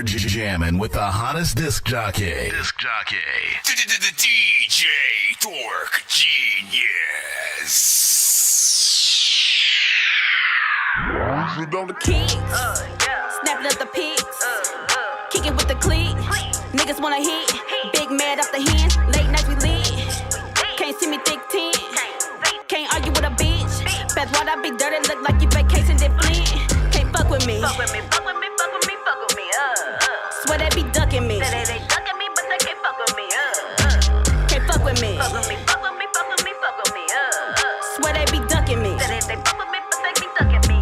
You're jamming with the hottest disc jockey. DJ Dork Genius. Kicks, snapping up the pics, kicking with the clique. Niggas wanna hit, big mad off the hands. Late nights we lit, can't see me thick 10. Can't argue with a bitch. Best why I be dirty, look like you vacationed in Flint. Can't fuck with me. Swear they be ducking me. They ducking me, but they can't fuck with me. Can't fuck with me. Swear they be ducking me. They fuck with me, but they be ducking me.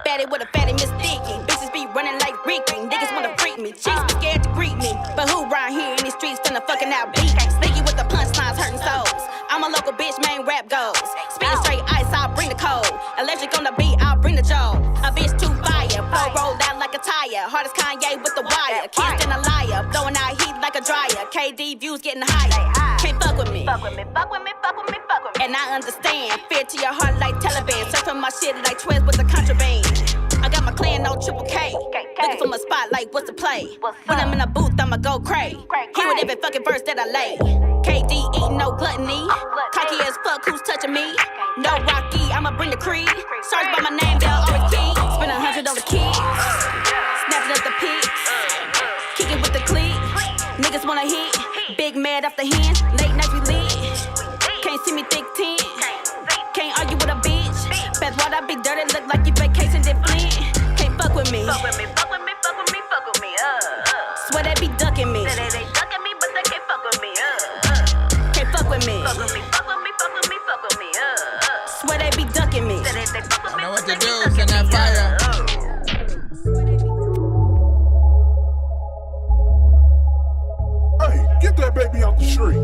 Fatty with a fatty Miss Sticky. Bitches be running like Ricky. Niggas wanna freak me. Chicks be scared to greet me. But who round here in these streets finna fucking out beat? Sneaky with the punchlines, hurting souls. I'm a local bitch, main rap goes. Spitting straight ice, I'll bring the cold. Electric on the beat, I'll bring the joe. A bitch too fire, flow rolled out like a tire. Hard as Kanye with the wire. Can't stand a liar, blowing out heat like a dryer. KD views getting higher. Can't fuck with me. And I understand. Fear to your heart like Taliban. Surfing my shit like Twins with the contraband. I got my clan on triple K. Looking for my spot like what's the play? When I'm in a booth, I'ma go cray. Hear with every fucking verse that I lay. KD eating no gluttony. Cocky as fuck, who's touching me? No Rocky, I'ma bring the creed. Search by my name, they'll always key. Spend 100 on the kids. Snapping up the pics. Kicking with the clique. Niggas wanna hit. Big mad off the hands. Late nights we lit. Can't see me thick 10. Can't argue with a bitch. Best why I be dirty, look like you vacationed in Flint. Can't fuck with me. Swear they be ducking me. They ducking me, but they can't fuck with me. Can't fuck with me. Swear they be ducking me. I know what to do, send that fire. Hey, get that baby out the street.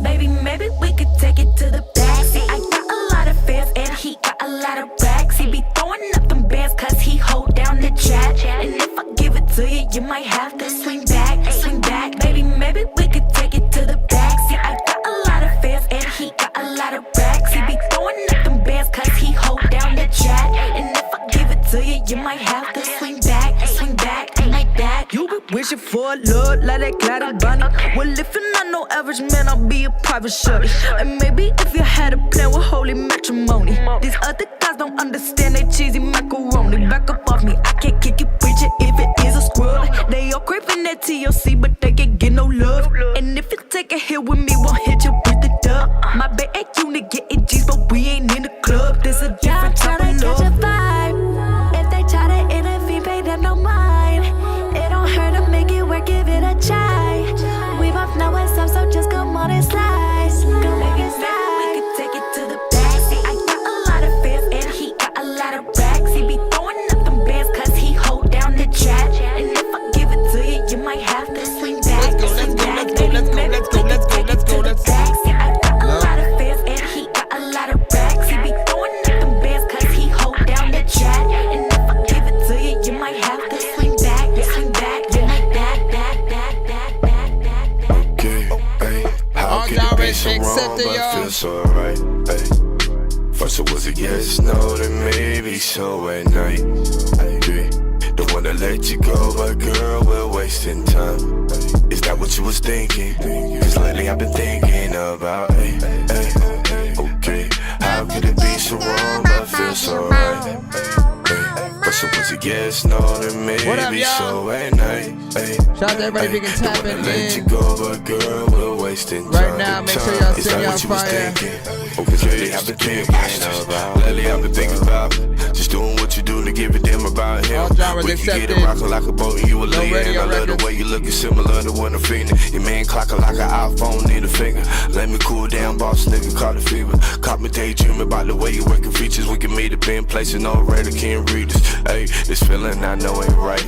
Baby, maybe we could take it to the back. See, I got a lot of fans and he got a lot of racks. He be throwing up them bands cause he hold down the chat. And if I give it to you, you might have to swing back. Baby, maybe we could take it to the back. See, I got a lot of fans and he got a lot of racks. He be throwing up them bands cause he hold down the chat. And if I give it to you, you might have to swing back like that. You been wishing for a love like that Clyde Bunny. Well, if you're not no average man, I'll be a private shorty. And maybe if you had a plan with holy matrimony. These other guys don't understand they cheesy macaroni. Back up off me, I can't kick it, preach it if it is a scrub. They all craving that TLC, but they can't get no love. And if you take a hit with me, won't hit you with the dub. My bad ain't unit getting G's, but we ain't in the club. There's a different type of love. Catch a vibe. If they try to intervene, pay them no mind. It don't hurt to make it work, give it a try. We both know what's up, so just come on and slide. Baby, We could take it to the back. See, I got a lot of fans and he got a lot of racks. He be throwing up them bands cause he hold down the chat. And if I give it to you, you might have to swing back. Let's go. See, I got a lot of fans and he got a lot of racks. He be throwing up them bands cause he hold down the chat. And if I give it to you, you might have to swing back like that. Okay, hey, how could it be so wrong, but feel so right, hey. First it was a yes, no, then maybe so at night, hey. Don't wanna let you go, but girl, we're wasting time. Is that what you was thinking? Cause lately I've been thinking about, hey, okay. How could it be so wrong, but feel so right, hey. First it was a yes, no, then maybe so at night, hey. Shout out to everybody who can tap it Let you in. go, but girl, we're wasting time. Right now, make sure y'all send y'all fire. Cause lately I've been thinking about just doing what you do to give a damn about him. All genres We can get accepted. it rockin' like a boat and you a No lady. And radio I love records. the way you lookin' similar to one I'm feeling. Your man clockin' like an iPhone, need a finger. Let me cool down, boss nigga, caught a fever. Caught me daydreaming about the way you working features. We can meet up in places, no radar can't read this. Hey, this feeling I know ain't right.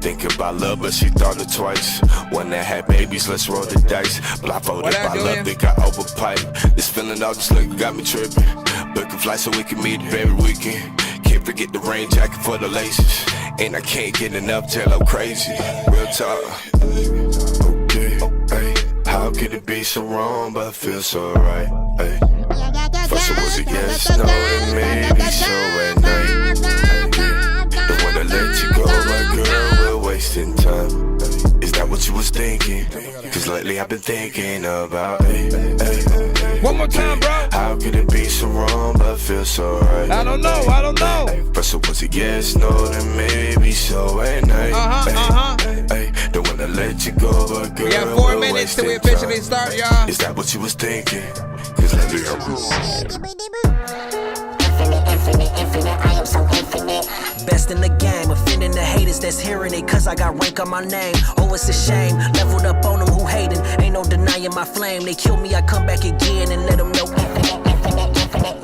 Thinking about love, but she thought it twice. One that had babies, let's roll the dice. Blindfolded by love, they got overpiped. This feeling all this liquor got me tripping. Booking flights so we can meet every weekend. Can't forget the rain jacket for the laces. And I can't get enough till I'm crazy. Real talk. Okay, hey. How could it be so wrong, but feel so right, hey. First it was a yes, no, and maybe so at night, hey. let you go, my girl, we're wasting time. Is that what you was thinking? Cause lately I've been thinking about One more time, bro. How could it be so wrong but feel so right? I don't know. But so was it yes, no, then maybe so ain't I? Don't wanna let you go, but girl, We got 4 minutes till we officially start, y'all. Is that what you was thinking? Cause lately I've been Infinite, I am so infinite. Best in the game, offending the haters that's hearing it, cause I got rank on my name. Oh, it's a shame, leveled up on them who hating. Ain't no denying my flame. They kill me, I come back again and let them know infinite,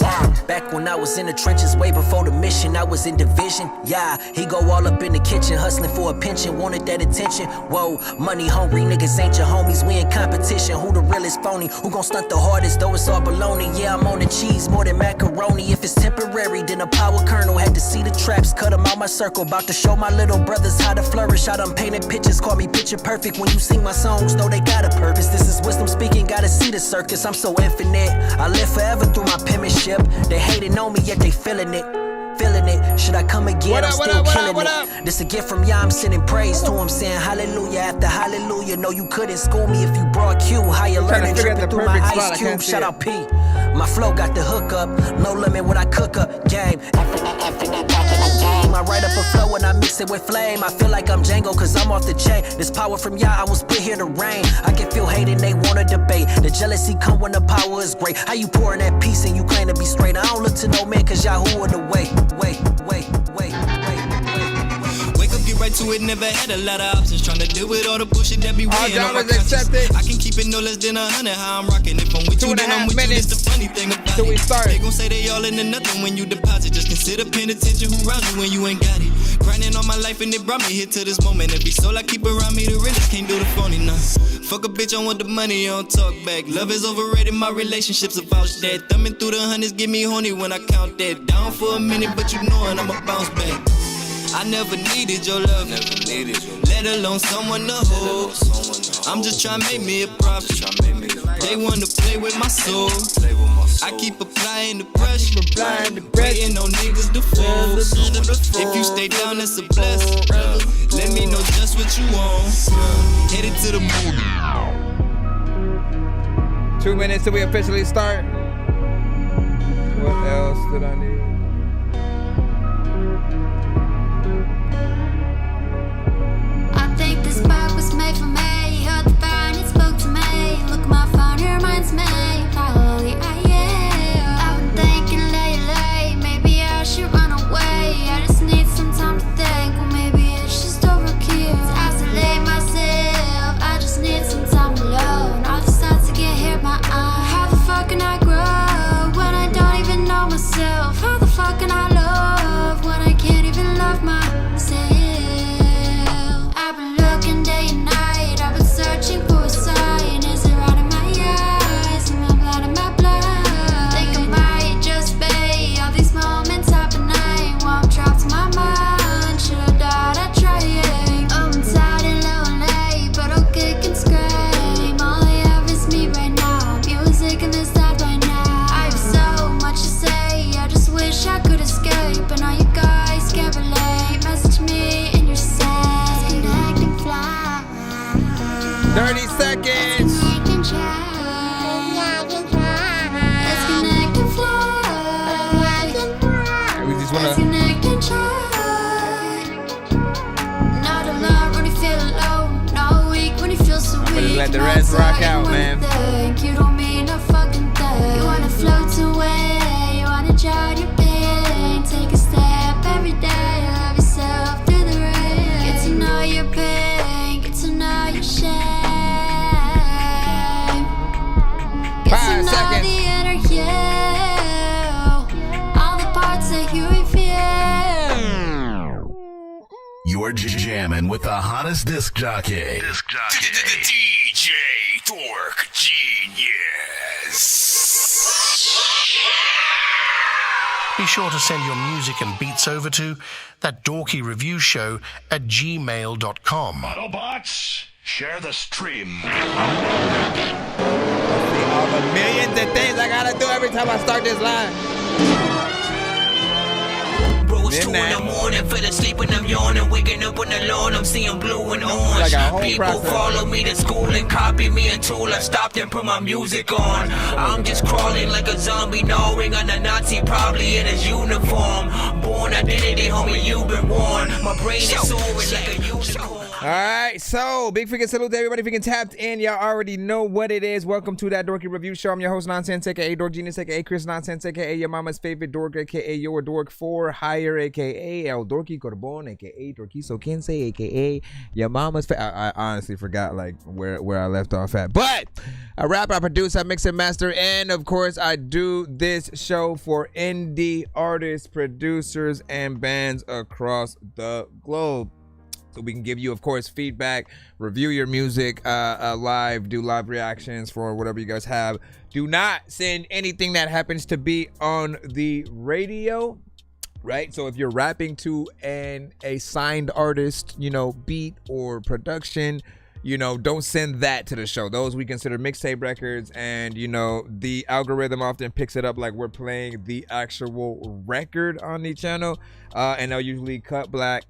yeah. Back when I was in the trenches, way before the mission, I was in division, yeah. He go all up in the kitchen, hustling for a pension, wanted that attention. Whoa, money hungry niggas ain't your homies, we in competition. Who the realest phony? Who gon' stunt the hardest, though it's all baloney? Yeah, I'm on the cheese more than macaroni. If it's temporary, then a power kernel. Had to see the traps, cut them out my circle. About to show my little brothers how to flourish. I done painted pictures, call me picture perfect. When you sing my songs, know they got a purpose. This is wisdom speaking, gotta see the circus. I'm so infinite, I live forever through my penmanship. They hating on me, yet they feeling it. Feeling it, should I come again? I'm still killing it. This a gift from Yah, I'm sending praise to him, saying hallelujah after hallelujah. No, you couldn't school me if you brought Q. Higher learning, dripping through my ice cube. Shout out P. My flow got the hookup, no limit when I cook up. Game, infinite, back in the game. I write up a flow and I mix it with flame. I feel like I'm Django cause I'm off the chain. This power from Yah, I was put here to reign. I can feel hate and they wanna debate. The jealousy come when the power is great. How you pouring that peace and you claim to be straight? I don't look to no man cause Yahoo are the way. Wake up, get right to it, never had a lot of options. Trying to deal with all the bullshit that be weighing on my conscience. I can keep it no less than 100, how I'm rocking. If I'm with you, then I'm with you, that's the funny thing about it. They gon' say they all into nothing when you deposit. Just consider paying attention who around you when you ain't got it. Grinding all my life and it brought me here to this moment. Every soul I keep around me, the realest can't do the phony, nah. Fuck a bitch, I want the money, I don't talk back. Love is overrated, my relationships about that. Thumbing through the hundreds, get me horny when I count that. Down for a minute, but you knowin' I'ma bounce back. I never needed your love, let alone someone to hold. I'm just trying to make me a profit. They wanna play with my soul. I keep applying the pressure, waiting on niggas to fall. If you stay down, that's a blessing. Let me know just what you want. Headed to the moon. 2 minutes till we officially start. What else did I need? I think this spot was made for me. Heard the phone, it spoke to me. Look at my phone, it reminds me. Holy, I've been thinking lately, maybe I should run away. I just need some time to think, or maybe it's just overkill. Isolate myself, I just need some time alone. All these thoughts to get here, my eye. How the fuck can I grow when I don't even know myself? How the fuck can I love when I can't even love myself? I've been looking day and night, I've been searching for a sign. Is it right in my eyes, in my blood, in my blood? Think it might just be all these moments happening while I'm trapped in my mind. Should've died at trying. I'm tired and lonely, but I'll kick and scream. All I have is me right now, music and this that right now. I have so much to say, I just wish I could escape. And all you guys can't relate, message me in your sense. Disconnect and fly. 30 seconds. Disconnect and try. Disconnect and fly. We just wanna. Disconnect and try. Not alone when you feel alone. Not weak when you feel so weak. just let the rest rock out, man. You don't mean a fucking thing. You wanna float away. You wanna drown your pain. Take a step every day. Love yourself through the rain. Get to know your pain. Get to know your shame. Get 5 to know seconds. the inner you. All the parts that you reveal. You're jamming with the hottest disc jockey. DJ Dork Genius. Be sure to send your music and beats over to ThatDorkyReviewShow at gmail.com. Autobots, share the stream. All the millions of things I gotta do every time I start this live. Bro, 2 in the morning, fell asleep and I'm yawning. Waking up on the lawn, I'm seeing blue and orange. People follow me to school and copy me until I stopped and put my music on. I'm just crawling like a zombie, gnawing on a Nazi, probably in his uniform. Born identity, homie, you've been warned. My brain is soaring like a unicorn. All right, so big freaking salute to everybody freaking tapped in. Y'all already know what it is. Welcome to That Dorky Review Show. I'm your host, Nonsense, aka Dork Genius, aka Chris Nonsense, aka your mama's favorite dork, aka your dork for hire, aka El Dorky Corbon, aka Dorkiso Kense, aka your mama's I honestly forgot like where I left off at. But I rap, I produce, I mix and master, and of course I do this show for indie artists, producers, and bands across the globe. So we can give you, of course, feedback, review your music live, do live reactions for whatever you guys have. Do not send anything that happens to be on the radio, right? So if you're rapping to a signed artist, you know, beat or production, you know, don't send that to the show. Those we consider mixtape records, and, you know, the algorithm often picks it up like we're playing the actual record on the channel, and they'll usually cut, block,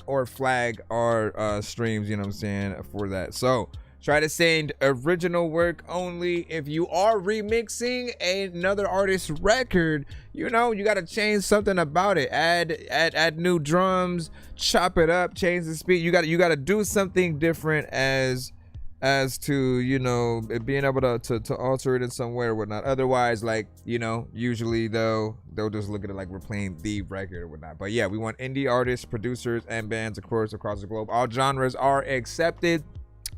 or flag our streams, you know what I'm saying, for that. So try to send original work only. If you are remixing another artist's record, you know, you got to change something about it. Add new drums, chop it up, change the speed. You got to do something different as to, you know, it being able to alter it in some way or whatnot. Otherwise, like, you know, usually they'll just look at it like we're playing the record or whatnot. But yeah, we want indie artists, producers, and bands, of course, across the globe. All genres are accepted.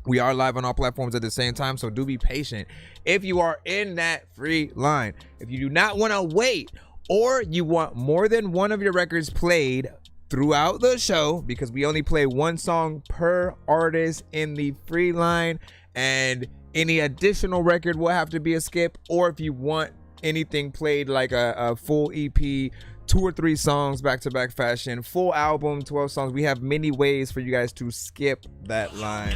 We are live on all platforms at the same time, so do be patient if you are in that free line. If you do not want to wait, or you want more than one of your records played throughout the show, because we only play one song per artist in the free line, and any additional record will have to be a skip. Or if you want anything played like a full EP, 2 or 3 songs back-to-back fashion, full album, 12 songs, we have many ways for you guys to skip that line.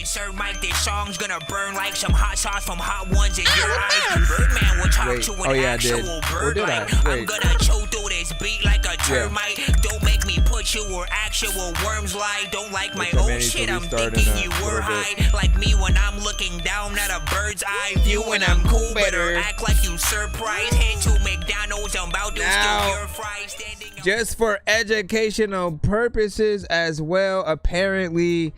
Sir Mike, this song's gonna burn like some hot sauce from Hot Ones in your eyes. Birdman will talk to an actual bird like I'm gonna chew through this beat like a termite. Don't make me put you where actual worms lie. Don't like my old shit, I'm thinking you were high. Like me when I'm looking down at a bird's eye view, and I'm cool, better act like you surprised. Head to McDonald's, I'm about to steal your fries. Just for educational purposes as well, apparently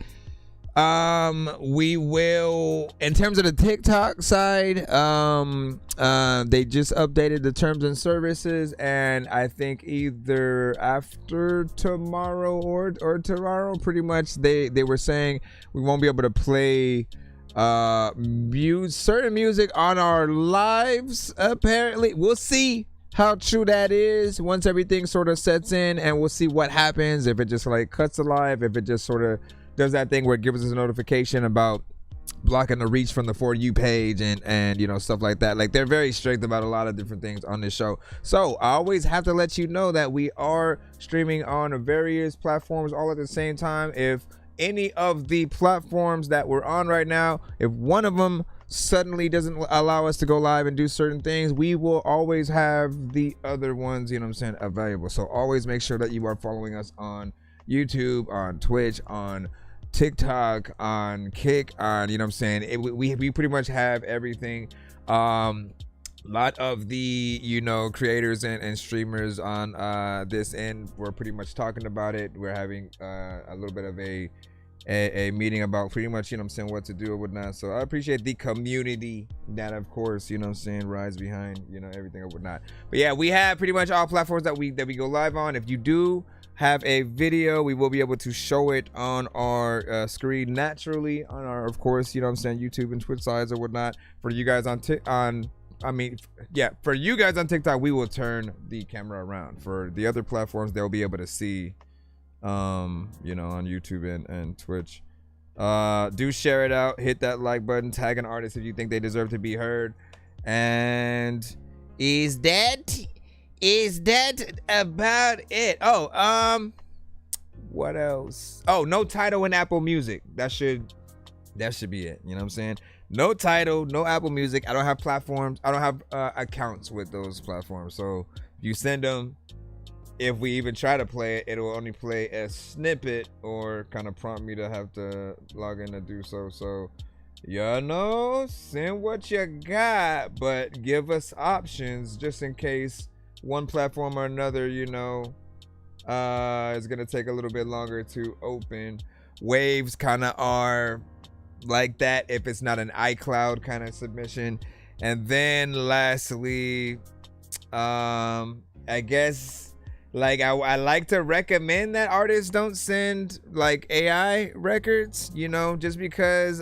we will, in terms of the TikTok side, they just updated the terms and services, and I think either after tomorrow or tomorrow, pretty much they were saying we won't be able to play certain music on our lives. Apparently, we'll see how true that is once everything sort of sets in, and we'll see what happens, if it just like cuts alive, if it just sort of does that thing where it gives us a notification about blocking the reach from the For You page, and you know, stuff like that. Like, they're very strict about a lot of different things on this show. So I always have to let you know that we are streaming on various platforms all at the same time. If any of the platforms that we're on right now, if one of them suddenly doesn't allow us to go live and do certain things, we will always have the other ones, you know what I'm saying, available. So always make sure that you are following us on YouTube, on Twitch, on TikTok, on Kick, on, you know what I'm saying, we pretty much have everything. Lot of the, you know, creators and streamers on this end, we're pretty much talking about it. We're having a little bit of a meeting about pretty much, you know what I'm saying, what to do or whatnot. So I appreciate the community that, of course, you know what I'm saying, rides behind, you know, everything or whatnot. But yeah, we have pretty much all platforms that we go live on. If you do have a video, we will be able to show it on our screen naturally on our, of course, you know what I'm saying, YouTube and Twitch sides or whatnot. For you guys on for you guys on TikTok, we will turn the camera around. For the other platforms, they'll be able to see, you know, on YouTube and Twitch. Do share it out, hit that like button, tag an artist if you think they deserve to be heard. And is that about it? What else? No title in Apple Music. That should be it. You know what I'm saying? No title, no Apple Music. I don't have platforms. I don't have accounts with those platforms. So if you send them, if we even try to play it, it'll only play a snippet or kind of prompt me to have to log in to do so. So, you know, send what you got, but give us options just in case one platform or another, you know, is gonna take a little bit longer to open. Waves kind of are like that if it's not an iCloud kind of submission. And then lastly, I guess, like, I like to recommend that artists don't send like AI records, you know, just because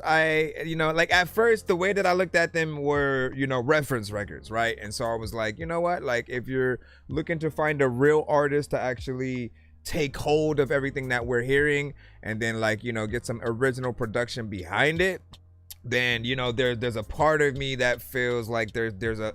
you know, like at first the way that I looked at them were, you know, reference records, right? And so I was like, you know what, like if you're looking to find a real artist to actually take hold of everything that we're hearing and then, like, you know, get some original production behind it, then, you know, there's a part of me that feels like there's a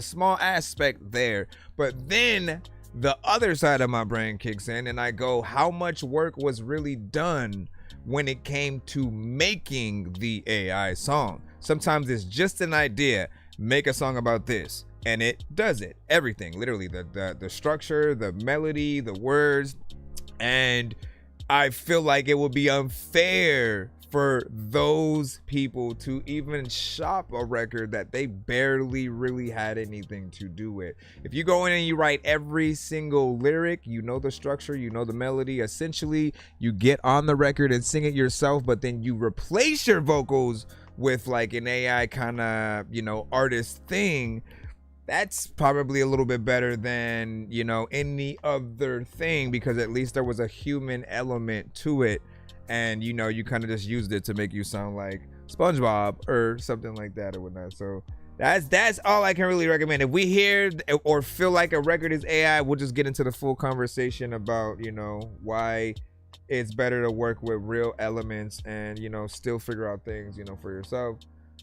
small aspect there. But then the other side of my brain kicks in and I go, how much work was really done when it came to making the AI song? Sometimes it's just an idea, make a song about this, and it does it. Everything, literally, the structure, the melody, the words. And I feel like it would be unfair for those people to even shop a record that they barely really had anything to do with. If you go in and you write every single lyric, you know the structure, you know the melody, essentially you get on the record and sing it yourself, but then you replace your vocals with like an AI kind of, you know, artist thing, that's probably a little bit better than, you know, any other thing, because at least there was a human element to it. And, you know, you kind of just used it to make you sound like SpongeBob or something like that or whatnot. So that's all I can really recommend. If we hear or feel like a record is AI, we'll just get into the full conversation about, you know, why it's better to work with real elements and, you know, still figure out things, you know, for yourself.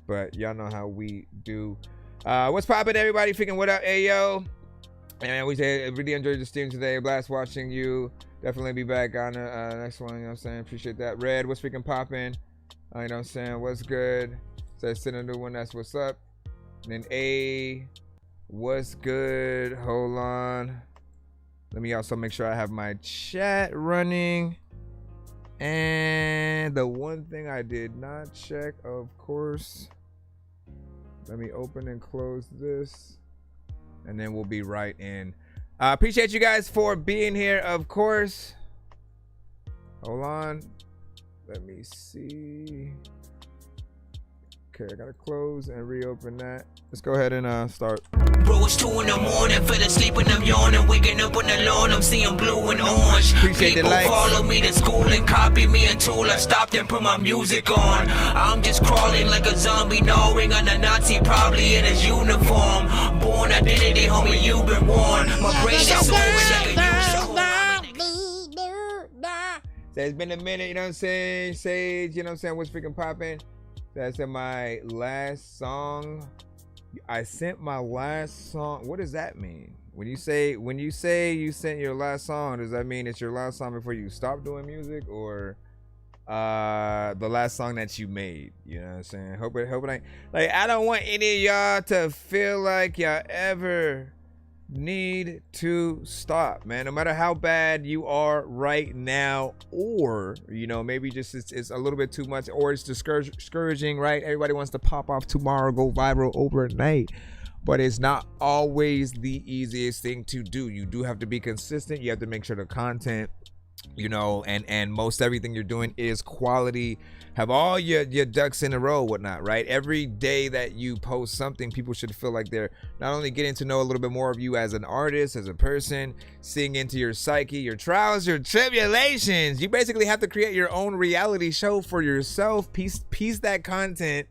But y'all know how we do. What's poppin', everybody? Freaking what up, Ayo? And we say really enjoyed the stream today. Blast watching you. Definitely be back on the next one, you know what I'm saying? Appreciate that. Red, what's freaking poppin'? You know what I'm saying? What's good? Says send a new one, that's what's up. And then A, what's good? Hold on. Let me also make sure I have my chat running. And the one thing I did not check, of course. Let me open and close this. And then we'll be right in. Appreciate you guys for being here, of course. Hold on. Let me see. Okay, I gotta close and reopen that. Let's go ahead and start. Bro, it's 2 in the morning, fell asleep and I'm yawning, waking up on the lawn, I'm seeing blue and orange. Appreciate People the likes. follow me to school and copy me until I stopped and put my music on. I'm just crawling like a zombie, gnawing on a Nazi, probably in his uniform. Born identity, homie, you've been warned. My brain is soaring like a So it's been a minute, you know what I'm saying? Sage, you know what I'm saying? What's freaking popping? That's in my last song. I sent my last song. What does that mean? When you say you sent your last song, does that mean it's your last song before you stop doing music, or the last song that you made? You know what I'm saying? Hope it ain't like, I don't want any of y'all to feel like y'all ever need to stop, man. No matter how bad you are right now, or, you know, maybe just it's a little bit too much, or it's discouraging, right? Everybody wants to pop off tomorrow, go viral overnight, but it's not always the easiest thing to do. You do have to be consistent. You have to make sure the content, you know, and most everything you're doing is quality. Have all your ducks in a row, whatnot, right? Every day that you post something, people should feel like they're not only getting to know a little bit more of you as an artist, as a person, seeing into your psyche, your trials, your tribulations. You basically have to create your own reality show for yourself. Piece that content,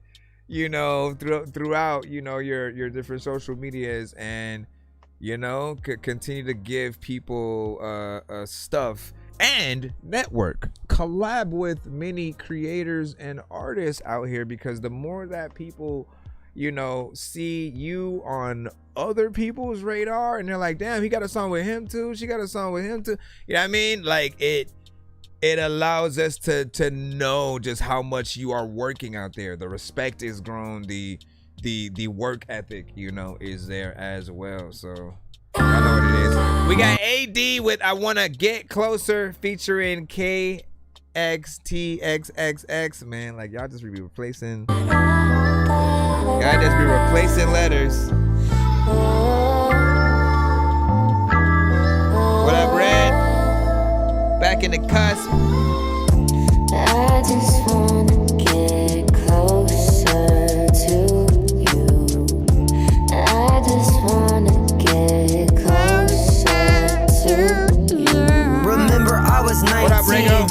you know, throughout, you know, your different social medias, and, you know, continue to give people stuff. And network, collab with many creators and artists out here, because the more that people, you know, see you on other people's radar and they're like, damn, he got a song with him too, she got a song with him too, you know what I mean? Like, it allows us to know just how much you are working out there. The respect is grown, the work ethic, you know, is there as well. So I know it what it is. We got AD with I Wanna Get Closer featuring KXTXXX. Man, like y'all just be replacing. Y'all just be replacing letters. What up, Red? Back in the cusp. I just wanna get closer to you. I just wanna get closer to you. Remember I was 19. What up, Ringo?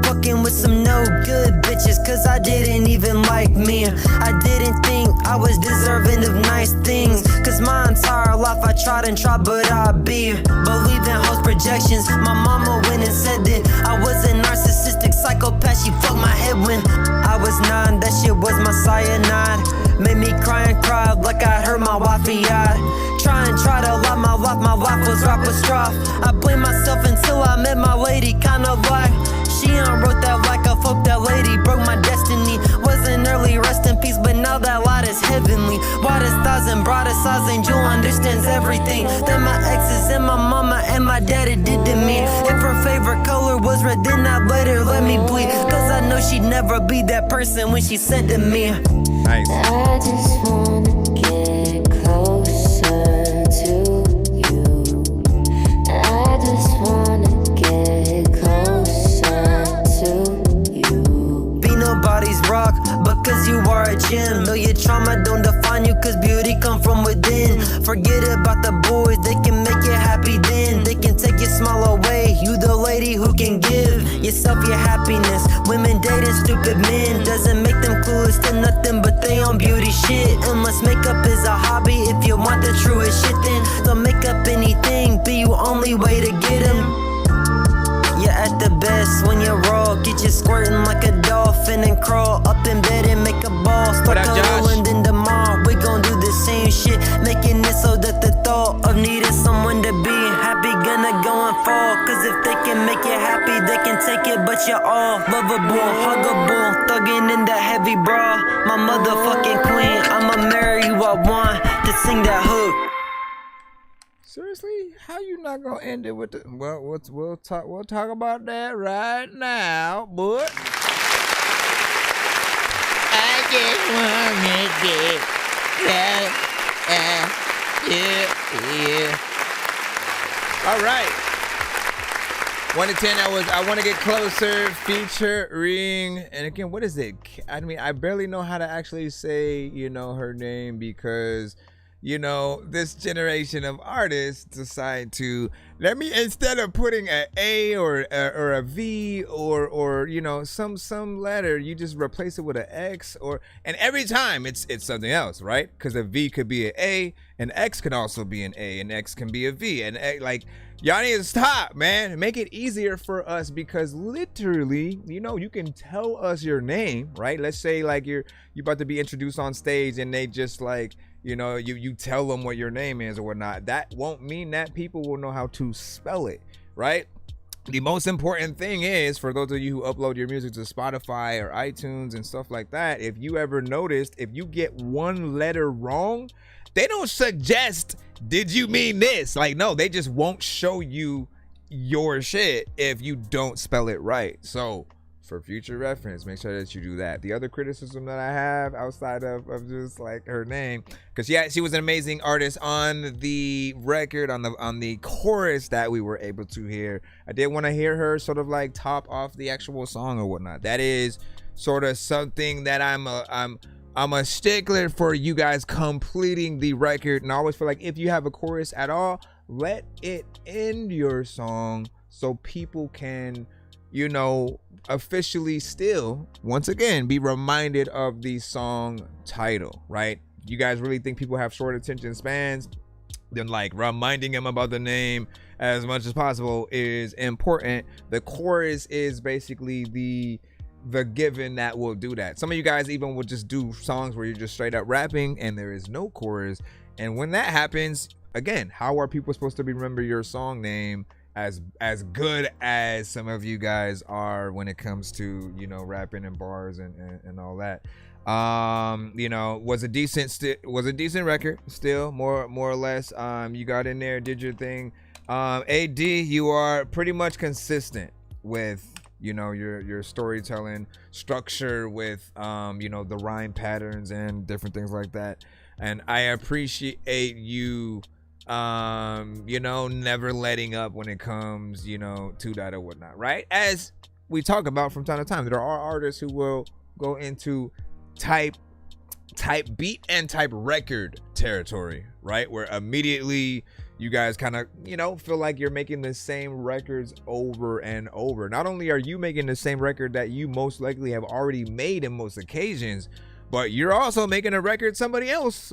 Fucking with some no good bitches, cause I didn't even like me. I didn't think I was deserving of nice things, cause my entire life I tried and tried, but I be believing hoes projections. My mama went and said that I was a narcissistic psychopath. She fucked my head when I was 9. That shit was my cyanide. Made me cry and cry like I heard my wifey eyed. Try to lie my life was rapostrophe. I blame myself until I met my lady, kinda like she unwrote that like I fucked that lady, broke my destiny. Was an early rest in peace, but now that light is heavenly. Widest thighs and brightest eyes, angel understands everything that my exes and my mama and my daddy did to me. If her favorite color was red, then I'd let her let me bleed, cause I know she'd never be that person when she said to me, Nice. I just wanna get closer to you. I just wanna get closer to you. be nobody's rock, because you are a gem. Know your trauma don't define you, cause beauty come from within. Forget about the boys, they can make you happy then. They can take your smile away, you the lady who can give yourself your happiness. Women dating stupid men doesn't make them clueless to nothing, but they on beauty shit. Unless makeup is a hobby, if you want the truest shit, then don't make up anything, be your only way to get them. You're at the best when you're raw. Get you squirting like a dolphin and crawl up in bed and make a ball. What Start up, Josh? rolling in the mall. We gon' do the same shit, making it so that the thought of needing someone to be happy gonna go and fall. Cause if they can make you happy, they can take it, but you're all lovable, huggable, thugging in that heavy bra. My motherfucking queen, I'ma marry you. I want to sing that hook. Seriously, how you not gonna end it with the? Well, we'll talk about that right now, boy. I just wanna get yeah. All right. 1 to 10. That was I Wanna Get Closer featuring, and again, what is it? I mean, I barely know how to actually say, her name, because this generation of artists decide to instead of putting an A or a V or some letter, you just replace it with an X, and every time it's something else, right? Because a V could be an A, an X could also be an A, an X can be a V, and y'all need to stop, man. Make it easier for us, because literally, you can tell us your name, right? Let's say you're about to be introduced on stage and they just you tell them what your name is or whatnot. That won't mean that people will know how to spell it, right? The most important thing is, for those of you who upload your music to Spotify or iTunes and stuff like that, if you ever noticed, if you get one letter wrong, they don't suggest, did you mean this? No, they just won't show you your shit if you don't spell it right. So for future reference, make sure that you do that. The other criticism that I have outside of just her name, because she was an amazing artist on the record, on the chorus that we were able to hear. I did want to hear her sort of top off the actual song or whatnot. That is sort of something that I'm a stickler for, you guys completing the record. And I always feel like if you have a chorus at all, let it end your song so people can officially still, once again, be reminded of the song title, right? You guys really think people have short attention spans? Then reminding them about the name as much as possible is important. The chorus is basically the given that will do that. Some of you guys even will just do songs where you're just straight up rapping and there is no chorus. And when that happens, again, how are people supposed to remember your song name as good as some of you guys are when it comes to, you know, rapping and bars and all that. You know, was a decent record still, more or less. You got in there, did your thing. AD, you are pretty much consistent with, you know, your storytelling structure with, you know, the rhyme patterns and different things like that. And I appreciate you, you know, never letting up when it comes, you know, to that or whatnot, right? As we talk about from time to time, there are artists who will go into type beat and type record territory, right? Where immediately you guys kind of, you know, feel like you're making the same records over and over. Not only are you making the same record that you most likely have already made in most occasions, but you're also making a record somebody else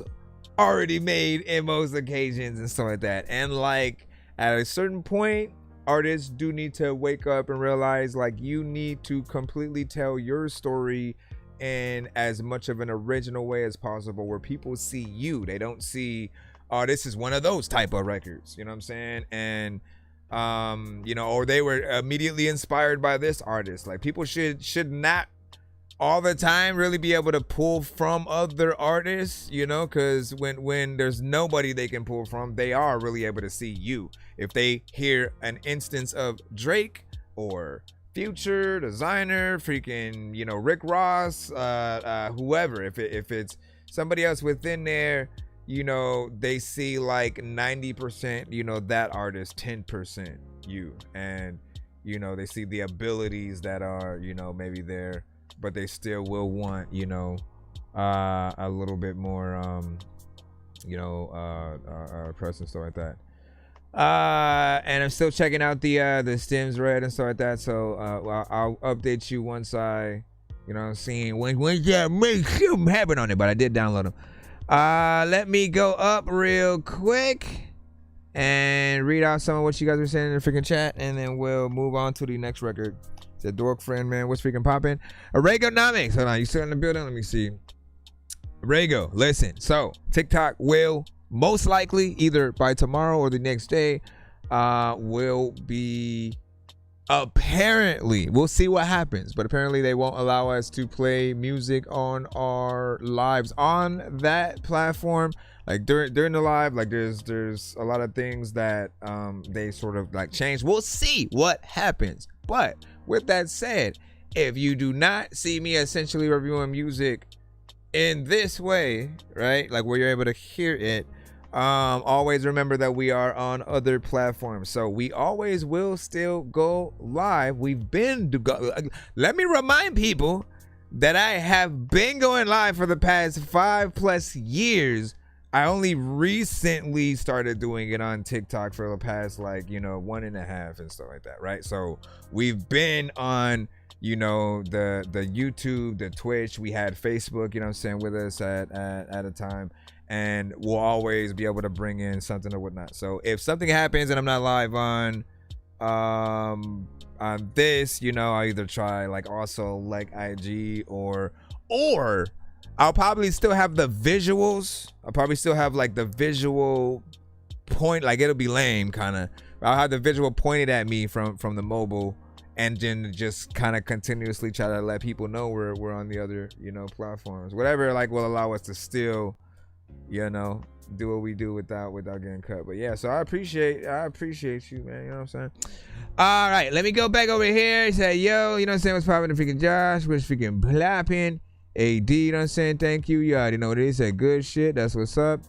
already made in most occasions and stuff like that. And like at a certain point, artists do need to wake up and realize like you need to completely tell your story in as much of an original way as possible, where people see you. They don't see, oh, this is one of those type of records, you know what I'm saying? And you know, or they were immediately inspired by this artist. Like people should not all the time really be able to pull from other artists, you know, because when there's nobody they can pull from, they are really able to see you. If they hear an instance of Drake or Future, Designer, freaking, you know, Rick Ross, whoever, if it's somebody else within there, you know, they see like 90%, you know, that artist, 10% you, and you know, they see the abilities that are, you know, maybe there, but they still will want, you know, a little bit more, you know, press and stuff like that. And I'm still checking out the stems read and stuff like that. So I'll update you once I, you know, seeing when yeah, make something happen on it. But I did download them. Let me go up real quick and read out some of what you guys are saying in the freaking chat, and then we'll move on to the next record. It's a dork friend, man. What's freaking popping? Regonomics. Hold on, you still in the building? Let me see. Rego, listen. So TikTok will most likely either by tomorrow or the next day will be, apparently, we'll see what happens, but apparently they won't allow us to play music on our lives on that platform. Like during the live, like there's a lot of things that they sort of like change. We'll see what happens. But with that said, if you do not see me essentially reviewing music in this way, right, like where you're able to hear it, always remember that we are on other platforms, so we always will still go live. We've been let me remind people that I have been going live for the past 5+ years. I only recently started doing it on TikTok for the past, like, you know, 1.5 and stuff like that, right? So we've been on, you know, the YouTube, the Twitch. We had Facebook, you know what I'm saying, with us at a time, and we'll always be able to bring in something or whatnot. So if something happens and I'm not live on this, you know, I'll either try like also like IG or I'll probably still have the visuals. I'll probably still have like the visual point, like it'll be lame kind of. I'll have the visual pointed at me from the mobile, and then just kind of continuously try to let people know we're on the other, you know, platforms. Whatever like will allow us to still, you know, do what we do without getting cut. But yeah, so I appreciate you, man. You know what I'm saying? All right, let me go back over here. Say, yo, you know what I'm saying? What's popping? The freaking Josh, what's freaking plopping? AD, you know what I'm saying? Thank you. You already know what it is. That good shit. That's what's up.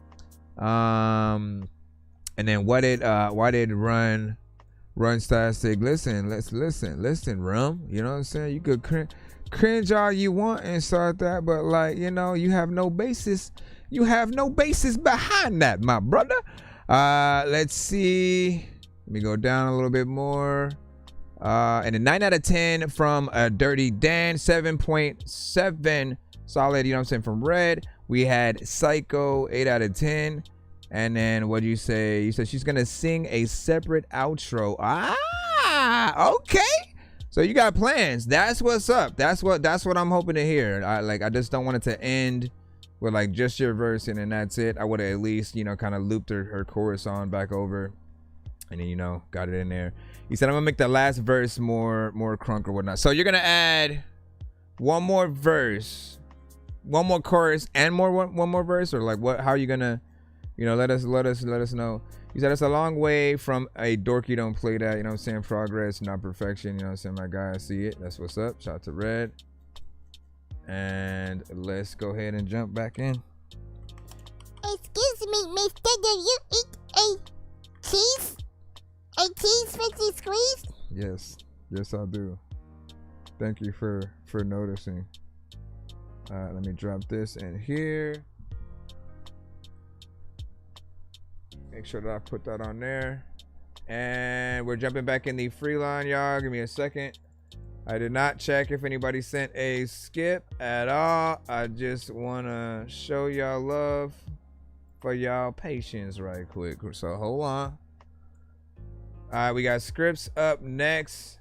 And then why did run Stastic? Listen, Rum. You know what I'm saying? You could cringe all you want and start that, but like, you know, you have no basis. You have no basis behind that, my brother. Let's see. Let me go down a little bit more. And a 9 out of 10 from Dirty Dan, 7.7 solid, you know what I'm saying, from Red. We had Psycho, 8 out of 10. And then what'd you say? You said she's gonna sing a separate outro. Okay. So you got plans. That's what's up. That's what I'm hoping to hear. I just don't want it to end with like just your verse and then that's it. I would have at least, you know, kind of looped her chorus on back over. And then, you know, got it in there. He said, I'm gonna make the last verse more crunk or whatnot. So you're gonna add one more verse, one more chorus, and one more verse, or like what? How are you gonna, you know, let us know. He said, it's a long way from a dorky don't play that. You know what I'm saying? Progress, not perfection. You know what I'm saying? My guy, I see it. That's what's up. Shout out to Red. And let's go ahead and jump back in. Excuse me, mister, do you eat a cheese? A cheese fixie squeeze? Yes I do. Thank you for noticing. Let me drop this in here. Make sure that I put that on there. And we're jumping back in the free line, y'all. Give me a second. I did not check if anybody sent a skip at all. I just want to show y'all love for y'all patience right quick. So hold on. All right, we got scripts up next.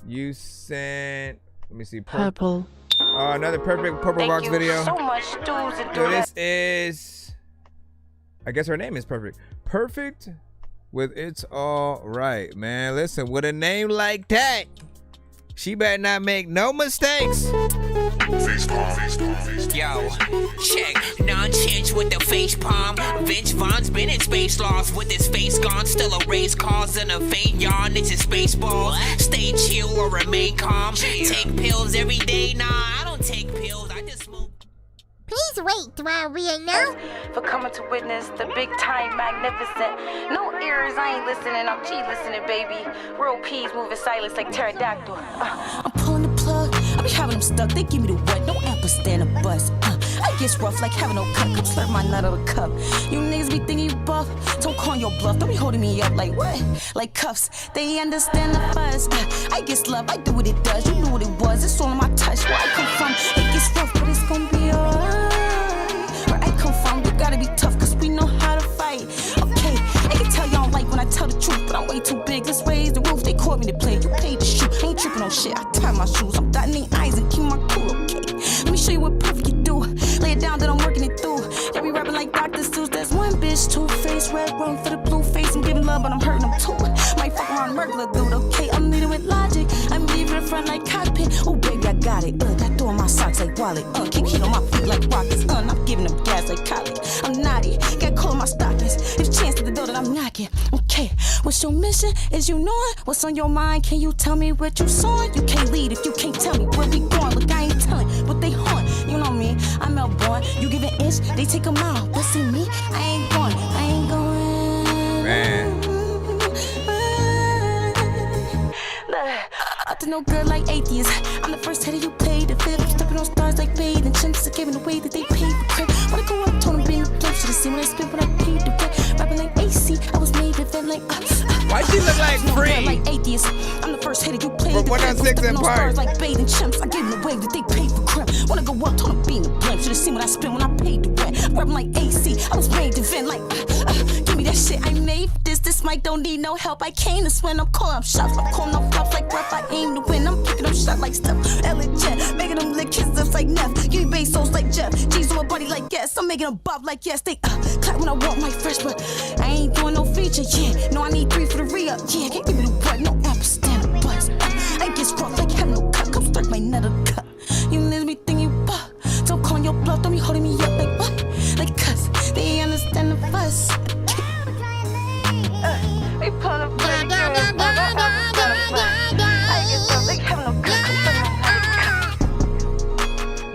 You sent, let me see, purple. Another perfect purple box video. So much dudes and So this is, I guess her name is Perfect. Perfect with It's All Right, man. Listen, with a name like that, she better not make no mistakes. Yo, check, non-change with the face palm. Vince Vaughn's been in space lost with his face gone. Still a race cause and a faint yawn. It's his space ball. Stay chill or remain calm. Take pills every day. Nah, I don't take pills. I just smoke. Please wait while we are now. for coming to witness the big time magnificent. No ears, I ain't listening, I'm G listening, baby. Real peas moving silence like pterodactyl. I'm pulling the plug, I be having them stuck, they give me the wet, no ampersand a bust. I guess rough like having no cut, come slurp my nut out of the cup. You niggas be thinking you buff, don't call your bluff, don't be holding me up like what? Like cuffs, they understand the fuzz. I guess love, I do what it does, you knew what it was, it's all in my touch. Where I come from, it gets rough, but it's gonna be alright. Where I come from, you gotta be tough, cause we know how to fight. Okay, I can tell y'all like when I tell the truth, but I'm way too big, let's raise the roof, they caught me to play, you paid to shoot. I ain't tripping on shit, I tie my shoes, I'm dotting their eyes and keep my cool, okay? Let me show you what perfect you do. Lay it down, then I'm working it through. Yeah, we rapping like Dr. Seuss. That's one bitch, two-face, red rum for the blue face. I'm giving love, but I'm hurting them too. Might fuck around regular dude, okay? I'm leading with logic. I'm leaving in front like cockpit. Oh, baby, I got it. Got throw in my socks like wallet. Kick heat on my feet like rockets. I'm giving them gas like college. I'm naughty, got cold in my stockings. If chance at the door that I'm knocking. Okay, what's your mission? Is you know it? What's on your mind? Can you tell me what you saw? You can't lead if you can't tell me where we going. Look, I ain't telling, but they haunt. You know me, I'm Melbourne. You give an inch, they take a mile. But see me, I ain't going. Man. Up to no girl like atheist. I'm the first header you played. The fifth, stepping on stars like Fade. And chimps are giving away that they paid for crib. When I go up, told them being close to the scene. When I spit, when I paid the rent. Rapping like AC, I was made to feel like why she look like free? Like atheist. I'm the first hitter you played. But 106 and part. Like Fade and chimps, I gave them away that they paid for crib. When I go up, told them being the blame. Should've seen what I spent when I paid the rent. Rapping like AC, I was made to vent like give me that shit. I made this. This mic don't need no help. I came to swim. I'm calling up shots. I'm calling up flops like rough. I aim to win. I'm picking up shots like Steph. Ella Jet. Making them lick his lips like Neff. Give me bass souls like Jeff. G's on my body like yes. I'm making them bob like yes. They clap when I want my fresh, but I ain't doing no feature. Yeah, no, I need 3 for the re-up. Yeah, can't give me the word. No ampersand or buzz. I get rough like having no cut. Come start my net of cut. You niggas be thinking you buff. Don't call your bluff. Don't be holding me up like what? Like cuss. They understand the fuss. They pull up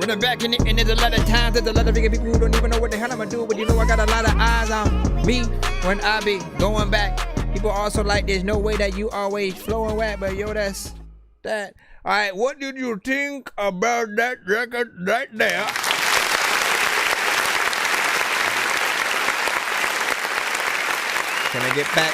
Running back in the end of the lot of times, there's a lot of bigger people who don't even know what the hell I'm gonna do, but you know I got a lot of eyes on me when I be going back. People also like there's no way that you always flowing whack, but yo, that's that. All right, what did you think about that record right there? Can I get back?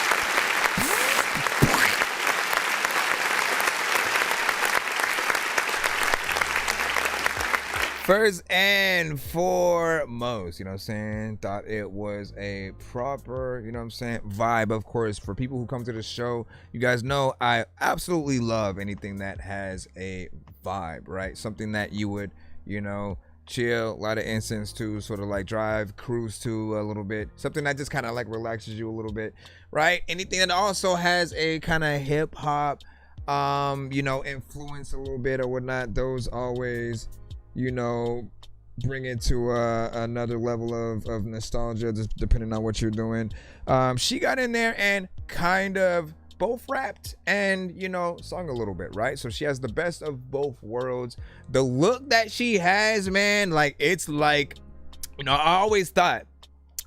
First and foremost, you know what I'm saying? Thought it was a proper, you know what I'm saying, vibe. Of course, for people who come to the show, you guys know I absolutely love anything that has a vibe, right? Something that you would, you know, chill, a lot of incense to sort of like drive, cruise to a little bit. Something that just kind of like relaxes you a little bit, right? Anything that also has a kind of hip hop, you know, influence a little bit or whatnot, those always, you know, bring it to another level of nostalgia, just depending on what you're doing. She got in there and kind of both rapped and, you know, sung a little bit, right? So she has the best of both worlds. The look that she has, man, like, it's like, you know, I always thought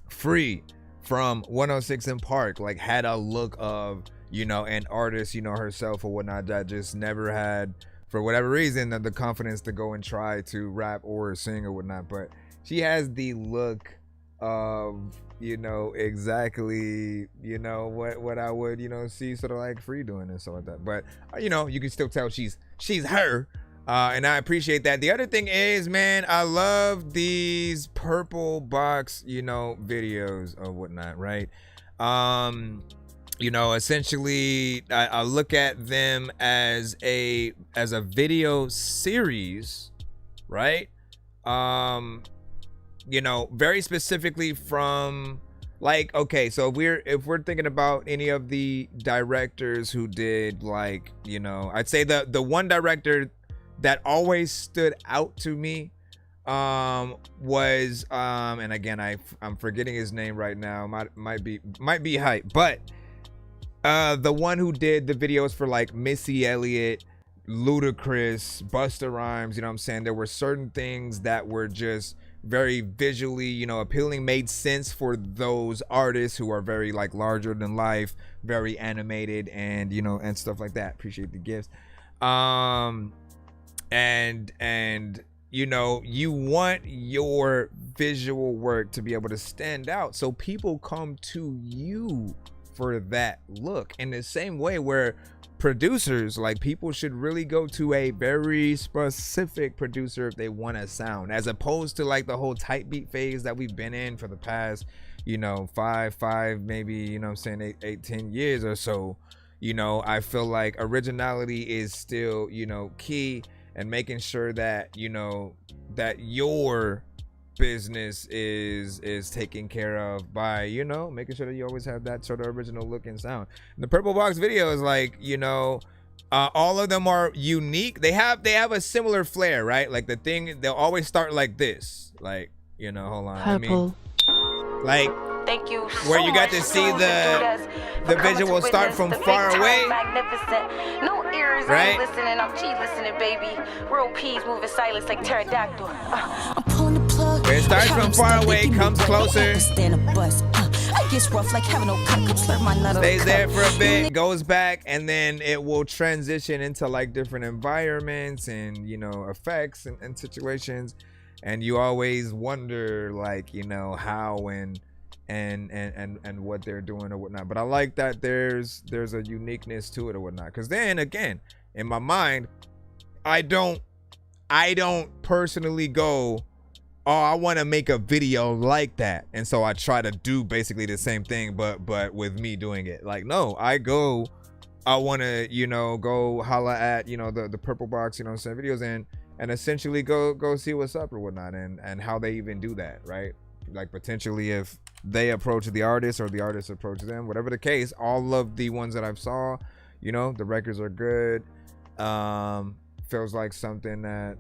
Free from 106 in Park like had a look of, you know, an artist, you know, herself or whatnot, that just never had, for whatever reason, the confidence to go and try to rap or sing or whatnot. But she has the look of, you know, exactly, you know, what I would, you know, see sort of like Free doing and stuff like that. But, you know, you can still tell she's her. And I appreciate that. The other thing is, man, I love these purple box, you know, videos or whatnot, right? You know, essentially, I look at them as a video series, right? You know, very specifically from, like, okay, so if we're thinking about any of the directors who did, like, you know, I'd say the one director that always stood out to me was and again, I'm forgetting his name right now, might be hype, but the one who did the videos for like Missy Elliott, Ludacris, Busta Rhymes, you know what I'm saying? There were certain things that were just very visually, you know, appealing, made sense for those artists who are very like larger than life, very animated, and, you know, and stuff like that. Appreciate the gifts. And you know, you want your visual work to be able to stand out, so people come to you for that look. In the same way where producers, like, people should really go to a very specific producer if they want a sound, as opposed to like the whole type beat phase that we've been in for the past, you know, five maybe, you know what I'm saying, 8-10 years or so. You know, I feel like originality is still, you know, key, and making sure that, you know, that your business is taken care of by, you know, making sure that you always have that sort of original look and sound. And the purple box video is like, you know, all of them are unique. They have a similar flair, right? Like the thing, they'll always start like this, like, you know, hold on, Purple. like Thank you where so you got much to see for the visual coming to start witness from the big far time away. Magnificent. No ears, I Right? ain't listening. I'm G listening, baby. Real peas moving silence like pterodactyl. I'm pulling the plug. It starts from far away, comes closer, I guess rough like having no cut, could slurp my nut on the stays there cup. for a bit, goes back, and then it will transition into like different environments and, you know, effects and situations. And you always wonder, like, you know, how and what they're doing or whatnot. But I like that there's a uniqueness to it or whatnot. Because then again, in my mind, I don't personally go, oh, I want to make a video like that, and so I try to do basically the same thing, but with me doing it. Like, no, I want to, you know, go holla at, you know, the purple box, you know, some videos, and essentially go see what's up or whatnot, and how they even do that, right? Like, potentially if they approach the artist or the artist approach them, whatever the case, all of the ones that I've saw, you know, the records are good. Feels like something that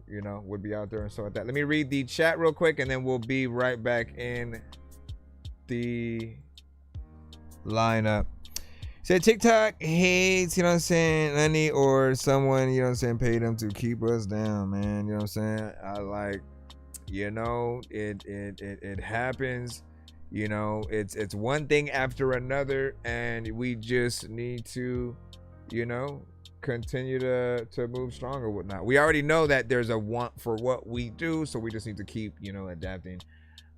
you know, would be out there and stuff like that. Let me read the chat real quick, and then we'll be right back in the lineup. Said TikTok hates, you know what I'm saying, Lenny or someone, you know what I'm saying, paid them to keep us down, man. You know what I'm saying? I like, you know, it happens. You know, it's one thing after another, and we just need to, you know, continue to move strong or whatnot. We already know that there's a want for what we do, so we just need to keep, you know, adapting.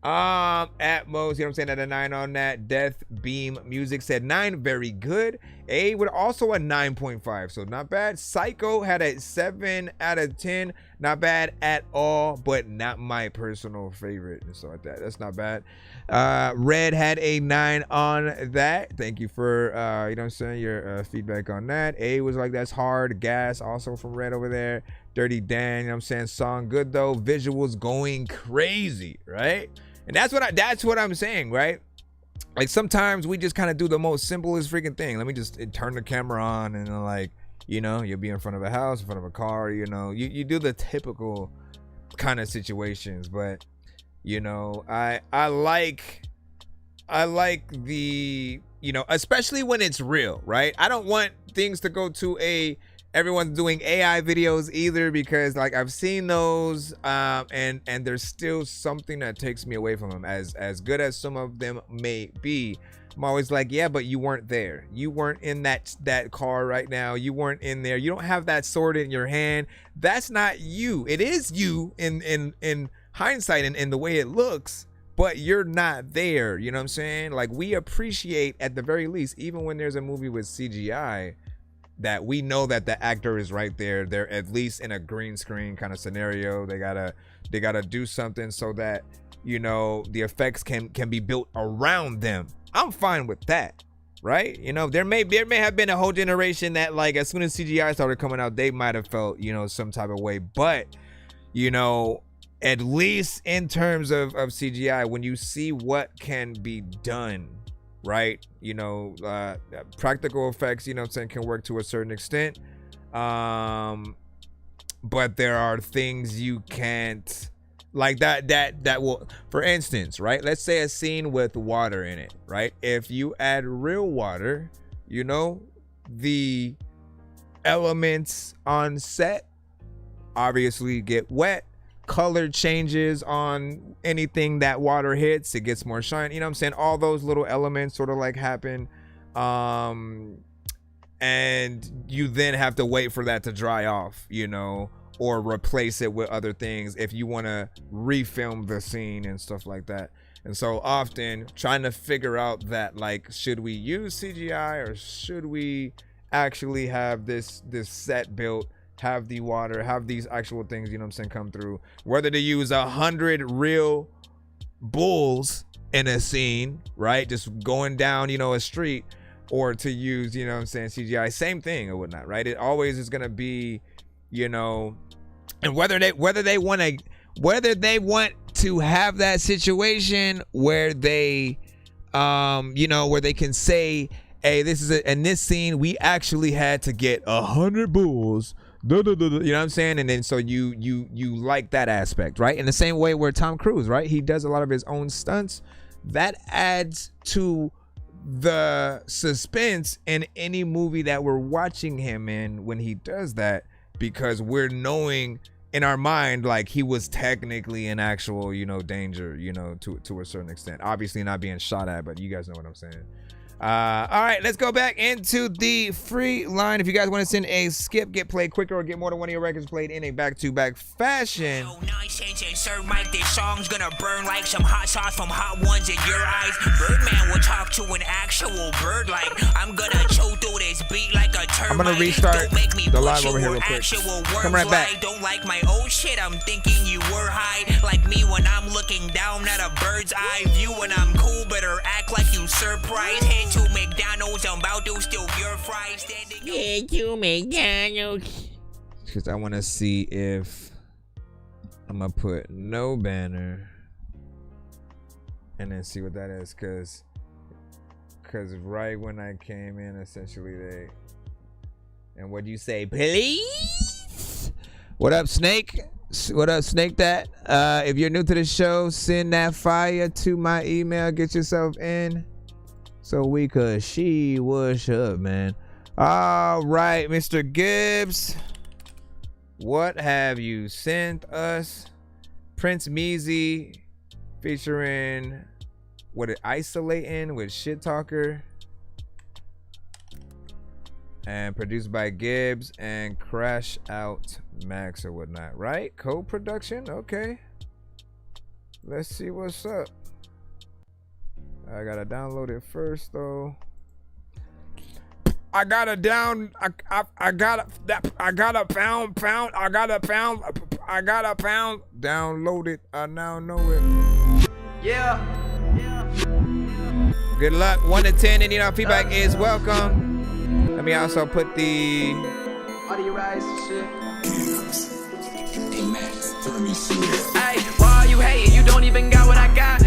At most, you know what I'm saying, at a 9 on that. Death Beam Music said 9, very good. A with also a 9.5, so not bad. Psycho had a 7 out of 10, not bad at all, but not my personal favorite and stuff like that. That's not bad. Red had a 9 on that. Thank you for you know what I'm saying, your feedback on that. A was like, that's hard. Gas also from Red over there. Dirty Dan, you know what I'm saying? Song good though, visuals going crazy, right? And that's what I'm saying, right? Like sometimes we just kind of do the most simplest freaking thing. Let me just turn the camera on and like, you know, you'll be in front of a house, in front of a car, you know, you do the typical kind of situations. But you know, I like the, you know, especially when it's real, right? I don't want things to go to everyone's doing AI videos either, because like I've seen those and there's still something that takes me away from them. As good as some of them may be, I'm always like, yeah, but you weren't there. You weren't in that car right now. You weren't in there. You don't have that sword in your hand. That's not you. It is you in hindsight and in the way it looks, but you're not there. You know what I'm saying? Like, we appreciate at the very least, even when there's a movie with CGI, that we know that the actor is right there. They're at least in a green screen kind of scenario. They gotta do something so that, you know, the effects can be built around them. I'm fine with that, right? You know, there may have been a whole generation that, like, as soon as CGI started coming out, they might have felt, you know, some type of way. But, you know, at least in terms of CGI, when you see what can be done, right? You know, practical effects, you know what I'm saying, can work to a certain extent. But there are things you can't, like that will, for instance, right? Let's say a scene with water in it, right? If you add real water, you know, the elements on set obviously get wet. Color changes on anything that water hits, it gets more shine, you know what I'm saying? All those little elements sort of like happen, and you then have to wait for that to dry off, you know, or replace it with other things if you want to refilm the scene and stuff like that. And so often trying to figure out that, like, should we use CGI or should we actually have this set built, have the water, have these actual things, you know what I'm saying, come through, whether to use 100 real bulls in a scene, right, just going down, you know, a street, or to use, you know what I'm saying, CGI, same thing or whatnot, right? It always is gonna be, you know, and whether they want to have that situation where they you know, where they can say, hey, this is in this scene we actually had to get 100 bulls, you know what I'm saying? And then so you like that aspect, right? In the same way where Tom Cruise, right, he does a lot of his own stunts, that adds to the suspense in any movie that we're watching him in when he does that, because we're knowing in our mind like he was technically in actual, you know, danger, you know, to a certain extent, obviously not being shot at, but you guys know what I'm saying. All right, let's go back into the free line. If you guys want to send a skip, get played quicker, or get more than one of your records played in a back-to-back fashion. No nonsense, insert mic, this song's gonna burn like some hot sauce from Hot Ones in your eyes. Birdman will talk to an actual bird like I'm gonna chew through this beat like a termite. I'm gonna restart the live over here real quick. Come right back. Don't like my old shit, I'm thinking you were high. Like me when I'm looking down at a bird's eye view, and I'm cool, better act like you surprised. To McDonald's, I'm about to steal your fries. Yeah, to McDonald's. Because I want to see if I'm gonna put no banner and then see what that is. Because right when I came in, essentially they, and what do you say, please? What up, Snake? What up, Snake? That if you're new to the show, send that fire to my email. Get yourself in, so we could see what's up, man. All right, Mr. Gibbs, what have you sent us? Prince Meezy featuring Isolating with Shit Talker, and produced by Gibbs and Crash Out Max or whatnot, right? Co-production, okay. Let's see what's up. I gotta download it first though. I gotta pound. Download it. I now know it. Yeah. Good luck. 1 to 10. Any feedback is welcome. Let me also put the audio rise shit. Hey, why you hating? You don't even got what I got.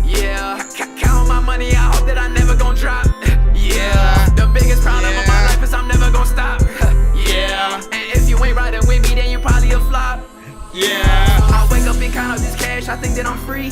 Yeah, count my money. I hope that I never gon' drop. Yeah, the biggest problem of my life is I'm never gon' stop. Yeah, and if you ain't riding with me, then you probably a flop. Yeah, I wake up and count up this cash. I think that I'm free.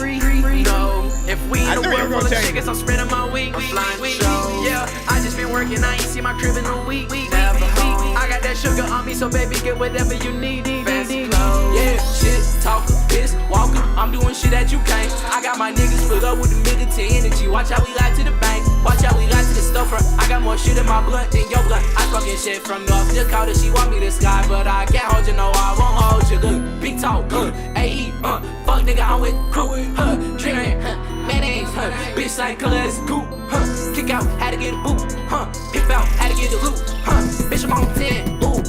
No, if we in the world full of chickens, I'm spreading my wings. I'm flying the show. Yeah, I just been working. I ain't seen my crib in a week. Never home. I got that sugar on me, so baby, get whatever you need. Fancy clothes. Yeah, shit, talker, piss, walker. I'm doing shit that you can't. I got my niggas filled up with the militant energy. Watch how we lie to the bank. Watch how we lie to the stuffer. I got more shit in my blunt than your blunt. I fucking shit from North Dakota. She want me to sky, but I can't hold you. No, I won't hold you. Good, big talk, AE, fuck nigga, I'm with crew, drinking, mayonnaise, bitch like color as coupe, kick out, had to get a boot, pick out, had to get the loot, bitch I'm on 10, ooh,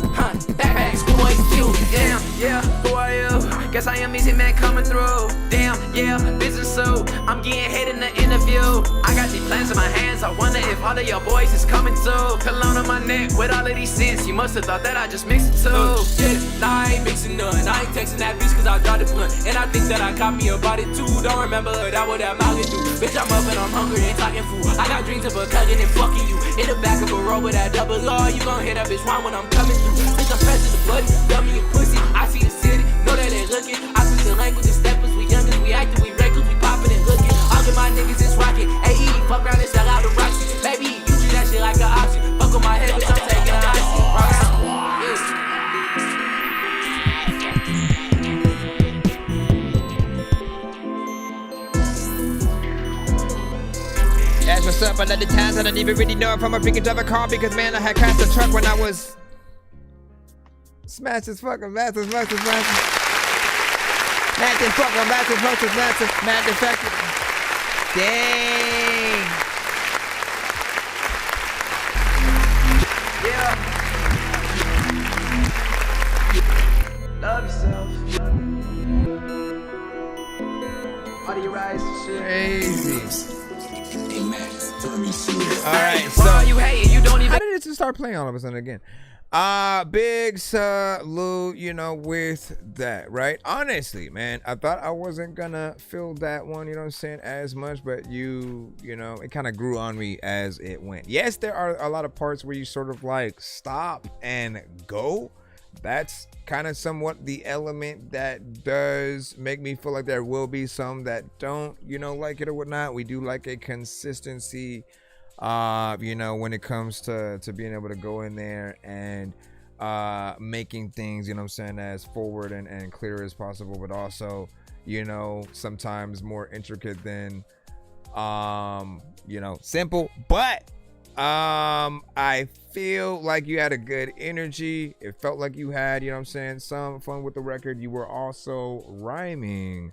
backpack, schoolboy steal, damn, yeah, who are you? Guess I am easy man coming through, damn, yeah, business suit, I'm getting hit in the interview, I got these plans in my hands, I wonder if all of your boys is coming too, cologne on my neck with all of these scents, you must have thought that I just mixed it too, yeah, nah, I ain't mixing none, I ain't texting that bitch cause I dropped it blunt, and I think that I caught me about it too, don't remember that what that mouth do, bitch I'm up and I'm hungry, ain't talking food, I got dreams of a cousin and fucking you, in the back of a road with that double R, you gon' hear that bitch whine when I'm coming through, bitch I'm pressing the bloody, dummy and pussy, I see the city, know that they looking, I speak the language and steppers, we youngers, we acting, we reckless, we popping and looking, all of my niggas is rocking, AE, fuck around and sell out the Roxy, baby, you treat that shit like an option, fuck on my head, bitch I'm taking an oxy, That's what's up. Another times I don't even really know if I'm a freaking drive a car because man I had crashed the truck when I was smash this fucking massive mad defective. Dang. Yeah. Love yourself. How do you rise to shit? Crazy. Alright, so why you hating? You don't even. How did it just start playing all of a sudden again? Big salute, you know, with that, right? Honestly, man, I thought I wasn't gonna feel that one, you know what I'm saying, as much, but you know, it kind of grew on me as it went. Yes, there are a lot of parts where you sort of like stop and go. That's kind of somewhat the element that does make me feel like there will be some that don't, you know, like it or whatnot. We do like a consistency, you know, when it comes to being able to go in there and making things, you know what I'm saying, as forward and clear as possible, but also, you know, sometimes more intricate than, you know, simple. But I feel like you had a good energy. It felt like you had, you know what I'm saying, some fun with the record. You were also rhyming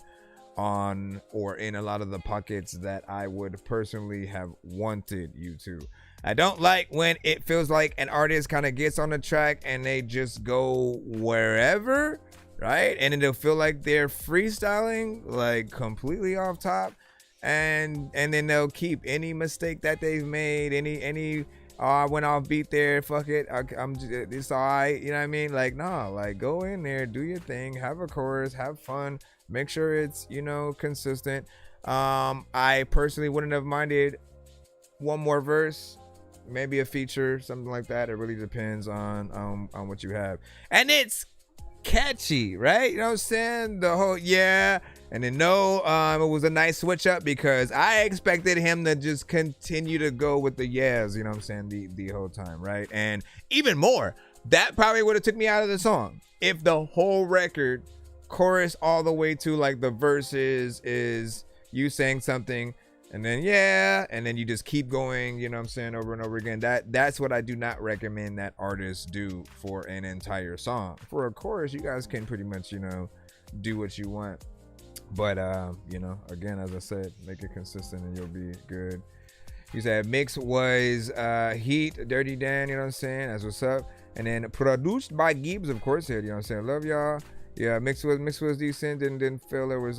on or in a lot of the pockets that I would personally have wanted you to. I don't like when it feels like an artist kind of gets on the track and they just go wherever, right? And it'll feel like they're freestyling like completely off top. And then they'll keep any mistake that they've made, any I went off beat there, fuck it, I'm just, it's all right, you know what I mean? Like, no, like go in there, do your thing, have a chorus, have fun, make sure it's, you know, consistent. I personally wouldn't have minded one more verse, maybe a feature, something like that. It really depends on what you have, and it's catchy, right? You know what I'm saying? The whole yeah. And then no, it was a nice switch up because I expected him to just continue to go with the yes, you know what I'm saying, the whole time, right? And even more, that probably would have took me out of the song if the whole record, chorus all the way to like the verses is you saying something and then yeah, and then you just keep going, you know what I'm saying, over and over again. That's what I do not recommend that artists do for an entire song. For a chorus, you guys can pretty much, you know, do what you want. But you know, again, as I said, make it consistent and you'll be good. You said mix was Heat, Dirty Dan, you know what I'm saying? That's what's up. And then produced by Gibbs, of course, here, you know what I'm saying? Love y'all. Yeah, mix was decent. Didn't feel there was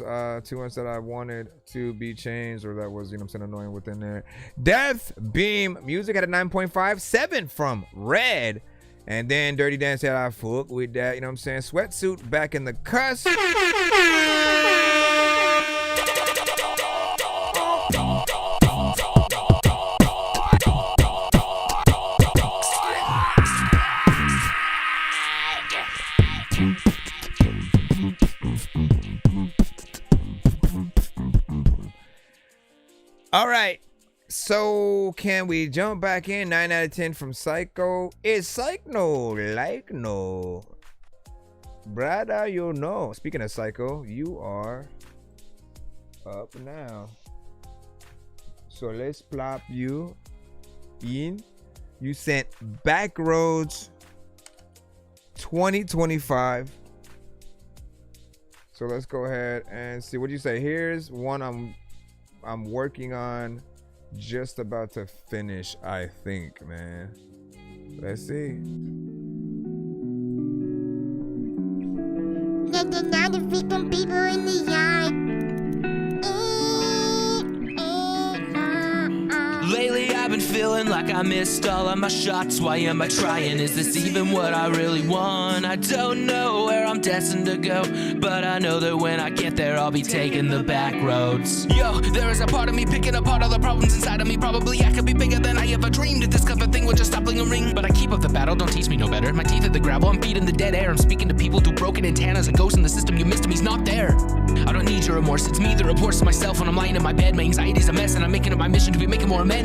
too much that I wanted to be changed or that was, you know what I'm saying, annoying within there. Death Beam Music had a 9.5, 7 from Red. And then Dirty Dan said, I fuck with that. You know what I'm saying? Sweatsuit back in the cuss. All right. So can we jump back in? 9 out of 10 from Psycho. Is Psycho like no? Brother, you know. Speaking of Psycho, you are up now. So let's plop you in. You sent Backroads 2025. So let's go ahead and see what you say. Here's one I'm working on. Just about to finish, I think, man. Let's see. Let the night of freaking people in the yard. Lately I've been feeling like I missed all of my shots. Why am I trying? Is this even what I really want? I don't know where I'm destined to go, but I know that when I get there I'll be taking the back roads. Yo, there is a part of me picking apart all the problems inside of me. Probably I could be bigger than I ever dreamed. This kind of thing would just stop playing a ring. But I keep up the battle, don't teach me no better. My teeth at the gravel, I'm beating the dead air. I'm speaking to people through broken antennas. A ghost in the system, you missed him, he's not there. I don't need your remorse, it's me that reports to myself when I'm lying in my bed. My anxiety's a mess and I'm making it my mission to be making more amends.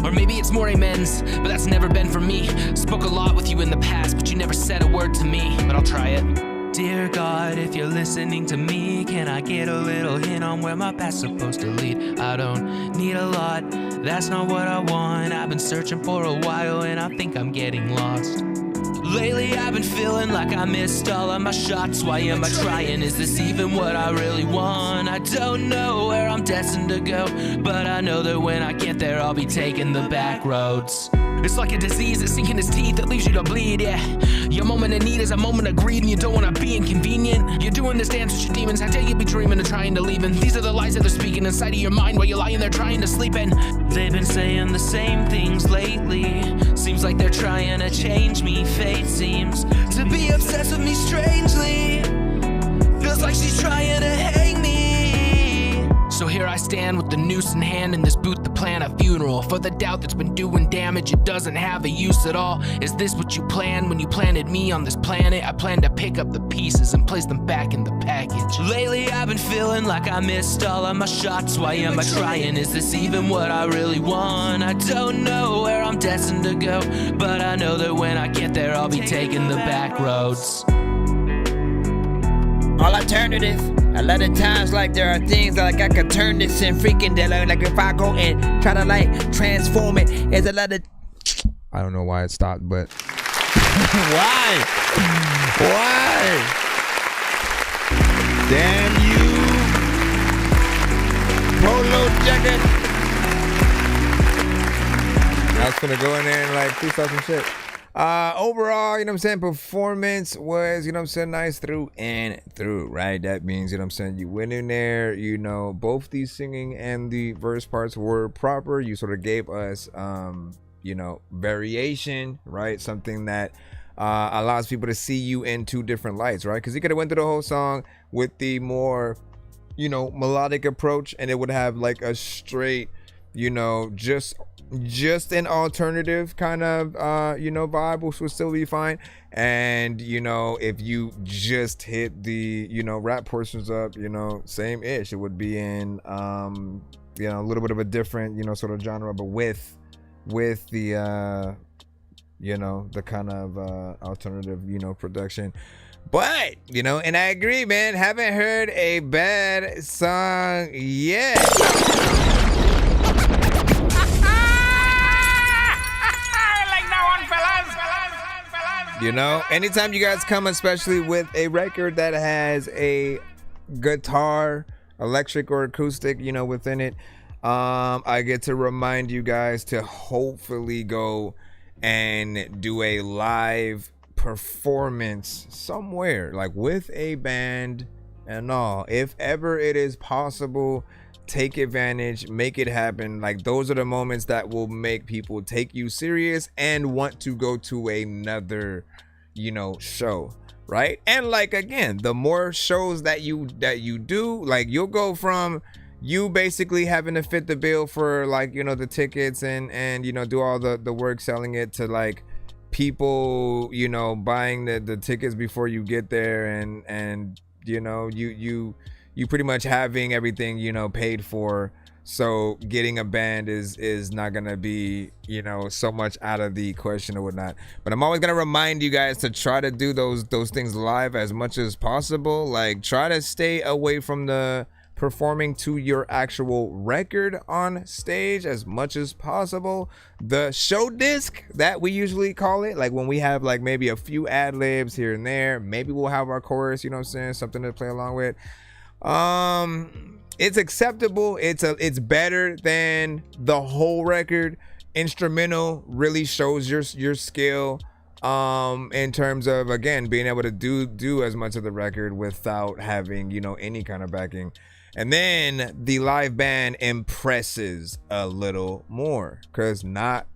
Or maybe it's more amens, but that's never been for me. Spoke a lot with you in the past, but you never said a word to me. But I'll try it. Dear God, if you're listening to me, can I get a little hint on where my past's supposed to lead? I don't need a lot, that's not what I want. I've been searching for a while and I think I'm getting lost. Lately I've been feeling like I missed all of my shots. Why am I trying? Is this even what I really want? I don't know where I'm destined to go, but I know that when I get there I'll be taking the back roads. It's like a disease that's sinking its teeth that leaves you to bleed, yeah. Your moment of need is a moment of greed and you don't want to be inconvenient. You're doing this dance with your demons, how dare you be dreaming and trying to leave. And these are the lies that they're speaking inside of your mind while you're lying there trying to sleep. And they've been saying the same things lately. Seems like they're trying to change me. Fate seems to be obsessed with me strangely. Feels like she's trying to hang me. So here I stand with the noose in hand in this booth to plan a funeral. For the doubt that's been doing damage, it doesn't have a use at all. Is this what you planned when you planted me on this planet? I plan to pick up the pieces and place them back in the package. Lately I've been feeling like I missed all of my shots. Why am I trying? Is this even what I really want? I don't know where I'm destined to go, but I know that when I get there I'll be taking the back roads. All alternative. A lot of times, like, there are things that, like, I could turn this in freaking dead. Like, if I go and try to, like, transform it, there's a lot of... I don't know why it stopped, but... Why? Why? Damn you. Polo jacket. I was gonna go in there and, like, freestyle some shit. Overall, you know what I'm saying, performance was, you know what I'm saying, nice through and through, right? That means, you know what I'm saying, you went in there, you know, both the singing and the verse parts were proper. You sort of gave us, you know, variation, right? Something that allows people to see you in two different lights, right? Because you could have went through the whole song with the more, you know, melodic approach, and it would have like a straight, you know, just an alternative kind of you know, vibe, which would still be fine. And, you know, if you just hit the, you know, rap portions up, you know, same ish, it would be in you know, a little bit of a different, you know, sort of genre, but with the you know, the kind of alternative, you know, production. But, you know, and I agree, man, haven't heard a bad song yet. You know, anytime you guys come, especially with a record that has a guitar, electric or acoustic, you know, within it, I get to remind you guys to hopefully go and do a live performance somewhere, like with a band and all. If ever it is possible, take advantage, make it happen. Like, those are the moments that will make people take you serious and want to go to another, you know, show, right? And like, again, the more shows that you do, like, you'll go from you basically having to fit the bill for, like, you know, the tickets and you know, do all the work selling it, to like people, you know, buying the tickets before you get there, and you know, you pretty much having everything, you know, paid for. So getting a band is not gonna be, you know, so much out of the question or whatnot. But I'm always gonna remind you guys to try to do those things live as much as possible. Like, try to stay away from the performing to your actual record on stage as much as possible. The show disc that we usually call it, like when we have like maybe a few ad libs here and there, maybe we'll have our chorus, you know what I'm saying, something to play along with. It's acceptable. It's better than the whole record. Instrumental really shows your skill in terms of, again, being able to do as much of the record without having, you know, any kind of backing. And then the live band impresses a little more, because not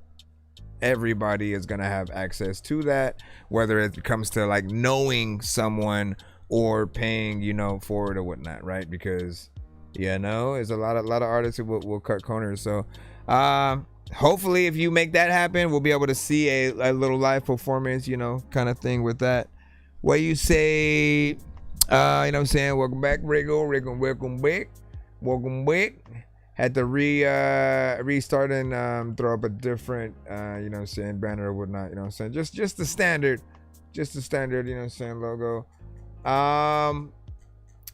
everybody is gonna have access to that, whether it comes to like knowing someone or paying, you know, for it or whatnot, right? Because, you know, there's a lot of artists who will cut corners. So hopefully if you make that happen, we'll be able to see a little live performance, you know, kind of thing with that. What you say? You know what I'm saying? Welcome back, Rigo. Welcome back. Had to restart and throw up a different you know what I'm saying, banner or whatnot, you know what I'm saying? Just the standard, you know what I'm saying, logo.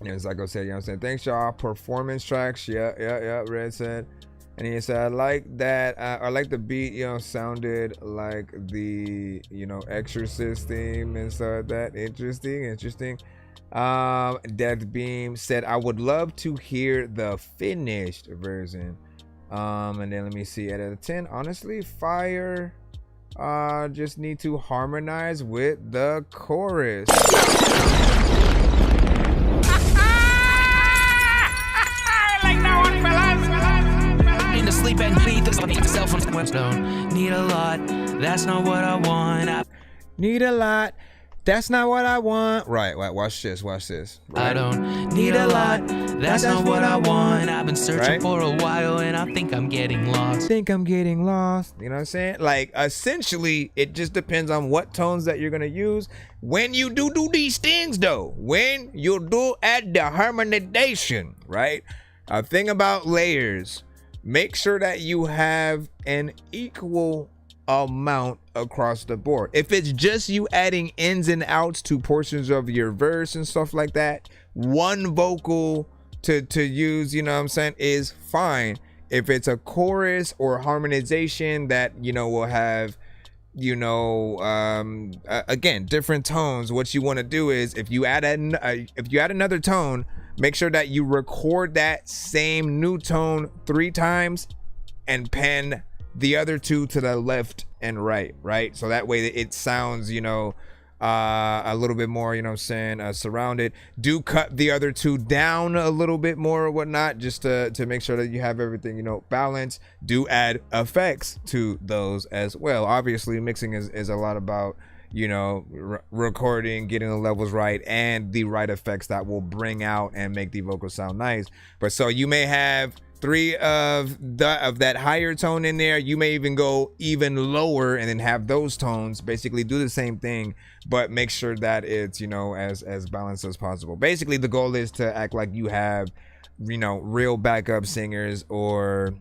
As I go say, you know what I'm saying? Thanks, y'all. Performance tracks. Yeah, Red said. And he said, I like that. I like the beat, you know, sounded like the, you know, Exorcist theme and stuff like that. Interesting. Death Beam said, I would love to hear the finished version. And then let me see, 8 out of 10. Honestly, fire. Just need to harmonize with the chorus. Need to sleep and beat this on the cell phone. Don't need a lot. That's not what I want. Need a lot. That's not what I want. Right. Watch this. Right. I don't need a lot. That's not what I want. I've been searching for a while and I think I'm getting lost. You know what I'm saying? Like, essentially, it just depends on what tones that you're gonna use. When you do these things, though, when you do add the harmonization, right? A thing about layers, make sure that you have an equal amount across the board. If it's just you adding ins and outs to portions of your verse and stuff like that, one vocal to use, you know what I'm saying, is fine. If it's a chorus or harmonization that, you know, will have, you know, again, different tones, what you want to do is, if you add another tone, make sure that you record that same new tone 3 times and pen the other 2 to the left and right? So that way it sounds, you know, a little bit more, you know what I'm saying, surrounded. Do cut the other 2 down a little bit more or whatnot, just to make sure that you have everything, you know, balanced. Do add effects to those as well. Obviously, mixing is a lot about, you know, recording, getting the levels right, and the right effects that will bring out and make the vocal sound nice. But so you may have 3 of that higher tone in there. You may even go even lower and then have those tones basically do the same thing, but make sure that it's, you know, as balanced as possible. Basically, the goal is to act like you have, you know, real backup singers or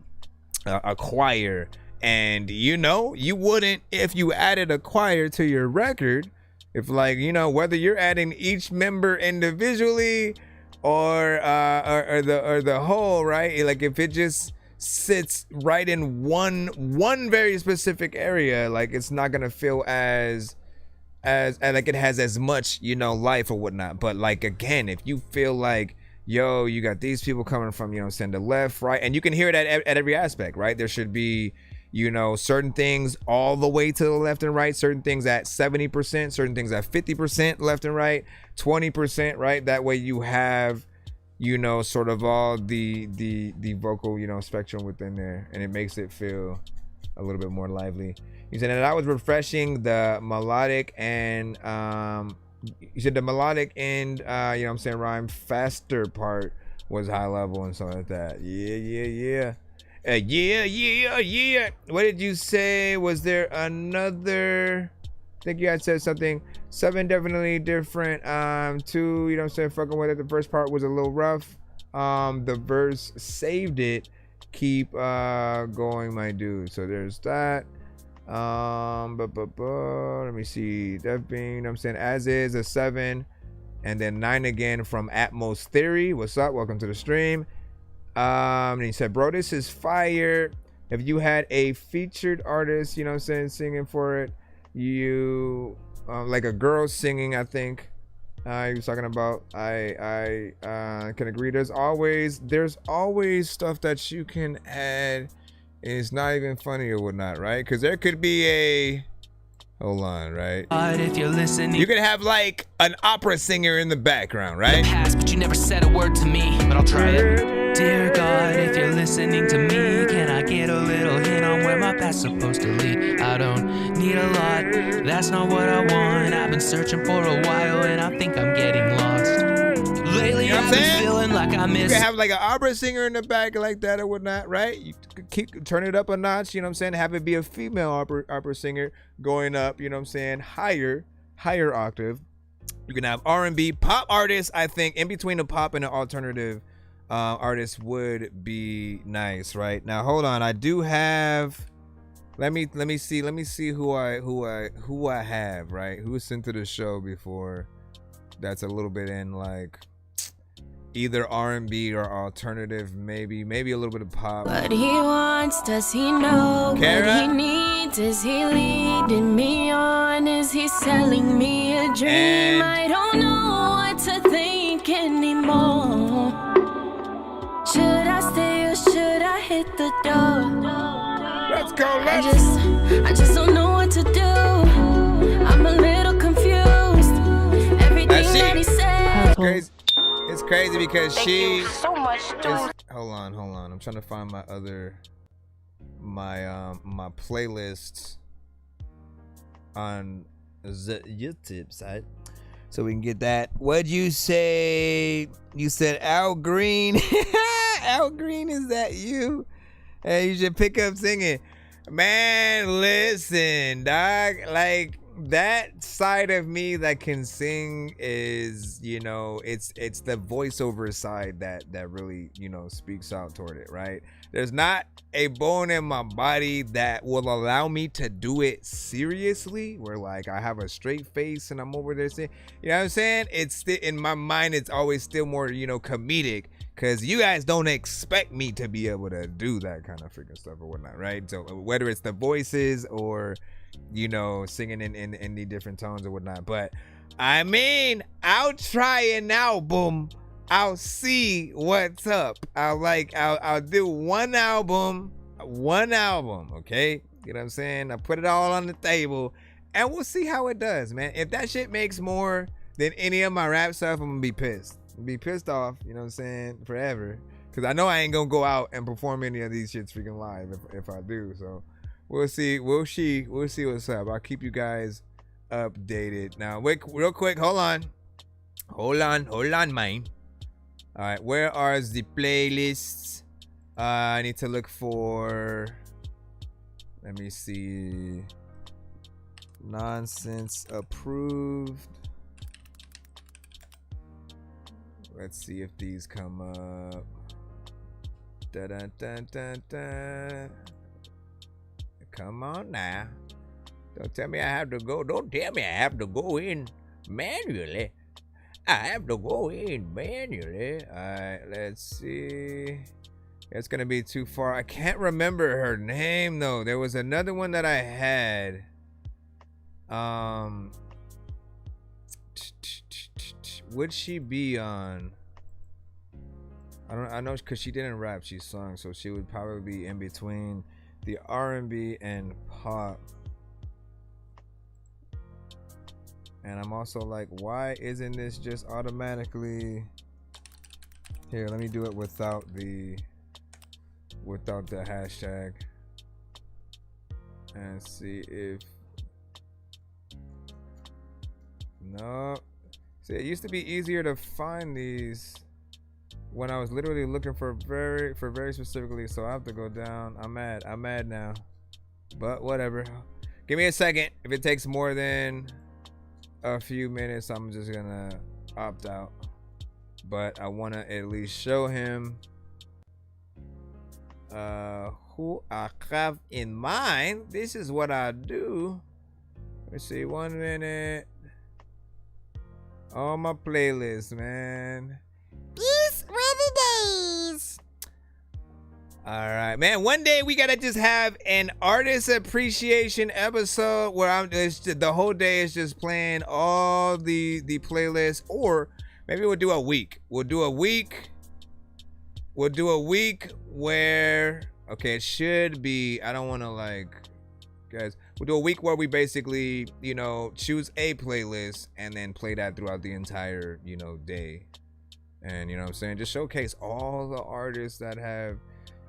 a choir. And, you know, you wouldn't if you added a choir to your record. If, like, you know, whether you're adding each member individually or the whole, right? Like, if it just sits right in one very specific area, like, it's not gonna feel as like it has as much, you know, life or whatnot. But, like, again, if you feel like, yo, you got these people coming from, you know, the left, right, and you can hear it at every aspect, right? There should be, you know, certain things all the way to the left and right, certain things at 70%, certain things at 50% left and right, 20%, right? That way you have you know, sort of all the vocal, you know, spectrum within there, and it makes it feel a little bit more lively. You said that was refreshing. The melodic and you said the melodic and you know what I'm saying, rhyme faster part was high level and something like that. Yeah. Yeah. What did you say? Was there another? I think you had said something. 7 definitely different. 2, you know what I'm saying, fucking with it. The first part was a little rough. The verse saved it. Keep going, my dude. So there's that. Let me see. That being, you know what I'm saying, as is a 7. And then 9 again from Atmos Theory. What's up? Welcome to the stream. And he said, bro, this is fire. If you had a featured artist, you know what I'm saying, singing for it, you like a girl singing, I think he was talking about. I can agree. There's always stuff that you can add. It's not even funny or whatnot, right? Because there could be a hold on, right? If you're listening, you could have like an opera singer in the background, right? Past, but you never said a word to me, but I'll try it. Dear God, if you're listening to me, can I get a little hint on where my path's supposed to lead? I don't need a lot, that's not what I want. I've been searching for a while and I think I'm getting lost. Lately, you know I've been feeling like I miss. You can have like an opera singer in the back like that or whatnot, right? You could turn it up a notch, you know what I'm saying? Have it be a female opera singer going up, you know what I'm saying? Higher octave. You can have R&B, pop artists. I think in between the pop and the alternative artists would be nice, right? Now hold on, I do have. Let me see who I have, right? Who was sent to the show before. That's a little bit in like either R&B or alternative, maybe a little bit of pop. What he wants, does he know? Kara? What he needs, is he leading me on? Is he selling me a dream? I don't know what to think anymore. Should I stay or should I hit the door? Let's go, I just don't know what to do. I'm a little confused. Everything that he said. It's crazy because she so much, dude. Hold on. I'm trying to find my my playlists on the YouTube site so we can get that. What'd you say? You said Al Green. Al Green, is that you? Hey, you should pick up singing. Man, listen, dog. Like, that side of me that can sing is, you know, it's the voiceover side that really, you know, speaks out toward it, right? There's not a bone in my body that will allow me to do it seriously, where like I have a straight face and I'm over there saying, you know what I'm saying? It's still in my mind, it's always still more, you know, comedic, because you guys don't expect me to be able to do that kind of freaking stuff or whatnot, right? So whether it's the voices or, you know, singing in the different tones or whatnot. But I mean, I'll try an album. I'll see what's up. I'll do one album, okay? You know what I'm saying? I put it all on the table and we'll see how it does, man. If that shit makes more than any of my rap stuff, I'm gonna be pissed. Be pissed off, you know what I'm saying, forever. Cause I know I ain't gonna go out and perform any of these shits freaking live if I do. So we'll see what's up. I'll keep you guys updated. Now, wait, real quick, hold on, man. All right, where are the playlists? I need to look for. Let me see. Nonsense approved. Let's see if these come up. Dun, dun, dun, dun, dun. Come on now. Don't tell me I have to go. Don't tell me I have to go in manually. I have to go in manually. Alright, let's see. It's gonna be too far. I can't remember her name though. There was another one that I had. Would she be on? I know because she didn't rap, she sung, so she would probably be in between the R&B and pop. And I'm also like, why isn't this just automatically Here, let me do it without the hashtag and see if no. See, it used to be easier to find these when I was literally looking for very specifically. So I have to go down. I'm mad now, but whatever. Give me a second. If it takes more than a few minutes, I'm just gonna opt out. But I want to at least show him who I have in mind. This is what I do. Let's see, 1 minute. On my playlist, man. These were the days. All right, man. One day we gotta just have an artist appreciation episode where the whole day is just playing all the playlists, or maybe we'll do a week. We'll do a week where, okay, it should be, I don't want to guys, we'll do a week where we basically, choose a playlist and then play that throughout the entire, day. And, what I'm saying? Just showcase all the artists that have,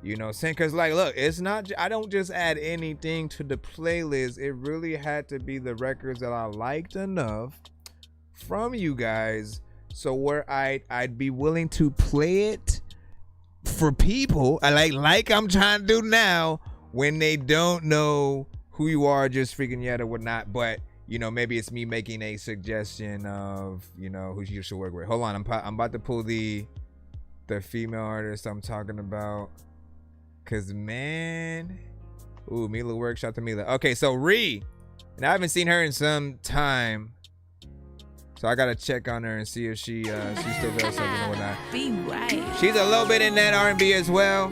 saying, because, look, it's not, I don't just add anything to the playlist. It really had to be the records that I liked enough from you guys. So where I'd be willing to play it for people, like I'm trying to do now, when they don't know who you are, just freaking yet or whatnot. But maybe it's me making a suggestion of who you should work with. Hold on, I'm about to pull the female artist I'm talking about, cause man, ooh, Mila work. Shout out to Mila. Okay, so Ree, and I haven't seen her in some time. So I gotta check on her and see if she still does something or whatnot. Be right. She's a little bit in that R&B as well,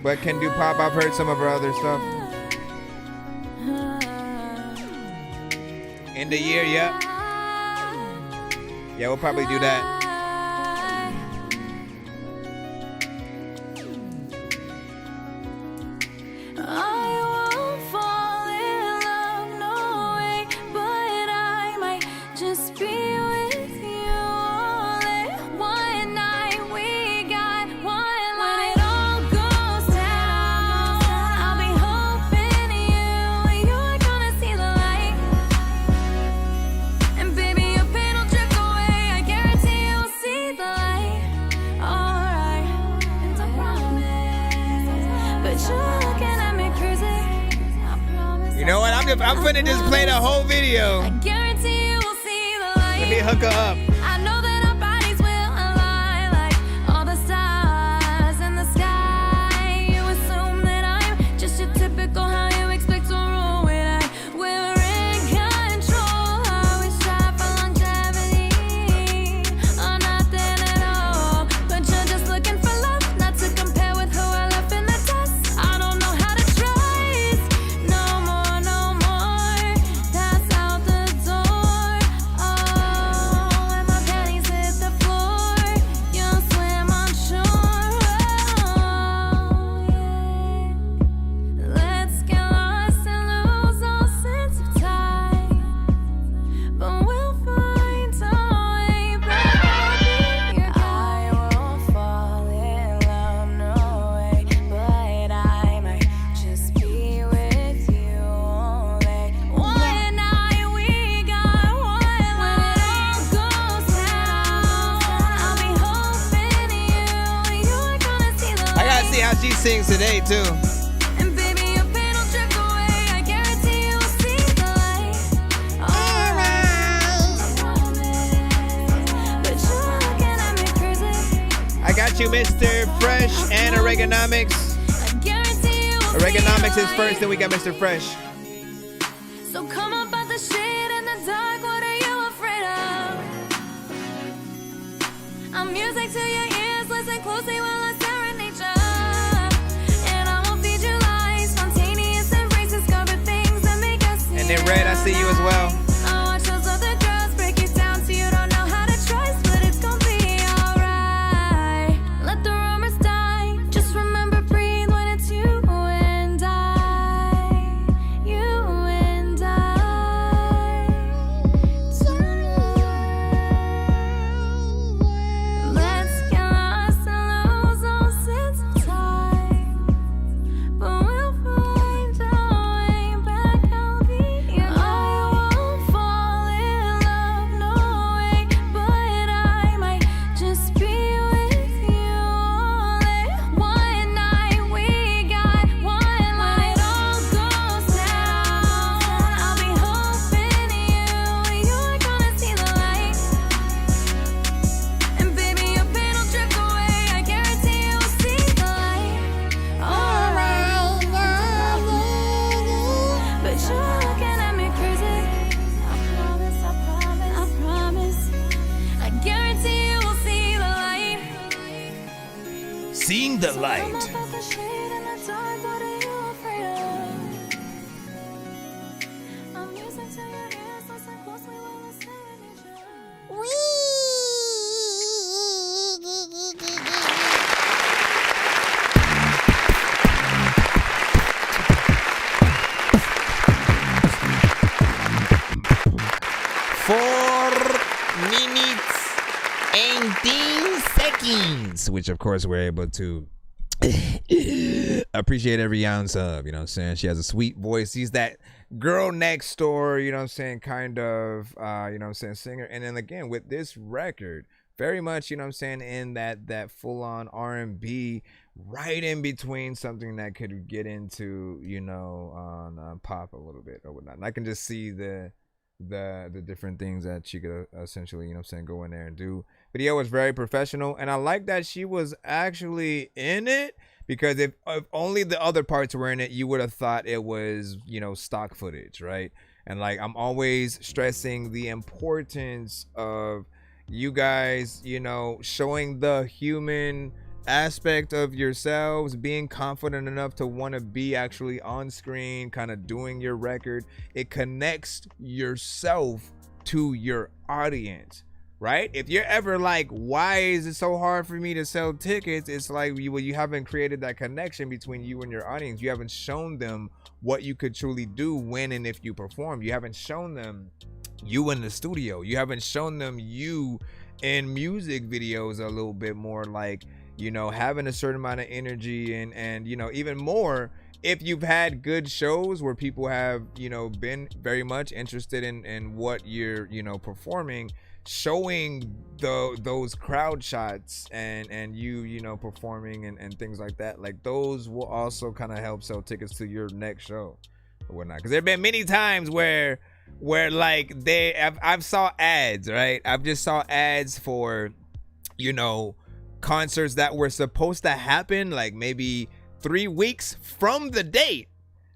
but can do pop. I've heard some of her other stuff. End of year, yep. Yeah, we'll probably do that. I'm finna just play the whole video. I guarantee you will see the light. Let me hook her up. I know that our bodies will align like all the stars in the sky. You assume that I'm just your typical, how you expect to rule when we're in control. How we strive for longevity or nothing at all. But you're just looking for love, not to compare with who I left in the dust. I don't know how to trust no more. That's out the door. Oh, and my panties hit the floor. You'll swim on shore. Oh, yeah. Let's get lost and lose all sense of time. But we'll find a way back. I won't fall in love, no way. But I might just be with you only. One night we got one life. When it all goes down, I'll be hoping you're gonna see the I gotta see how she sings today too. and baby, your pain will drift away. I guarantee you'll see the light. Alright. But you're looking at me crazy. I got you, Mr. Fresh and Oregonomics. I guarantee you will see Oregonomics the is first, then we got Mr. Fresh. So come up out the shade in the dark. What are you afraid of? I'm music to your ears. Listen closely while I serenade you. And I will feed you lies. Spontaneous embraces cover things that make us see. And then Red, I see you as well. I watch those other girls break it down so you don't know how to trust, but it's gonna be alright. Let the rumors die. Just remember, breathe when it's you and I. You and I. Tonight. seeing the light. Which of course we're able to appreciate every ounce of, you know what I'm saying? She has a sweet voice. She's that girl next door, you know what I'm saying, kind of, you know what I'm saying, singer. And then again, with this record, very much, you know what I'm saying, in that full-on R&B, right in between something that could get into, you know, on pop a little bit or whatnot. And I can just see the different things that she could essentially, you know what I'm saying, go in there and do. Video was very professional, and I like that she was actually in it, because if only the other parts were in it, you would have thought it was, you know, stock footage, right? And like, I'm always stressing the importance of you guys, you know, showing the human aspect of yourselves, being confident enough to want to be actually on screen, kind of doing your record. It connects yourself to your audience, right? If you're ever like, why is it so hard for me to sell tickets? It's like, you haven't created that connection between you and your audience. You haven't shown them what you could truly do when and if you perform. You haven't shown them you in the studio. You haven't shown them you in music videos a little bit more, like, you know, having a certain amount of energy, and you know, even more if you've had good shows where people have, you know, been very much interested in what you're, you know, performing. Showing those crowd shots and you know, performing and things like that, like those will also kind of help sell tickets to your next show or whatnot. Because there have been many times where like I've saw ads, right? I've just saw ads for, you know, concerts that were supposed to happen like maybe 3 weeks from the date,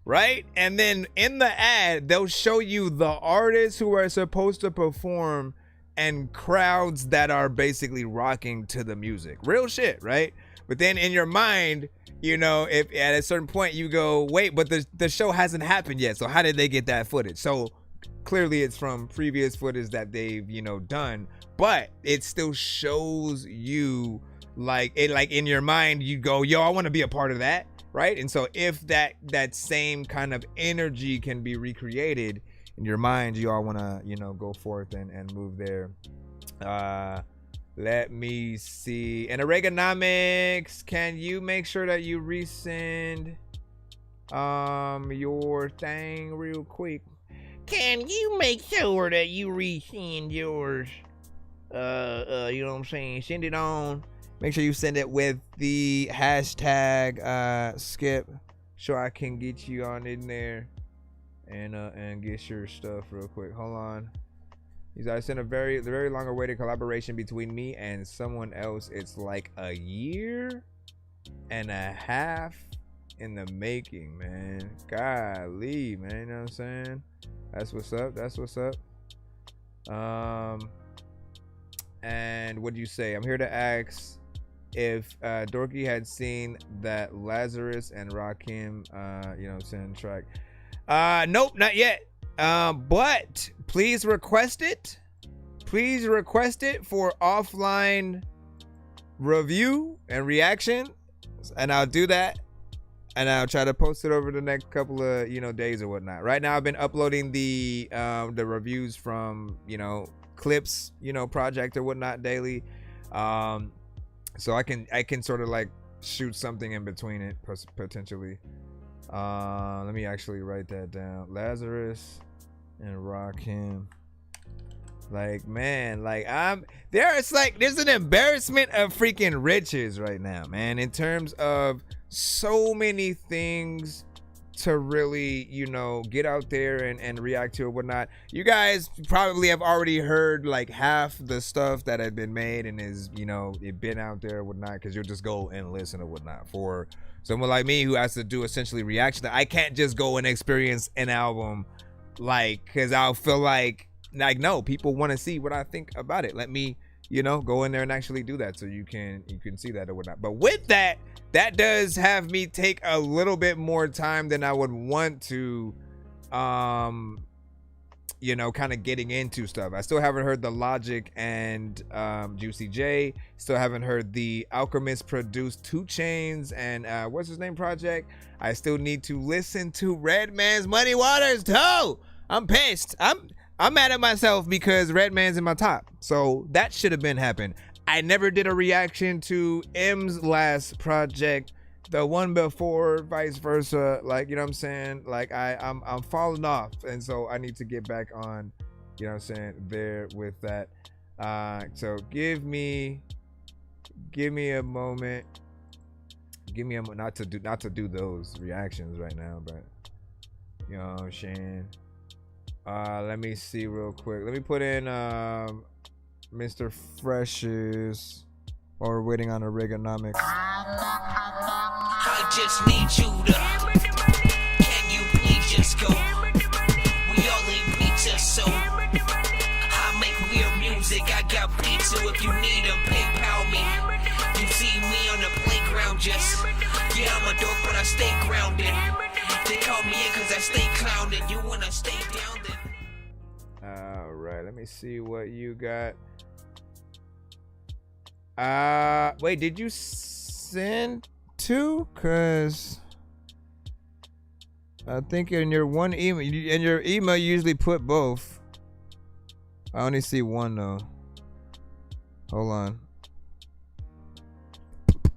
right? And then in the ad they'll show you the artists who are supposed to perform and crowds that are basically rocking to the music. Real shit, right? But then in your mind, you know, if at a certain point you go, wait, but the show hasn't happened yet, so how did they get that footage? So clearly it's from previous footage that they've, you know, done, but it still shows you, like, it, like in your mind you go, yo, I want to be a part of that, right? And so if that same kind of energy can be recreated in your mind, you all want to, you know, go forth and move there. Let me see. And Oregonomics, can you make sure that you resend your thing real quick? Can you make sure that you resend yours? You know what I'm saying? Send it on. Make sure you send it with the hashtag skip, so I can get you on in there and get your stuff real quick. Hold on. I sent the very long awaited collaboration between me and someone else. It's like a year and a half in the making, man. Golly, man, you know what I'm saying? That's what's up. That's what's up. And what'd you say? I'm here to ask if Dorky had seen that Lazarus and Rakim you know what I'm saying, track. Nope, not yet. But please request it. Please request it for offline review and reaction, and I'll do that. And I'll try to post it over the next couple of, you know, days or whatnot. Right now, I've been uploading the reviews from, you know, clips, you know, project or whatnot daily. So I can sort of like shoot something in between it potentially. Let me actually write that down. Lazarus and Rakim. Like, man, like there's an embarrassment of freaking riches right now, man, in terms of so many things to really, you know, get out there and react to or whatnot. You guys probably have already heard like half the stuff that had been made and is, you know, it been out there or whatnot, because you'll just go and listen or whatnot. For someone like me who has to do essentially reaction, I can't just go and experience an album, like, because I'll feel like no, people want to see what I think about it. Let me you know, go in there and actually do that so you can see that or whatnot. But with that, that does have me take a little bit more time than I would want to, you know, kind of getting into stuff. I still haven't heard the Logic and Juicy J. Still haven't heard the Alchemist produced 2 Chainz and what's his name project. I still need to listen to Redman's Muddy Waters too. I'm pissed. I'm mad at myself because Redman's in my top. So that should have been happened. I never did a reaction to M's last project, the one before, vice versa. Like, you know what I'm saying? Like I'm falling off, and so I need to get back on, you know what I'm saying, there with that. So give me a moment. Give me a not to do those reactions right now, but you know what I'm saying. Let me see real quick. Let me put in Mr. Fresh's or waiting on Oregonomics. I just need you to. Can you please just go? We all need pizza, so I make weird music. I got beats, so if you need them, PayPal me. You see me on the playground, just yeah, I'm a dork, but I stay grounded. They call me in cause I stay clowning. You wanna stay down then? All right, let me see what you got. Wait, did you send 2? Cause I think in your one email, in your email, you usually put both. I only see one though. Hold on.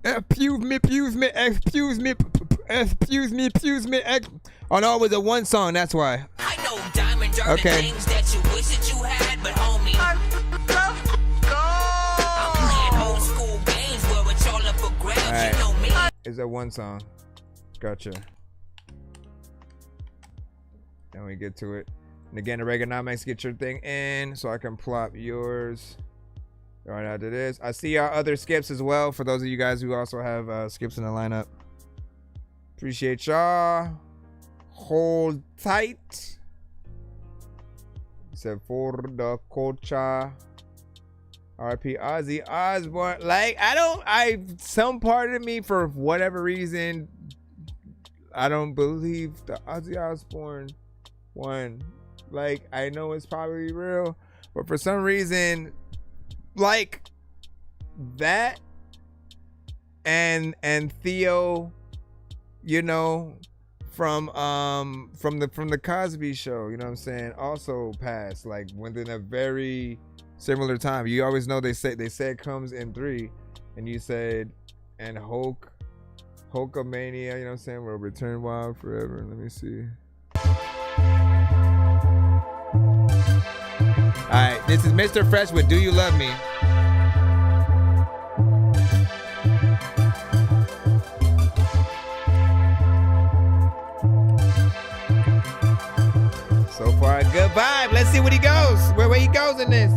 Excuse me. Oh no, it was a one song. That's why. I know diamonds are the things that you wish that you had, but homie, I'm playing old school games where it's all up for grabs. All right. You know me. Is that one song? Gotcha. Then we get to it. And again, the Reaganomics, get your thing in so I can plop yours right after this. I see our other skips as well. For those of you guys who also have skips in the lineup, appreciate y'all. Hold tight. Except for the culture. RP Ozzy Osbourne. Like, some part of me, for whatever reason, I don't believe the Ozzy Osbourne one. Like, I know it's probably real, but for some reason, like that and Theo, you know, from the Cosby Show, you know what I'm saying, also passed like within a very similar time. You always know they say it comes in 3, and you said and Hulkamania, you know what I'm saying, will return wild forever. Let me see. All right, this is Mr. Fresh with Do You Love Me? So far, a good vibe. Let's see what he goes. Where he goes in this.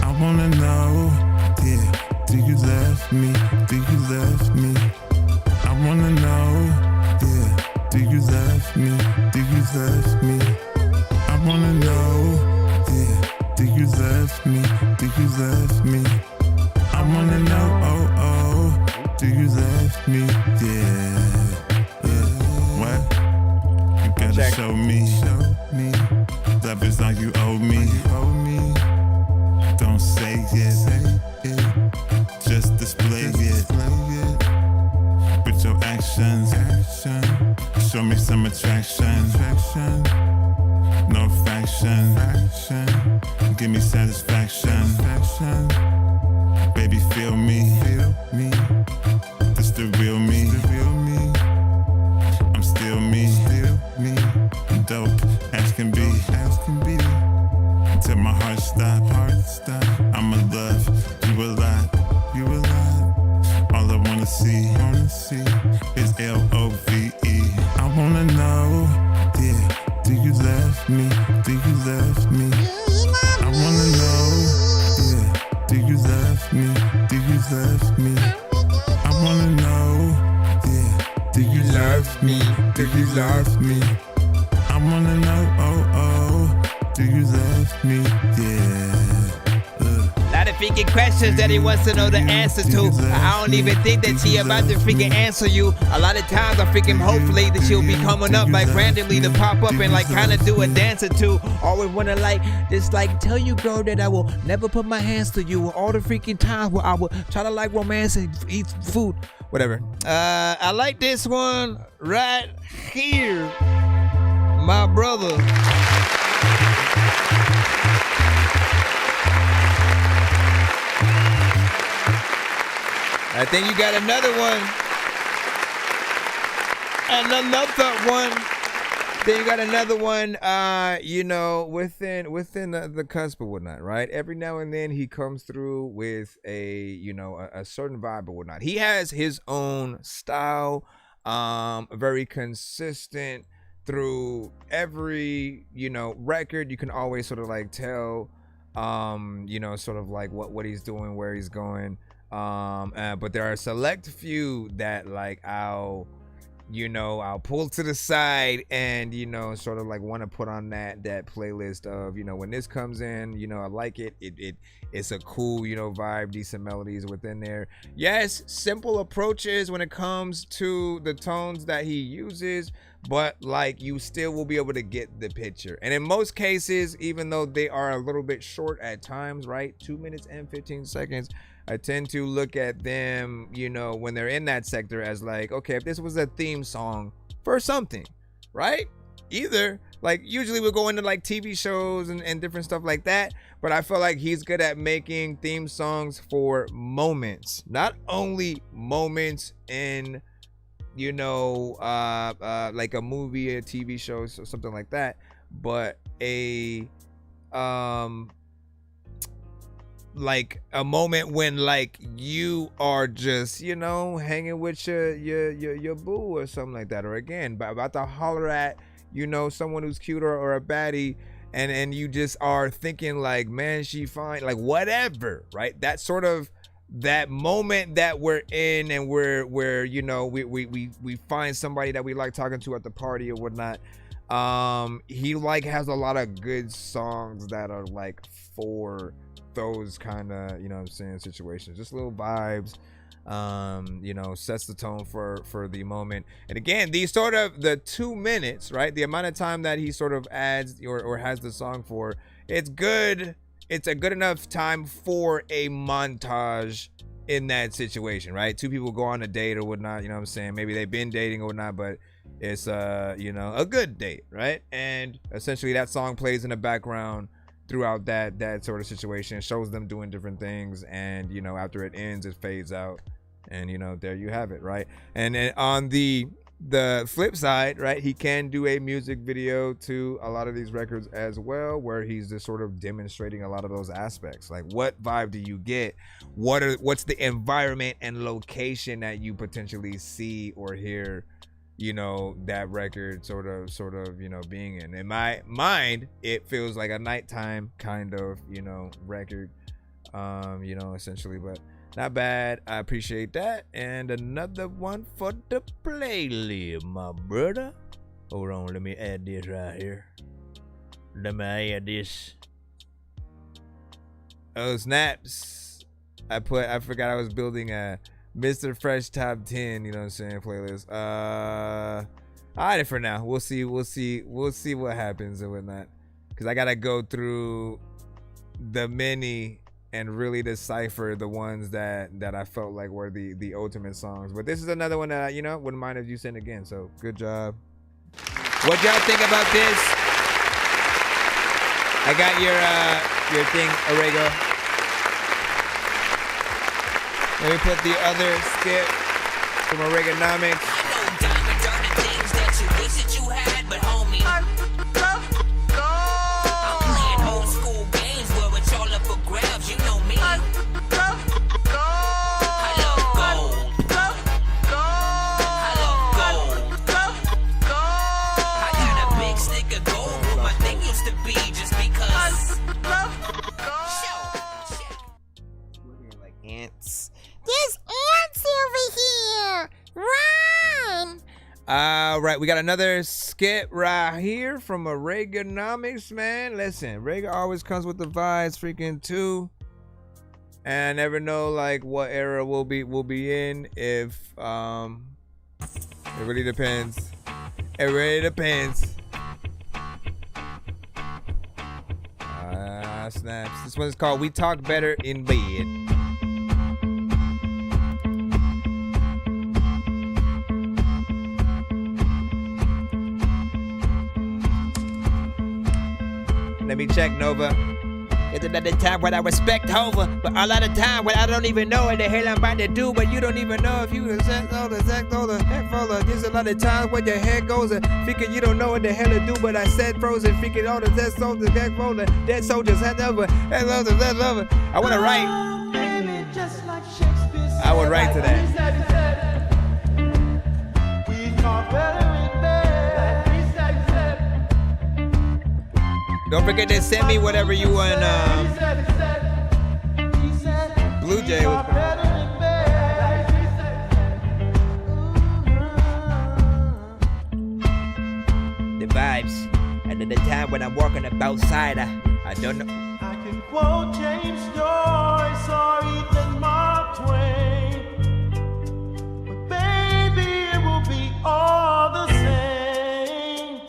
I wanna know, yeah, do you love me? Do you love me? I wanna know, yeah, do you love me? Do you love me? I wanna know, yeah, do you love me? Do you love me? I wanna know, oh, do you love me? Yeah, what? You gotta show me. Love is all you owe me. Don't say it, just display it. With your actions, show me some attraction. No faction, give me satisfaction. Baby, feel me. This the real me. I'm still me. Dope as can be. Till my heart stop. I'ma love you a lot. All I wanna see is L-O-V-E. I wanna know, yeah, do you love me? Do you love me? I wanna know, yeah, do you love me? Do you love me? I wanna know, yeah, do you love me? Do you love me? I wanna know, oh, do you love me? Yeah. freaking questions that he wants to know the answer to. I don't even think that she about to freaking answer you. A lot of times I freaking hopefully that she'll be coming up like randomly to pop up and like kind of do a dance or two. Always wanna like just like tell you, girl, that I will never put my hands to you. All the freaking times where I will try to like romance and eat food, whatever. I like this one right here, my brother. I think you got another one. And another one. Then you got another one, you know, within the cusp or whatnot, right? Every now and then he comes through with a, you know, a certain vibe or whatnot. He has his own style, very consistent through every, you know, record. You can always sort of like tell, you know, sort of like what he's doing, where he's going. But there are a select few that like I'll pull to the side and, you know, sort of like want to put on that playlist of, you know, when this comes in, you know, I like it. It's a cool, you know, vibe, decent melodies within there. Yes, simple approaches when it comes to the tones that he uses, but like you still will be able to get the picture. And in most cases, even though they are a little bit short at times, right? 2 minutes and 15 seconds. I tend to look at them, you know, when they're in that sector as like, okay, if this was a theme song for something, right? Either like usually we'll go into like TV shows and different stuff like that. But I feel like he's good at making theme songs for moments, not only moments in, you know, like a movie, a TV show, or something like that, but a, like a moment when like you are just, you know, hanging with your boo or something like that, or again about to holler at, you know, someone who's cute or a baddie, and you just are thinking like, man, she fine, like whatever, right? That sort of that moment that we're in, and we're you know, we find somebody that we like talking to at the party or whatnot. He like has a lot of good songs that are like for those kind of, you know what I'm saying, situations, just little vibes, you know, sets the tone for the moment. And again, these sort of the 2 minutes, right, the amount of time that he sort of adds or has the song for, it's good. It's a good enough time for a montage in that situation, right? Two people go on a date or whatnot, you know what I'm saying, maybe they've been dating or whatnot, but it's you know, a good date, right? And essentially that song plays in the background throughout that sort of situation, shows them doing different things, and, you know, after it ends, it fades out, and, you know, there you have it, right? And then on the flip side, right, he can do a music video to a lot of these records as well, where he's just sort of demonstrating a lot of those aspects, like what vibe do you get, what's the environment and location that you potentially see or hear, you know, that record sort of, you know, being in my mind, it feels like a nighttime kind of, you know, record, you know, essentially. But not bad, I appreciate that. And another one for the playlist, my brother. Hold on, let me add this right here. Let me add this. Oh snaps, I forgot I was building a Mr. Fresh Top 10, you know what I'm saying, playlist. I hide it for now. We'll see what happens and whatnot, because I gotta go through the many and really decipher the ones that I felt like were the ultimate songs. But this is another one that I, you know, wouldn't mind if you sent again. So good job. What y'all think about this? I got your thing, Orego. Let me put the other skip from Oregonomics. I know diamonds are the things that you wish that you had, but homie, I'm playing old school games where it's all up for grabs. You know me. I love gold. I got a big stick of gold where my thing used to be, just because. Like ants. There's ants over here. Run! All right, we got another skit right here from Oregonomics, man. Listen, Rega always comes with the vibes freaking too. And I never know like what era we'll be in if it really depends. It really depends. Snaps. This one's called We Talk Better in Bed. Let me check, Nova. It's another time when I respect Hova, but a lot of time when I don't even know what the hell I'm about to do, but you don't even know if you the head roller. There's a lot of times when your head goes thinking you don't know what the hell to do, but I said frozen, thinking all the dead soldiers, dead soldiers, head over. I want to write. I would write to that. Don't forget to send me whatever you want. Blue Jay was the vibes. And at the time when I'm walking about side, I don't know. I can quote James Joyce or even Mark Twain, but baby, it will be all the same.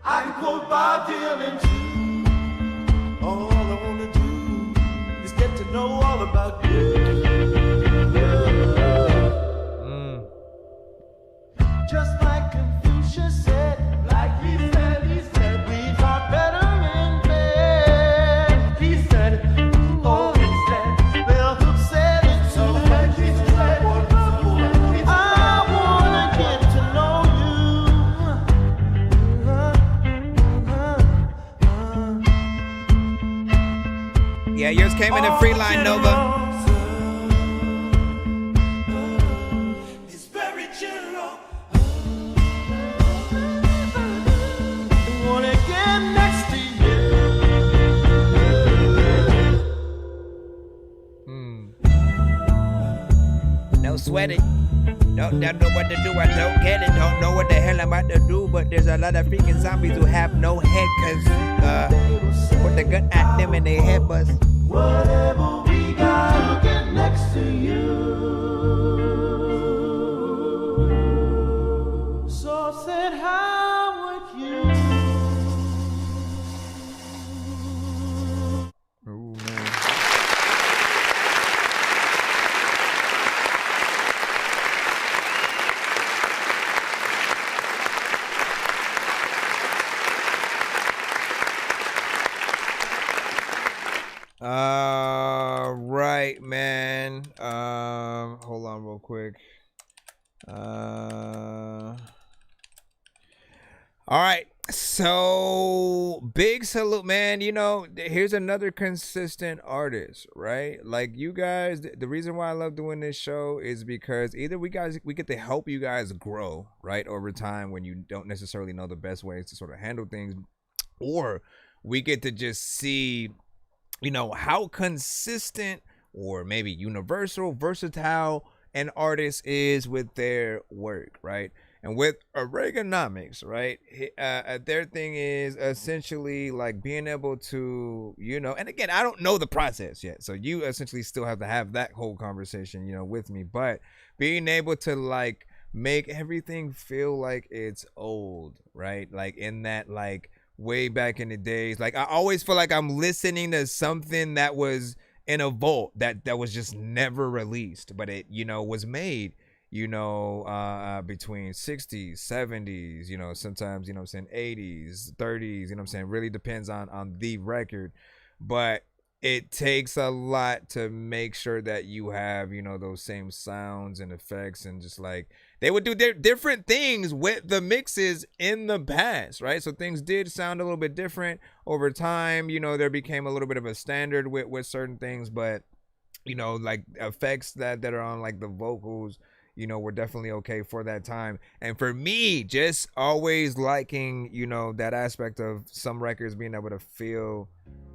I can quote Bob Dylan too. All I wanna do is get to know all about you. Just like Confucius said, he said, we talk better in bed. He said it, oh, he said, Bell Hooks said it too. I wanna get to know you. Yeah, yours came in a free line, Nova. Sweat it. Don't know what to do. I don't get it. Don't know what the hell I'm about to do. But there's a lot of freaking zombies who have no head, cause put the gun at them and they head bust. Whatever we got, get next to you. So I said, how would you? Oh man. Right, man. Hold on real quick. All right. So big salute, man. You know, here's another consistent artist, right? Like you guys, the reason why I love doing this show is because either we get to help you guys grow, right, over time when you don't necessarily know the best ways to sort of handle things, or we get to just see, you know, how consistent or maybe universal, versatile an artist is with their work, right? And with Oregonomics, right, their thing is essentially like being able to, you know, and again, I don't know the process yet, so you essentially still have to have that whole conversation, you know, with me, but being able to like make everything feel like it's old, right? Like in that like way back in the days, like I always feel like I'm listening to something that was in a vault that was just never released, but it, you know, was made, you know, between 60s, 70s, you know, sometimes, you know what I'm saying, 80s, 30s, you know what I'm saying, really depends on the record, but it takes a lot to make sure that you have, you know, those same sounds and effects, and just like they would do their different things with the mixes in the past, right? So things did sound a little bit different over time. You know, there became a little bit of a standard with certain things, but, you know, like effects that are on like the vocals, you know, were definitely okay for that time. And for me, just always liking, you know, that aspect of some records being able to feel,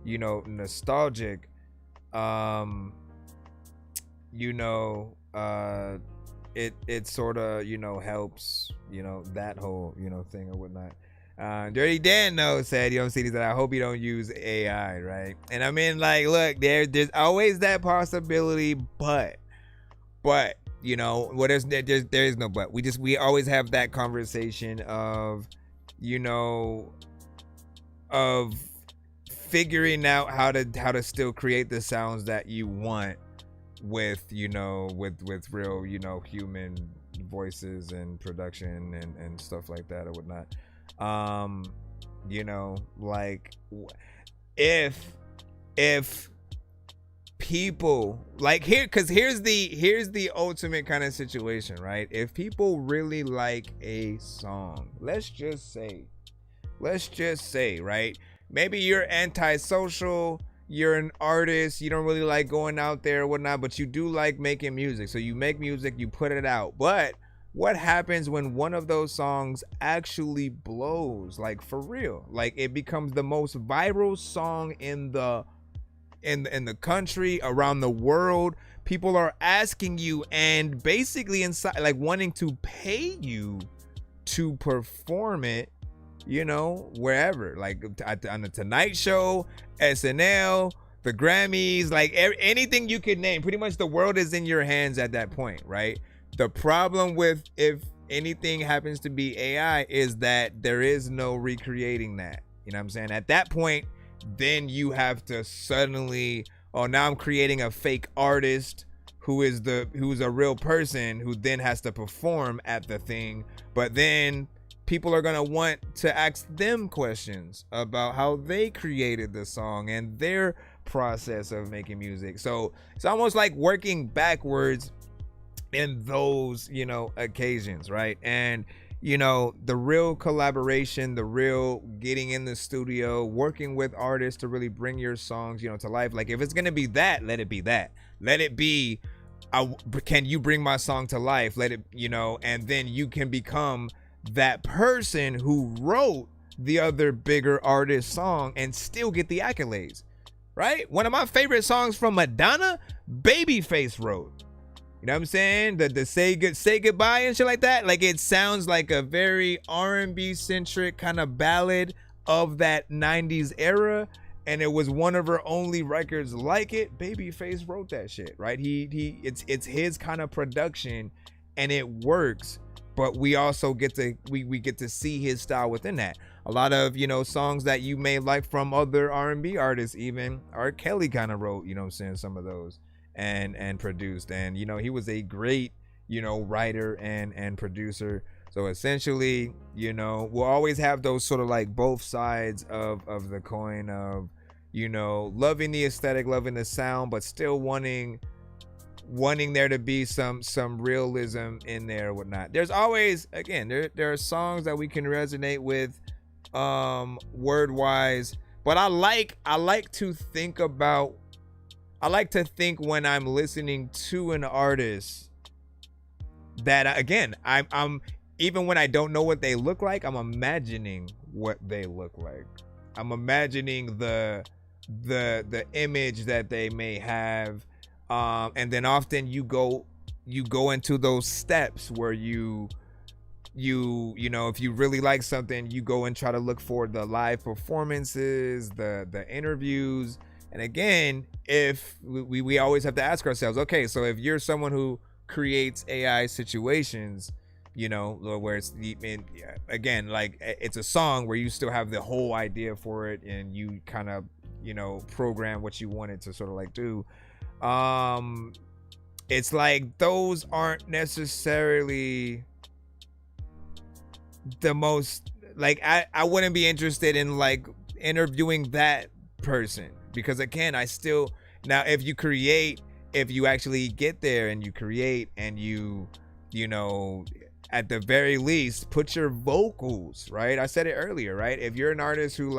you know, nostalgic, you know, it sort of, you know, helps, you know, that whole, you know, thing or whatnot. Dirty Dan though said, you don't see that. I hope you don't use AI, right? And I mean, like, look, there's always that possibility, but you know, what is there is no but. We always have that conversation of, you know, of figuring out how to still create the sounds that you want with, you know, with real, you know, human voices and production and stuff like that or whatnot. You know, like, if people like here's the ultimate kind of situation, right? If people really like a song, let's just say, right? Maybe you're antisocial, you're an artist, you don't really like going out there or whatnot, but you do like making music. So you make music, you put it out. But what happens when one of those songs actually blows, like for real? Like it becomes the most viral song in the country, around the world. People are asking you and basically inside, like, wanting to pay you to perform it, you know, wherever, like on the Tonight Show, SNL, the Grammys, like anything you could name. Pretty much the world is in your hands at that point, right? The problem with if anything happens to be AI is that there is no recreating that. You know what I'm saying? At that point, then you have to suddenly, oh, now I'm creating a fake artist who's a real person who then has to perform at the thing. But then people are gonna want to ask them questions about how they created the song and their process of making music. So it's almost like working backwards in those, you know, occasions, right? And you know, the real collaboration, the real getting in the studio, working with artists to really bring your songs, you know, to life. Like if it's gonna be that, let it be that. Let it be, can you bring my song to life? Let it, you know, and then you can become that person who wrote the other bigger artist song and still get the accolades, right? One of my favorite songs from Madonna, Babyface wrote. You know what I'm saying? The say goodbye and shit like that. Like it sounds like a very R&B centric kind of ballad of that 90s era. And it was one of her only records like it. Babyface wrote that shit, right? It's his kind of production and it works. But we also get to we get to see his style within that. A lot of, you know, songs that you may like from other R&B artists, even R. Kelly kind of wrote, you know what I'm saying, some of those. And produced, and you know, he was a great, you know, writer and producer. So essentially, you know, we'll always have those sort of like both sides of the coin of, you know, loving the aesthetic, loving the sound, but still wanting there to be some realism in there or whatnot. There's always, again, there are songs that we can resonate with word wise, but I like to think when I'm listening to an artist that, again, I'm even when I don't know what they look like, I'm imagining what they look like. I'm imagining the image that they may have, and then often you go into those steps where you know, if you really like something, you go and try to look for the live performances, the interviews. And again, if we always have to ask ourselves, okay, so if you're someone who creates AI situations, you know, where it's again, like it's a song where you still have the whole idea for it and you kind of, you know, program what you want it to sort of like do. It's like those aren't necessarily the most, like I wouldn't be interested in like interviewing that person. Because again, now if you actually get there and you create and you know, at the very least, put your vocals, right? I said it earlier, right? If you're an artist who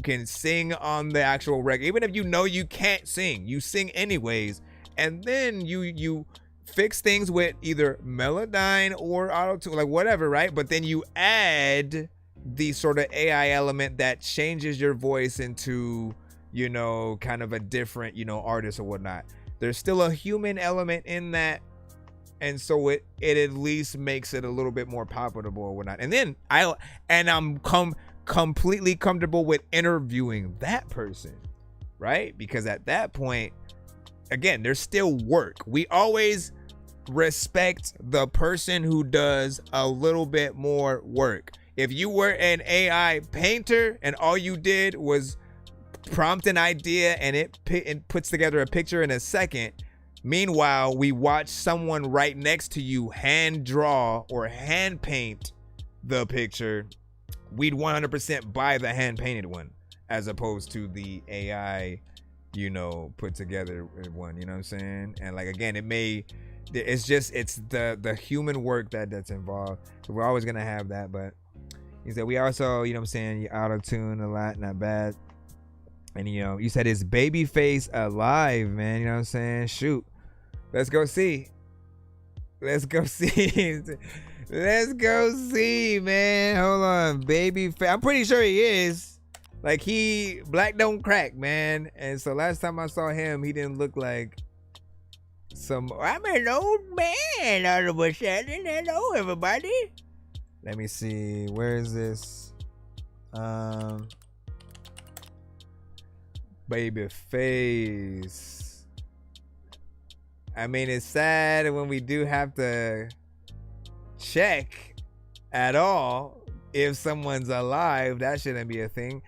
can sing on the actual record, even if you know you can't sing, you sing anyways, and then you fix things with either Melodyne or Auto-Tune, like whatever, right? But then you add the sort of AI element that changes your voice into, you know, kind of a different, you know, artist or whatnot. There's still a human element in that, and so it at least makes it a little bit more palatable or whatnot. And then I'm completely comfortable with interviewing that person, right? Because at that point, again, there's still work. We always respect the person who does a little bit more work. If you were an AI painter and all you did was prompt an idea and it puts together a picture in a second, meanwhile, we watch someone right next to you hand draw or hand paint the picture, we'd 100% buy the hand painted one as opposed to the AI, put together one, you know what I'm saying? And like, again, it's the human work that's involved. So we're always going to have that. But he said, we also, you auto-tune a lot, not bad. And, you said it's Babyface alive, man. You know what I'm saying? Shoot. Let's go see. Let's go see, man. Hold on. Babyface. I'm pretty sure he is. Like, black don't crack, man. And so last time I saw him, he didn't look like I'm an old man all of a sudden. Hello, everybody. Let me see. Where is this? Babyface. I mean, it's sad when we do have to check at all if someone's alive. That shouldn't be a thing.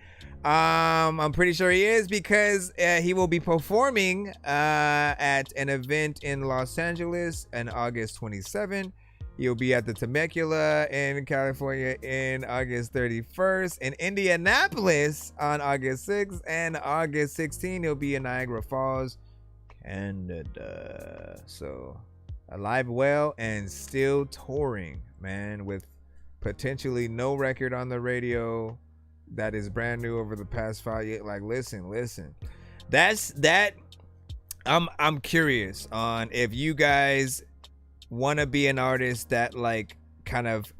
I'm pretty sure he is because he will be performing at an event in Los Angeles on August 27. He'll be at the Temecula in California in August 31st, in Indianapolis on August 6th, and August 16th he'll be in Niagara Falls, Canada. So alive, well, and still touring, man, with potentially no record on the radio that is brand new over the past 5 years. Like, listen. I'm curious on if you guys want to be an artist that like kind of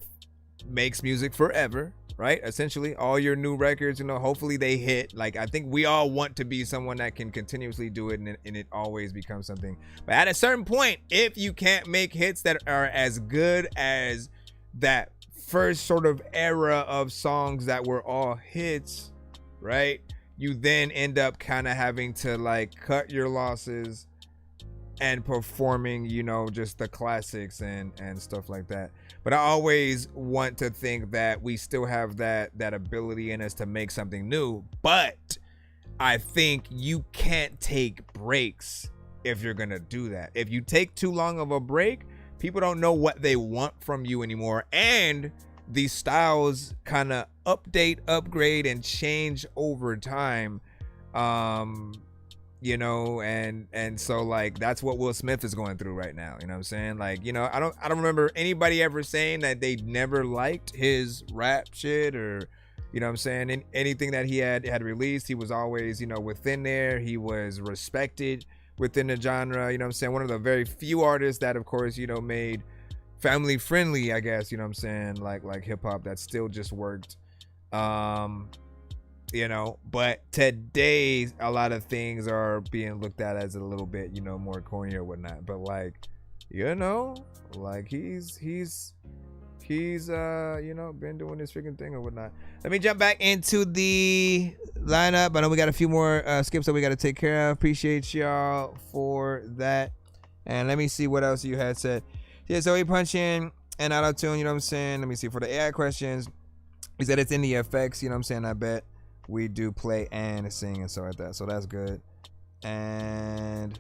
makes music forever, right? Essentially all your new records, hopefully they hit. Like, I think we all want to be someone that can continuously do it and it always becomes something. But at a certain point, if you can't make hits that are as good as that first sort of era of songs that were all hits, right, you then end up kind of having to like cut your losses and performing, just the classics and stuff like that. But I always want to think that we still have that ability in us to make something new. But I think you can't take breaks if you're gonna do that. If you take too long of a break, people don't know what they want from you anymore, and these styles kind of upgrade and change over time. And so like that's what Will Smith is going through right now. You know what I'm saying? Like, I don't remember anybody ever saying that they never liked his rap shit or, you know what I'm saying, anything that he had released. He was always, within there. He was respected within the genre. You know what I'm saying? One of the very few artists that, of course, made family friendly, I guess, you know what I'm saying, like hip hop that still just worked. But today a lot of things are being looked at as a little bit, more corny or whatnot. But like, like he's been doing this freaking thing or whatnot. Let me jump back into the lineup. I know we got a few more skips that we got to take care of. Appreciate y'all for that. And let me see what else you had said. Yeah, so he punch in and auto-tune, you know what I'm saying? Let me see. For the AI questions, he said it's in the effects, you know what I'm saying? I bet we do play and sing and stuff like that. So that's good. And,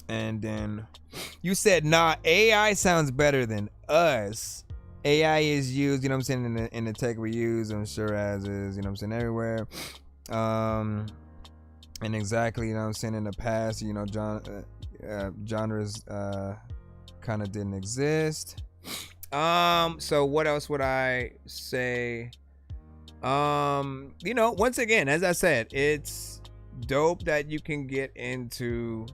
and then you said, nah, AI sounds better than us. AI is used, you know what I'm saying, in the tech we use, I'm sure as is, you know what I'm saying, everywhere. And exactly, you know what I'm saying, in the past, genres kind of didn't exist. So what else would I say? Once again, as I said, it's dope that you can get into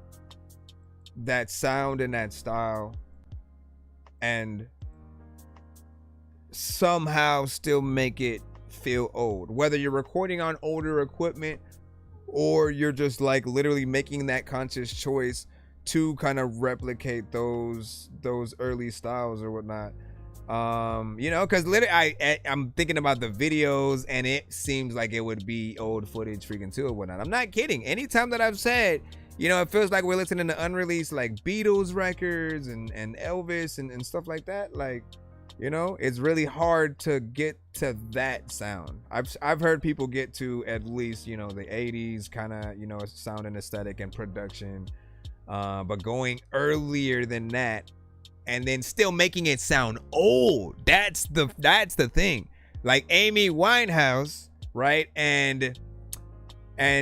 that sound and that style and somehow still make it feel old, whether you're recording on older equipment or you're just like literally making that conscious choice to kind of replicate those early styles or whatnot. You know, because literally I'm thinking about the videos and it seems like it would be old footage freaking too or whatnot. I'm not kidding. Anytime that I've said, you know, it feels like we're listening to unreleased like Beatles records and Elvis and stuff like that. Like, you know, it's really hard to get to that sound. I've heard people get to at least, you know, the 80s kind of, you know, sound and aesthetic and production, but going earlier than that and then still making it sound old. That's the thing. Like Amy Winehouse, right? And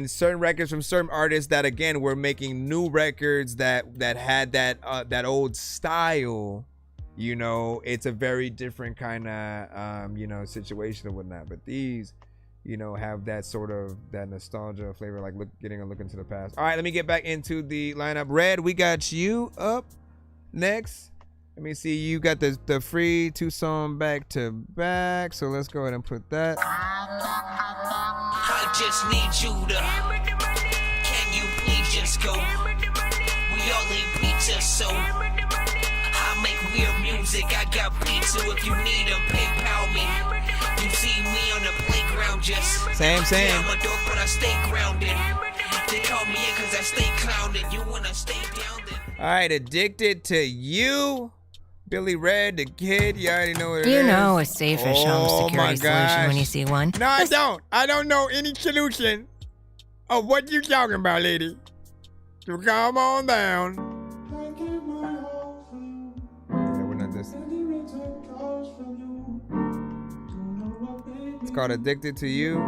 certain records from certain artists that again were making new records that had that old style. You know, it's a very different kind of you know, situation and whatnot. But these, you know, have that sort of that nostalgia flavor, like getting a look into the past. All right, let me get back into the lineup. Red, we got you up next. Let me see, you got the free 2-song back to back, so let's go ahead and put that. I just need you to. Can you please just go? We all need pizza, so I make weird music. I got pizza if you need them. PayPal me. You see me on the playground, just same. Yeah, I'm a dork, but I stay grounded. They call me in because I stay clowned. You wanna stay grounded. All right, Addicted to You. Billy Red, the Kid, you already know what it is. You know a safe-ish home security solution when you see one. No, I don't. I don't know any solution of what you talking about, lady. So calm on down. Yeah, we're not this. It's called Addicted to You.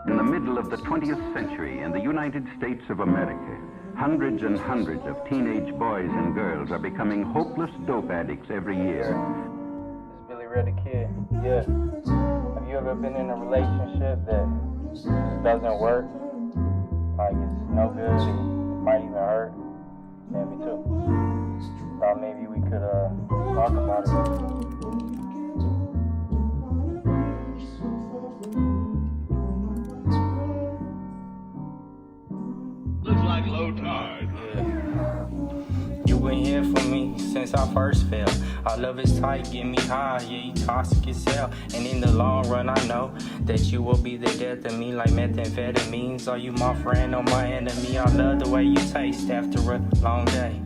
In the middle of the 20th century in the United States of America, hundreds and hundreds of teenage boys and girls are becoming hopeless dope addicts every year. It's Billy Red the Kid. Yeah. Have you ever been in a relationship that just doesn't work? Like it's no good, it might even hurt? Yeah, me too. Thought maybe we could talk about it. Looks like low tide. Yeah. You been here for me since I first fell. Our love is tight, get me high, yeah, you toxic as hell. And in the long run, I know that you will be the death of me like methamphetamines. Are you my friend or my enemy? I love the way you taste after a long day.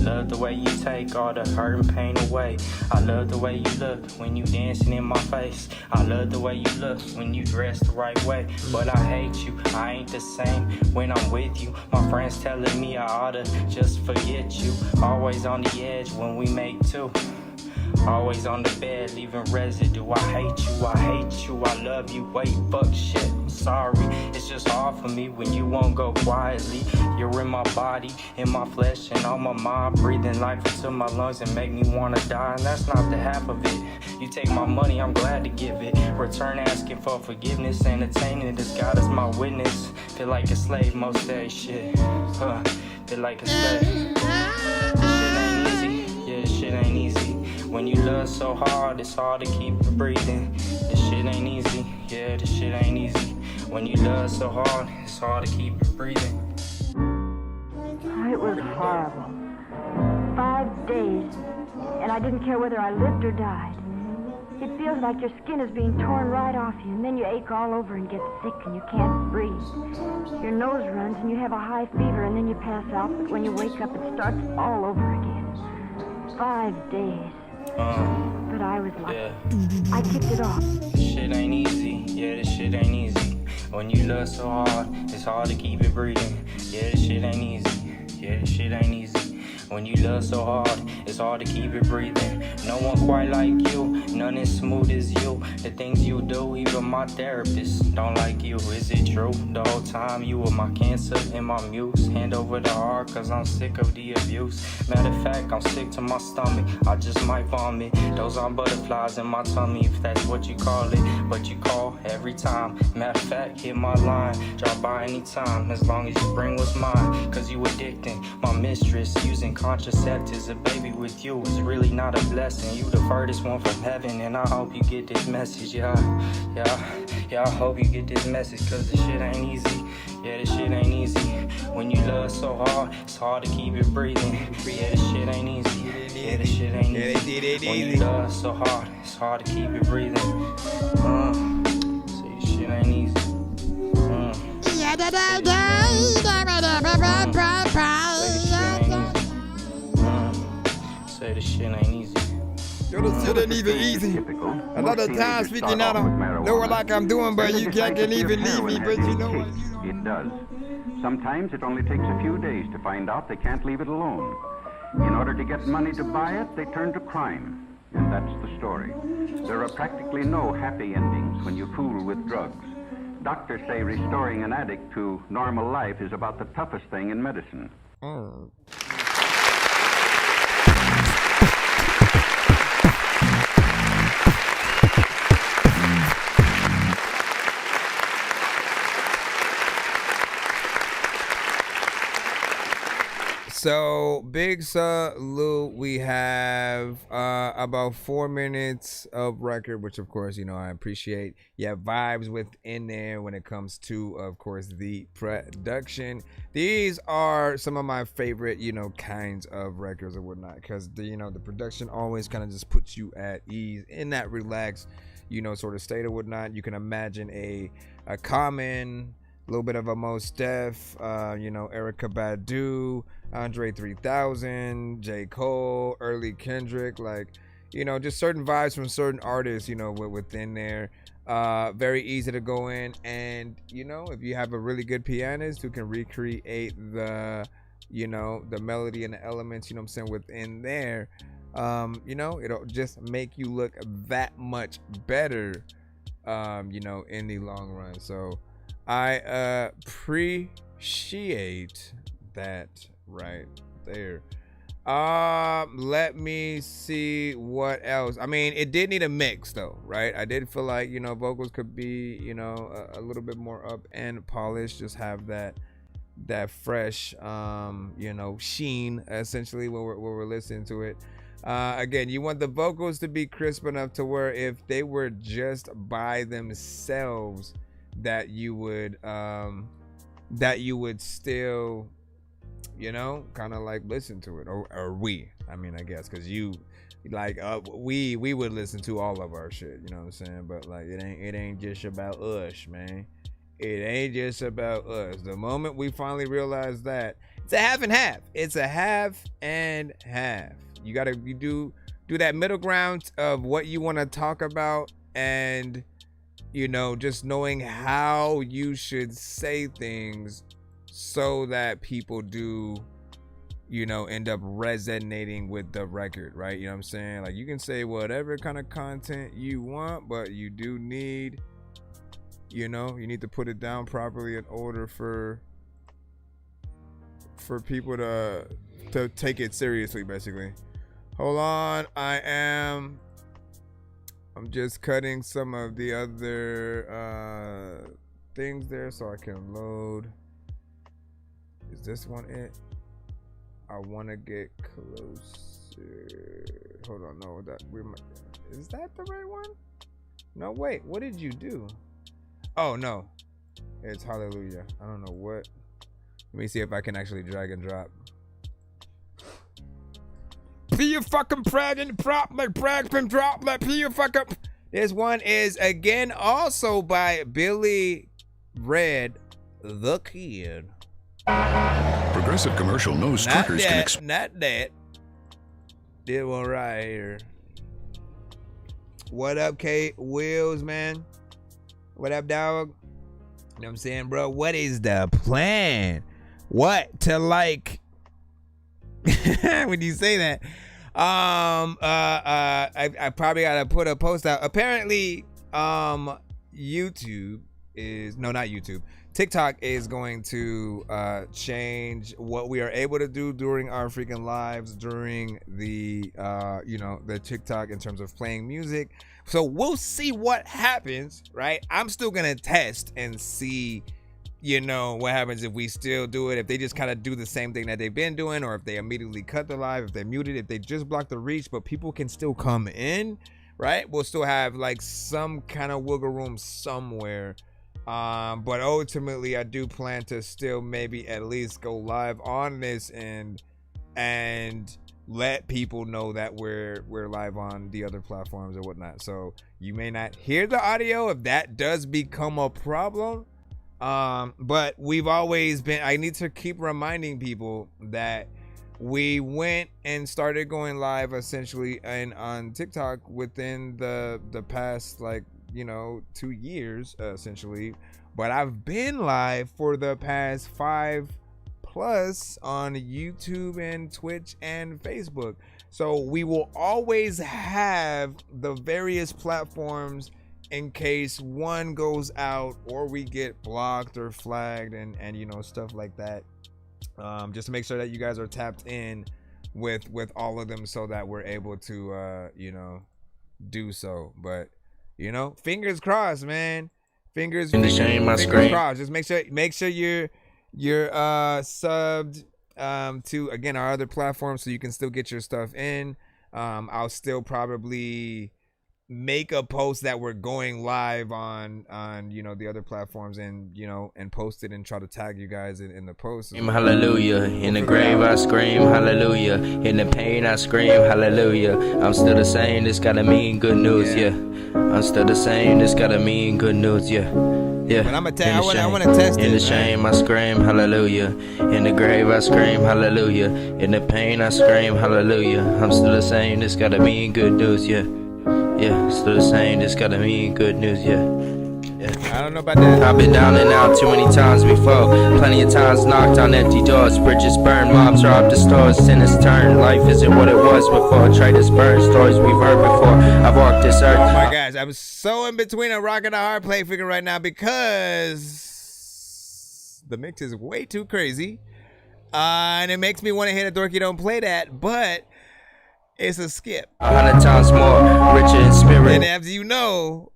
Love the way you take all the hurt and pain away. I love the way you look when you dancing in my face. I love the way you look when you dress the right way. But I hate you, I ain't the same when I'm with you. My friends telling me I oughta just forget you. Always on the edge when we make two. Always on the bed, leaving residue. I hate you, I love you, wait, fuck shit, I'm sorry. It's just hard for me when you won't go quietly. You're in my body, in my flesh, and on my mind. Breathing life into my lungs and make me wanna die. And that's not the half of it. You take my money, I'm glad to give it. Return asking for forgiveness, entertaining this God is my witness. Feel like a slave most days, shit. Feel like a slave. Shit ain't easy, yeah, shit ain't easy. When you love so hard, it's hard to keep breathing. This shit ain't easy, yeah, this shit ain't easy. When you love so hard, it's hard to keep breathing. It was horrible. 5 days, and I didn't care whether I lived or died. It feels like your skin is being torn right off you, and then you ache all over and get sick and you can't breathe. Your nose runs and you have a high fever and then you pass out, but when you wake up it starts all over again. 5 days. But I was lucky. Yeah. I kicked it off. This shit ain't easy, yeah, this shit ain't easy. When you love so hard, it's hard to keep it breathing. Yeah, this shit ain't easy, yeah, this shit ain't easy. When you love so hard, it's hard to keep it breathing. No one quite like you, none as smooth as you. The things you do, even my therapist don't like you. Is it true? The whole time you were my cancer and my muse. Hand over the heart, cause I'm sick of the abuse. Matter of fact, I'm sick to my stomach, I just might vomit. Those are butterflies in my tummy, if that's what you call it. But you call every time. Matter of fact, hit my line, drop by anytime, as long as you bring what's mine. Cause you addicting, my mistress, using contraceptives. A baby with you is really not a blessing. You the furthest one from heaven, and I hope you get this message, yeah. I hope you get this message, cause this shit ain't easy. Yeah, this shit ain't easy. When you love so hard, it's hard to keep it breathing. Yeah, this shit ain't easy. Yeah, this shit ain't easy. When you love so hard, it's hard to keep it breathing. So this shit ain't easy. Say this shit ain't easy. Yo, this shit ain't even easy. A lot of times speaking out of know what like I'm doing, but you can't even leave me, but you know what? It does. Sometimes it only takes a few days to find out they can't leave it alone. In order to get money to buy it, they turn to crime. And that's the story. There are practically no happy endings when you fool with drugs. Doctors say restoring an addict to normal life is about the toughest thing in medicine. So big salute. We have about 4 minutes of record, which of course, you know, I appreciate. You have vibes within there when it comes to, of course, the production. These are some of my favorite, you know, kinds of records or whatnot, because the, you know, the production always kind of just puts you at ease in that relaxed, you know, sort of state or whatnot. You can imagine a Common, a little bit of a Mos Def, you know, Erykah Badu, Andre 3000, J. Cole, early Kendrick, like, you know, just certain vibes from certain artists, you know, within there. Very easy to go in, and, you know, if you have a really good pianist who can recreate the, you know, the melody and the elements, you know what I'm saying, within there, you know, it'll just make you look that much better, you know, in the long run. So I appreciate that right there. Let me see what else. I mean, it did need a mix though, right? I did feel like, you know, vocals could be, you know, a little bit more up and polished, just have that fresh, you know, sheen essentially when we're listening to it. Again, you want the vocals to be crisp enough to where if they were just by themselves, that you would still, you know, kind of like listen to it, or we, I mean, I guess, because you like we would listen to all of our shit, you know what I'm saying, but like it ain't just about us, man. It ain't just about us. The moment we finally realize that it's a half and half, it's a half and half. You do that middle ground of what you want to talk about, and, you know, just knowing how you should say things so that people do, you know, end up resonating with the record, right? You know what I'm saying? Like, you can say whatever kind of content you want, but you do need, you know, you need to put it down properly in order for people to take it seriously, basically. Hold on, I'm just cutting some of the other things there so I can load. Is this one it? I want to get closer. Hold on, no, is that the right one? No, wait, what did you do? Oh no, it's Hallelujah. I don't know what. Let me see if I can actually drag and drop. Be you fucking bragging, prop like brag and drop like be you fucking. This one is again also by Billy Red, the Kid. Progressive Commercial knows truckers can not that. This one right here. What up, Kate Wills, man? What up, dog? You know what I'm saying, bro? What is the plan? What to like? When you say that, I probably gotta put a post out. Apparently, YouTube is not YouTube. TikTok is going to change what we are able to do during our freaking lives during the you know, the TikTok in terms of playing music. So we'll see what happens, right? I'm still gonna test and see, you know, what happens if we still do it, if they just kind of do the same thing that they've been doing, or if they immediately cut the live, if they muted, if they just block the reach, but people can still come in, right? We'll still have like some kind of wiggle room somewhere. But ultimately, I do plan to still maybe at least go live on this and let people know that we're live on the other platforms or whatnot. So you may not hear the audio if that does become a problem. But we've always been, I need to keep reminding people that we went and started going live essentially and on TikTok within the past, like, 2 years essentially. But I've been live for the past 5+ on YouTube and Twitch and Facebook. So we will always have the various platforms in case one goes out or we get blocked or flagged and stuff like that. Just to make sure that you guys are tapped in with all of them so that we're able to do so. But fingers crossed, man. Fingers crossed. Just make sure you're subbed to, again, our other platforms so you can still get your stuff in. I'll still probably make a post that we're going live on the other platforms and post it and try to tag you guys in the post. Hallelujah. In the grave I scream hallelujah. In the pain I scream hallelujah. I'm still the same, this gotta mean good news, yeah. I'm still the same, this gotta mean good news, yeah. Yeah. But I want to test it. In the shame I scream hallelujah. In the grave I scream hallelujah. In the pain I scream hallelujah. I'm still the same, this gotta mean good news, yeah. Yeah, still the same, this gotta mean good news, yeah. I don't know about that. I've been down and out too many times before. Plenty of times knocked on empty doors. Bridges burned, mobs robbed the stores. Sinners turn, life isn't what it was before. Traitors burn, stories we've heard before. I've walked this earth. Oh my gosh, I'm so in between a rock and a hard play figure right now because the mix is way too crazy. And it makes me want to hit a Dorky Don't Play That, but it's a skip. 100 times more, richer in spirit. And as you know,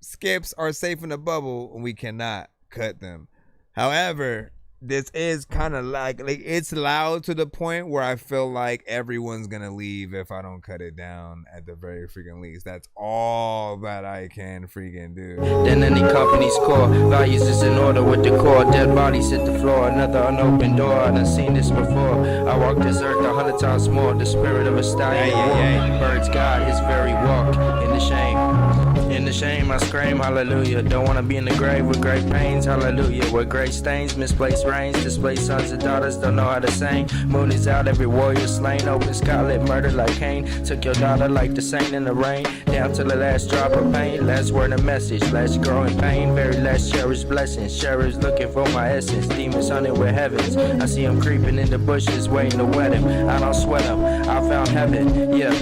skips are safe in the bubble and we cannot cut them. However, this is kind of like it's loud to the point where I feel like everyone's gonna leave if I don't cut it down at the very freaking least. That's all that I can freaking do. Then any company's core values is in order with the core. Dead bodies hit the floor, another unopened door. I done seen this before. I walked this earth 100 times more. The spirit of a stallion. Birds guide his very walk in the shame. In the shame I scream hallelujah. Don't wanna be in the grave with great pains, hallelujah. With great stains, misplaced rains, displaced sons and daughters don't know how to sing. Moon is out, every warrior slain. Open scarlet, murdered like Cain. Took your daughter like the saint in the rain. Down to the last drop of pain. Last word of message, last growing pain. Very last cherished blessings. Sheriffs looking for my essence. Demons hunting with heavens. I see them creeping in the bushes, waiting to wet him. I don't sweat them, I found heaven, yeah.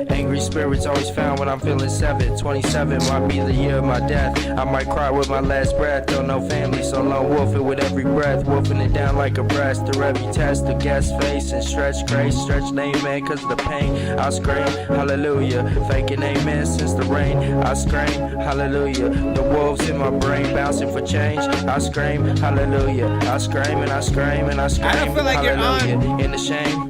Angry spirits always found when I'm feeling 27 might be the year of my death. I might cry with my last breath. Don't know family, so long wolfing with every breath. Wolfing it down like a breast. Through every test, the gas face and stretch grace. Stretch name man, cause of the pain. I scream, hallelujah. Faking amen since the rain. I scream, hallelujah. The wolves in my brain bouncing for change. I scream, hallelujah. I scream and I scream and I scream. I don't feel like hallelujah. You're on. In the shame,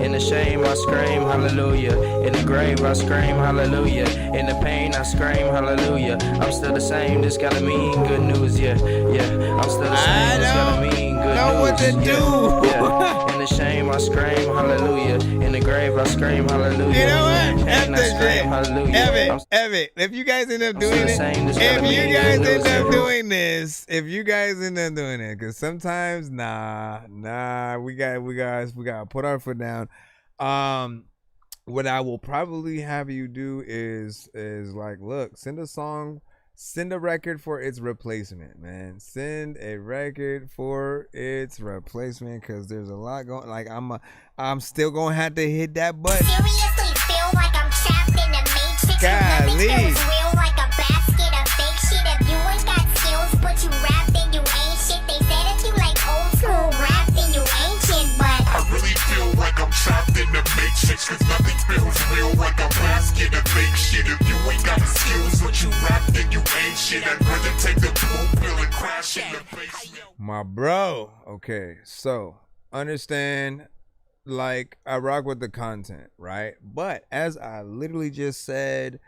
in the shame I scream, hallelujah. In the grave I scream, hallelujah. In the pain I scream, hallelujah. I'm still the same, this gotta mean good news, yeah, yeah. I'm still the same, this gotta mean good news, what to do. Yeah. In the shame I scream, hallelujah. In the grave I scream, hallelujah. You know what? In the pain I scream, hallelujah. Evan, if you guys end up doing it, if you guys end up doing it, because sometimes, we gotta put our foot down. What I will probably have you do is like, look, send a song, send a record for its replacement, man. Send a record for its replacement, because there's a lot going. Like I'm still gonna have to hit that button. Seriously, feel like I'm trapped in the matrix. Golly. Nothing feels real like a basket of fake shit. If you ain't got skills, but you rap, then you ain't shit. They said if you like old school rap, then you ain't shit. But I really feel like I'm trapped in the matrix, cause nothing feels real like a basket of fake shit. If you ain't got the skills, but you rap, then you ain't shit. I'd rather take the blue pill and crash in the basement. My bro. Okay, so understand, like, I rock with the content, right? But as I literally just said,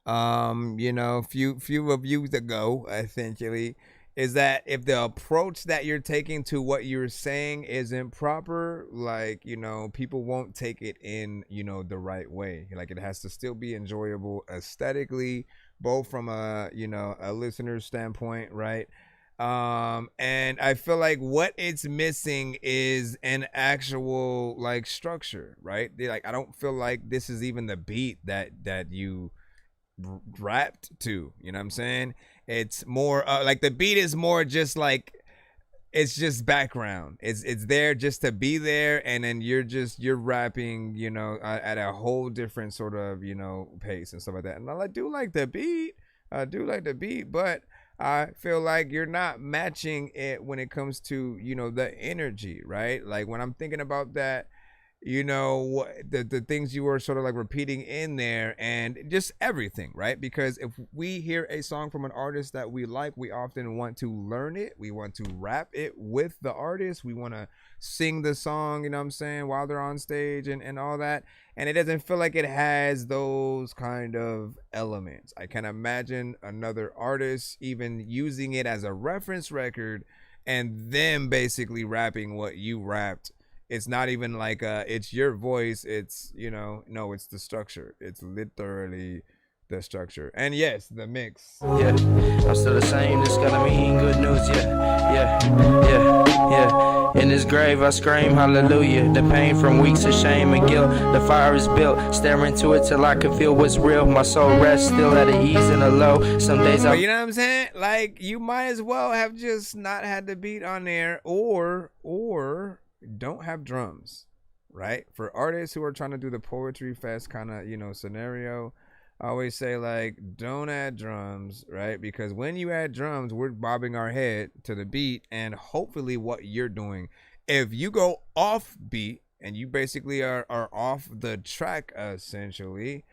you know, few reviews ago, essentially, is that if the approach that you're taking to what you're saying isn't proper, like, you know, people won't take it in, you know, the right way. Like, it has to still be enjoyable aesthetically, both from a, you know, a listener's standpoint, right? And I feel like what it's missing is an actual like structure, right? Like, I don't feel like this is even the beat that you rapped to, you know what I'm saying? It's more like the beat is more just like, it's just background. It's there just to be there, and then you're rapping, you know, at a whole different sort of, you know, pace and stuff like that. And I do like the beat, but I feel like you're not matching it when it comes to, you know, the energy, right? Like, when I'm thinking about that, you know, the things you were sort of like repeating in there, and just everything, right? Because if we hear a song from an artist that we like, we often want to learn it. We want to rap it with the artist. We want to sing the song, you know what I'm saying, while they're on stage and all that. And it doesn't feel like it has those kind of elements. I can imagine another artist even using it as a reference record and them basically rapping what you rapped. It's not even like it's your voice. It's, you know, no, it's the structure. It's literally the structure. And yes, the mix. Yeah, I'm still the same. This gotta mean good news. Yeah. In this grave, I scream hallelujah. The pain from weeks of shame and guilt. The fire is built. Stare into it till I can feel what's real. My soul rests still at an ease and a low. Some days you know what I'm saying? Like, you might as well have just not had the beat on there, or don't have drums, right? For artists who are trying to do the poetry fest kind of, you know, scenario, I always say, like, don't add drums, right? Because when you add drums, we're bobbing our head to the beat and hopefully what you're doing. If you go off beat and you basically are off the track, essentially,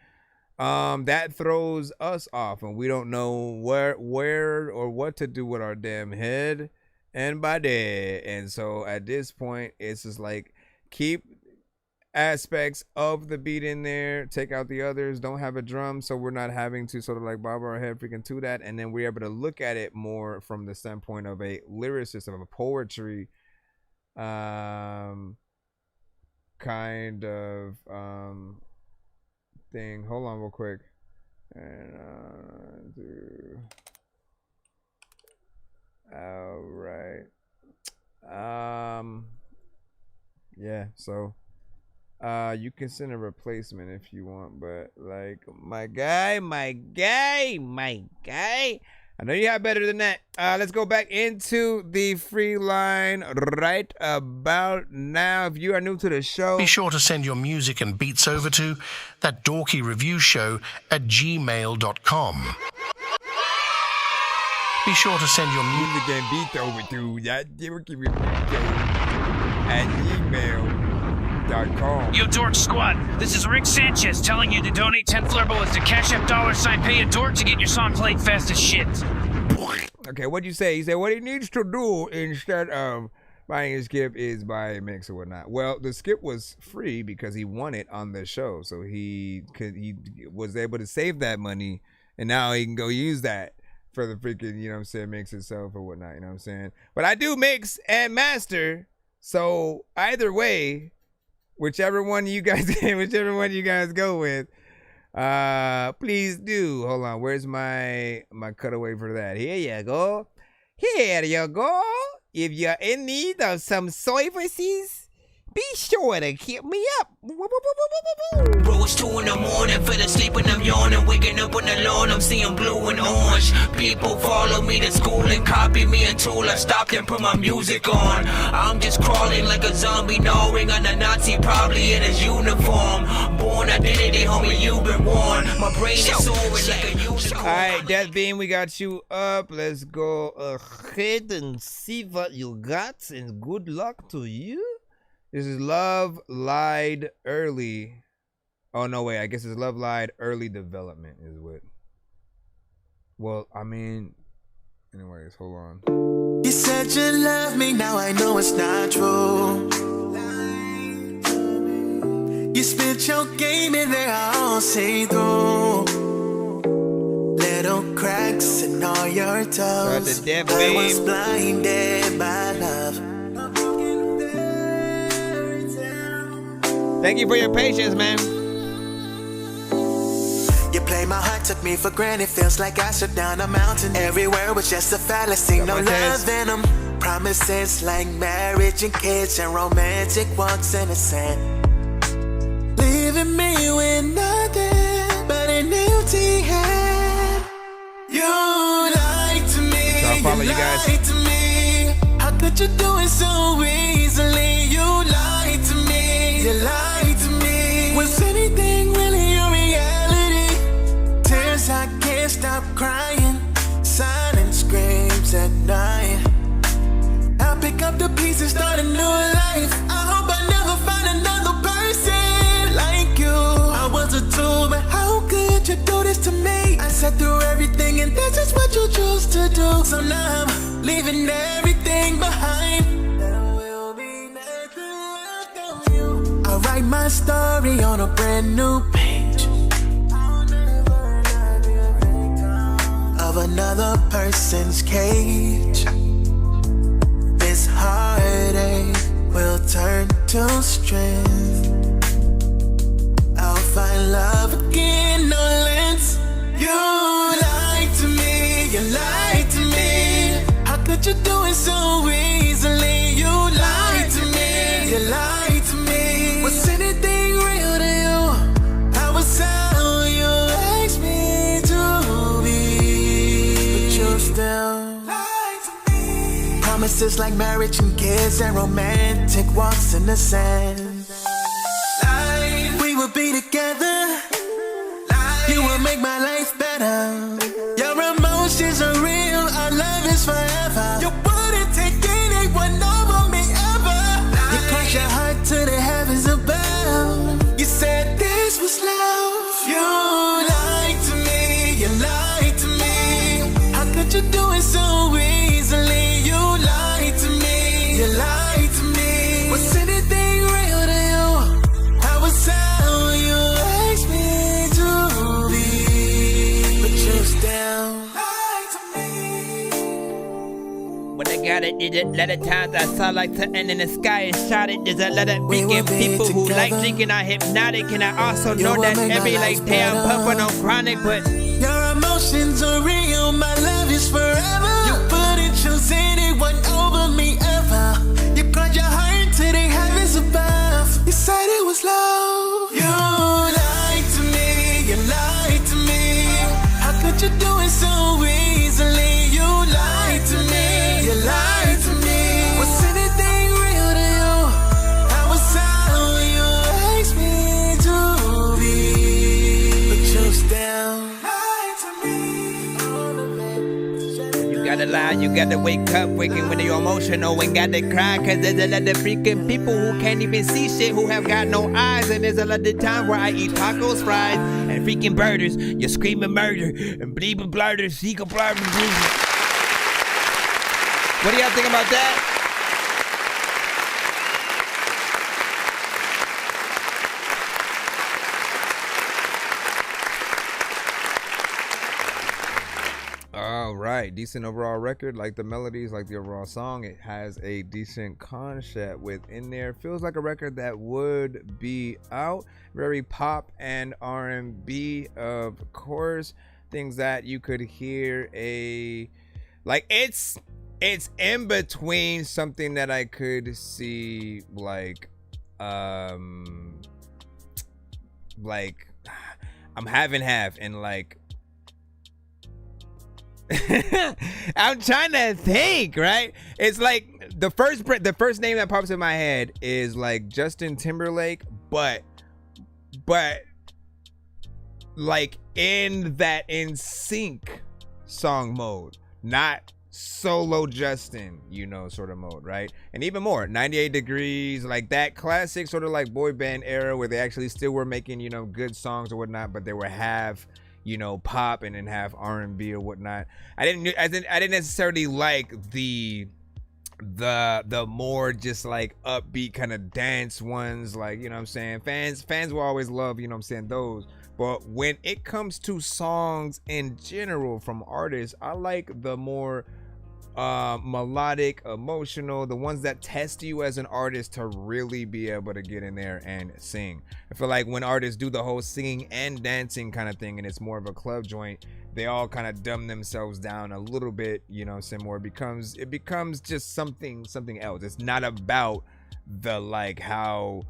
that throws us off, and we don't know where or what to do with our damn head and body. And so at this point, it's just like, keep aspects of the beat in there, take out the others, don't have a drum, so we're not having to sort of like bob our head freaking to that. And then we're able to look at it more from the standpoint of a lyricist, of a poetry kind of thing. Hold on real quick. And all right. Yeah, so you can send a replacement if you want, but like, my guy, I know you have better than that. Let's go back into the free line right about now. If you are new to the show, be sure to send your music and beats over to ThatDorkyReviewShow@gmail.com. Be sure to send your music and beats over to ThatDorkyReviewShow@gmail.com. Yo, Dork Squad, this is Rick Sanchez telling you to donate 10 flurbles to Cash App $pay a dork to get your song played fast as shit. Okay, what'd you say? He said what he needs to do instead of buying a skip is buy a mix or whatnot. Well, the skip was free because he won it on the show, so he was able to save that money, and now he can go use that for the freaking, you know what I'm saying, mix itself or whatnot, you know what I'm saying? But I do mix and master, so either way, whichever one you guys go with, please do. Hold on, where's my cutaway for that? Here you go. If you're in need of some services, be sure to hit me up. Bro, it's 2 in the morning, fell asleep and I'm yawning, waking up on the lawn, I'm seeing blue and orange. People follow me to school and copy me until I stopped and put my music on. I'm just crawling like a zombie, gnawing on a Nazi, probably in his uniform. Born identity, homie, you've been warned. My brain is soaring like a unicorn. Alright, Death Beam, we got you up. Let's go ahead and see what you got, and good luck to you. This is Love Lied Early. Oh, no, wait. I guess it's Love Lied Early Development is what. Well, I mean, anyways, hold on. You said you love me, now I know it's not true. You spit your game in there, I'll say through. immortals. Death, I was blinded by love. Thank you for your patience, man. You play my heart, took me for granted. Feels like I shut down a mountain. Everywhere was just a fallacy, no love in them. Promises like marriage and kids and romantic walks in the sand. Leaving me with nothing but an empty hand. You lied to me, So I'll follow you guys. lied to me. How could you do it so easily? You lied to me, you lied to me. Was anything really your reality? Tears I can't stop crying. Silent screams at night. I'll pick up the pieces, start a new life. I hope I never find another person like you. I was a tool, but how could you do this to me? I sat through everything and that's just what you chose to do. So now I'm leaving everything behind. There will be nothing left of you. I'll write my story on a brand new page of another person's cage. This heartache will turn to strength. I'll find love again, no lengths. You lied to me, you lied to me. How could you do it so easily? You lied to me, you lied to me. Was anything real to you? I was how you asked me to be, but you still promises like marriage and kids and romantic walks in the sand. We would be together. You will make my life better. Your emotions are real. Our love is forever. You wouldn't take anyone over me ever. You cross your heart to the heavens above. You said this was love. You lied to me. You lied to me. How could you do it so easily? You lied to me, you lied to me. Was anything real to you? I was how you asked me to be, but you still lied to me. When I got it, did it, lot of times I saw like something in the sky and shot it. There's a lot of freaking people who like drinking are hypnotic, and I also know that every like damn puffin' on chronic, but your emotions are real, my love is forever. You wouldn't choose anyone over me ever. You cried your heart to the heavens above. You said it was love. You lied to me, you lied to me. How could you do it so easily? You lied to me, you lied to me. Was anything real to you? I was how you asked me to be, but you still you gotta lie, you gotta wake up, waking when you're emotional and gotta cry, cause there's a lot of freaking people who can't even see shit, who have got no eyes, and there's a lot of time where I eat tacos, fries, and freaking burgers. You're screaming murder, and bleeping blurders, seeking blurders. What do y'all think about that? All right, decent overall record. Like the melodies, like the overall song, it has a decent concept within there. Feels like a record that would be out. Very pop and R&B, of course. Things that you could hear like it's in between something that I could see like I'm half and half, and like I'm trying to think, right? It's like the first name that pops in my head is like Justin Timberlake, but like in that NSYNC song mode, not solo Justin, you know, sort of mode, right? And even more 98 Degrees, like that classic sort of like boy band era where they actually still were making, you know, good songs or whatnot, but they were half, you know, pop and then have R&B or whatnot. I didn't necessarily like the more just like upbeat kind of dance ones, like, you know what I'm saying, fans will always love, you know what I'm saying, those. But when it comes to songs in general from artists, I like the more melodic, emotional, the ones that test you as an artist to really be able to get in there and sing. I feel like when artists do the whole singing and dancing kind of thing, and it's more of a club joint, they all kind of dumb themselves down a little bit, you know, some more. It becomes just something else. It's not about the like how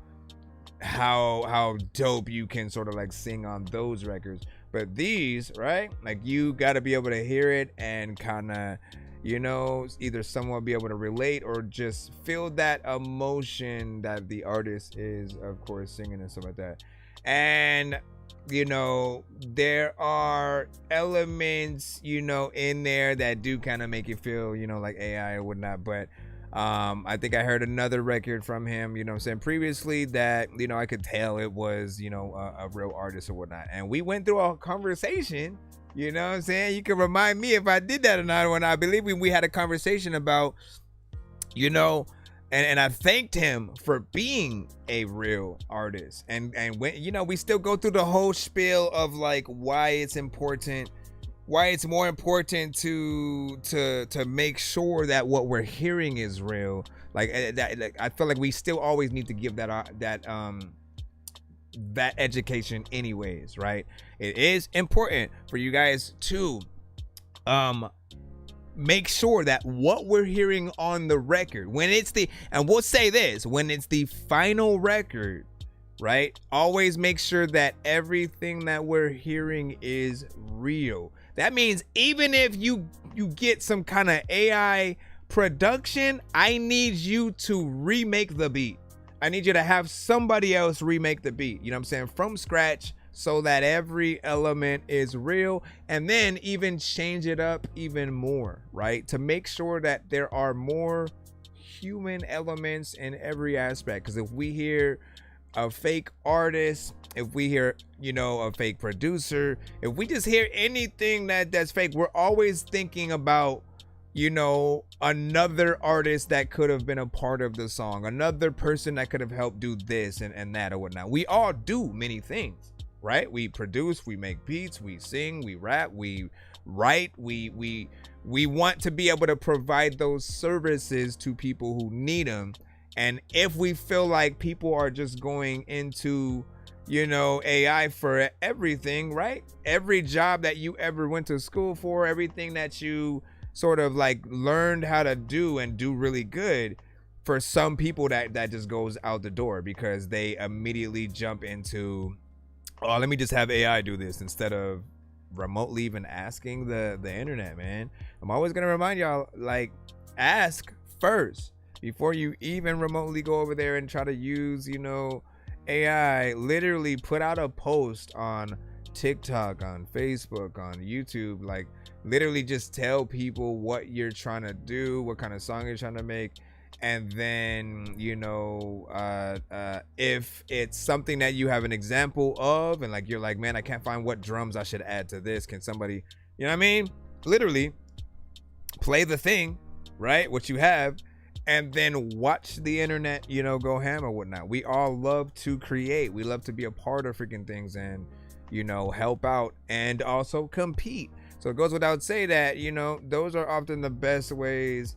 dope you can sort of like sing on those records, but these, right, like you got to be able to hear it and kind of, you know, either someone be able to relate or just feel that emotion that the artist is, of course, singing and stuff like that. And you know, there are elements, you know, in there that do kind of make you feel, you know, like AI or whatnot. But I think I heard another record from him, you know what I'm saying, previously that, you know, I could tell it was, you know, a real artist or whatnot. And we went through a conversation, you know what I'm saying? You can remind me if I did that or not. When I believe we had a conversation about, you know, and I thanked him for being a real artist. And when, you know, we still go through the whole spiel of like why it's important, why it's more important to make sure that what we're hearing is real. Like that, I feel like we still always need to give that education anyways, right? It is important for you guys to make sure that what we're hearing on the record, when it's and we'll say this, when it's the final record, right? Always make sure that everything that we're hearing is real. That means even if you get some kind of AI production, I need you to remake the beat. I need you to have somebody else remake the beat, you know what I'm saying, from scratch, so that every element is real, and then even change it up even more, right? To make sure that there are more human elements in every aspect. Because if we hear a fake artist, if we hear, you know, a fake producer, if we just hear anything that's fake, we're always thinking about, you know, another artist that could have been a part of the song, another person that could have helped do this and that or whatnot. We all do many things, right? We produce, we make beats, we sing, we rap, we write, we want to be able to provide those services to people who need them. And if we feel like people are just going into, you know, AI for everything, right? Every job that you ever went to school for, everything that you sort of like learned how to do and do really good, for some people that just goes out the door because they immediately jump into, oh, let me just have AI do this, instead of remotely even asking the internet, man. I'm always gonna remind y'all, like, ask first before you even remotely go over there and try to use, you know, AI. Literally put out a post on TikTok, on Facebook, on YouTube, like literally just tell people what you're trying to do, what kind of song you're trying to make. And then, you know, if it's something that you have an example of and like you're like, man, I can't find what drums I should add to this, can somebody, you know what I mean, literally play the thing, right, what you have, and then watch the internet, you know, go ham or whatnot. We all love to create, we love to be a part of freaking things and, you know, help out and also compete. So it goes without say that, you know, those are often the best ways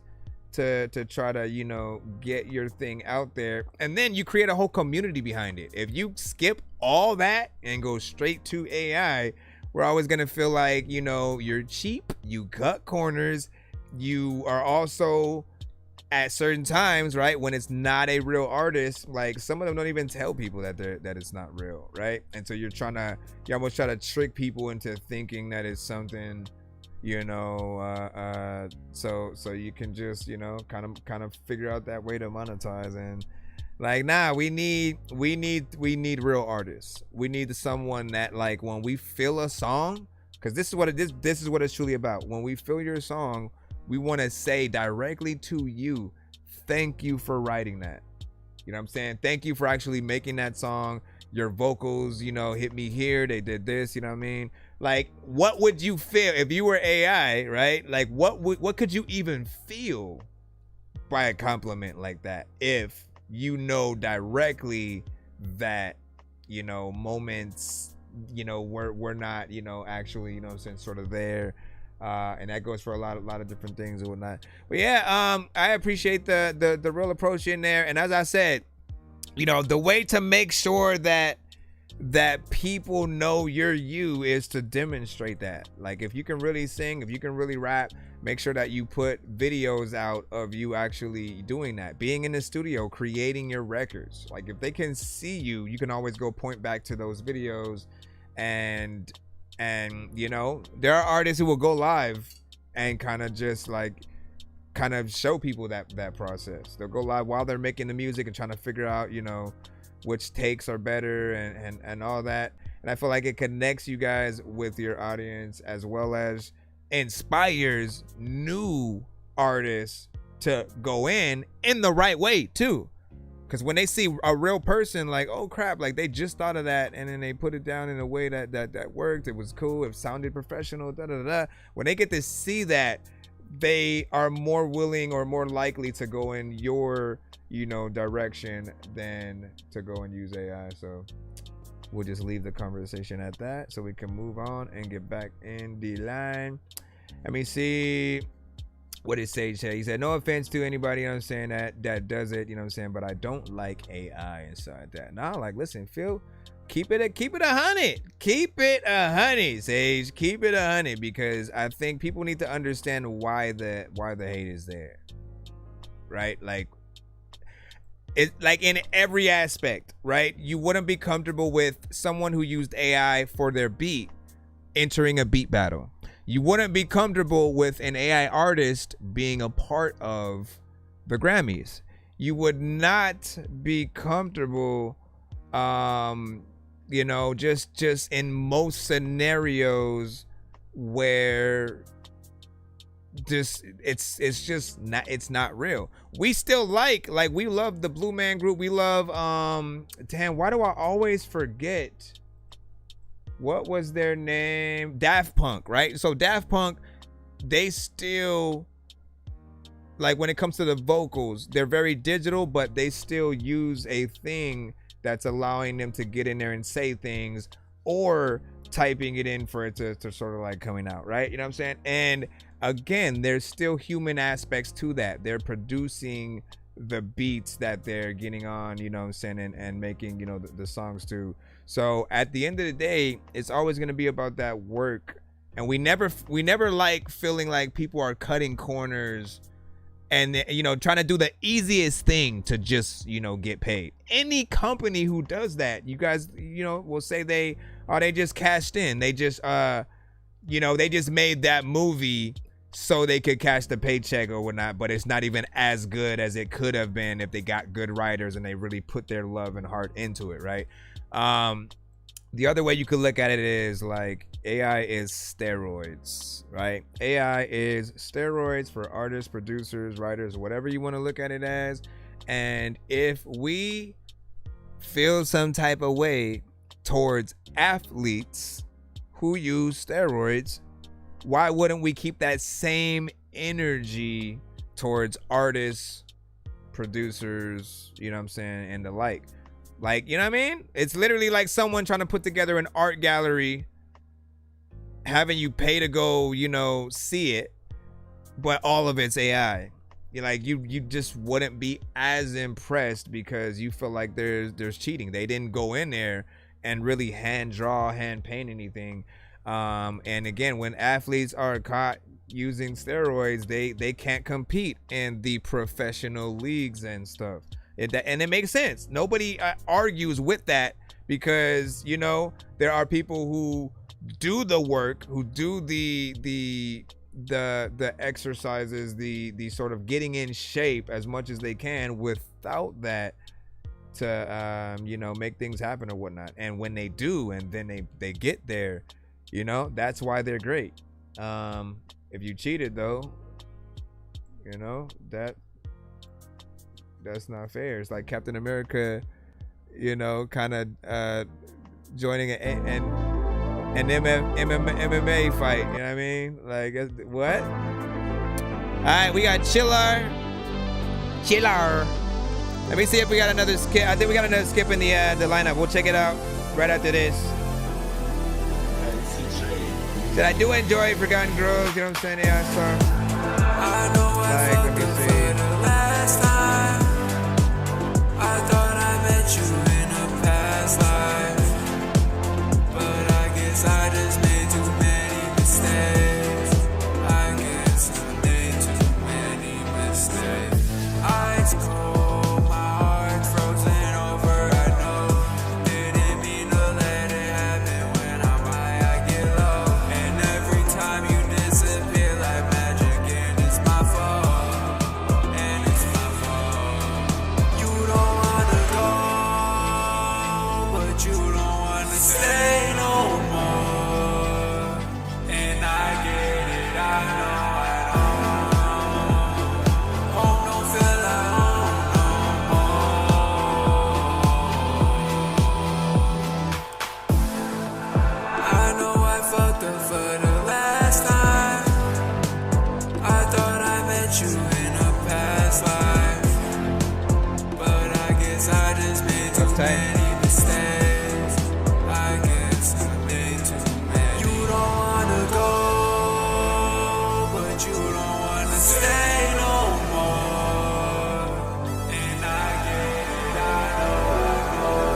to try to, you know, get your thing out there. And then you create a whole community behind it. If you skip all that and go straight to AI, we're always gonna feel like, you know, you're cheap, you cut corners, you are also at certain times, right, when it's not a real artist, like some of them don't even tell people that it's not real, right? And so you almost try to trick people into thinking that it's something, you know, so you can just, you know, kind of figure out that way to monetize. And like, nah, we need real artists. We need someone that, like, when we feel a song, because this is what it's truly about. When we feel your song, we want to say directly to you, thank you for writing that. You know what I'm saying? Thank you for actually making that song. Your vocals, you know, hit me here, they did this, you know what I mean? Like, what would you feel if you were AI, right? Like, what could you even feel by a compliment like that, if you know directly that, you know, moments you know, we're not, you know, actually, you know what I'm saying, sort of there. And that goes for a lot of different things and whatnot. But yeah, I appreciate the real approach in there. And as I said, you know, the way to make sure that people know you're you is to demonstrate that. Like, if you can really sing, if you can really rap, make sure that you put videos out of you actually doing that, being in the studio, creating your records. Like, if they can see you, you can always go point back to those videos. And you know, there are artists who will go live and kind of just like kind of show people that process. They'll go live while they're making the music and trying to figure out, you know, which takes are better and all that. And I feel like it connects you guys with your audience, as well as inspires new artists to go in the right way too. Because when they see a real person, like, oh crap, like they just thought of that, and then they put it down in a way that worked, it was cool, it sounded professional, when they get to see that, they are more willing or more likely to go in your, you know, direction than to go and use AI. So we'll just leave the conversation at that so we can move on and get back in the line. Let me see what did Sage say. He said, no offense to anybody, you know what I'm saying, that does it, you know what I'm saying, but I don't like AI inside that. Now, like, listen, Phil, keep it 100. Keep it 100, Sage. Keep it 100, because I think people need to understand why the hate is there. Right? Like, it's like in every aspect, right? You wouldn't be comfortable with someone who used AI for their beat entering a beat battle. You wouldn't be comfortable with an AI artist being a part of the Grammys. You would not be comfortable, you know, just in most scenarios where it's just not, it's not real. We still like we love the Blue Man Group. We love damn, why do I always forget what was their name? Daft Punk, right? So Daft Punk, they still, like, when it comes to the vocals, they're very digital, but they still use a thing that's allowing them to get in there and say things, or typing it in for it to sort of like coming out, right? You know what I'm saying? And again, there's still human aspects to that. They're producing the beats that they're getting on, you know what I'm saying, and making, you know, the songs too. So at the end of the day, it's always going to be about that work. And we never like feeling like people are cutting corners and, you know, trying to do the easiest thing to just, you know, get paid. Any company who does that, you guys, you know, will say they just cashed in. They just, you know, they just made that movie so they could cash the paycheck or whatnot, but it's not even as good as it could have been if they got good writers and they really put their love and heart into it, right? The other way you could look at it is like AI is steroids, right? AI is steroids for artists, producers, writers, whatever you want to look at it as. And if we feel some type of way towards athletes who use steroids, why wouldn't we keep that same energy towards artists, producers, you know what I'm saying, and the like? Like, you know what I mean? It's literally like someone trying to put together an art gallery, having you pay to go, you know, see it, but all of it's AI. You're like, you just wouldn't be as impressed because you feel like there's cheating. They didn't go in there and really hand draw, hand paint anything. And again, when athletes are caught using steroids, they can't compete in the professional leagues and stuff. And it makes sense. Nobody argues with that, because, you know, there are people who do the work, who do the exercises, the sort of getting in shape as much as they can without that to you know, make things happen or whatnot. And when they do, and then they get there, you know, that's why they're great. If you cheated though, you know, that's not fair. It's like Captain America, you know, kind of joining an MMA fight. You know what I mean? Like, what? All right, we got Chiller. Let me see if we got another skip. I think we got another skip in the lineup. We'll check it out right after this. That I do enjoy Forgotten Girls, you know what I'm saying? Yeah, I saw. Like, let me see. Last time I thought I met you in a past life, but I guess I just made too many mistakes. I guess I made too many mistakes. Ice cold, my heart frozen over. I know didn't mean to let it happen. When I'm high, I get low, and every time you disappear like magic, and it's my fault. And it's my fault. You don't wanna go, but you don't wanna stay no more. And I get it, I know, I know. Home don't feel like home no more. I know I fucked up for the last time. I thought I met you in a past life, but I guess I just made too many mistakes. I guess I made too many. You don't wanna go, but you don't wanna stay no more. And I get it, I know, I know.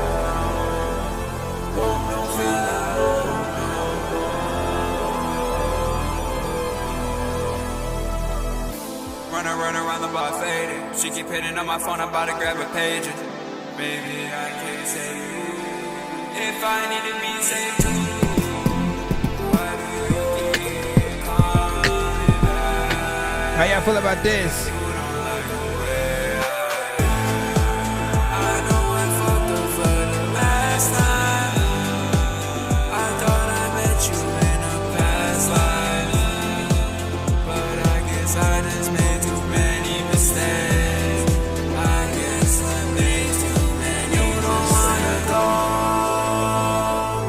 Home don't feel like home no more. Run around the bar faded. She keep hitting on my phone, I'm about to grab a pager. Baby, I can't say you. If I needed me, say too. Why do you keep calling back? How y'all feel about this? I know I fucked up for the last time. I thought I met you in a past life, but I guess I just made too many mistakes. I guess I made too many. You don't wanna go,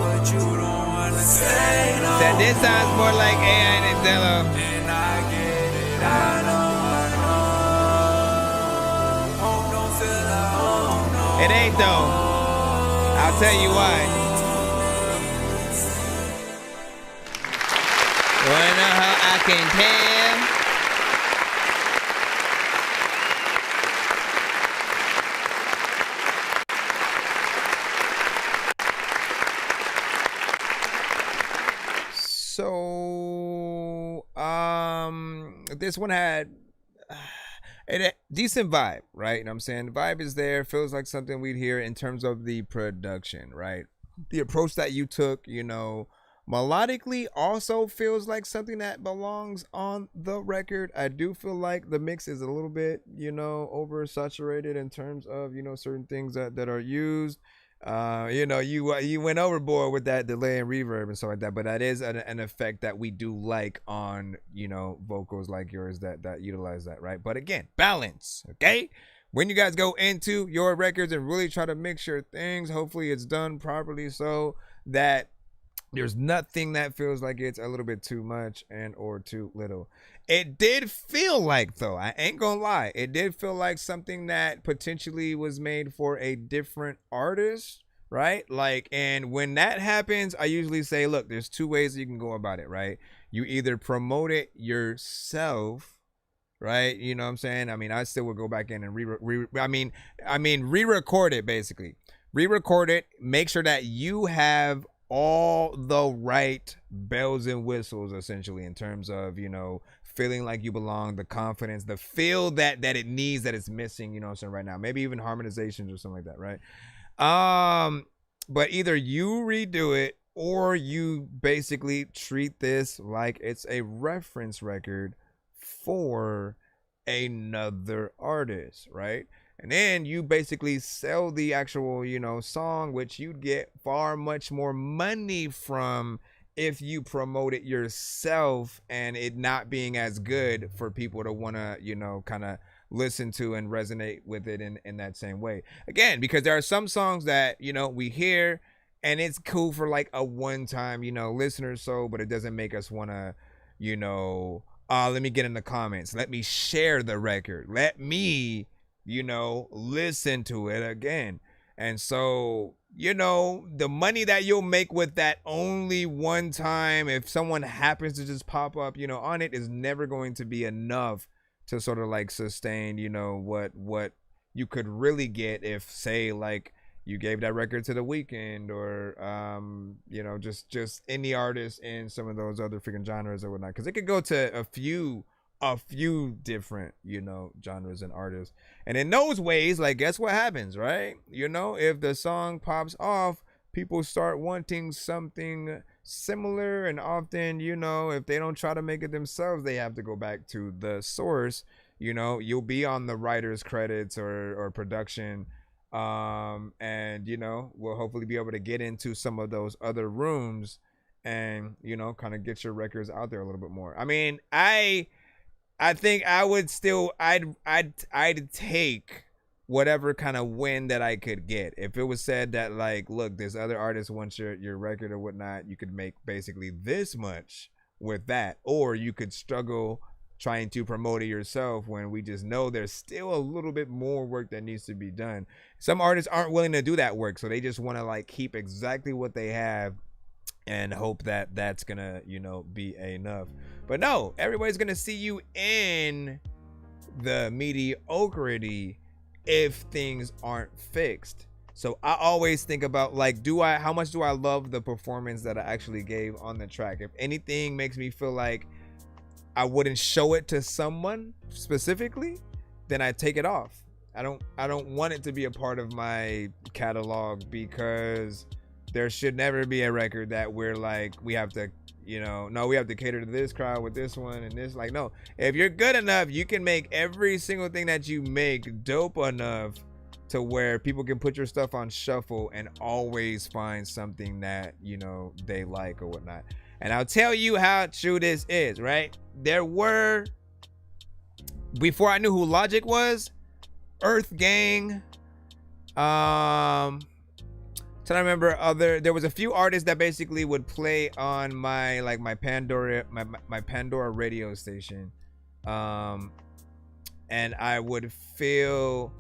but you don't wanna stay no That this sounds more like AI and Zello. And I get it, I know, I know. Home don't feel like home no It ain't though. I'll tell you why. Wanna know how I can tell? So, this one had a decent vibe, right? You know what I'm saying? The vibe is there. Feels like something we'd hear in terms of the production, right? The approach that you took, you know, melodically also feels like something that belongs on the record. I do feel like the mix is a little bit, you know, oversaturated in terms of, you know, certain things that are used. You know, you went overboard with that delay and reverb and stuff like that, but that is an effect that we do like on, you know, vocals like yours that utilize that, right? But again, balance, okay? When you guys go into your records and really try to mix your things, hopefully it's done properly so that there's nothing that feels like it's a little bit too much and or too little. It did feel like, though, I ain't gonna lie, it did feel like something that potentially was made for a different artist, right? Like, and when that happens, I usually say, look, there's two ways you can go about it, right? You either promote it yourself, right? You know what I'm saying? I mean, I still would go back in and re-record it, basically. Re-record it, make sure that you have all the right bells and whistles, essentially, in terms of, you know, feeling like you belong, the confidence, the feel that it needs, that it's missing, you know what I'm saying, right now. Maybe even harmonizations or something like that, right? But either you redo it or you basically treat this like it's a reference record for another artist, right? And then you basically sell the actual, you know, song, which you'd get far much more money from if you promote it yourself, and it not being as good for people to want to, you know, kind of listen to and resonate with it in that same way. Again, because there are some songs that, you know, we hear and it's cool for like a one-time, you know, listener so, but it doesn't make us want to, you know, let me get in the comments. Let me share the record. Let me, you know, listen to it again. And so, you know, the money that you'll make with that only one time, if someone happens to just pop up, you know, on it, is never going to be enough to sort of like sustain, you know, what you could really get if, say, like you gave that record to The Weeknd or you know, just any artist in some of those other freaking genres or whatnot, because it could go to a few different, you know, genres and artists. And in those ways, like, guess what happens, right? You know, if the song pops off, people start wanting something similar, and often, you know, if they don't try to make it themselves, they have to go back to the source. You know, you'll be on the writer's credits or production, and, you know, we'll hopefully be able to get into some of those other rooms and, you know, kind of get your records out there a little bit more. I mean, I think I would still, I'd take whatever kind of win that I could get. If it was said that, like, look, this other artist wants your record or whatnot, you could make basically this much with that, or you could struggle trying to promote it yourself, when we just know there's still a little bit more work that needs to be done. Some artists aren't willing to do that work, so they just want to like keep exactly what they have and hope that that's gonna, you know, be enough. But no, everybody's gonna see you in the mediocrity if things aren't fixed. So I always think about, like, how much do I love the performance that I actually gave on the track? If anything makes me feel like I wouldn't show it to someone specifically, then I take it off. I don't want it to be a part of my catalog, because there should never be a record that we're like, we have to, you know, no, we have to cater to this crowd with this one and this. Like, no, if you're good enough, you can make every single thing that you make dope enough to where people can put your stuff on shuffle and always find something that, you know, they like or whatnot. And I'll tell you how true this is, right? There were, before I knew who Logic was, Earth Gang, trying to remember there was a few artists that basically would play on my, like, my Pandora radio station, and I would feel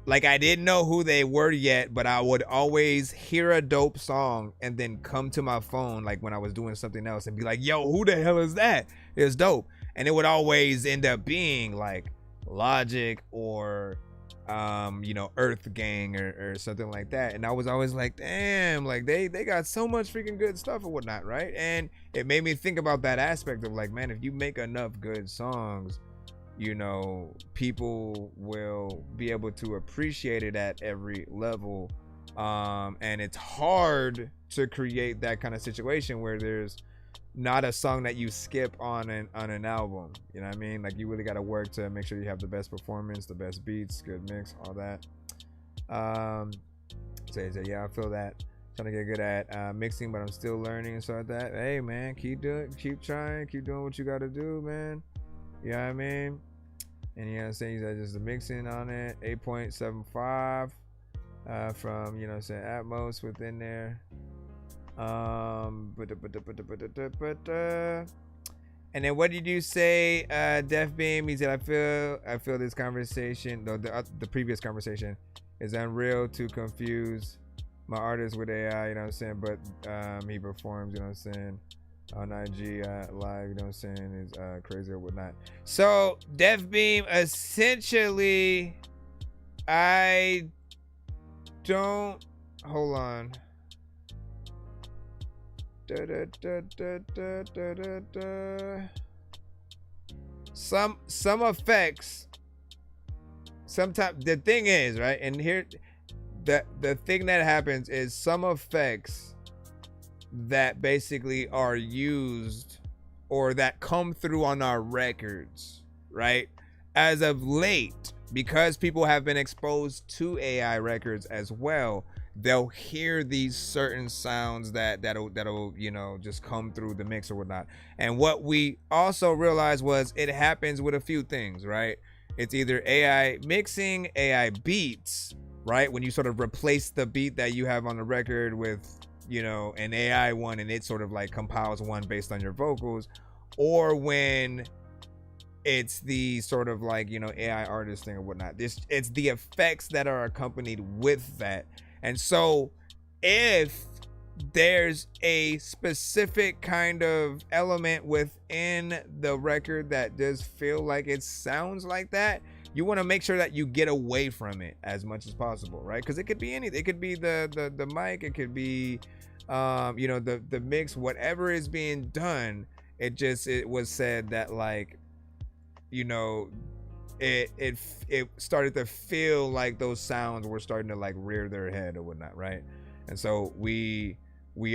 like I didn't know who they were yet, but I would always hear a dope song and then come to my phone, like when I was doing something else, and be like, yo, who the hell is that? It's dope. And it would always end up being like Logic or you know, Earth Gang or something like that. And I was always like, damn, like they got so much freaking good stuff or whatnot, right? And it made me think about that aspect of like, man, if you make enough good songs, you know, people will be able to appreciate it at every level. And it's hard to create that kind of situation where there's not a song that you skip on an album. You know what I mean? Like, you really got to work to make sure you have the best performance, the best beats, good mix, all that. So yeah, I feel that. Trying to get good at mixing, but I'm still learning and stuff like that. Hey man, keep trying, keep doing what you got to do, man. You know what I mean? And you know what I'm saying? He's just the mixing on it, 8.75 from, you know what I'm saying, Atmos within there. And then what did you say, Def Beam? He said, I feel this conversation, the previous conversation is unreal to confuse my artist with AI, you know what I'm saying? But he performs, you know what I'm saying, on IG live, you know what I'm saying, is crazy or whatnot. So Def Beam, essentially, I don't, hold on. Some effects, sometimes the thing is, right, and here the thing that happens is some effects that basically are used or that come through on our records, right, as of late, because people have been exposed to AI records as well, they'll hear these certain sounds that'll you know, just come through the mix or whatnot. And what we also realized was it happens with a few things, right? It's either AI mixing, AI beats, right, when you sort of replace the beat that you have on the record with, you know, an AI one, and it sort of like compiles one based on your vocals, or when it's the sort of like, you know, AI artist thing or whatnot. It's the effects that are accompanied with that. And so if there's a specific kind of element within the record that does feel like it sounds like that, you want to make sure that you get away from it as much as possible, right? Because it could be anything. It could be the mic, it could be you know, the mix, whatever is being done. It was said that, like, you know, it started to feel like those sounds were starting to like rear their head or whatnot, right? And so we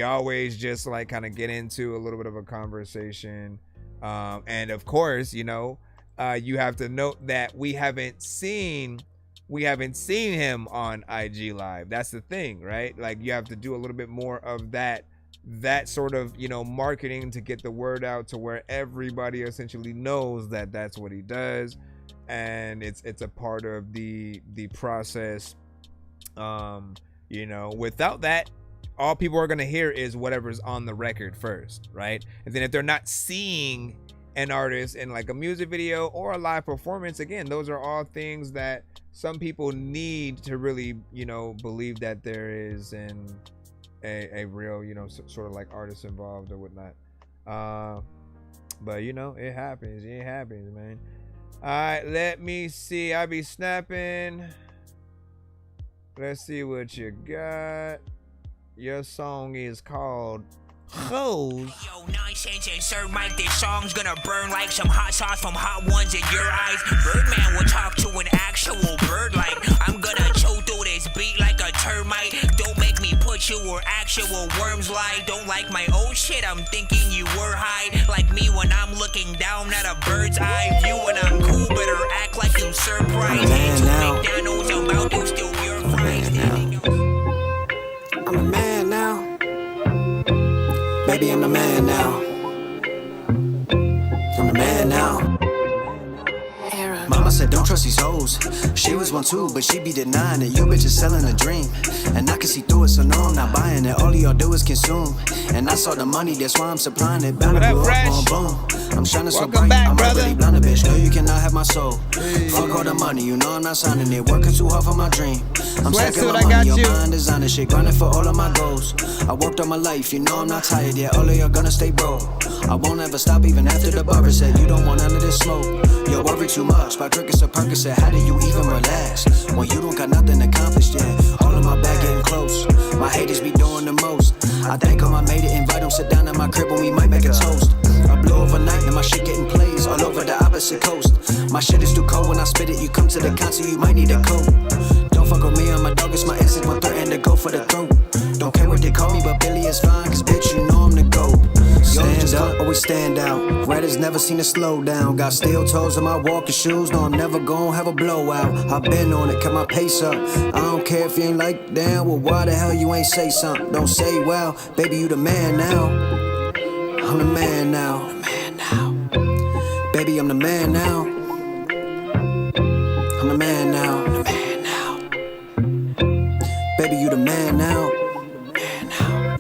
always just like kind of get into a little bit of a conversation, and of course, you know, you have to note that we haven't seen him on IG Live. That's the thing, right? Like, you have to do a little bit more of that sort of, you know, marketing to get the word out to where everybody essentially knows that that's what he does, and it's a part of the process. You know, without that, all people are going to hear is whatever's on the record first, right? And then if they're not seeing an artist in like a music video or a live performance, again, those are all things that some people need to really, you know, believe that there is a real, you know, sort of like artist involved or whatnot. But you know, it happens, man. All right, let me see. I be snapping. Let's see what you got. Your song is called Hoes. Yo, nonsense and sir Mike, this song's gonna burn like some hot sauce from hot ones in your eyes. Birdman will talk to an actual bird like I'm gonna choke through this beat like a termite. Don't make me put you where actual worms lie. Don't like my old shit, I'm thinking you were high. Like me when I'm looking down at a bird's eye view. When I'm cool, better act like you surprised. Hands to McDonald's, I'm about to steal your fries. I'm a man now. Baby, I'm the man now. I'm the man now. Mama said don't trust these hoes. She was one too, but she be denying it. You bitches selling a dream, and I can see through it, so no, I'm not buying it. All y'all do is consume, and I saw the money, that's why I'm supplying it. Bound to blow up on boom. I'm shining so bright, I'm already blind, bitch. No, you cannot have my soul. Fuck all the money, you know I'm not signing it. Working too hard for my dream. I'm stacking my money, your mind designing shit, grinding for all of my goals. I worked all my life, you know I'm not tired yet. All of y'all gonna stay broke. I won't ever stop even after the barber said you don't want none of this smoke. You worry too much by drinking some Percocet. How do you even relax when you don't got nothing accomplished yet? All of my back getting close. My haters be doing the most. I thank them I made it. Invite them, sit down at my crib and we might make a toast. I blow overnight and my shit getting plays all over the opposite coast. My shit is too cold when I spit it. You come to the concert, you might need a coat. Don't fuck with me, I'm a dog, it's my instinct. One threaten to go for the throat. Don't care what they call me, but Billy is fine, cause bitch, you know I'm the GOAT. Stand up, always stand out. Writers never seen a slow down. Got steel toes in my walking shoes. No, I'm never gonna have a blowout. I've been on it, cut my pace up. I don't care if you ain't like down. Well, why the hell you ain't say something? Don't say well, baby, you the man now. I'm the man now. Baby, I'm the man now. I'm the man now. Baby, you the man now.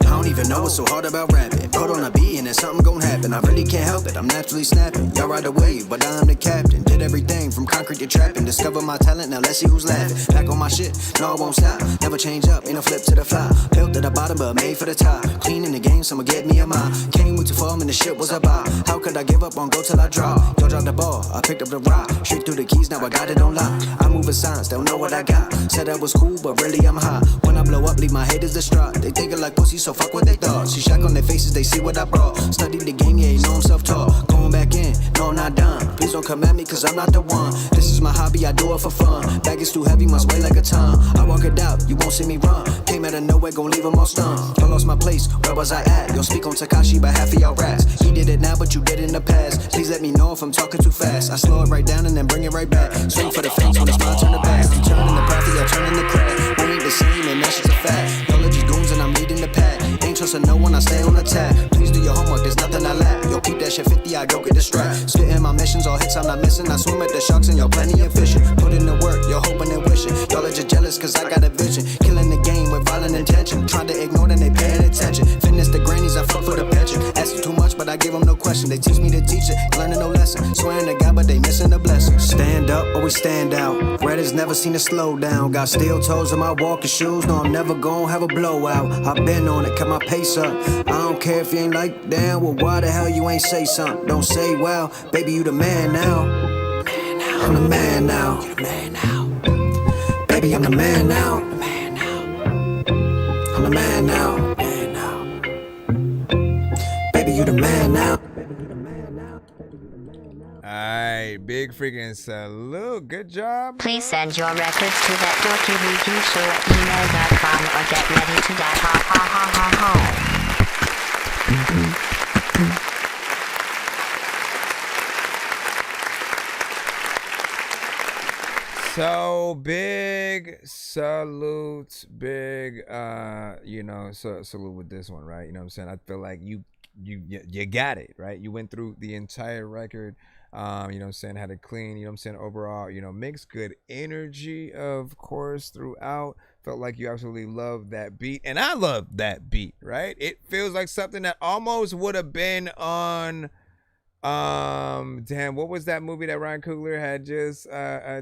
I don't even know what's so hard about rapping. Put on a beat and then something gon' happen. I really can't help it, I'm naturally snapping. Y'all ride the wave, but I'm the captain. Did everything from concrete to trapping. Discover my talent, now let's see who's laughing. Back on my shit, no, I won't stop. Never change up, ain't no flip to the flop. Built at the bottom, but made for the top. Clean in the game, someone get me a mile. Came with too far, and the shit was about. How could I give up on go till I drop? Y'all dropped the ball, I picked up the rock. Straight through the keys, now I got it on lock. I move in signs, don't know what I got. Said I was cool, but really I'm hot. When I blow up, leave my haters distraught. They thinking like pussy, so fuck what they thought. See shock on their faces, they see what I brought. Studied the game, yeah, you know I'm self-taught. Going back in, no, I'm not done. Please don't come at me, cause I'm not the one. This is my hobby, I do it for fun. Bag is too heavy, must weigh like a ton. I walk it out, you won't see me run. Came out of nowhere, gon' leave them all stunned. I lost my place, where was I at? You'll speak on Takashi, but half of y'all rats. He did it now, but you did it in the past. Please let me know if I'm talking too fast. I slow it right down and then bring it right back. Swing for the fence when it's my turn to back. I'm turning the profit, y'all turning the crack. We ain't the same, and that's just a fact. Y'all are just goons and I'm leading the pack. Ain't trusting no one, I stay on attack. Please do your homework, there's nothing I lack. Yo, keep that shit 50, I go get the strap. Spitting my missions, all hits I'm not missing. I swim at the sharks and y'all plenty of fishing. Put in the work, you're hoping and wishing. Y'all are just jealous cause I got a vision. Killing the game with violent intention. Trying to ignore them, they paying attention. Fitness the grannies, I fuck for the pension. Asking too much, but I give them no question. They teach me to teach it, learning no lesson. Swearing to God, but they missing the blessing. Stand up, always stand out. Red has never seen a slow down. Got steel toes in my walking shoes. No, I'm never gonna have a blowout. I've been on it, kept my pace up. I don't care if you ain't like damn. Well, why the hell you ain't say something? Don't say well, baby, you the man now. I'm the man now. You the man now. Baby, I'm the man now. I'm the man now. Baby, you the man now. Alright, big freaking salute. Good job. Please send your records to ThatDorkyReviewShow at email.com or get ready to die. Ha ha ha ha ha. So big salute, big salute with this one, right? You know what I'm saying? I feel like you got it, right? You went through the entire record, you know what I'm saying, had it clean, you know what I'm saying, overall, mixed good energy, of course, throughout. Felt like you absolutely loved that beat, and I love that beat, right? It feels like something that almost would have been on damn, what was that movie that Ryan Coogler had just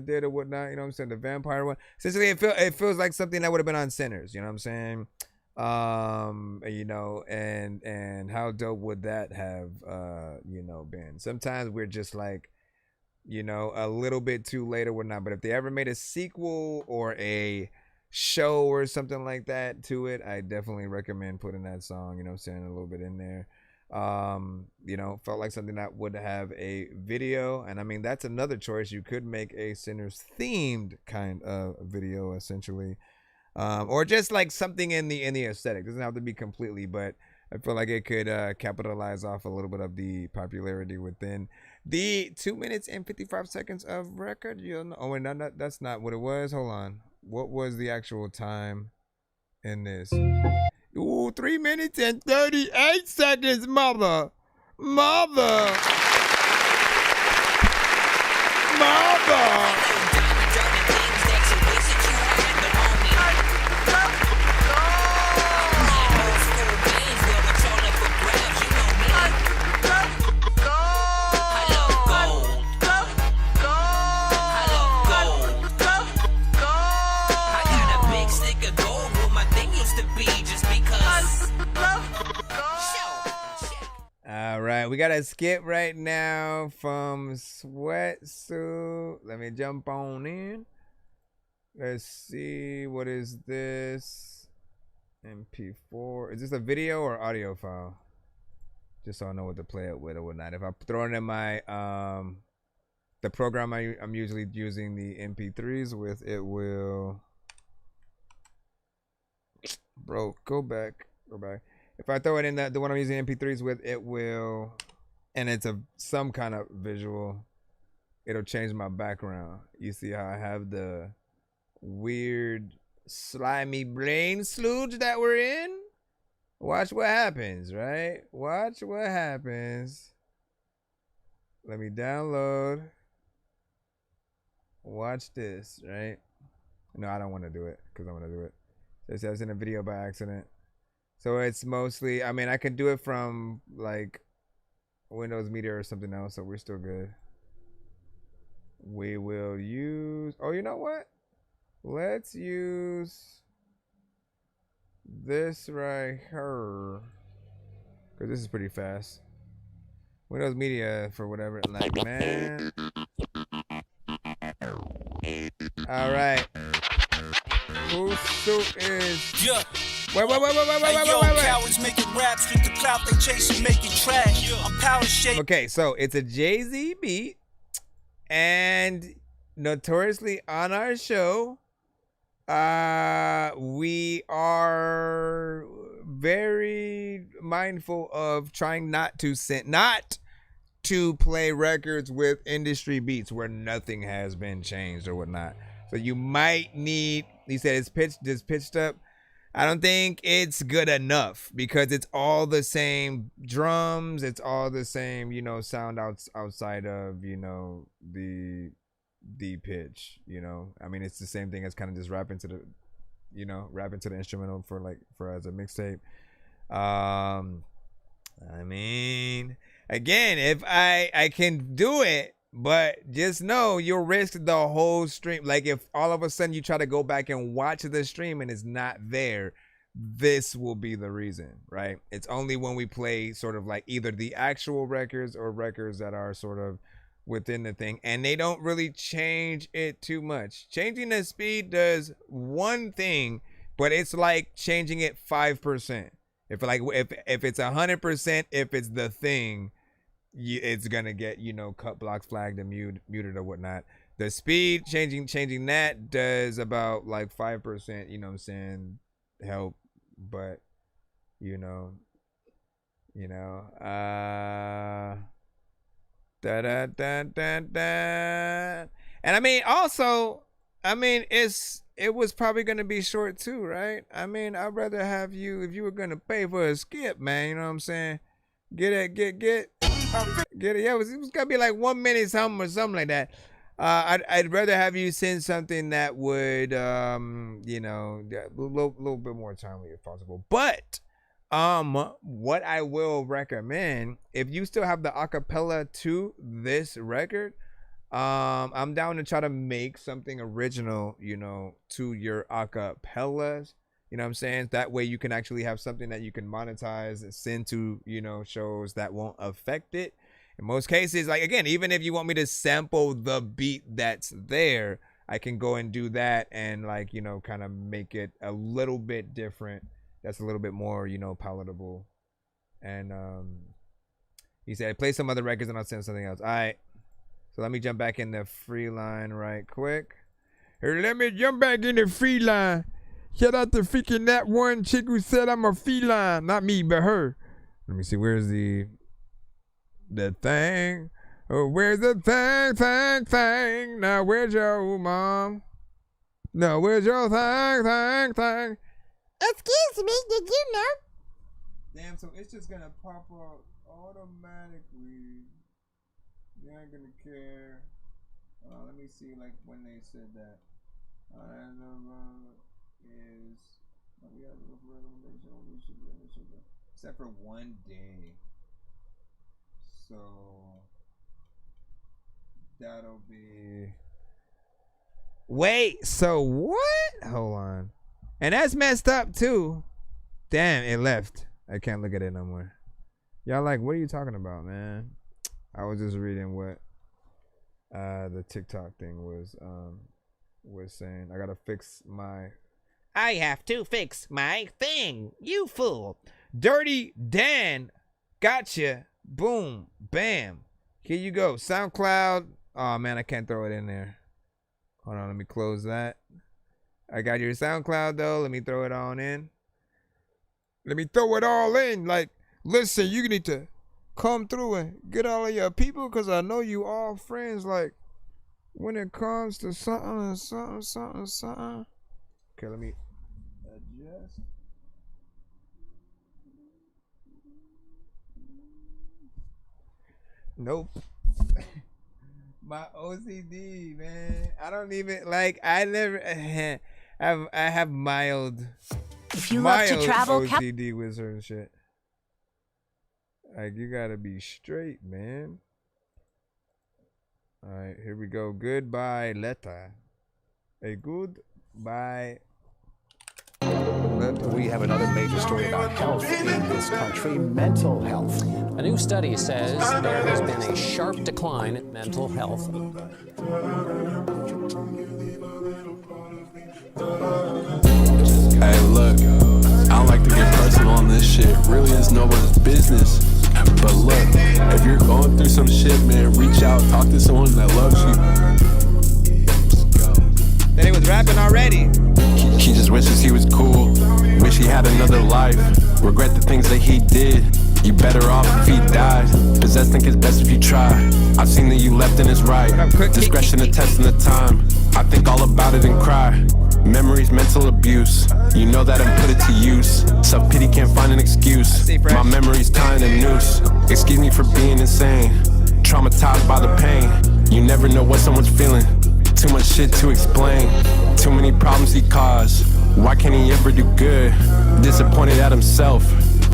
did or whatnot, you know what I'm saying, the vampire one. Essentially, it feels like something that would have been on Sinners, you know what I'm saying? And how dope would that have been? Sometimes we're just like, a little bit too late or whatnot, but if they ever made a sequel or a show or something like that to it, I definitely recommend putting that song, you know what I'm saying, a little bit in there. Felt like something that would have a video, and I mean, that's another choice. You could make a Sinners themed kind of video, essentially, or just like something in the aesthetic. Doesn't have to be completely, but I feel like it could capitalize off a little bit of the popularity within the 2 minutes and 55 seconds of record. Oh, wait, no, that's not what it was. Hold on, what was the actual time in this? Ooh, 3 minutes and 38 seconds, mother. All right, we got a skip right now from Sweatsuit. Let me jump on in. Let's see, what is this? MP4. Is this a video or audio file? Just so I know what to play it with or whatnot. If I throw it in my the program I'm usually using the MP3s with, it will. Bro, go back. If I throw it in the one I'm using MP3s with, it will, and it's some kind of visual, it'll change my background. You see how I have the weird slimy brain sludge that we're in? Watch what happens, right? Watch what happens. Let me download. Watch this, right? No, I don't want to do it because I'm going to do it. It says in a video by accident. So it's mostly, I mean, I can do it from like Windows Media or something else, so we're still good. We will use, oh, you know what? Let's use this right here, because this is pretty fast. Windows Media for whatever, like, man. All right. Whose suit is? Yeah. Wait. Cowards making raps with the clout they chasing, making trash. I'm power shape. Okay, so it's a Jay-Z beat, and notoriously on our show, we are very mindful of trying not to play records with industry beats where nothing has been changed or whatnot. So you might need, he said it's pitched up. I don't think it's good enough because it's all the same drums. It's all the same, sound outside of, the pitch, I mean, it's the same thing as kind of just rapping to the instrumental for as a mixtape. I mean, again, if I can do it, But just know you'll risk the whole stream. Like if all of a sudden you try to go back and watch the stream and it's not there, this will be the reason, right? It's only when we play sort of like either the actual records or records that are sort of within the thing, and they don't really change it too much. Changing the speed does one thing, but it's like changing it 5%. If it's 100%, if it's the thing, it's gonna get, you know, cut, blocks, flagged, and muted or whatnot. The speed changing that does about like 5%, you know what I'm saying, help. But you know and I mean also, I mean it was probably gonna be short too, right? I mean, I'd rather have you, if you were gonna pay for a skip, man, you know what I'm saying, get it. Yeah, it was gonna be like 1 minute something or something like that. I'd rather have you send something that would, you know, a little bit more timely if possible. But, what I will recommend, if you still have the acapella to this record, I'm down to try to make something original, you know, to your acapellas. You know what I'm saying? That way you can actually have something that you can monetize and send to, you know, shows that won't affect it. In most cases, like, again, even if you want me to sample the beat that's there, I can go and do that and, like, you know, kind of make it a little bit different. That's a little bit more, you know, palatable. And he said, play some other records and I'll send something else. All right. So let me jump back in the free line right quick. Here, let me jump back in the free line. Shout out to freaking that one chick who said I'm a feline. Not me, but her. Let me see, where's the thing? Oh, where's the thing? Now, where's your mom? No, where's your thing? Excuse me, did you know? Damn, so it's just gonna pop up automatically. You ain't gonna care. Let me see, like, when they said that. Except for 1 day. So that'll be. Wait, so what? Hold on. And that's messed up too. Damn, it left. I can't look at it no more. Y'all like, what are you talking about, man? I was just reading what the TikTok thing was saying. I gotta fix my. I have to fix my thing. You fool. Dirty Dan, gotcha. Boom, bam. Here you go. SoundCloud. Oh man, I can't throw it in there. Hold on, let me close that. I got your SoundCloud though. Let me throw it on in. Let me throw it all in. Like, listen, you need to come through and get all of your people, because I know you all friends. Like, when it comes to something. Okay, let me adjust. Nope. My OCD, man. I don't even, like, I never I have mild. If you love to travel, OCD with certain shit. Like, you gotta be straight, man. All right, here we go. Goodbye, letter. A goodbye. We have another major story about health in this country, mental health. A new study says there has been a sharp decline in mental health. Hey, look, I don't like to get personal on this shit. Really is nobody's business. But look, if you're going through some shit, man, reach out, talk to someone that loves you. Then he was rapping already. He just wishes he was cool. Wish he had another life. Regret the things that he did. You better off if he died. Possess think it's best if you try. I've seen that you left and it's right. Discretion a test in the time. I think all about it and cry. Memories, mental abuse. You know that and put it to use. Self-pity can't find an excuse. My memories tying a noose. Excuse me for being insane. Traumatized by the pain. You never know what someone's feeling. Too much shit to explain. Too many problems he caused. Why can't he ever do good? Disappointed at himself.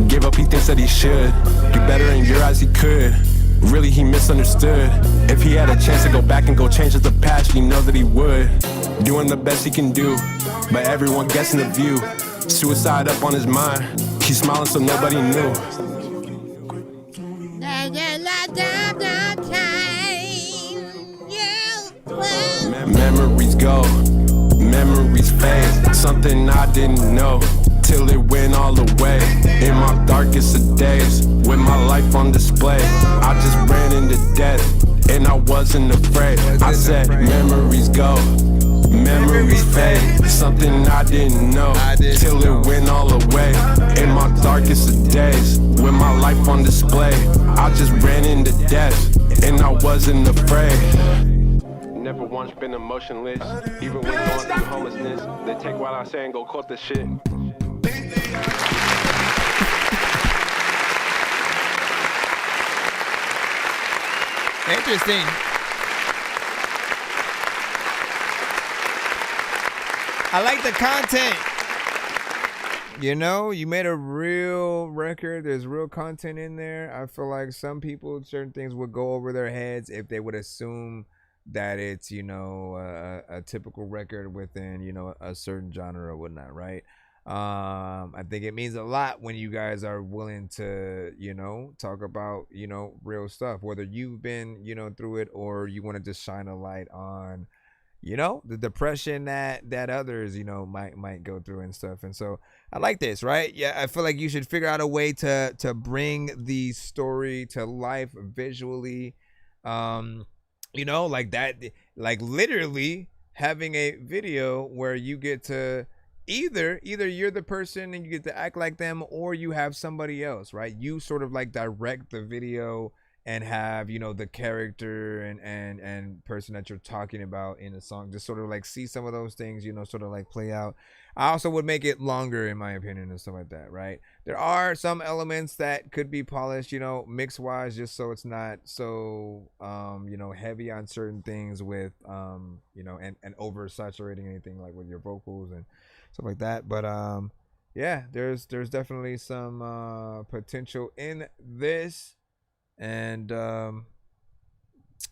Give up, he thinks that he should. Do better in your eyes, he could. Really, he misunderstood. If he had a chance to go back and go change the past, you know that he would. Doing the best he can do, but everyone guessing the view. Suicide up on his mind. He's smiling so nobody knew. Memories go, memories fade. Something I didn't know till it went all away. In my darkest of days, with my life on display, I just ran into death, and I wasn't afraid. I said, memories go, memories fade. Something I didn't know till it went all away. In my darkest of days, with my life on display, I just ran into death, and I wasn't afraid. Never once been emotionless, even when going through homelessness. They take what I say and go quote the shit. Interesting. I like the content. You know, you made a real record. There's real content in there. I feel like some people, certain things would go over their heads if they would assume that it's, you know, a typical record within, you know, a certain genre or whatnot, right? I think it means a lot when you guys are willing to, you know, talk about, you know, real stuff, whether you've been, you know, through it or you want to just shine a light on, you know, the depression that others, you know, might go through and stuff. And so I like this, right? Yeah, I feel like you should figure out a way to bring the story to life visually. You know, like that, like literally having a video where you get to either you're the person and you get to act like them, or you have somebody else, right? You sort of like direct the video and have, you know, the character and person that you're talking about in the song, just sort of like see some of those things, you know, sort of like play out. I also would make it longer, in my opinion, and stuff like that, right? There are some elements that could be polished, you know, mix wise, just so it's not so you know, heavy on certain things with you know, and over saturating anything like with your vocals and stuff like that. But yeah, there's definitely some potential in this. And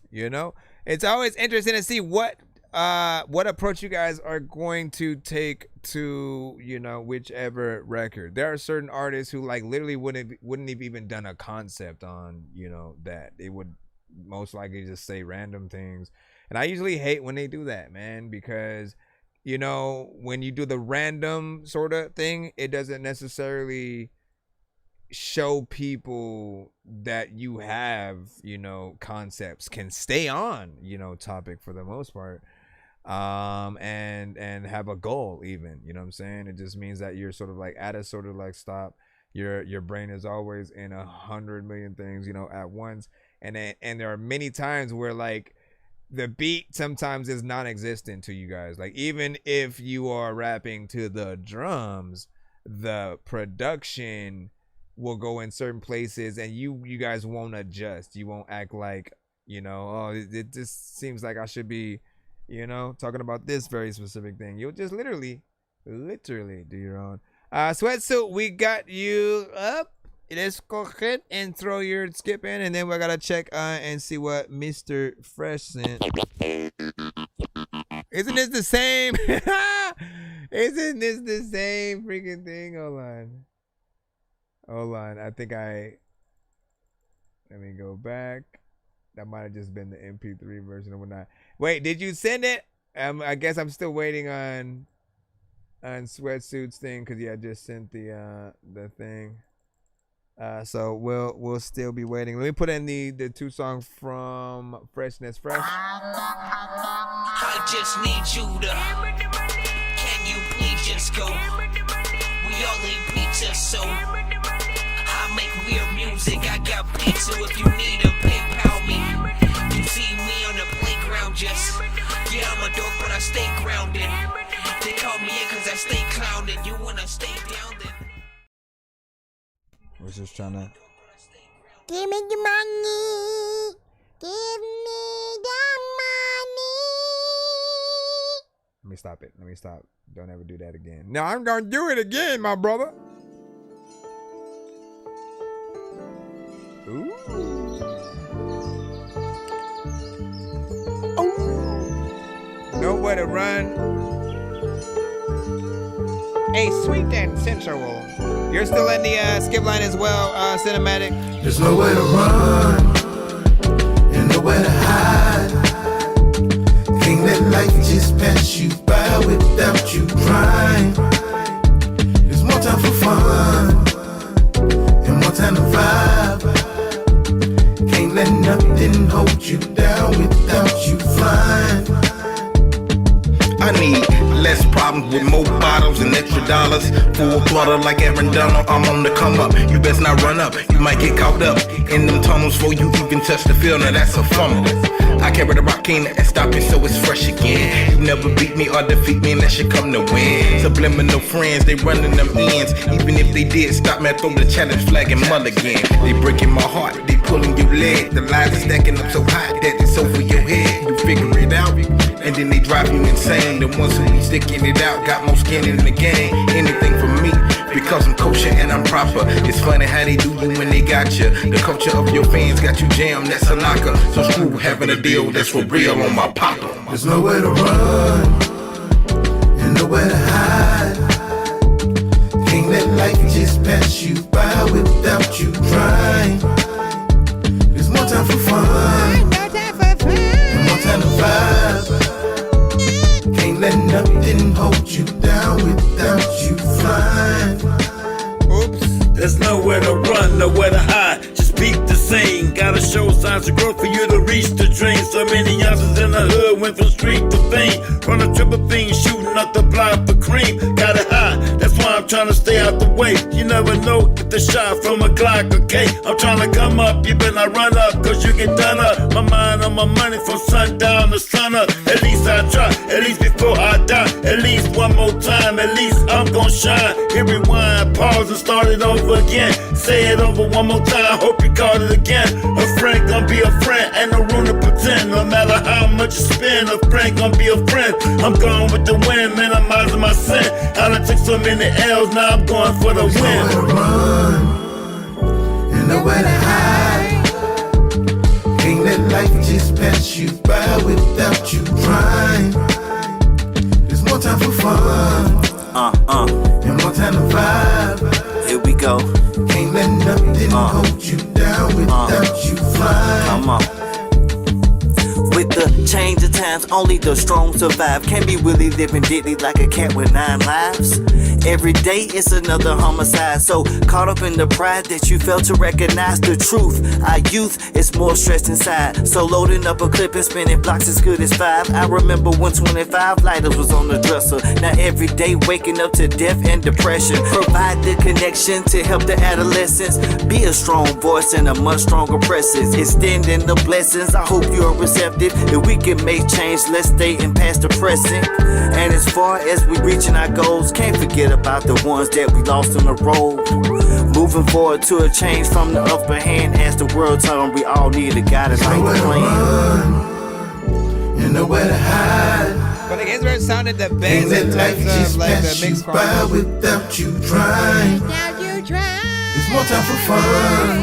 you know, it's always interesting to see what approach you guys are going to take to, you know, whichever record. There are certain artists who like literally wouldn't have even done a concept on, you know, that. They would most likely just say random things, and I usually hate when they do that, man, because, you know, when you do the random sort of thing, it doesn't necessarily show people that you have, you know, concepts, can stay on, you know, topic for the most part, and have a goal even, you know what I'm saying? It just means that you're sort of like at a sort of like stop. Your brain is always in 100 million things, you know, at once, and there are many times where like the beat sometimes is non-existent to you guys. Like even if you are rapping to the drums, the production will go in certain places and you guys won't adjust. You won't act like, you know, oh, it just seems like I should be, you know, talking about this very specific thing. You'll just literally do your own. Sweatsuit, we got you up. Let's go ahead and throw your skip in, and then we gotta check and see what Mr. Fresh sent. Isn't this the same? Isn't this the same freaking thing? Hold on. I think let me go back. That might have just been the MP3 version or whatnot. Wait, did you send it? I guess I'm still waiting on Sweatsuit's thing, because yeah, I just sent the thing. So we'll still be waiting. Let me put in the two songs from Freshness Fresh. I just need you to. Can you please just go? We all eat pizza, so I make weird music. I got pizza if you need a PayPal me. You see me on the playground, just yeah, I'm a dork, but I stay grounded. They call me in cause I stay clowning. You wanna stay down then? We're just trying to. Give me the money. Give me the money. Let me stop it. Let me stop. Don't ever do that again. No, I'm gonna do it again, my brother. Ooh. Nowhere to run. Hey, sweet and sensual. You're still in the skip line as well, cinematic. There's nowhere to run and nowhere to hide. Can't let life just pass you by without you trying. There's more time for fun and more time to vibe. Can't let nothing hold you down without you flying. I need less problems with more bottles and extra dollars. Full throttle like Aaron Donald, I'm on the come up. You best not run up, you might get caught up in them tunnels before you even touch the field. Now that's a fumble. I carry the rock cane and stop it so it's fresh again. You never beat me or defeat me unless you come to win. Subliminal friends, they running them ends. Even if they did stop me, I throw the challenge flag and mulligan. They breaking my heart, they pulling your leg. The lines are stacking up so hot that it's over your head. You figure it out, and then they drive you insane. The ones who be sticking it out got more skin in the game. Anything for me, because I'm kosher and I'm proper. It's funny how they do you when they got you. The culture of your fans got you jammed, that's a locker. So screw having a deal that's for real on my papa. There's nowhere to run and nowhere to hide. Can't let life just pass you by without you trying. There's more time for fun and more time to vibe. Can't let nothing hold you down without you flying. Oops. There's nowhere to run, nowhere to hide. Just peep the scene. Gotta show signs of growth for you to reach the dream. So many youngsters in the hood went from street to fame. From a triple beam, shooting up the block for cream. Gotta hide, that's why I'm trying to stay out the way. You never know if the shot from a Glock or K. I'm trying to come up, you better not run up, cause you get done up. My mind on my money from sundown to sun up. At least I try, at least before I die. At least one more time, at least I'm gon' shine. Hit rewind, pause and start it over again. Say it over one more time, hope you caught it again. A friend gon' be a friend, ain't no room to pretend. No matter how much you spend, a friend gon' be a friend. I'm going with the wind, minimizing my sin. I done took so many L's, now I'm going for the win. Nowhere to run and nowhere to hide. Can't let life just pass you by without you trying. There's more time for fun and more time to vibe. Here we go. Can't let nothing hold you down without you flying. Come on. With the change of times, only the strong survive. Can't be really living deadly like a cat with 9 lives. Every day it's another homicide. So caught up in the pride that you fail to recognize the truth. Our youth is more stressed inside. So loading up a clip and spinning blocks as good as 5. I remember when 25 lighters was on the dresser. Now every day waking up to death and depression. Provide the connection to help the adolescents. Be a strong voice and a much stronger presence. Extending the blessings, I hope you're receptive. If we can make change, let's stay in past the present. And as far as we reaching our goals, can't forget about the ones that we lost on the road. Moving forward to a change from the upper hand. As the world turns, we all need a guidance like the plan. And nowhere to hide. But I guess where it sounded the best in terms of like the mixed by without you trying. There's more time for fun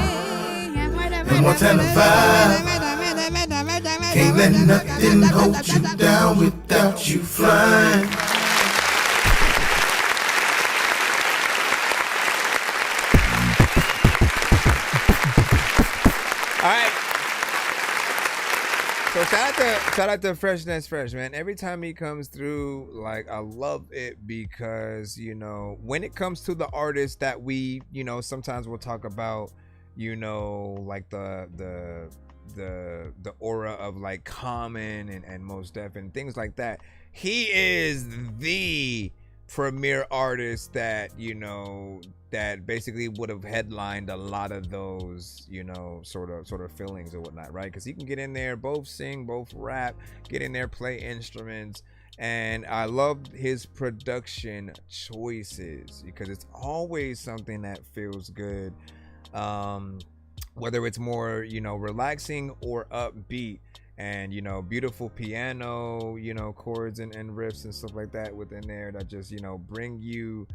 and more time to vibe. Can't let nothing hold you down without you flying. All right. So shout out to Freshness Fresh, man. Every time he comes through, like, I love it because, you know, when it comes to the artists that we, you know, sometimes we'll talk about, you know, like the aura of like Common and Mos Def and things like that. He is the premier artist that, you know, that basically would have headlined a lot of those, you know, sort of feelings or whatnot, right? Because he can get in there, both sing, both rap, get in there, play instruments. And I love his production choices because it's always something that feels good. Whether it's more, you know, relaxing or upbeat, and, you know, beautiful piano, you know, chords and riffs and stuff like that within there that just, you know, bring you,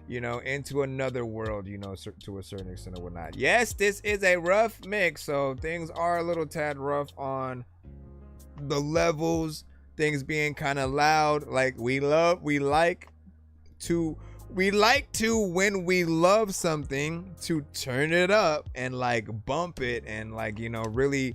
you know, into another world, you know, to a certain extent or whatnot. Yes, this is a rough mix, so things are a little tad rough on the levels, things being kind of loud. Like we like to when we love something to turn it up and like bump it and like, you know, really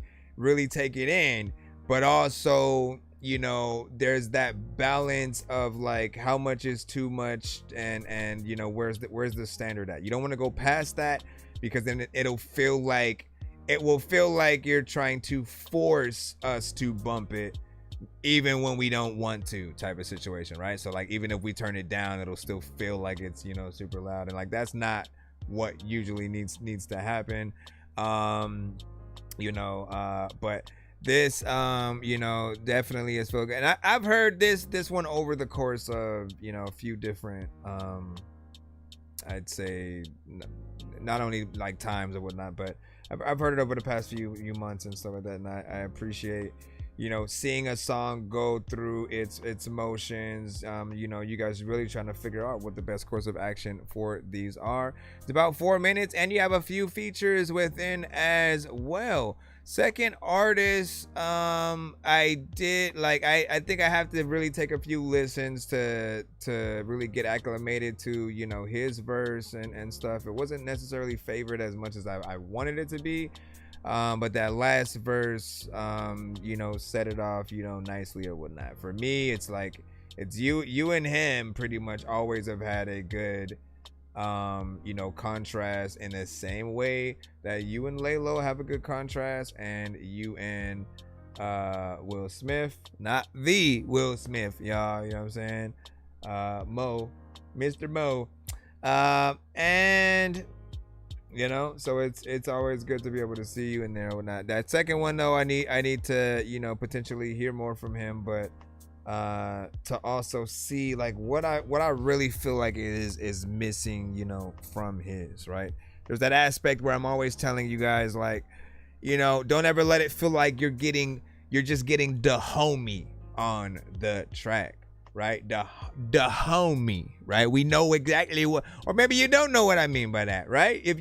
take it in. But also, you know, there's that balance of like how much is too much and you know, where's the standard at. You don't want to go past that, because then it will feel like you're trying to force us to bump it even when we don't want to, type of situation, right? So like even if we turn it down, it'll still feel like it's, you know, super loud, and like that's not what usually needs to happen. You know, but this you know, definitely is feel good. And I've heard this one over the course of, you know, a few different I'd say not only like times or whatnot, but I've heard it over the past few months and stuff like that, and I appreciate, you know, seeing a song go through its motions. You know, you guys really trying to figure out what the best course of action for these are. It's about 4 minutes, and you have a few features within as well. Second artist, I did like I think I have to really take a few listens to really get acclimated to, you know, his verse and stuff. It wasn't necessarily favored as much as I wanted it to be. But that last verse, you know, set it off, you know, nicely or whatnot. For me, it's like, it's you and him pretty much always have had a good, you know, contrast in the same way that you and Laylo have a good contrast, and you and Will Smith, not the Will Smith, y'all, you know what I'm saying? Mr. Mo, and you know, so it's always good to be able to see you in there or whatnot. That second one though, I need to, you know, potentially hear more from him, but to also see like what I really feel like is missing, you know, from his, right? There's that aspect where I'm always telling you guys, like, you know, don't ever let it feel like you're just getting the homie on the track, right? The homie, right? We know exactly what, or maybe you don't know what I mean by that, right? If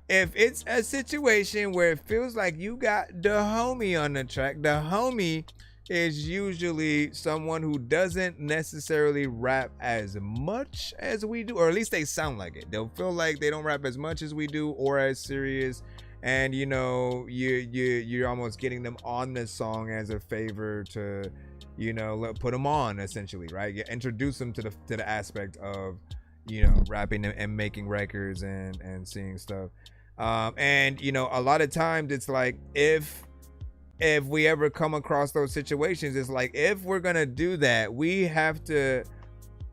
it's a situation where it feels like you got the homie on the track, the homie is usually someone who doesn't necessarily rap as much as we do, or at least they sound like it. They'll feel like they don't rap as much as we do or as serious, and you know, you're almost getting them on this song as a favor to, you know, put them on, essentially, right? You introduce them to the aspect of, you know, rapping and making records and seeing stuff. And you know, a lot of times it's like, if we ever come across those situations, it's like, if we're gonna do that, we have to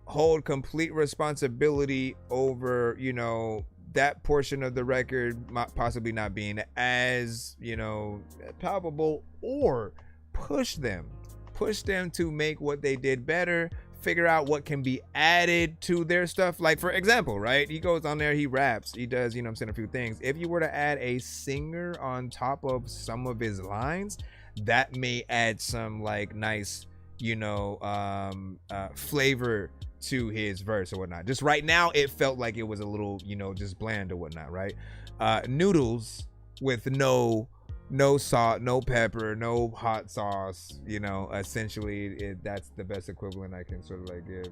hold complete responsibility over, you know, that portion of the record possibly not being as, you know, palpable, or push them to make what they did better, figure out what can be added to their stuff. Like, for example, right, he goes on there, he raps, he does, you know what I'm saying, a few things. If you were to add a singer on top of some of his lines, that may add some like nice, you know, flavor to his verse or whatnot. Just right now it felt like it was a little, you know, just bland or whatnot, right? Noodles with no salt, no pepper, no hot sauce, you know, essentially that's the best equivalent I can sort of like give.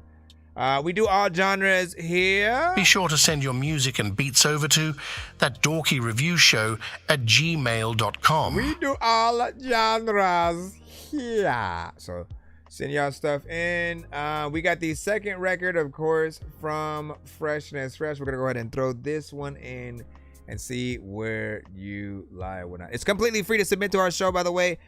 We do all genres here. Be sure to send your music and beats over to ThatDorkyReviewShow at gmail.com. We do all genres here. So send y'all stuff in. We got the second record, of course, from Freshness Fresh. We're gonna go ahead and throw this one in and see where you lie or not. It's completely free to submit to our show, by the way.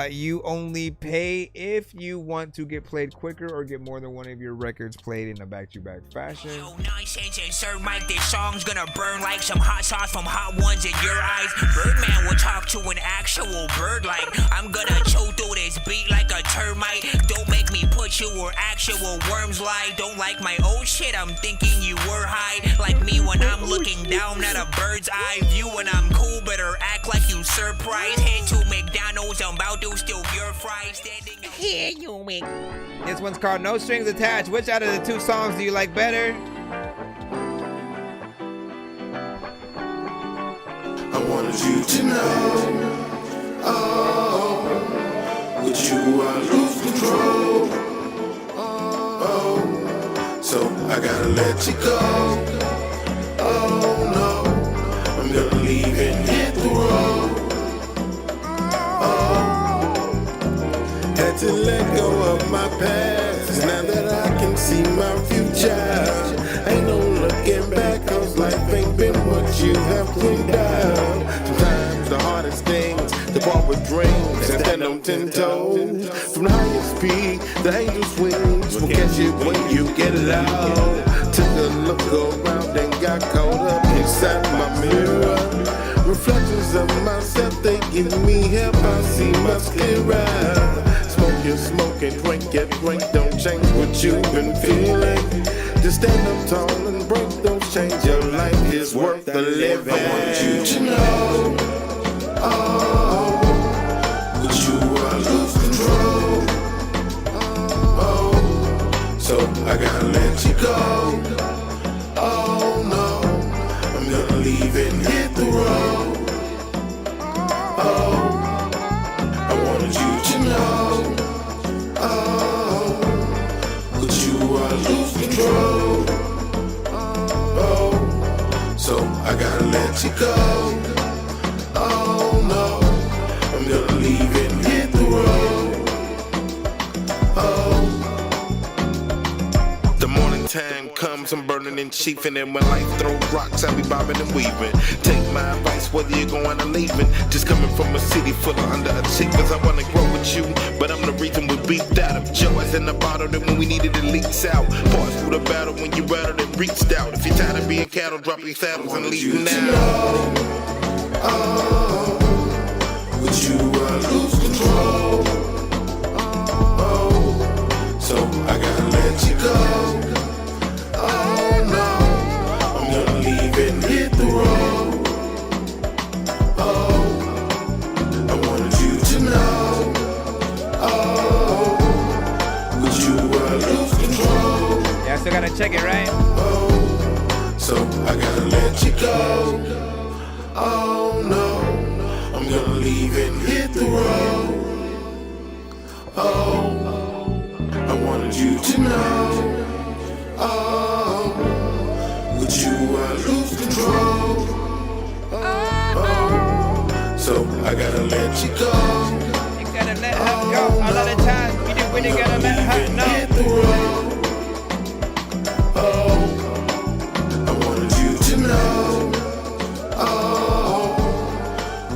You only pay if you want to get played quicker or get more than one of your records played in a back-to-back fashion. Yo, nonsense and Sir Mike, this song's gonna burn like some hot sauce from Hot Ones in your eyes. Birdman will talk to an actual bird like, I'm gonna chew through this beat like a termite. Don't make me put you where actual worms lie. Don't like my old shit, I'm thinking you were high. Like me when I'm looking down at a bird's eye view. When I'm cool, better act like you surprised. Head to McDonald's, I'm about to steal your fries. Standing here, you make. This one's called No Strings Attached. Which out of the two songs do you like better? I wanted you to know, oh, With you I lose control. Oh, so I gotta let you go. Oh no, I'm gonna leave and hit the road. Had to let go of my past. Now that I can see my future, ain't no looking back, cause life ain't been what you have put down. Sometimes the hardest things to part with dreams and stand on 10 toes. From the highest peak, the angel's wings will catch you when you get low. Took a look around and got caught up inside my mirror. Reflections of myself, they give me help, I see much clearer. Smoke your smoke and drink your drink, don't change what you've been feeling. Just stand up tall and break those chains, your life is worth the living. I want you to know, oh, with you I lose control. Oh, so I gotta let you go. Oh no, I'm gonna leave and hit the road. Oh, I wanted you to know, oh, with you I lose control. Oh, so I gotta let you go. Oh no, I'm gonna leave and hit the road. Oh, the morning time comes, I'm burning and chiefing, and when life throws rocks, I be bobbing and weaving. Take my advice, whether you're going or leaving. Just coming from a city full of underachievers, I wanna grow with you, but I'm the reason we beeped out. If Joe is in the bottle, then when we needed it leaks out. Pause through the battle when you rattled and reached out. If you're tired of being cattle, drop your saddles and leave now. Oh, with you I lose control. Oh, so I gotta let you go. Oh no, I'm gonna leave and hit the road. Oh, I wanted you to know. Oh, with you I lose control. Yeah, I still gotta check it, right? Oh, so I gotta let you go. Oh no, I'm gonna leave and hit the road. Oh, I wanted you to know. Oh, with you I lose control. Oh, so I gotta let you go. You gotta let her go. A lot of times we do really gotta let her know. Hit the road. Oh, I wanted you to know. Oh,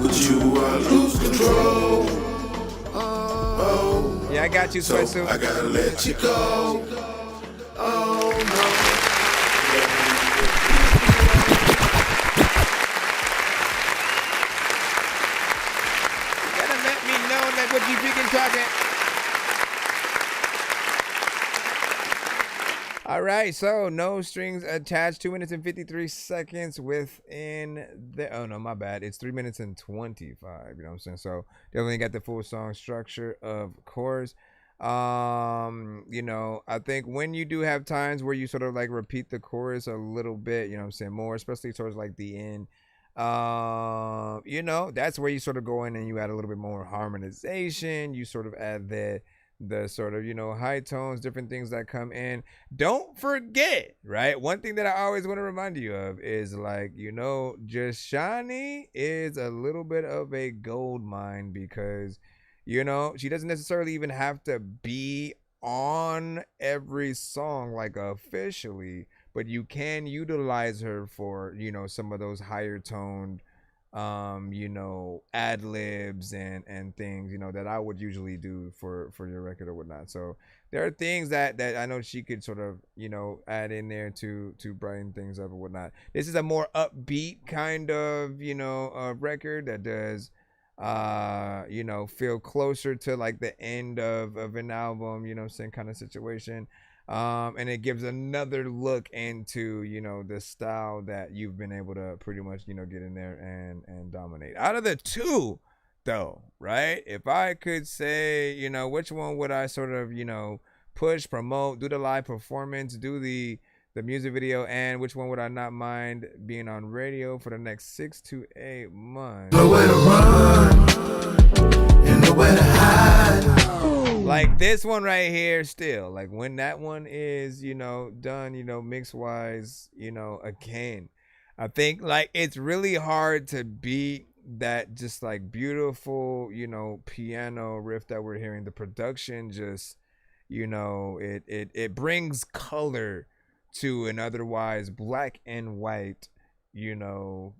with you I lose control. Oh, yeah, I got you, so Sweatsuit. I gotta let you go. Oh no. You gotta let me know that what you freaking talking. All right, so no strings attached. 2 minutes and 53 seconds within the. Oh no, my bad. It's 3 minutes and 25. You know what I'm saying? So definitely got the full song structure, of course. You know, I think when you do have times where you sort of like repeat the chorus a little bit, you know what I'm saying, more, especially towards like the end, you know, that's where you sort of go in and you add a little bit more harmonization. You sort of add the sort of, you know, high tones, different things that come in. Don't forget, right? One thing that I always want to remind you of is, like, you know, just Shani is a little bit of a gold mine, because, you know, she doesn't necessarily even have to be on every song like officially, but you can utilize her for, you know, some of those higher toned you know, ad libs and things, you know, that I would usually do for your record or whatnot. So there are things that I know she could sort of, you know, add in there to brighten things up or whatnot. This is a more upbeat kind of, you know, record that does you know, feel closer to like the end of an album, you know, same kind of situation. And it gives another look into, you know, the style that you've been able to pretty much, you know, get in there and dominate. Out of the two, though, right? If I could say, you know, which one would I sort of, you know, push, promote, do the live performance, do the music video, and which one would I not mind being on radio for the next 6 to 8 months? Nowhere to run, and no nowhere to hide. Like this one right here, still, like when that one is, you know, done, you know, mix wise, you know, again, I think like it's really hard to beat that just like beautiful, you know, piano riff that we're hearing. The production just, you know, it brings color to an otherwise black and white, you know,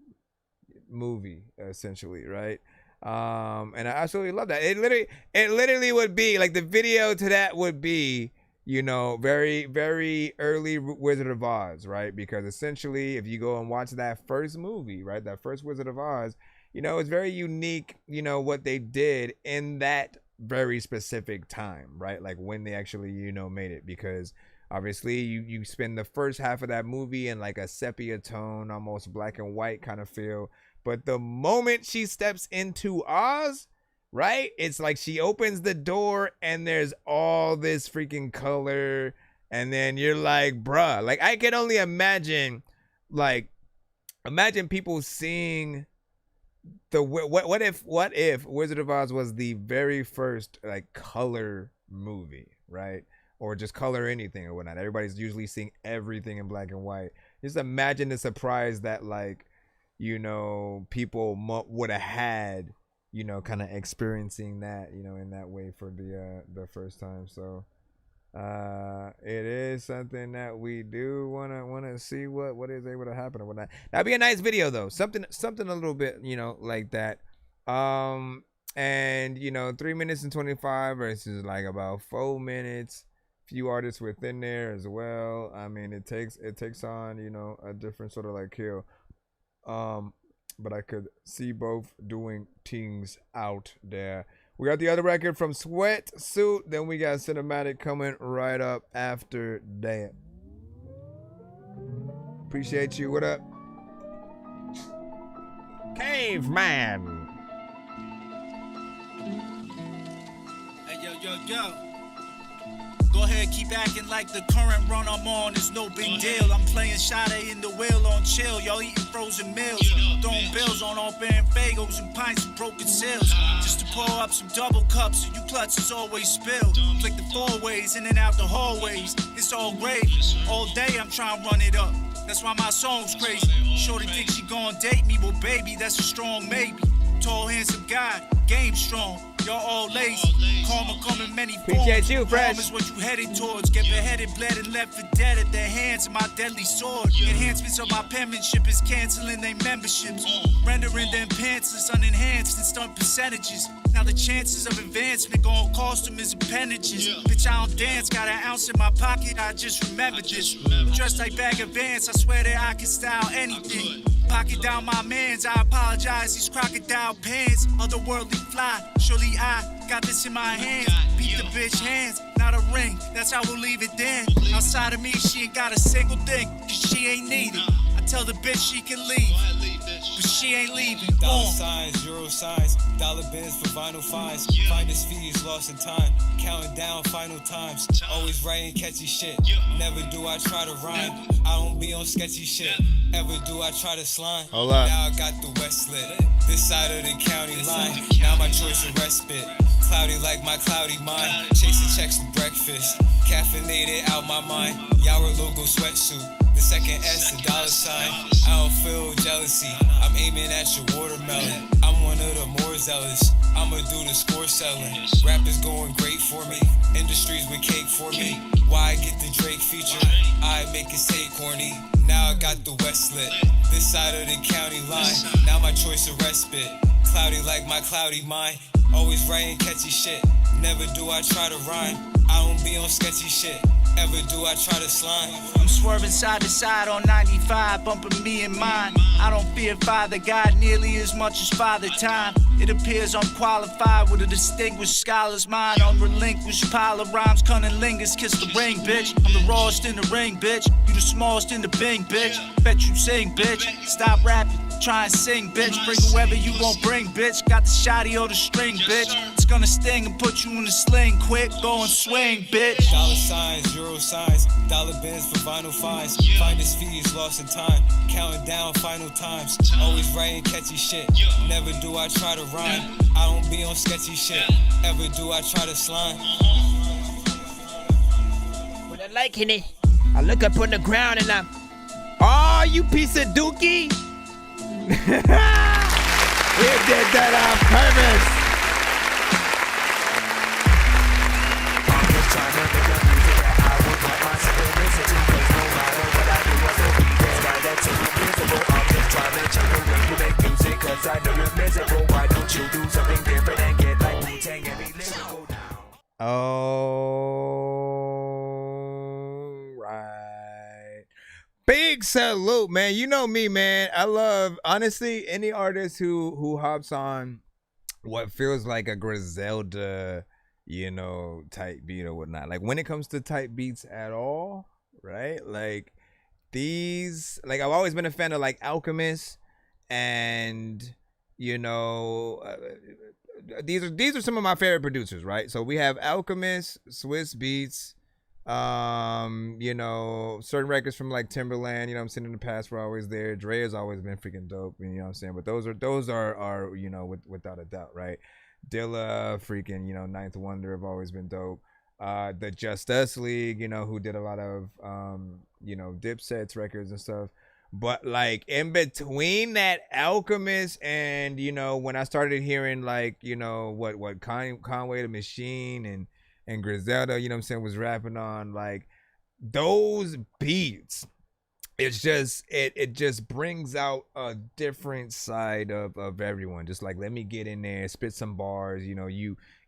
movie essentially, right? And I absolutely love that. It literally would be like the video to that would be, you know, very, very early Wizard of Oz, right? Because essentially, if you go and watch that first movie, right, that first Wizard of Oz, you know, it's very unique, you know, what they did in that very specific time, right? Like when they actually, you know, made it, because obviously you spend the first half of that movie in like a sepia tone, almost black and white kind of feel. But the moment she steps into Oz, right, it's like she opens the door and there's all this freaking color. And then you're like, bruh, like I can only imagine, like, imagine people seeing the what if Wizard of Oz was the very first like color movie, right? Or just color anything or whatnot. Everybody's usually seeing everything in black and white. Just imagine the surprise that, like, you know, people would have had, you know, kind of experiencing that, you know, in that way for the first time. So it is something that we do wanna see what is able to happen or whatnot. That'd be a nice video though. Something a little bit, you know, like that. And you know, 3 minutes and 25 versus like about 4 minutes. Few artists within there as well. I mean, it takes on, you know, a different sort of like kill. But I could see both doing things out there. We got the other record from Sweatsuit. Then we got Cinematic coming right up after that. Appreciate you. What up? Caveman. Hey, yo. Go ahead, keep acting like the current run I'm on is no big deal. I'm playing Sade in the wheel on chill. Y'all eating frozen meals. Throwing bills on off-band Fagos and pints of broken seals. Just to pour up some double cups so you clutches always spill. Flick the four ways in and out the hallways. It's all great. All day I'm trying to run it up. That's why my song's crazy. Shorty thinks she gon' date me. Well, baby, that's a strong maybe. Tall, handsome guy, game strong. Y'all all lazy. Karma come in many forms. Appreciate you, Fresh. Karma's what you headed towards. Get beheaded, bled, and left for dead at the hands of my deadly sword. Enhancements of my penmanship is canceling their memberships. Rendering them pantsless, unenhanced, and stunt percentages. Now the chances of advancement gon' cost them is appendages. Bitch, I don't dance, got an ounce in my pocket, I just remembered this. Dressed like Bag of Vance, I swear that I can style anything. Pocket down my mans, I apologize, these crocodile pants. Otherworldly fly, surely I got this in my hands. Beat the bitch hands, not a ring, that's how we'll leave it then. Outside of me, she ain't got a single thing, cause she ain't needed. I tell the bitch she can leave, but she ain't leaving. Dollar signs, euro signs, dollar bins for vinyl fines. Finest fees lost in time, counting down final times. Always writing catchy shit, never do I try to rhyme. I don't be on sketchy shit, ever do I try to slime. Hold up. Now I got the west lit, this side of the county line. Now my choice of respite, cloudy like my cloudy mind. Chasing checks for breakfast, caffeinated out my mind. Yawer logo sweatsuit, the second S a dollar sign. I don't feel jealousy, I'm aiming at your watermelon. I'm one of the more zealous, I'ma do the score selling. Rap is going great for me, industries with cake for me. Why I get the Drake feature, I make it stay corny. Now I got the west lit, this side of the county line. Now my choice of respite, cloudy like my cloudy mind. Always writing catchy shit, never do I try to rhyme. I don't be on sketchy shit, ever do I try to slime. I'm swerving side to side on 95, bumping me and mine. I don't fear Father God nearly as much as Father Time. It appears I'm qualified with a distinguished scholar's mind. Unrelinquished pile of rhymes, cunnilingus, kiss the ring, bitch. I'm the rawest in the ring, bitch. You the smallest in the bing, bitch. Bet you sing, bitch. Stop rapping, try and sing, bitch. Bring whoever you gon' bring, bitch. Got the shotty or the string, bitch. It's gonna sting and put you in a sling. Quick, go and swing, bitch. Dollar signs, euro signs, dollar bins for vinyl fines. Finest fees lost in time, counting down final times. Always writing catchy shit, never do I try to rhyme. I don't be on sketchy shit, ever do I try to slime. When I liking it, I look up on the ground and I'm, oh, you piece of dookie. He did that on purpose. I'm just trying to make a music that I would want my simplicity. Cause no matter what I do, I still be this guy that's invisible. I'm just trying to change the way you make music. Cause I know you're miserable. Why don't you do something different and get like Wu-Tang and be lyrical now? Oh, right. Big salute, man. You know me, man. I love, honestly, any artist who hops on what feels like a Griselda, you know, type beat or whatnot. Like when it comes to type beats at all, right? Like these, like I've always been a fan of like Alchemist, and you know, these are some of my favorite producers, right? So we have Alchemist, Swiss Beats, you know, certain records from like Timberland, you know what I'm saying, in the past were always there. Dre has always been freaking dope, you know what I'm saying? But those are you know, without a doubt, right? Dilla, freaking, you know, Ninth Wonder have always been dope. The Just Us League, you know, who did a lot of you know, Dipset's records and stuff. But like in between that Alchemist and, you know, when I started hearing like, you know, what Conway the Machine and Griselda, you know what I'm saying, was rapping on, like those beats, it's just it just brings out a different side of everyone. Just like, let me get in there, spit some bars, you know,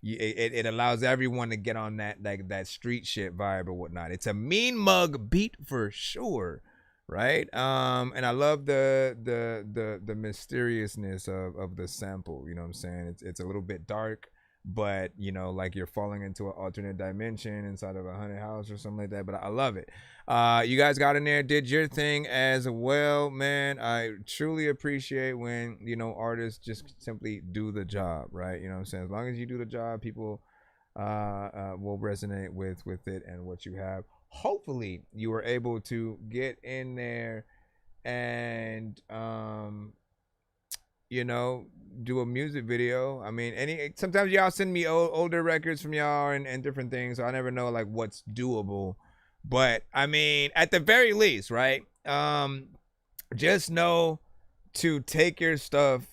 it allows everyone to get on that, like that street shit vibe or whatnot. It's a mean mug beat for sure, right? And I love the mysteriousness of the sample, you know what I'm saying? It's a little bit dark, but you know, like you're falling into an alternate dimension inside of a haunted house or something like that. But I love it. You guys got in there, did your thing as well, man. I truly appreciate when, you know, artists just simply do the job, right? You know what I'm saying? As long as you do the job, people will resonate with it and what you have. Hopefully you were able to get in there and you know, do a music video. I mean, sometimes y'all send me older records from y'all and different things, so I never know like what's doable. But I mean, at the very least, right? Just know to take your stuff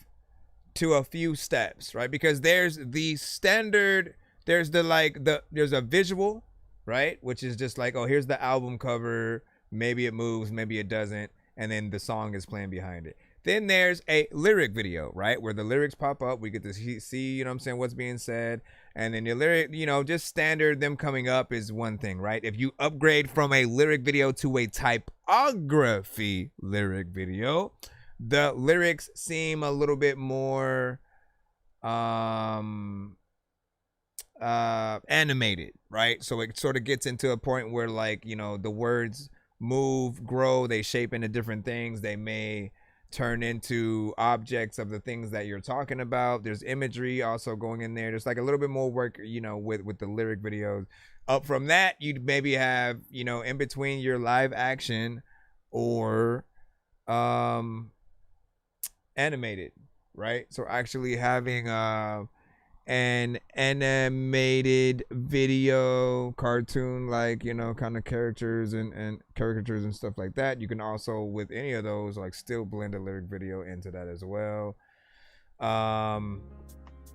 to a few steps, right? Because there's the standard, there's a visual, right? Which is just like, oh, here's the album cover, maybe it moves, maybe it doesn't, and then the song is playing behind it. Then there's a lyric video, right? Where the lyrics pop up. We get to see, you know what I'm saying, what's being said. And then the lyric, you know, just standard, them coming up is one thing, right? If you upgrade from a lyric video to a typography lyric video, the lyrics seem a little bit more animated, right? So it sort of gets into a point where, like, you know, the words move, grow, they shape into different things. They may turn into objects of the things that you're talking about. There's imagery also going in there. There's like a little bit more work, you know, with the lyric videos. Up from that, you'd maybe have, you know, in between your live action or animated, right? So actually having an animated video cartoon, like, you know, kind of characters and caricatures and stuff like that. You can also, with any of those, like, still blend a lyric video into that as well.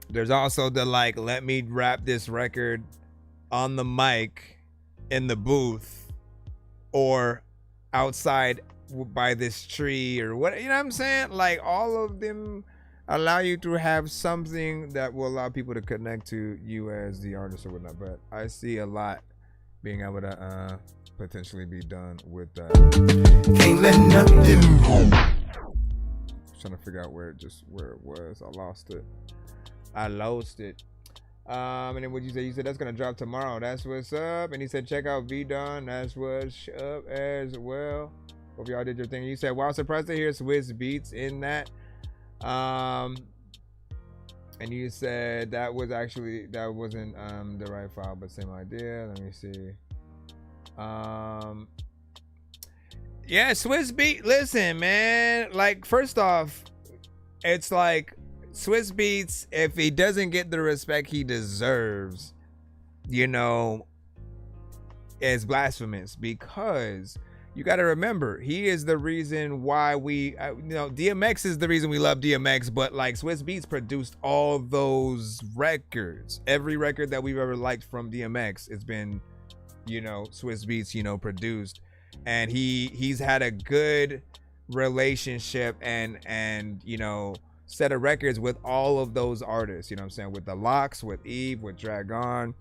There's also the, like, let me rap this record on the mic in the booth or outside by this tree or what, you know what I'm saying? Like, all of them allow you to have something that will allow people to connect to you as the artist or whatnot. But I see a lot being able to potentially be done with that. Can't let nothing. Trying to figure out where it was. I lost it. And then what you said? You said that's gonna drop tomorrow. That's what's up. And he said check out V Don. That's what's up as well. Hope y'all did your thing. You said wow, surprised to hear Swiss Beats in that. And you said that wasn't the right file, but same idea. Let me see. Yeah, Swiss Beat. Listen, man. Like, first off, it's like Swiss Beats, if he doesn't get the respect he deserves, you know, is blasphemous, because you got to remember, he is the reason why we, DMX is the reason we love DMX, but like Swiss Beats produced all those records. Every record that we've ever liked from DMX, it's been, Swiss Beats, produced. And he's had a good relationship and set of records with all of those artists, with the Locks, with Eve, with Dragon.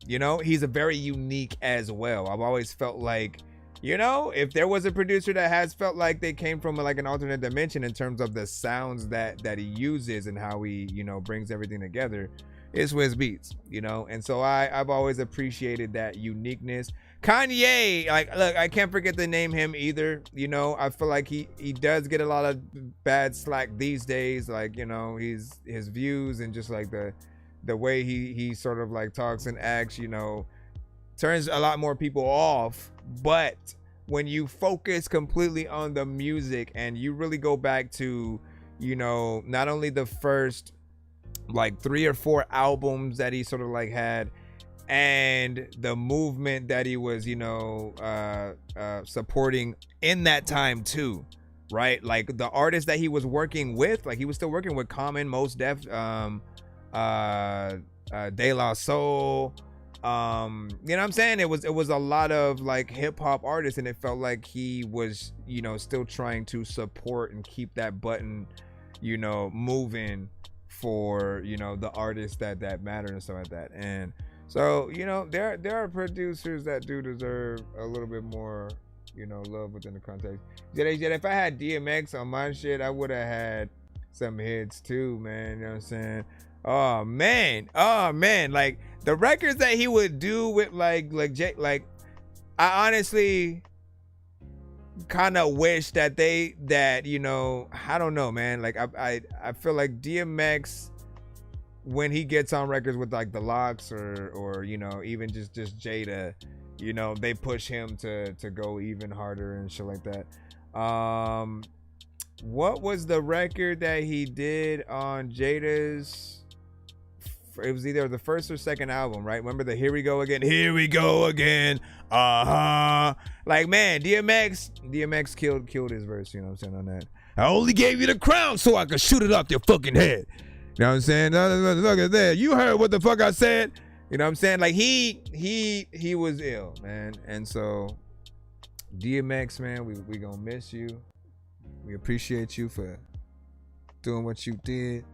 He's a very unique as well. I've always felt like, if there was a producer that has felt like they came from like an alternate dimension in terms of the sounds that he uses and how he, brings everything together, it's Swiss Beats, and so I've always appreciated that uniqueness. Kanye, like, look, I can't forget to name him either. I feel like he does get a lot of bad slack these days. Like, his views and just like the way he sort of like talks and acts, turns a lot more people off. But when you focus completely on the music and you really go back to, not only the first like 3 or 4 albums that he sort of like had, and the movement that he was, supporting in that time too, right? Like the artists that he was working with, like he was still working with Common, Mos Def, De La Soul, you know what I'm saying? It was a lot of like hip hop artists, and it felt like he was, still trying to support and keep that button, moving for, the artists that matter and stuff like that. And so, there are producers that do deserve a little bit more, love within the context. If I had DMX on my shit, I would have had some hits too, man. You know what I'm saying? Oh man, like the records that he would do with like I honestly kind of wish that I don't know, man. Like I feel like DMX, when he gets on records with like the Locks or even just Jada, they push him to go even harder and shit like that. What was the record that he did on Jada's? It was either the first or second album, right? Remember the Here We Go Again? Here we go again. Like, man, DMX killed his verse, you know what I'm saying, on that. I only gave you the crown so I could shoot it off your fucking head. You know what I'm saying? Look at that. You heard what the fuck I said. You know what I'm saying? Like he was ill, man. And so DMX, man, we gonna miss you. We appreciate you for doing what you did.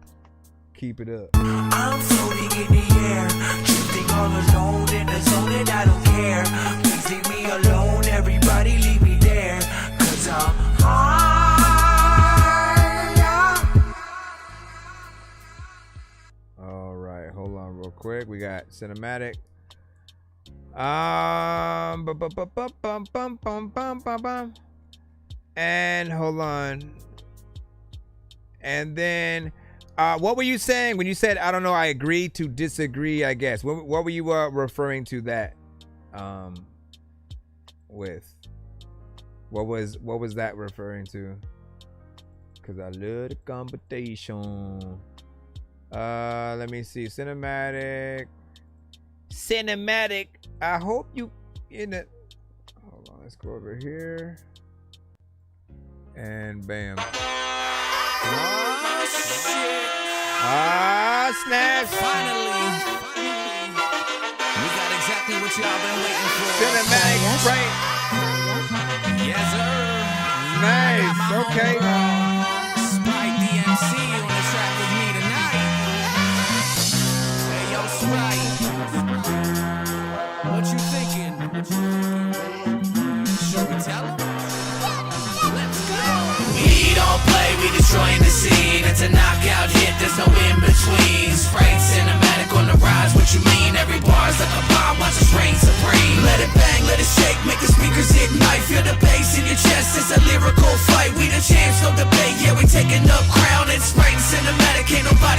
Keep it up. I'm floating in the air, drifting all alone in the zone, and I don't care. Please leave me alone, everybody leave me there, 'cause I'm high. All right, hold on real quick. We got cinematic. And hold on. And then what were you saying when you said, I don't know, I agree to disagree, I guess? What were you referring to that with? What was that referring to? Because I love the competition. Let me see. Cinematic. I hope you in it. Hold on, let's go over here. And bam. Oh shit. Ah, snaps. Finally. We got exactly what y'all been waiting for. Cinematic, right? Yes, sir. Nice. Okay. Sprite DMC on the track with me tonight. Hey, yo, Sprite. What you thinking? Should we tell him? Let's go. We don't play, we destroying the scene. It's a knockout hit, there's no in between. Sprite cinematic on the rise, what you mean? Every bar's like a bomb, watch us reign supreme. Let it bang, let it shake, make the speakers ignite. Feel the bass in your chest, it's a lyrical fight. We the champs, no debate, yeah, we taking up crown. It's Sprite cinematic, ain't nobody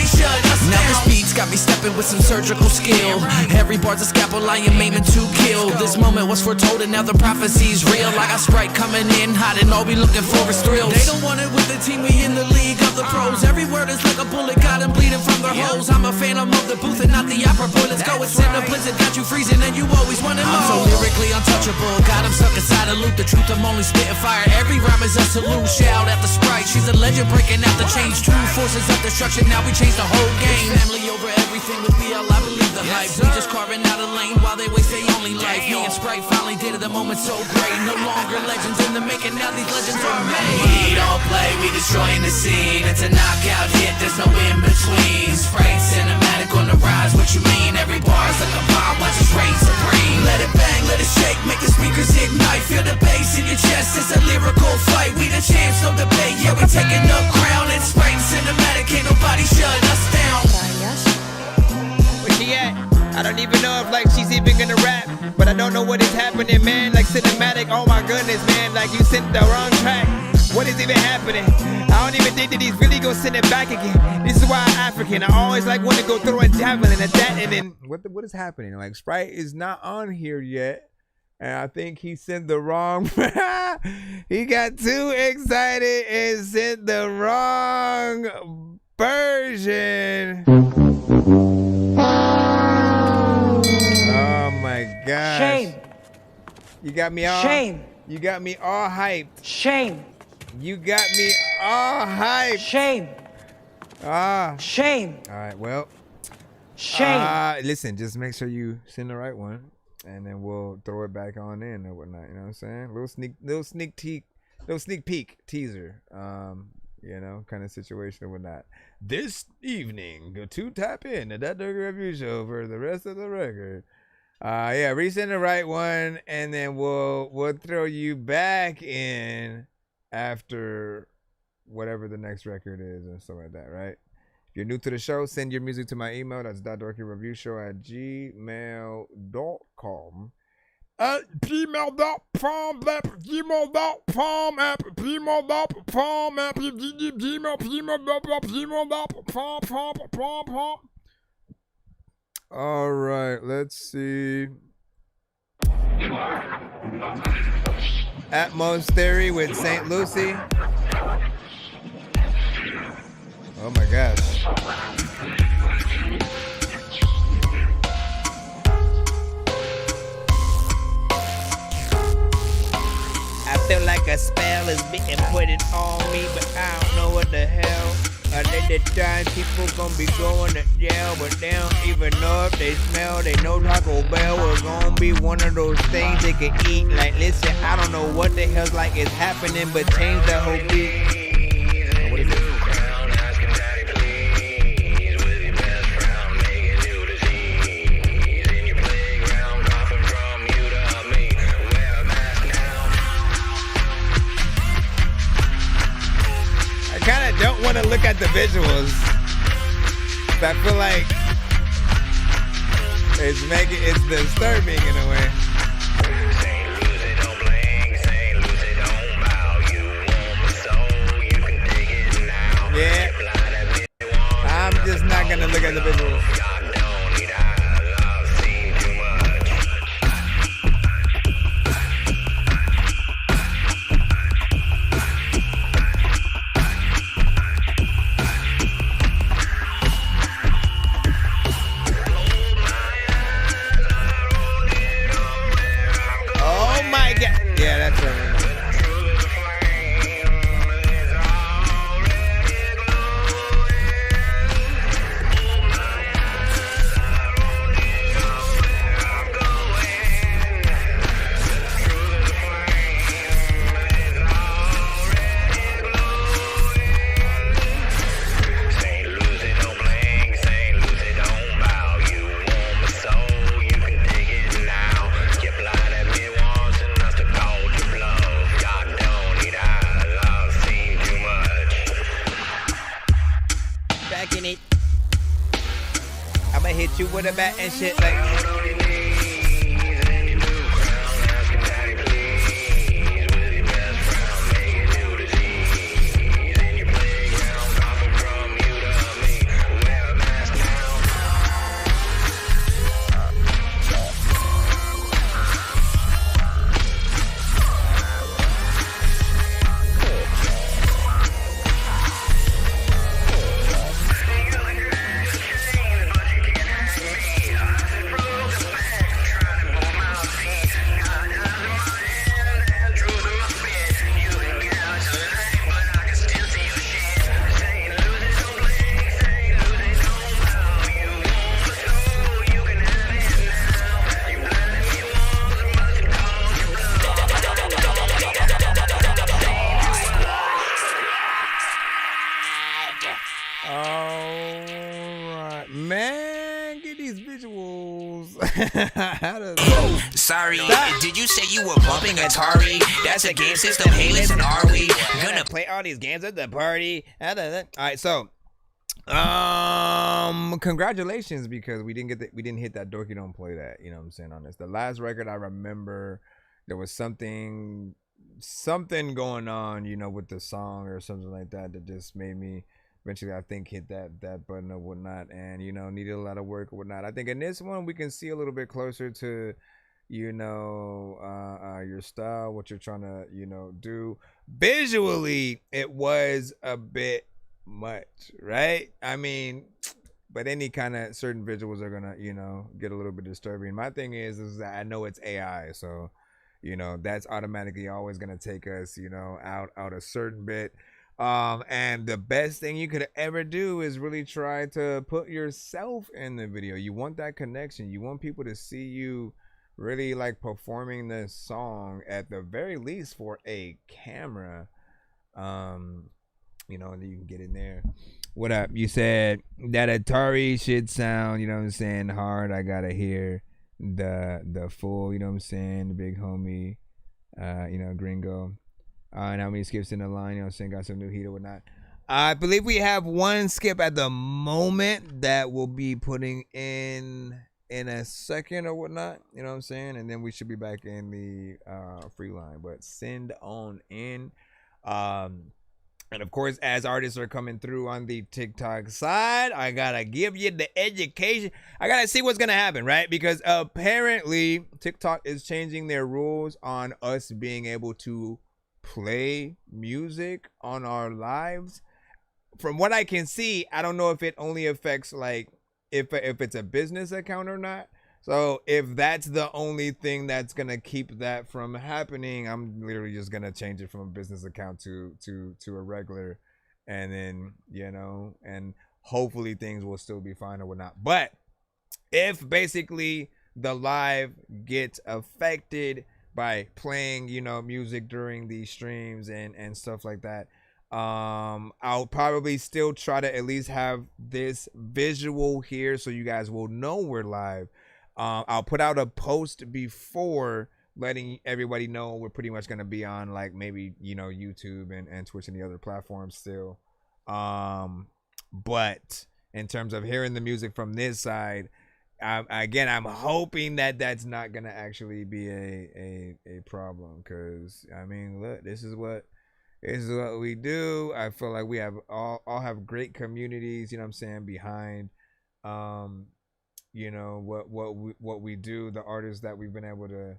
got me stepping with some surgical skill. Every bar's a scalpel, I am aiming to kill. This moment was foretold and now the prophecy's real. I got Sprite coming in hot and all we looking for is thrills. They don't want it with the team, we in the league of the pros. Every word is like a bullet, got them bleeding from their holes. I'm a phantom of the booth and not the opera boy. Let's go, it's in the blizzard, got you freezing and you always wanted more. I'm so lyrically untouchable, got him stuck inside a loop. The truth, I'm only spitting fire. Every rhyme is a salute. Shout at the Sprite, she's a legend breaking out the chains. True forces of destruction, now we change the whole game. Family over everything with BL, I believe the hype. We just carving out a lane while they waste their only life. Me and Sprite finally did it, the moment so great. No longer legends in the making, now these legends are made. We don't play, we destroying the scene. It's a knockout hit, there's no in between. Sprite cinematic on the rise, what you mean? Every bar's like a bomb, watch us reign supreme. Let it bang, let it shake, make the speakers ignite. Feel the bass in your chest, it's a lyrical fight. We the champs, no debate, yeah, we taking the crown. It's Sprite cinematic, ain't nobody shut us down. Where she at? I don't even know if like she's even gonna rap, but I don't know what is happening, man. Like cinematic, oh my goodness, man. Like you sent the wrong track. What is even happening? I don't even think that he's really gonna send it back again. This is why I'm African. I always like want to go throw a javelin at that, and then what is happening? Like Sprite is not on here yet, and I think he sent the wrong. He got too excited and sent the wrong version. Oh my gosh. Shame. You got me all. Shame. You got me all hyped. Shame. You got me all hyped. Shame. Shame. All right, well. Shame. Listen, just make sure you send the right one, and then we'll throw it back on in or whatnot. You know what I'm saying? Little sneak peek teaser. You know, kind of situation or whatnot. This evening, to tap in to That Dorky Review Show for the rest of the record. Yeah, resend the right one, and then we'll throw you back in after whatever the next record is and stuff like that, right? If you're new to the show, send your music to my email. That's ThatDorkyReviewShow@gmail.com. At gmail.com, at gmail.com, at gmail.com, at gmail.com. All right, let's see. Atmos Theory with St. Lucie. Oh my gosh. I feel like a spell is being put it on me, but I don't know what the hell. At the time, people gonna be going to jail, but they don't even know if they smell. They know Taco Bell was gonna be one of those things they can eat. Like, listen, I don't know what the hell's like is happening, but change the whole beat. What is it? I kind of don't want to look at the visuals. I feel like it's disturbing in a way. Yeah, I'm just not gonna look at the visuals. Yeah, that's right. I'ma hit you with a bat and shit like. Sorry, did you say you were bumping Atari? That's a game system. Hey, listen, are we gonna play all these games at the party? All right, so congratulations, because we didn't hit that Dorky Don't Play That. You know what I'm saying on this. The last record I remember, there was something going on, you know, with the song or something like that just made me eventually, I think, hit that button or whatnot, and you know, needed a lot of work or whatnot. I think in this one we can see a little bit closer to, you know, your style, what you're trying to, you know, do. Visually, it was a bit much, right? I mean, but any kind of certain visuals are gonna, you know, get a little bit disturbing. My thing is that I know it's AI, so you know that's automatically always gonna take us, you know, out a certain bit. And the best thing you could ever do is really try to put yourself in the video. You want that connection. You want people to see you really like performing this song, at the very least for a camera. You know, and you can get in there. What up? You said that Atari should sound, you know what I'm saying, hard. I gotta hear the full, you know what I'm saying, the big homie, you know, Gringo. And how many skips in the line, you know what I'm saying, got some new heat or whatnot. I believe we have one skip at the moment that we'll be putting in a second or whatnot, you know what I'm saying, and then we should be back in the free line. But send on in. And of course, as artists are coming through on the TikTok side, I gotta give you the education. I gotta see what's gonna happen, right? Because apparently TikTok is changing their rules on us being able to play music on our lives. From what I can see, I don't know if it only affects like if it's a business account or not. So if that's the only thing that's gonna keep that from happening, I'm literally just gonna change it from a business account to a regular, and then, you know, and hopefully things will still be fine or whatnot. But if basically the live gets affected by playing, you know, music during these streams and stuff like that, I'll probably still try to at least have this visual here so you guys will know we're live. I'll put out a post before letting everybody know we're pretty much going to be on, like, maybe, you know, YouTube and Twitch and the other platforms still. But in terms of hearing the music from this side, I'm hoping that that's not going to actually be a problem, because, I mean, look, this is what we do. I feel like we have all have great communities, you know what I'm saying, behind you know, what we do, the artists that we've been able to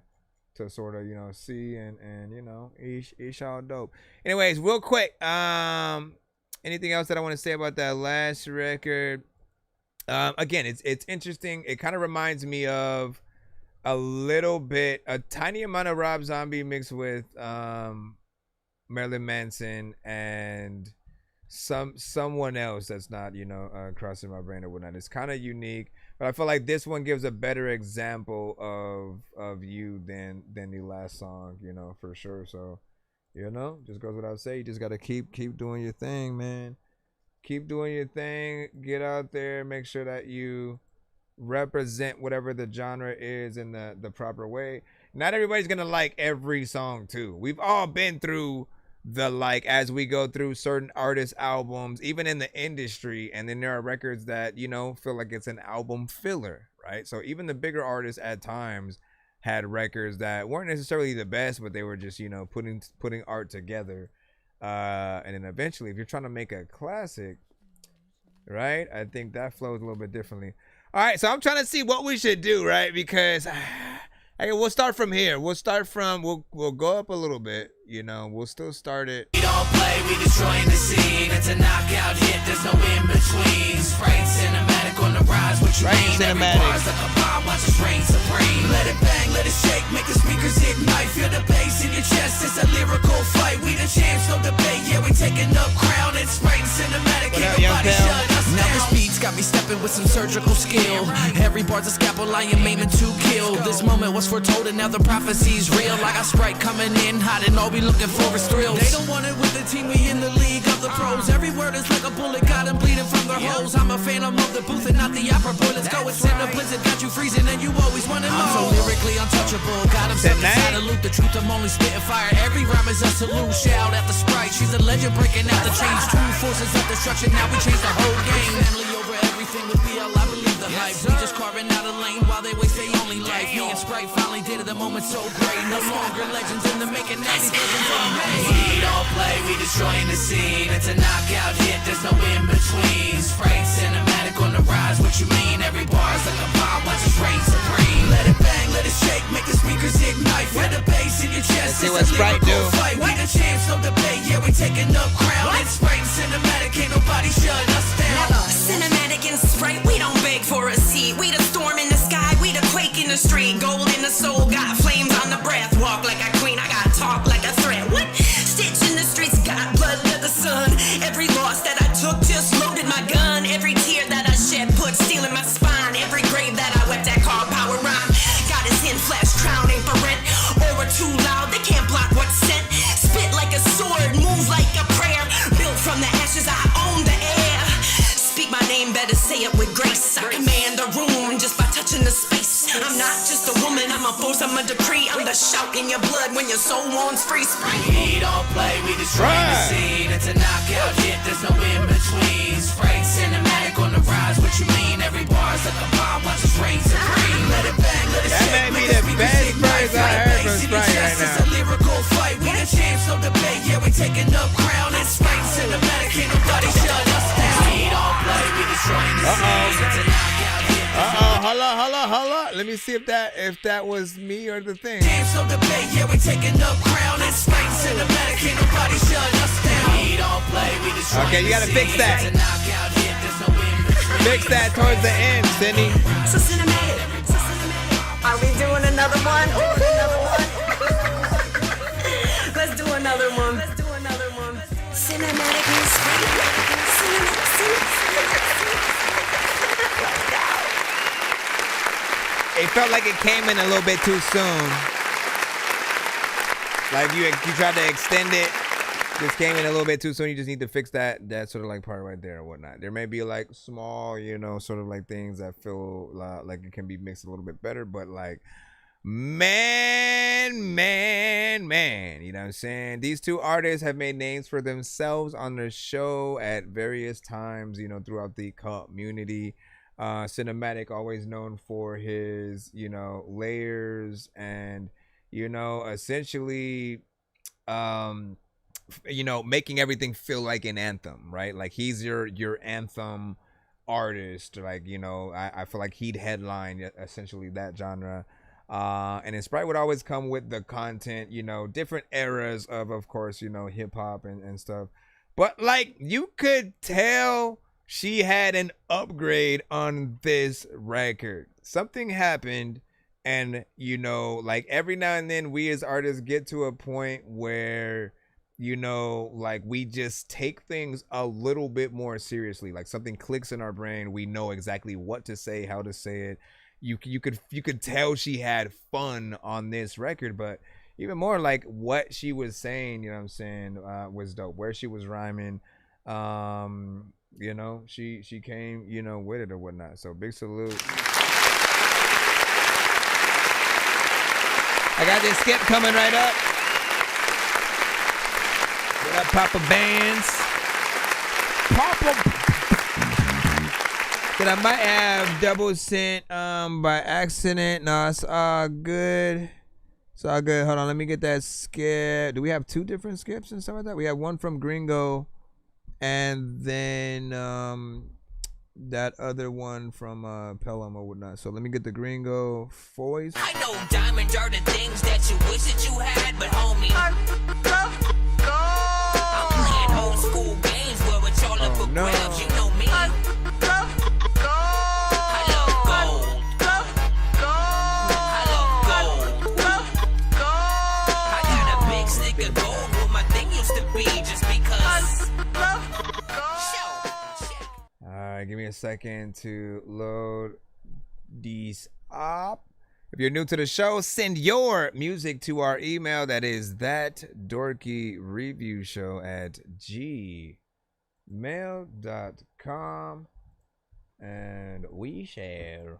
sort of, you know, see, and you know, each all dope. Anyways, real quick, anything else that I want to say about that last record? Again, it's interesting. It kind of reminds me of a little bit, a tiny amount of Rob Zombie mixed with Marilyn Manson and someone else that's not, you know, crossing my brain or whatnot. It's kind of unique, but I feel like this one gives a better example of you than the last song, you know, for sure. So, you know, just goes without saying, you just gotta keep doing your thing, man. Keep doing your thing. Get out there. Make sure that you represent whatever the genre is in the proper way. Not everybody's gonna like every song too. We've all been through the, like, as we go through certain artists' albums, even in the industry, and then there are records that, you know, feel like it's an album filler, right? So even the bigger artists at times had records that weren't necessarily the best, but they were just, you know, putting art together. And then eventually, if you're trying to make a classic, right, I think that flows a little bit differently. All right, so I'm trying to see what we should do, right? Because we'll start from here. We'll go up a little bit, you know. We'll still start it. We don't play, we destroying the scene. It's a knockout hit, there's no in between. Sprite cinematic on the rise, what you mean? Every bar's like a bomb, watch us reign supreme. Let it bang, let it shake, make the speakers ignite. Feel the bass in your chest, it's a lyrical fight. We the champs, no debate, yeah, we taking up crown. It's Sprite cinematic, ain't nobody shut us down. Now this beat's got me stepping with some surgical skill. Every bar's a scalpel, I am aiming to kill. This moment was foretold and now the prophecy's real. I got Sprite coming in hot and all we looking for is thrills. They don't want it with the team, we in the league of the pros. Every word is like a bullet, got them bleeding from their holes. I'm a phantom of the booth and not the opera boy, let's go. what's in the blizzard got you freezing and you always wanting more. I'm so lyrically untouchable. Got him stuck inside a loop. The truth, I'm only spitting fire. Every rhyme is a salute. Shout at the Sprite. She's a legend breaking out the chains. Two forces of destruction. Now we change the whole game. Family over everything with BL. I believe the hype. We just carving out a lane while they waste their only life. Me and Sprite finally did it. The moment so great. No longer legends in the making. Now these legends are made. We don't play. We destroying the scene. It's a knockout hit. There's no in between. Sprite cinematic on the rise. What you mean? Every bar's like a bomb. Watch us reign supreme. Let it bang. Let it shake. Make the speakers ignite. Feel the bass in your chest. See what Sprite do. Fight. We the champs. No debate. Yeah, we taking up crown. It's Sprite cinematic. Ain't nobody shut us down. Cinematic and Sprite. We don't beg for a seat. We the storm in the sky. We the quake in the street. Gold in the soul. Got flames on the breath. Walk like a queen. I got talk like a threat. What? Stitch in the streets. Got blood to the sun. Every loss that I took just loaded my gun. Every tear that I shed put steel in my spine. Every grave that I wept that called power rhyme. Got his hand flash crown ain't for rent. Or too loud. They can't block what's sent. Spit like a sword. Move like a prayer. Built from the ashes. I own the air. Speak my name, better say it with grace. I command the room just by touching the space. I'm not just a woman, I'm a force, I'm a decree. I'm the shout in your blood when your soul wants free. We don't play, we destroy the scene. It's a knockout hit, there's no in between. Sprite cinematic on the rise. What you mean? Every bar's like a bomb. Watch us reign supreme. Let it bang, let it shake. That may be the best verse I heard from Sprite right now. It's a lyrical fight. We the champs, no debate. Yeah, we taking up crown. It's Sprite cinematic, ain't nobody shut us down. We don't play, we destroying the scene. It's a knockout hit. Hold on. Let me see if that was me or the thing. Champs, no debate. Yeah, we taking up crown. It's Sprite cinematic, ain't nobody shut us down. We don't play, we destroying. Okay, you gotta fix that. It's a knockout hit. There's no in between. Fix that towards the end, Cindy. So cinematic. Are we doing another one? Let's do another one. Cinematic and It felt like it came in a little bit too soon. Like you tried to extend it. Just came in a little bit too soon. You just need to fix that sort of like part right there or whatnot. There may be like small, sort of like things that feel like it can be mixed a little bit better, but like, man, you know what I'm saying? These two artists have made names for themselves on their show at various times, throughout the community. Cinematic, always known for his, layers and, essentially, making everything feel like an anthem, right? Like he's your anthem artist. Like, I feel like he'd headline essentially that genre. And then Sprite would always come with the content, different eras of course, hip hop and stuff. But like you could tell she had an upgrade on this record. Something happened, and like every now and then we as artists get to a point where like we just take things a little bit more seriously. Like something clicks in our brain, we know exactly what to say, how to say it. You could tell she had fun on this record, but even more like what she was saying, was dope. Where she was rhyming, she came, with it or whatnot. So big salute. I got this skip coming right up. What up, Papa Bands? That I might have double sent by accident. No, it's all good. It's all good. Hold on, let me get that skip. Do we have two different skips and stuff like that? We have one from Gringo, and then that other one from Pelham or whatnot. So let me get the Gringo voice. I know diamonds are the things that you wish that you had, but homie, I'm playing old school games where it's all up for grabs. You know me. Alright, give me a second to load these up. If you're new to the show, send your music to our email. That is ThatDorkyReviewShow at gmail.com. and we shall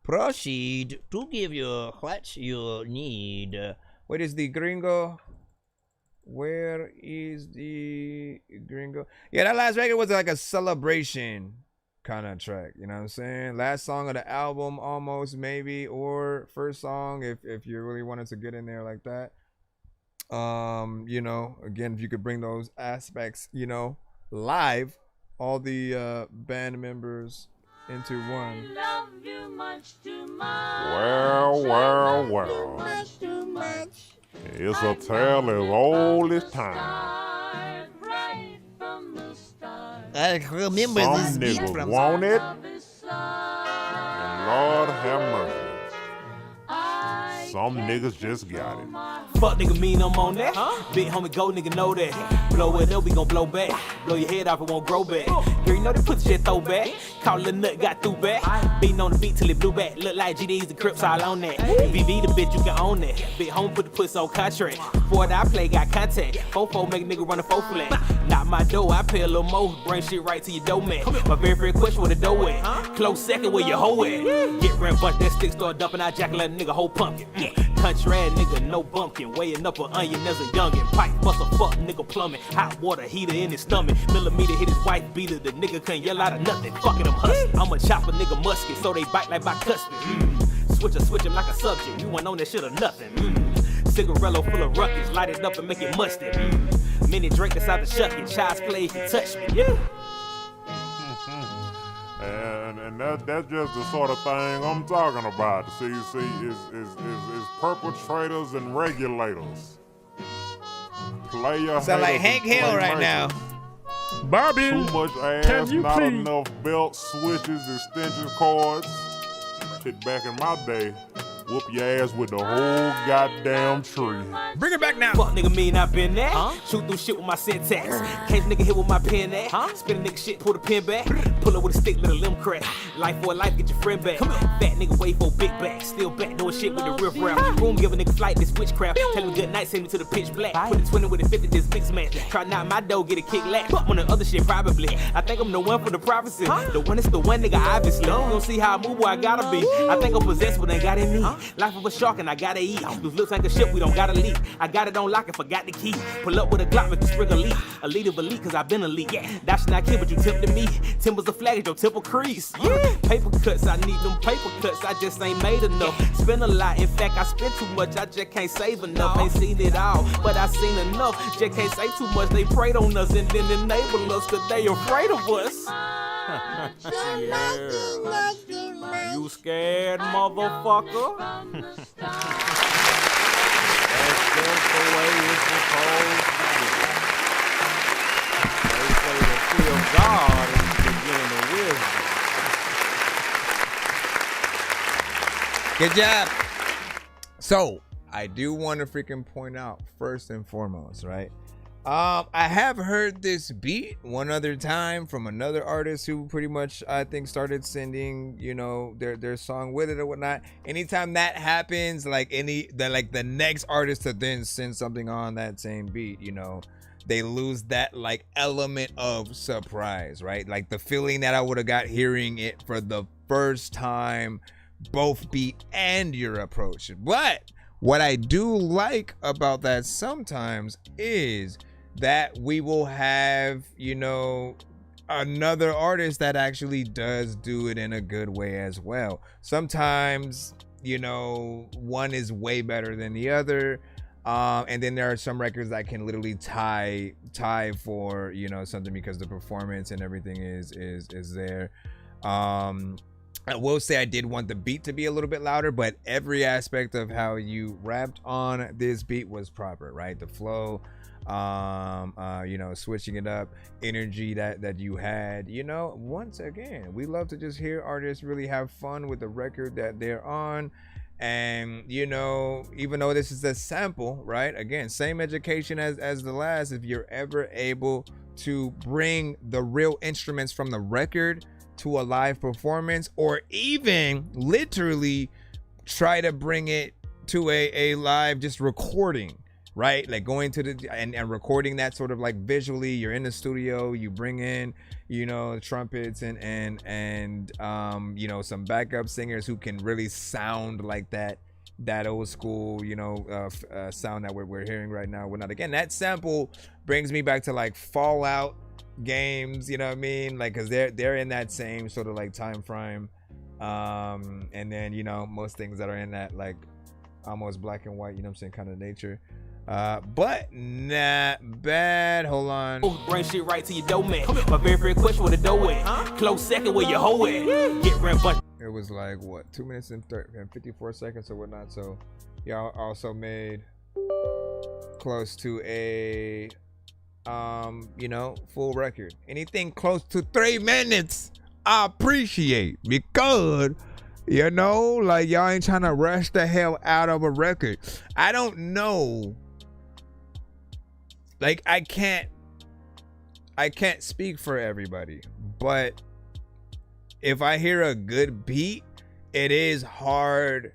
proceed to give you what you need. Where is the gringo? Where is the gringo? Yeah, that last record was like a celebration kind of track, you know what I'm saying? Last song of the album almost, maybe, or first song if you really wanted to get in there like that. You know, again, if you could bring those aspects, you know, live, all the band members into one. Love you much too much. Well. It's a tale as old as time. Right from the start. I remember Some this beat niggas from want it, and Lord have mercy. Some niggas just got it. Fuck nigga mean I'm on that. Big homie go nigga know that. Blow it up, we gon' blow back. Blow your head off, it won't grow back. Girl, you know they put shit throw back. Call a little nut, got through back. Beating on the beat till it blew back. Look like GDs and Crips all on that. VV the bitch, you can own that. Big homie put the puss on contract. Before that I play, got contact. 4-4 make a nigga run a 4 flat. Not my dough, I pay a little more. Bring shit right to your dough man. My very first question where the dough at. Close second where your hoe at. Get ran, bunch that stick, start dumping out jack, let a nigga whole pumpkin. Country ass nigga, no bumpkin. Weighing up an onion as a youngin'. Pipe bust a fuck nigga plumbing. Hot water heater in his stomach. Millimeter hit his wife beater. The nigga couldn't yell out of nothing. Fucking him husky. I'ma chop a nigga musket so they bite like bicuspid. Switch him like a subject. You ain't on that shit or nothing. Cigarello full of ruckus. Light it up and make it mustard. Mini drink that's out the shuckin'. Child's play if you touch me. Yeah. And that's just the sort of thing I'm talking about. See, is perpetrators and regulators. Play your sound like Hank Hill right now. Bobby, too much ass, not enough belts, switches, extension cords. Shit, back in my day, whoop your ass with the whole goddamn tree. Bring it back now. Fuck nigga mean I been there. Shoot through shit with my syntax. Case nigga hit with my pen at. Spin a nigga shit, pull the pin back. Pull up with a stick, let a limb crack. Life for a life, get your friend back. Fat nigga wait for big back. Still back doing shit with the riff rap. Boom, give a nigga flight, this witchcraft. Tell him good night, send me to the pitch black. Put a 20 with a 50, this mix match. Try knock my dough, get a kick lap. On the other shit, probably. I think I'm the one for the prophecy. The one is the one nigga, obviously. You don't see how I move, boy, I gotta be. I think I'm possessed, but ain't got in me. Life of a shark and I gotta eat. This looks like a ship, we don't gotta leak. I got it on lock and forgot the key. Pull up with a Glock, make a spring a leak. A lead of elite, cause I been elite. That should not kill, but you tempted me. Timbers a flag, your temple crease. Paper cuts, I need them paper cuts. I just ain't made enough. Spend a lot, in fact, I spend too much. I just can't save enough. Ain't seen it all, but I seen enough. Just can't say too much. They prayed on us and then enable us, cause they afraid of us. You scared, motherfucker? That's just the way it's supposed to be. They say the fear of God is the beginning of wisdom. Good job. So, I do want to freaking point out, first and foremost, right? I have heard this beat one other time from another artist who pretty much, I think, started sending, you know, their song with it or whatnot. Anytime that happens, like the next artist to then send something on that same beat, you know, they lose that like element of surprise, right? Like the feeling that I would have got hearing it for the first time, both beat and your approach. But what I do like about that sometimes is that we will have, you know, another artist that actually does do it in a good way as well. Sometimes, you know, one is way better than the other. And then there are some records that can literally tie for, you know, something because the performance and everything is there. I will say I did want the beat to be a little bit louder, but every aspect of how you rapped on this beat was proper, right? The flow, you know, switching it up, energy that you had, you know. Once again, we love to just hear artists really have fun with the record that they're on. And, you know, even though this is a sample, right? Again, same education as the last. If you're ever able to bring the real instruments from the record to a live performance, or even literally try to bring it to a live just recording, right? Like going to the and recording that sort of like visually. You're in the studio, you bring in, you know, trumpets and you know, some backup singers who can really sound like that old school, you know, sound that we're hearing right now. Whatnot. Again, that sample brings me back to like Fallout games, you know what I mean? Like, cause they're in that same sort of like time frame. And then, you know, most things that are in that like almost black and white, you know what I'm saying, kind of nature. But not bad. Hold on. Bring shit right to your dough, man. My very first question, where the dough at? Close second, where your hoe at? Get ran bunch. It was like what, 2 minutes and 54 seconds or whatnot. So y'all also made close to a you know, full record. Anything close to 3 minutes I appreciate, because you know, like y'all ain't trying to rush the hell out of a record. I don't know, like I can't speak for everybody, but if I hear a good beat, it is hard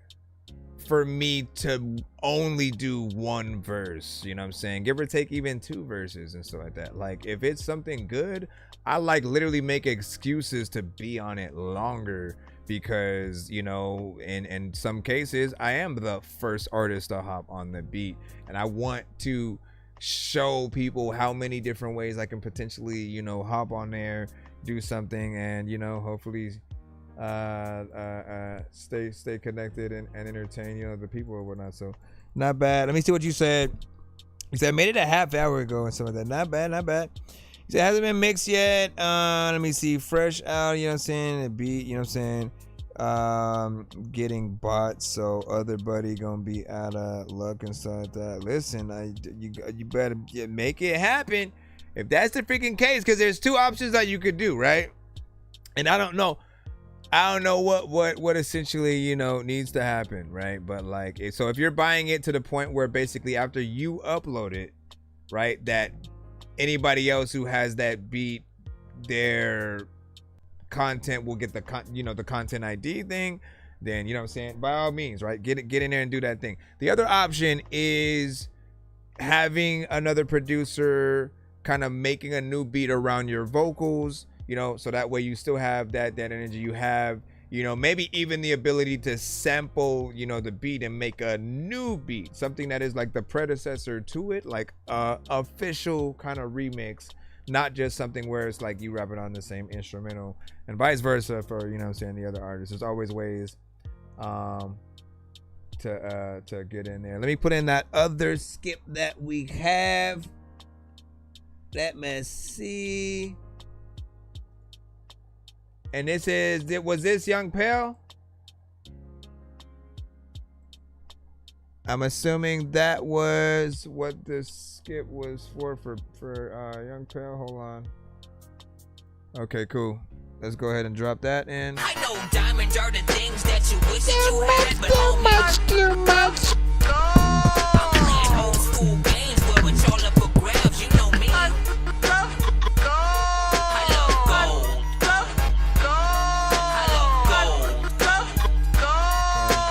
for me to only do one verse, you know what I'm saying? Give or take even 2 verses and stuff like that. Like if it's something good, I like literally make excuses to be on it longer, because, you know, in some cases I am the first artist to hop on the beat, and I want to show people how many different ways I can potentially, you know, hop on there, do something, and, you know, hopefully stay connected and entertain, you know, the people or whatnot. So not bad. Let me see what you said. You said I made it a half hour ago and stuff like that. Not bad, not bad. You said it hasn't been mixed yet. Let me see. Fresh out, you know what I'm saying? The beat, you know what I'm saying? Getting bots, so other buddy gonna be out of luck and stuff like that. Listen, you better make it happen if that's the freaking case, because there's 2 options that you could do, right? And I don't know what essentially, you know, needs to happen, right? But like, so if you're buying it to the point where basically after you upload it, right, that anybody else who has that beat, their content will get the content ID thing, then, you know what I'm saying, by all means, right, get in there and do that thing. The other option is having another producer kind of making a new beat around your vocals, you know, so that way you still have that energy. You have, you know, maybe even the ability to sample, you know, the beat and make a new beat, something that is like the predecessor to it, like official kind of remix, not just something where it's like you rap it on the same instrumental, and vice versa for, you know what I'm saying, the other artists. There's always ways to get in there. Let me put in that other skip that we have. Let me see. And this is, was this Young Pale? I'm assuming that was what the skip was for Young Pale. Hold on. Okay, cool. Let's go ahead and drop that in. I know diamonds are the things that you wish that you had, but homie, Too much. I'm playing old school games where it's all up for grabs. You know me. I love gold.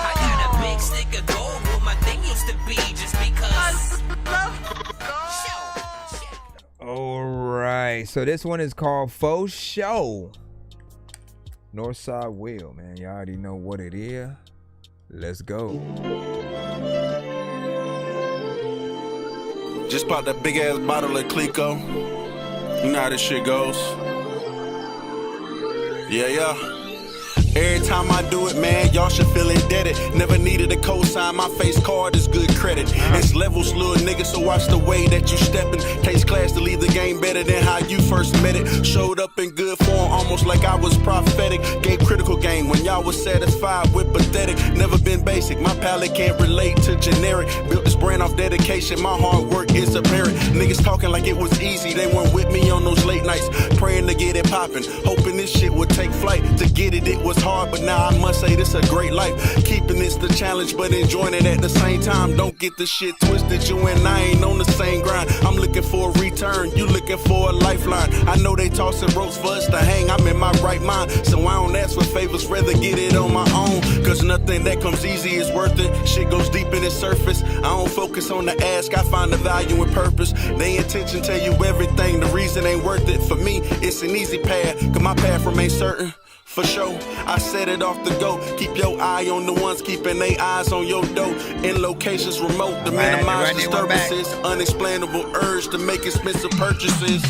I got a big stick of gold where my thing used to be, just because. All right, so this one is called Faux Show. Northside Will, man. Y'all already know what it is. Let's go. Just bought that big ass bottle of Clico. You know how this shit goes. Yeah. Every time I do it, man, y'all should feel indebted. Never needed a cosign, my face card is good credit. It's levels, little nigga, so watch the way that you steppin'. Takes class to leave the game better than how you first met it. Showed up in good form, almost like I was prophetic. Gave critical game when y'all was satisfied with pathetic. Never been basic, my palate can't relate to generic. Built this brand off dedication, my hard work is apparent. Niggas talking like it was easy, they weren't with me on those late nights. Praying to get it poppin', hoping this shit would take flight. To get it, it was hard, but now I must say this a great life. Keeping this the challenge, but enjoying it at the same time. Don't get the shit twisted, you and I ain't on the same grind. I'm looking for a return, you looking for a lifeline. I know they tossing ropes for us to hang. I'm in my right mind, so I don't ask for favors, rather get it on my own. Cause nothing that comes easy is worth it. Shit goes deep in the surface. I don't focus on the ask, I find the value and purpose. They intention tell you everything, the reason ain't worth it. For me, it's an easy path, cause my path remains certain. For sure, I set it off the go. Keep your eye on the ones keeping their eyes on your dough. In locations remote to minimize disturbances. Unexplainable urge to make expensive purchases.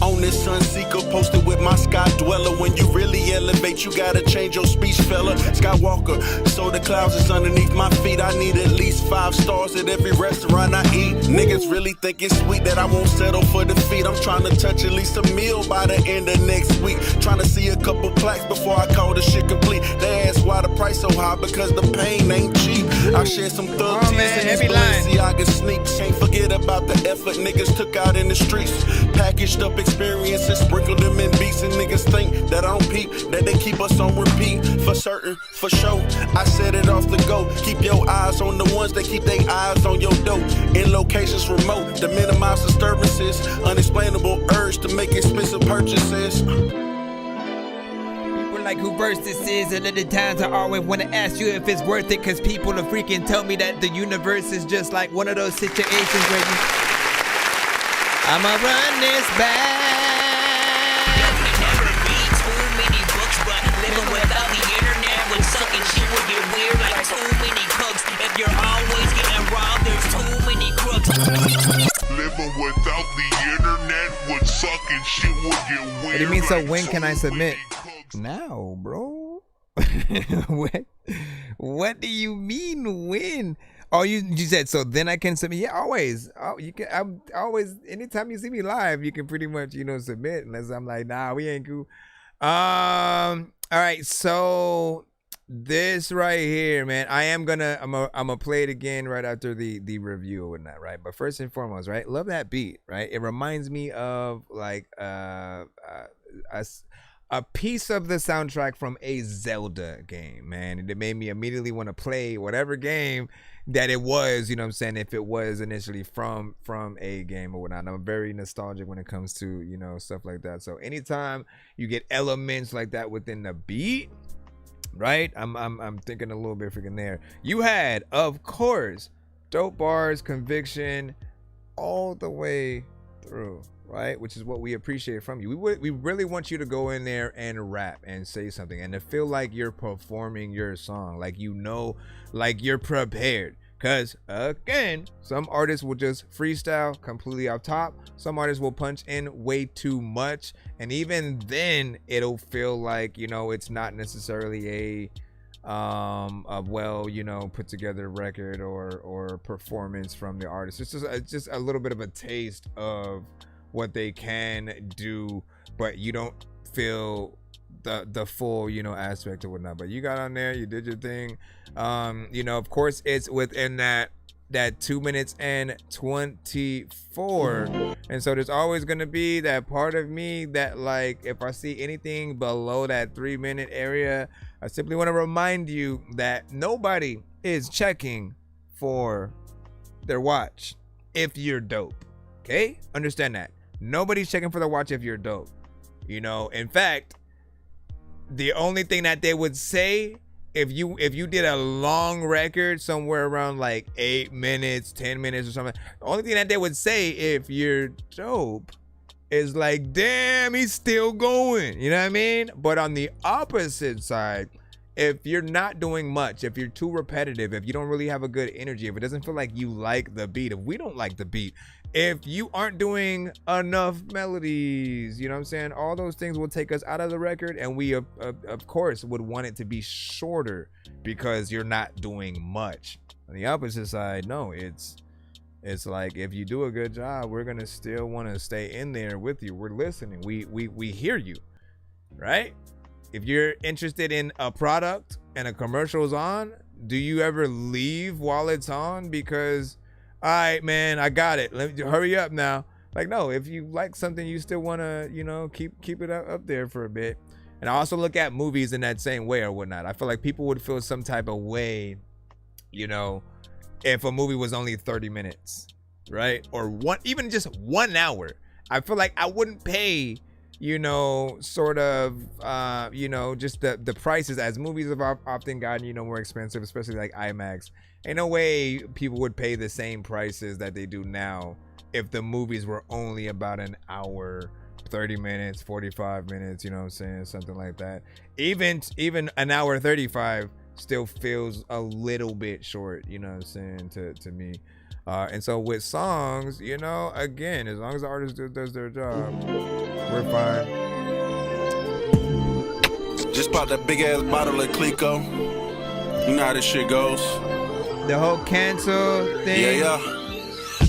On this Sunseeker, posted with my sky dweller. When you really elevate, you gotta change your speech, fella. Skywalker, so the clouds is underneath my feet. I need at least 5 stars at every restaurant I eat. Niggas really think it's sweet that I won't settle for defeat. I'm trying to touch at least a meal by the end of next week. Trying to see a couple plaques before I call the shit complete. They ask why the price so high, because the pain ain't cheap. I share some thug tears in this Balenciaga sneaks. Can't forget about the effort niggas took out in the streets. Packaged up experiences, sprinkled them in beats, and niggas think that I don't peep, that they keep us on repeat. For certain, for sure, I set it off the go. Keep your eyes on the ones that keep their eyes on your dough. In locations remote to minimize disturbances. Unexplainable urge to make expensive purchases. Like who verse this is, and at the times I always want to ask you if it's worth it, cause people are freaking tell me that the universe is just like one of those situations where you I'ma run this back. There can never be too many books, but living without the internet would suck and shit would get weird like too many cooks. If you're always getting robbed, there's too many crooks. Living without the internet would suck and shit would get weird. What do you mean, so when can I submit? Now, bro. What do you mean when? Oh, you said so then I can submit. Yeah, always. Oh, you can. I'm always. Anytime you see me live, you can pretty much submit, unless I'm like, nah, we ain't cool. All right, so this right here, man, I'm gonna play it again right after the review or whatnot, right? But first and foremost, right, love that beat, right? It reminds me of like a piece of the soundtrack from a Zelda game, man. And it made me immediately want to play whatever game that it was, you know what I'm saying, if it was initially from a game or whatnot. I'm very nostalgic when it comes to, stuff like that. So anytime you get elements like that within the beat, right, I'm thinking a little bit freaking there. You had, of course, dope bars, conviction, all the way through, right? Which is what we appreciate from you. We really want you to go in there and rap and say something and to feel like you're performing your song, like like you're prepared. Because again, some artists will just freestyle completely off top. Some artists will punch in way too much, and even then it'll feel like it's not necessarily a well put together record or performance from the artist. It's just a little bit of a taste of what they can do, but you don't feel the full aspect of whatnot. But you got on there, you did your thing. Of course it's within that 2 minutes and 24, and so there's always going to be that part of me that, like, if I see anything below that 3-minute area, I simply want to remind you that nobody is checking for their watch if you're dope. Okay, understand that. Nobody's checking for the watch if you're dope. In fact, the only thing that they would say if you did a long record somewhere around like 8 minutes, 10 minutes or something, the only thing that they would say if you're dope is like, damn, he's still going. You know what I mean? But on the opposite side, if you're not doing much, if you're too repetitive, if you don't really have a good energy, if it doesn't feel like you like the beat, if we don't like the beat, if you aren't doing enough melodies, you know what I'm saying? All those things will take us out of the record, and we of course would want it to be shorter because you're not doing much. On the opposite side, no, it's like, if you do a good job, we're gonna still want to stay in there with you. We're listening. We hear you, right? If you're interested in a product and a commercial's on, do you ever leave while it's on because, all right, man, I got it, let me hurry up now? Like, no, if you like something, you still want to, keep it up there for a bit. And I also look at movies in that same way or whatnot. I feel like people would feel some type of way, if a movie was only 30 minutes, right? Or even just 1 hour. I feel like I wouldn't pay you know, sort of, you know, just the prices as movies have often gotten, you know, more expensive, especially like IMAX. Ain't no way people would pay the same prices that they do now if the movies were only about an hour, 30 minutes, 45 minutes, you know what I'm saying? Something like that. Even an hour 35 still feels a little bit short, you know what I'm saying, to me. And so with songs, you know, again, as long as the artist does their job, we're fine. Just bought that big ass bottle of Clico. You know how this shit goes. The whole cancel thing. Yeah.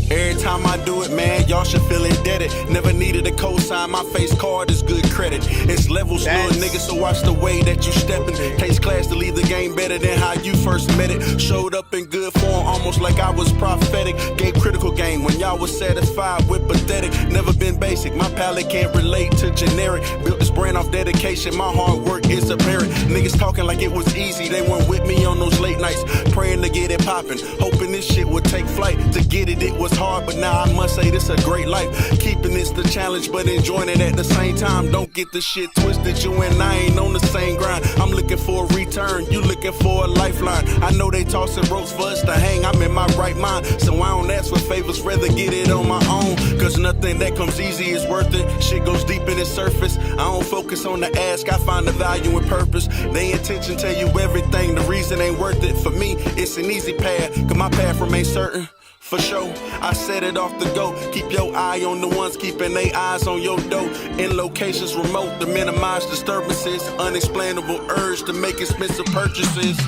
Every time I do it, man, y'all should feel indebted. Never needed a cosign, my face card is good credit. It's levels, little nigga, so watch the way that you steppin'. Takes class to leave the game better than how you first met it. Showed up in good form, almost like I was prophetic. Gave critical game when y'all was satisfied with pathetic. Never been basic, my palate can't relate to generic. Built this brand off dedication, my hard work is apparent. Niggas talking like it was easy, they weren't with me on those late nights. Praying to get it poppin', hoping this shit would take flight. To get it, it was hard, but now I must say this a great life. Keeping this the challenge, but enjoying it at the same time. Don't get the shit twisted, you and I ain't on the same grind. I'm looking for a return, you looking for a lifeline. I know they tossing ropes for us to hang, I'm in my right mind. So I don't ask for favors, rather get it on my own. Cause nothing that comes easy is worth it. Shit goes deep in the surface. I don't focus on the ask, I find the value and purpose. They intention tell you everything, the reason ain't worth it. For me, it's an easy path, cause my path remains certain. For sure, I set it off the go. Keep your eye on the ones keeping their eyes on your dough. In locations remote to minimize disturbances. Unexplainable urge to make expensive purchases.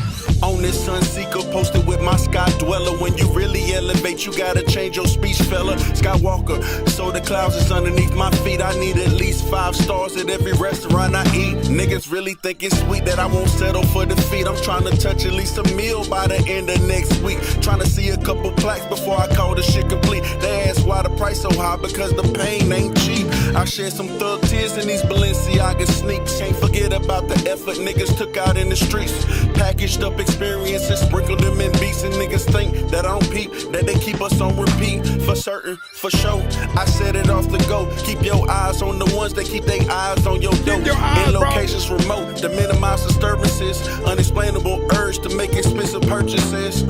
On this Sunseeker posted with my sky dweller. When you really elevate, you gotta change your speech, fella. Skywalker, so the clouds is underneath my feet. I need at least 5 stars at every restaurant I eat. Niggas really think it's sweet that I won't settle for defeat. I'm trying to touch at least a meal by the end of next week. Trying to see a couple plaques before I call this shit complete. They ask why the price so high, because the pain ain't cheap. I shed some thug tears in these Balenciaga sneaks. Can't forget about the effort niggas took out in the streets. Packaged up experiences, sprinkled them in beats. And niggas think that I don't peep, that they keep us on repeat. For certain, for sure, I set it off the go. Keep your eyes on the ones that keep their eyes on your dough. In locations remote to minimize disturbances. Unexplainable urge to make expensive purchases.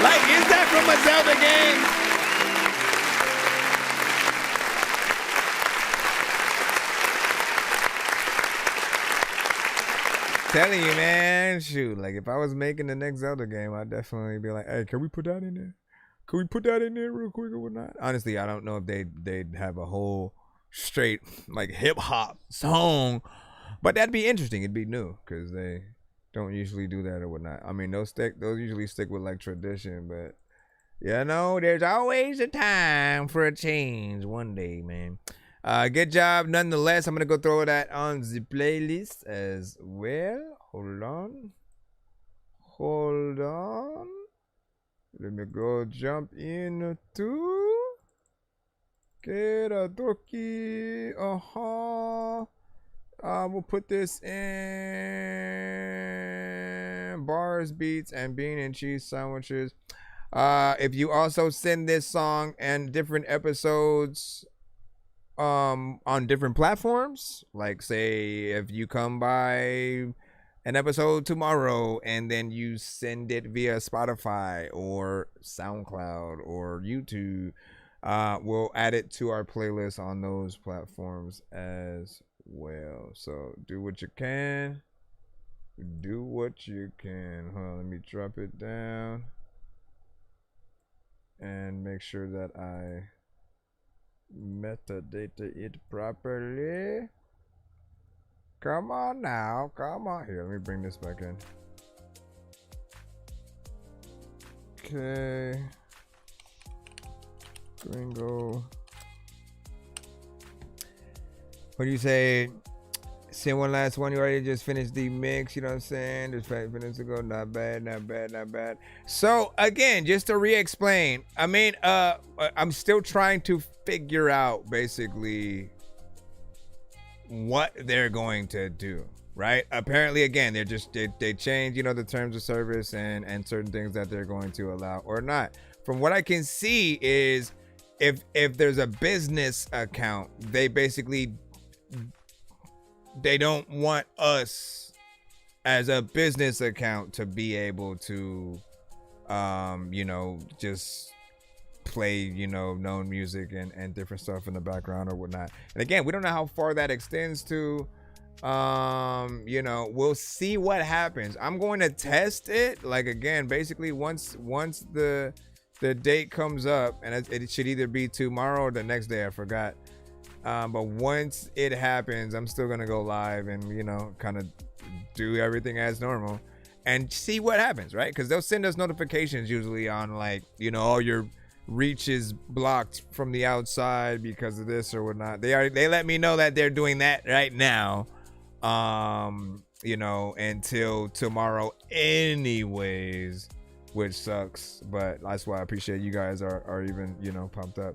Like, is that from a Zelda game? Telling you, man, shoot, like if I was making the next Zelda game, I'd definitely be like, hey, can we put that in there? Can we put that in there real quick or whatnot? Honestly, I don't know if they'd have a whole straight like hip hop song, but that'd be interesting. It'd be new because they don't usually do that or whatnot. I mean, those usually stick with like tradition, but you know, there's always a time for a change one day, man. Good job nonetheless. I'm gonna go throw that on the playlist as well. Hold on. Let me go jump into get a dorky. We'll put this in bars, beats, and bean and cheese sandwiches. If you also send this song and different episodes on different platforms, like say if you come by an episode tomorrow and then you send it via Spotify or SoundCloud or YouTube, we'll add it to our playlist on those platforms as well. So do what you can. Hold on, let me drop it down and make sure that I metadata it properly. Come on now, come on. Here, let me bring this back in. Okay. Gringo. What do you say? Send one last one. You already just finished the mix, you know what I'm saying? Just 5 minutes ago. Not bad, not bad, not bad. So again, just to re-explain, I mean, I'm still trying to figure out basically what they're going to do. right? Apparently, again, they change, you know, the terms of service and certain things that they're going to allow or not. From what I can see is if there's a business account, they don't want us as a business account to be able to you know, just play, you know, known music and different stuff in the background or whatnot. And again, we don't know how far that extends to. You know, we'll see what happens. I'm going to test it. Like, again, basically once the date comes up, and it should either be tomorrow or the next day, I forgot. But once it happens, I'm still gonna go live and, you know, kind of do everything as normal and see what happens, right? Because they'll send us notifications usually on, like, you know, all your reach is blocked from the outside because of this or whatnot. They let me know that they're doing that right now, you know, until tomorrow anyways, which sucks, but that's why I appreciate you guys are even, you know, pumped up.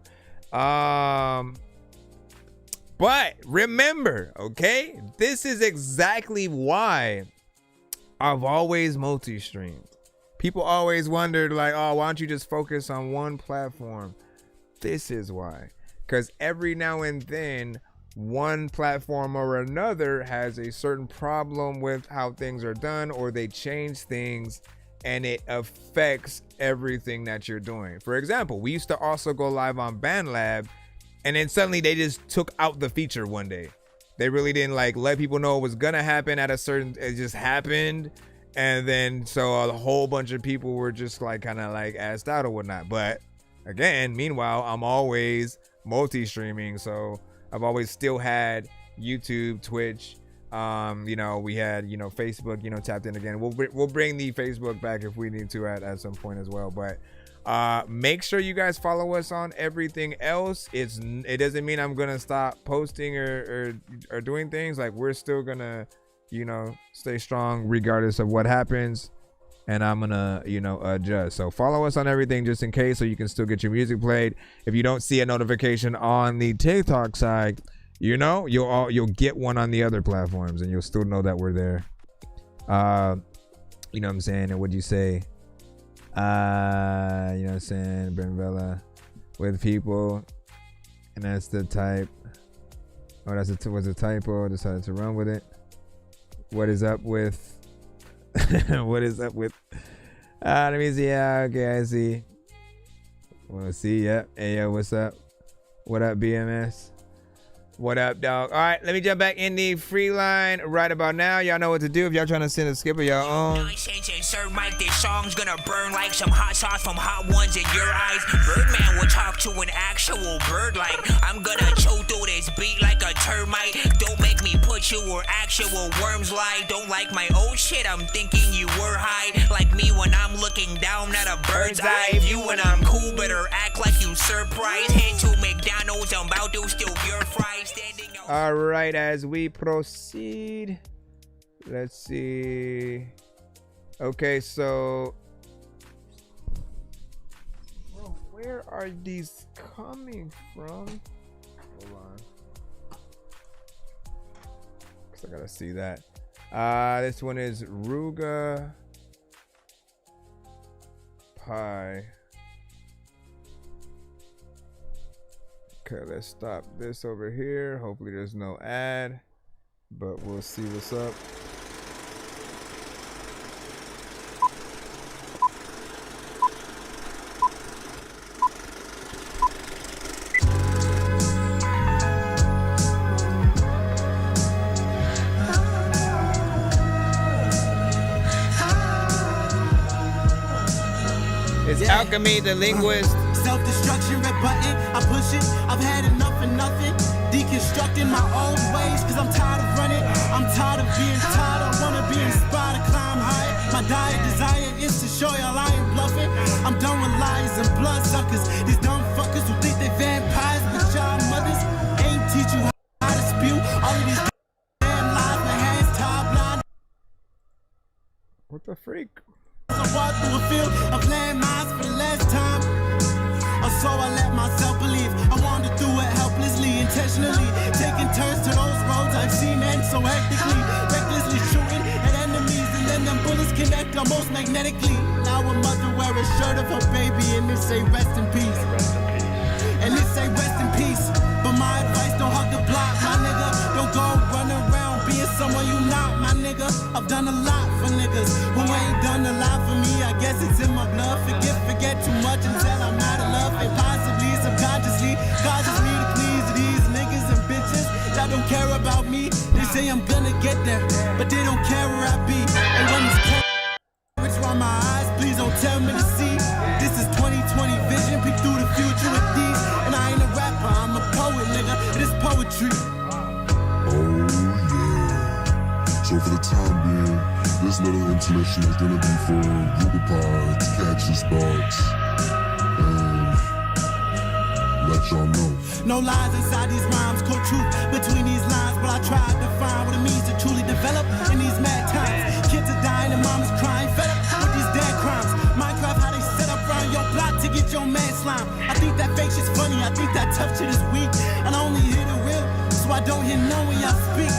But remember, okay, this is exactly why I've always multi-streamed. People always wondered, like, oh, why don't you just focus on one platform? This is why. Because every now and then, one platform or another has a certain problem with how things are done, or they change things and it affects everything that you're doing. For example, we used to also go live on BandLab, and then suddenly they just took out the feature one day. They really didn't like let people know it was gonna happen at a certain, it just happened. And then so a whole bunch of people were just like kind of like assed out or whatnot. But again, meanwhile, I'm always multi-streaming, so I've always still had YouTube, Twitch, you know, we had, you know, Facebook, you know, tapped in again. We'll bring the Facebook back if we need to at some point as well. But make sure you guys follow us on everything else. It doesn't mean I'm gonna stop posting or doing things. Like, we're still gonna, you know, stay strong regardless of what happens, and I'm gonna, you know, adjust. So follow us on everything just in case, so you can still get your music played. If you don't see a notification on the TikTok side, you know, you'll get one on the other platforms, and you'll still know that we're there. You know what I'm saying? And what'd you say? You know what I'm saying? Ben Vela with people, and that's the type. Oh, was a typo. Decided to run with it. What is up with? What is up with? Let me see. Okay, I see. We'll see. Yep. Hey, yo, what's up? What up, BMS? What up, dog? All right, let me jump back in the free line right about now. Y'all know what to do if y'all trying to send a skip of your own. Sir Mike, this song's gonna burn like some hot sauce from hot ones in your eyes. Birdman will talk to an actual bird like I'm gonna chew through this beat like a termite. Don't make me put you where actual worms lie. Don't like my old shit, I'm thinking you were high. Like me when I'm looking down at a bird's eye view. When I'm cool, better act like you surprised. Head to McDonald's, I'm about to steal your fries. All right, as we proceed, let's see. Okay, so bro, where are these coming from? Hold on, because I gotta see that. This one is Ruga Pie. Okay, let's stop this over here. Hopefully there's no ad, but we'll see what's up. It's Alchemy, the linguist. Self-destruction, red button, I push it. I've had enough and nothing. Deconstructing my old ways, cause I'm tired of running. I'm tired of being tired. I wanna be inspired to climb higher. My dire desire is to show y'all I ain't bluffing. I'm done with lies and bloodsuckers. These dumb fuckers who think they vampires, but y'all mothers ain't teach you how to spew. All of these damn lies, my hands tied blind. What the freak? I walk through a field of landmines for the last time. Or so I let myself believe. I wandered through it helplessly, intentionally, taking turns to those roads I've seen end so hectically. Reckless Continuously shooting at enemies and then them bullets connect almost magnetically. Now a mother wear a shirt of her baby and it say rest in peace. And it say rest in peace. But my advice, don't hug the block, my nigga. Don't go run around being someone you not, my nigga. I've done a lot for niggas who ain't done a lot for me. I guess it's in my blood. Forget too much until I'm out of love. And possibly, subconsciously, causes me to please these niggas and bitches that don't care about me. They say I'm gonna get there, but they don't care where I be. And when it's which around my eyes, please don't tell me to see. This is 2020 vision, peek through the future with these. And I ain't a rapper, I'm a poet, nigga. It is poetry. Oh yeah. So for the time being, this little intermission is gonna be for Rubapod to catch his thoughts and let y'all know. No lies inside these rhymes, cold truth between these lines. But I tried to find what it means to truly develop in these mad times. Kids are dying and mama's crying, fed up with these dead crimes. Minecraft, how they set up around your block to get your man slime. I think that fake shit's funny, I think that tough shit is weak. And I only hear the real, so I don't hear none when y'all speak.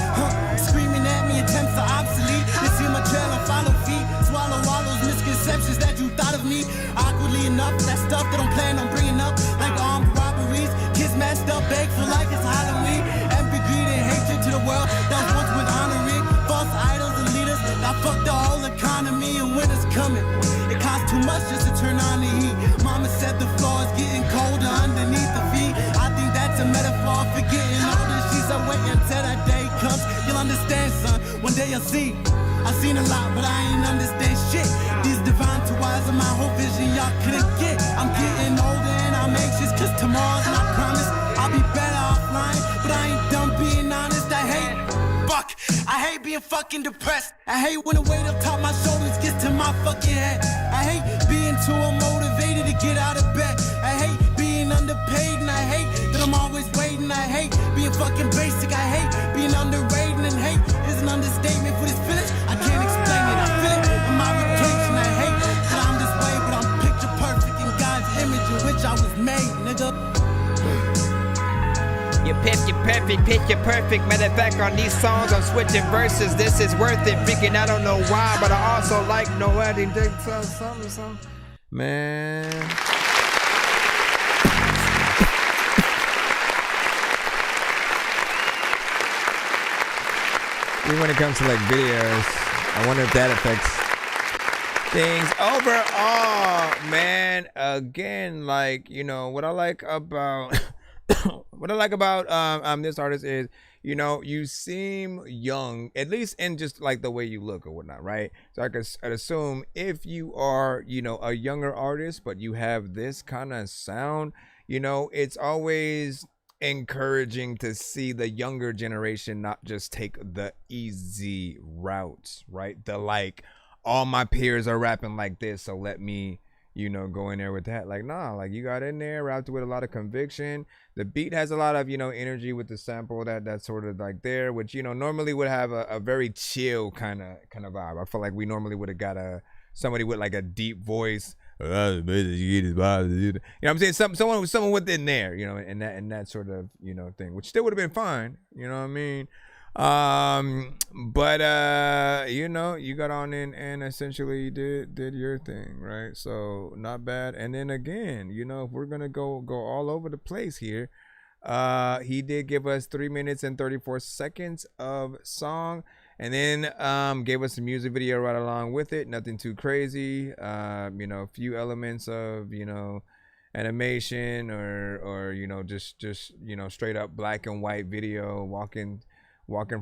Screaming at me, attempts are obsolete. They see my trail and follow feet. Swallow all those misconceptions that you thought of me. Awkwardly enough, that stuff that I'm planning on bringing up, like armed robberies. Kids messed up, beg for like it's Halloween. Envy, greed, and hatred to the world that was once with honoring. False idols and leaders that fuck the whole economy, and winter's coming. It costs too much just to turn on the heat. Mama said the floor is getting colder underneath the feet. I think that's a metaphor for getting older. She said wait until that day comes. You'll understand, son. One day you'll see. I've seen a lot, but I ain't understand shit. These divine two eyes are my whole vision y'all couldn't get. I'm getting older and I'm anxious, cause tomorrow's not promised. I'll be better offline, but I ain't done being honest. I hate, fuck, I hate being fucking depressed. I hate when the weight up top my shoulders gets to my fucking head. I hate being too unmotivated to get out of bed. I hate being underpaid and I hate that I'm always waiting. I hate being fucking basic. I hate being underrated, and hate is an understatement for this feeling. I can't explain it. I feel it in my reputation. I hate that I'm this way, but I'm picture perfect in God's image in which I was made, nigga. You perfect, picture perfect. Matter of fact, on these songs, I'm switching verses. This is worth it. Freaking, I don't know why, but I also like nobody. Something. Man. Even when it comes to like videos, I wonder if that affects things overall, man. Again, like, you know, what I like about this artist is, you know, you seem young, at least in just like the way you look or whatnot, right? So I'd assume if you are, you know, a younger artist, but you have this kind of sound, you know, it's always encouraging to see the younger generation not just take the easy routes, right? The like, all my peers are rapping like this, so let me, you know, go in there with that. Like, nah, like you got in there, rapped with a lot of conviction. The beat has a lot of, you know, energy with the sample that's sort of like there, which, you know, normally would have a very chill kind of vibe. I feel like we normally would have got somebody with like a deep voice. You know what I'm saying? Someone within there, you know, and that sort of, you know, thing, which still would have been fine. You know what I mean? But you know, you got on in and essentially did your thing, right? So not bad. And then again, you know, if we're gonna go all over the place here, he did give us 3 minutes and 34 seconds of song, and then gave us a music video right along with it. Nothing too crazy. You know, a few elements of, you know, animation or you know, just you know, straight up black and white video, walking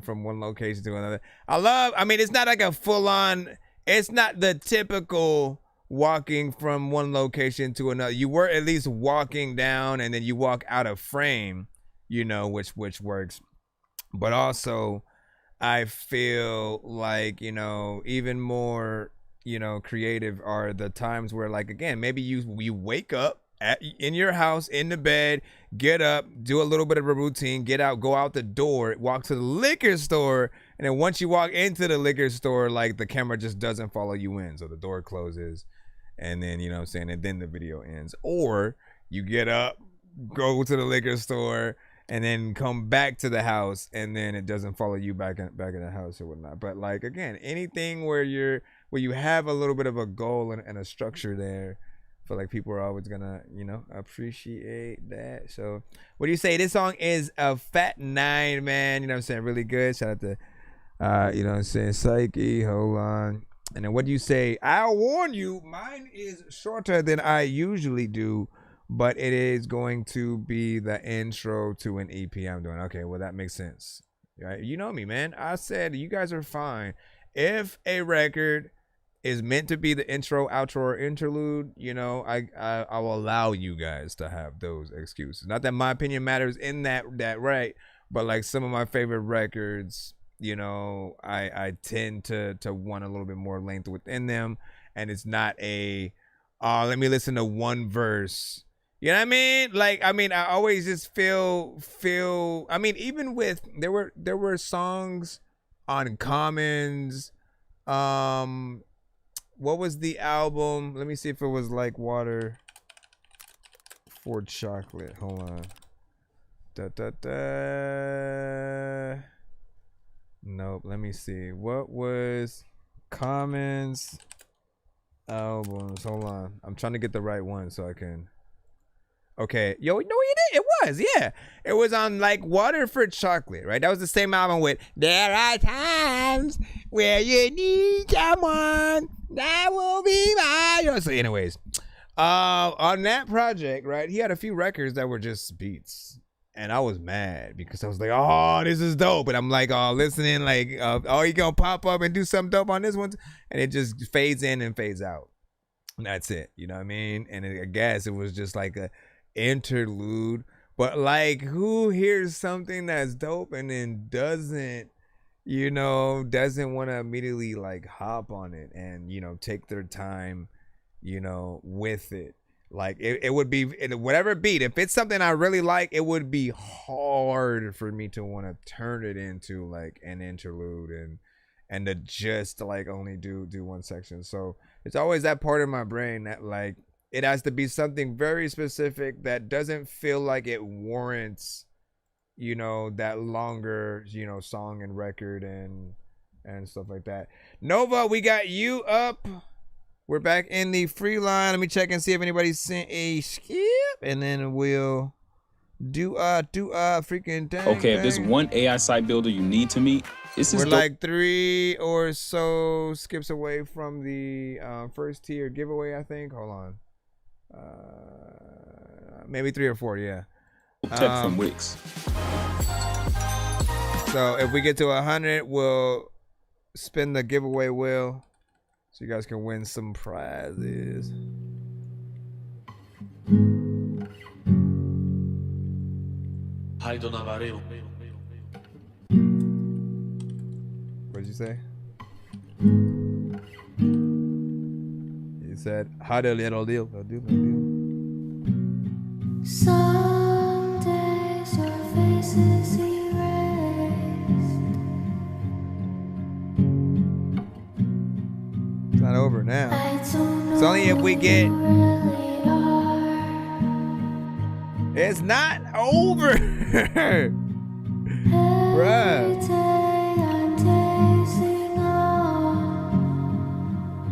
from one location to another. I mean, it's not like a full-on, it's not the typical walking from one location to another. You were at least walking down and then you walk out of frame, you know, which works. But also, I feel like, you know, even more, you know, creative are the times where, like, again, maybe you wake up in your house, in the bed, get up, do a little bit of a routine, get out, go out the door, walk to the liquor store, and then once you walk into the liquor store, like, the camera just doesn't follow you in, so the door closes, and then, you know what I'm saying, and then the video ends. Or you get up, go to the liquor store, and then come back to the house, and then it doesn't follow you back in the house or whatnot. But like again, anything where you have a little bit of a goal and a structure there, I feel like people are always gonna, you know, appreciate that. So what do you say? This song is a Fat 9, man. You know what I'm saying? Really good. Shout out to you know what I'm saying, Psyche. Hold on. And then what do you say? I'll warn you, mine is shorter than I usually do, but it is going to be the intro to an EP I'm doing. Okay, well, that makes sense. Right? You know me, man. I said you guys are fine. If a record is meant to be the intro, outro, or interlude, you know, I will allow you guys to have those excuses. Not that my opinion matters in that right, but like some of my favorite records, you know, I tend to want a little bit more length within them, and it's not a let me listen to one verse. You know what I mean? Like, I mean, I always just feel I mean, even with there were songs on Commons. What was the album? Let me see if it was like Water for Chocolate. Hold on. Nope. Let me see. What was Commons albums? Hold on. I'm trying to get the right one so I can. Okay. Yo, no, you did. It was, yeah. It was on like Water for Chocolate, right? That was the same album with There Are Times Where You Need Someone That Will Be Mine. You know, so anyways, on that project, right, he had a few records that were just beats. And I was mad because I was like, oh, this is dope. And I'm like, oh, listening, like, oh, you gonna pop up and do something dope on this one? And it just fades in and fades out. And that's it. You know what I mean? And I guess it was just like a interlude. But like, who hears something that's dope and then doesn't want to immediately like hop on it and, you know, take their time, you know, with it? Like it would be whatever beat. If it's something I really like, it would be hard for me to want to turn it into like an interlude and to just like only do one section. So it's always that part of my brain that like it has to be something very specific that doesn't feel like it warrants, you know, that longer, you know, song and record and stuff like that. Nova, we got you up. We're back in the free line. Let me check and see if anybody sent a skip, and then we'll do freaking thing. Okay, if there's one AI site builder you need to meet, we're like 3 or so skips away from the first tier giveaway, I think. Hold on. Maybe 3 or 4, yeah. Tech from Wix. So if we get to 100, we'll spin the giveaway wheel. So you guys can win some prizes. What'd you say? You said, how the little deal? Some days your face is erased. It's not over now. It's only if we get. It's not over. Bruh.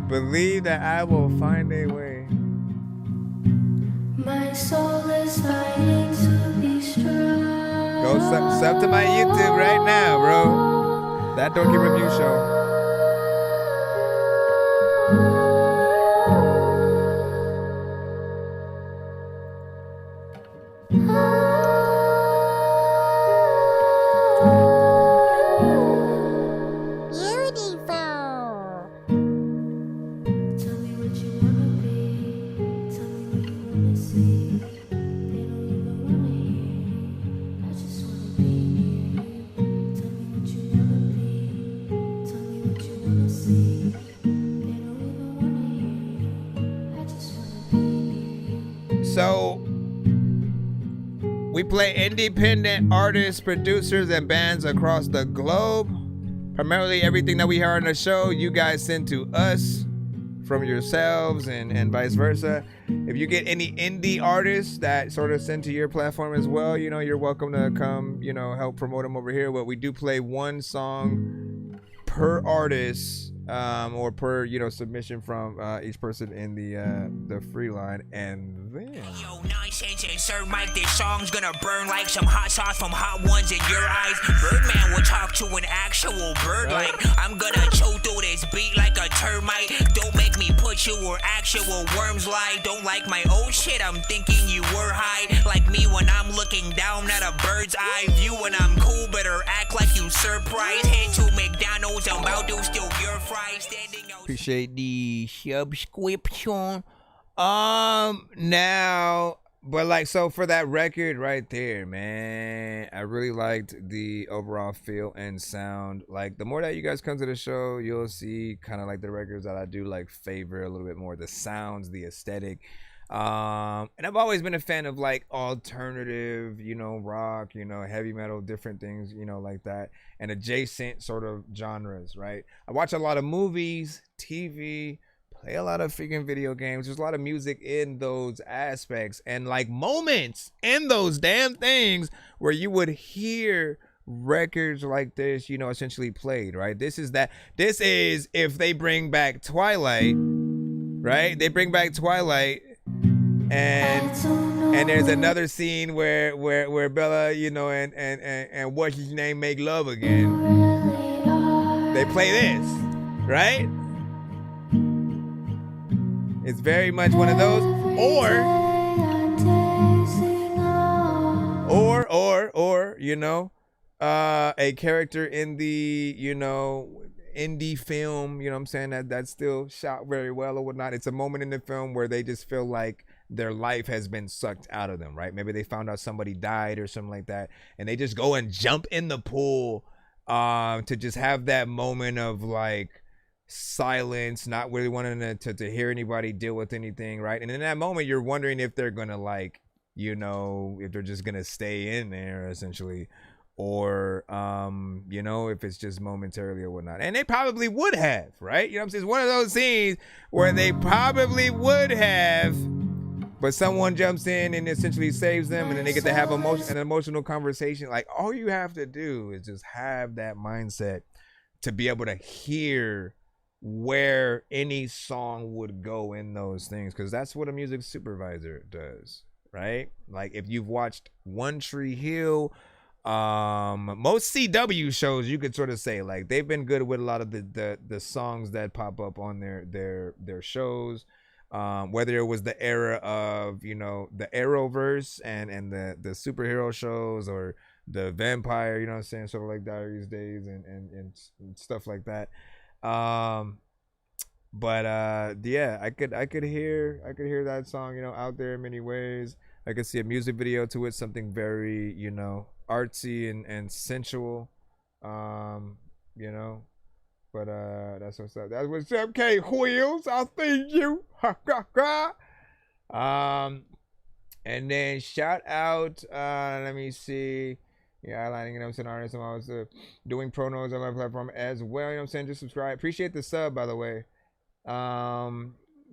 Believe that I will find a way. My soul is fighting to be strong. Go sub to my YouTube right now, bro. That Dorky Review Show. So we play independent artists, producers, and bands across the globe. Primarily everything that we hear on the show, you guys send to us from yourselves and vice versa. If you get any indie artists that sort of send to your platform as well, you know, you're welcome to come, you know, help promote them over here. But we do play one song per artist, or per, you know, submission from each person in the free line. And then Yo, nonsense, insert mic. This song's gonna burn like some hot sauce from hot ones in your eyes. Birdman will talk to an actual bird like I'm gonna chew through this beat like a termite. Don't make me put you where actual worms lie. Don't like my old shit, I'm thinking you were high. Like me when I'm looking down at a bird's eye view. When I'm cool, better act like you surprised. Head to McDonald's, I'm about to steal your fries. Standing out. appreciate the subscription. Now, but like, so for that record right there, man, I really liked the overall feel and sound. Like, the more that you guys come to the show, you'll see kind of like the records that I do like favor a little bit more, the sounds, the aesthetic. And I've always been a fan of like alternative, you know, rock, you know, heavy metal, different things, you know, like that, and adjacent sort of genres, right? I watch a lot of movies, TV, play a lot of freaking video games. There's a lot of music in those aspects and like moments in those damn things where you would hear records like this, you know, essentially played, right? This is if they bring back Twilight, right? They bring back Twilight, and there's another scene where Bella, you know, and what's his name make love again. They play this, right? It's very much one of those, or you know, a character in the, you know, indie film, you know what I'm saying, that's still shot very well or whatnot. It's a moment in the film where they just feel like their life has been sucked out of them, right? Maybe they found out somebody died or something like that, and they just go and jump in the pool to just have that moment of like silence, not really wanting to hear anybody deal with anything, right? And in that moment, you're wondering if they're gonna, like, you know, if they're just gonna stay in there essentially, or you know, if it's just momentarily or whatnot. And they probably would have, right? You know what I'm saying? It's one of those scenes where they probably would have, but someone jumps in and essentially saves them, and then they get to have an emotional conversation. Like, all you have to do is just have that mindset to be able to hear where any song would go in those things, because that's what a music supervisor does, right? Like, if you've watched One Tree Hill, most CW shows, you could sort of say like they've been good with a lot of the songs that pop up on their shows, whether it was the era of, you know, the Arrowverse and the superhero shows, or the vampire, you know what I'm saying, sort of like Diaries Days and stuff like that. But yeah, I could hear that song, you know, out there in many ways. I could see a music video to it, something very, you know, artsy and sensual, you know. But that's what's up. That's what's up, K Wheels. I thank you. And then shout out, let me see. Yeah, outlining, you know what I'm saying, artists. I'm always doing pronos on my platform as well. You know what I'm saying? Just subscribe. Appreciate the sub, by the way.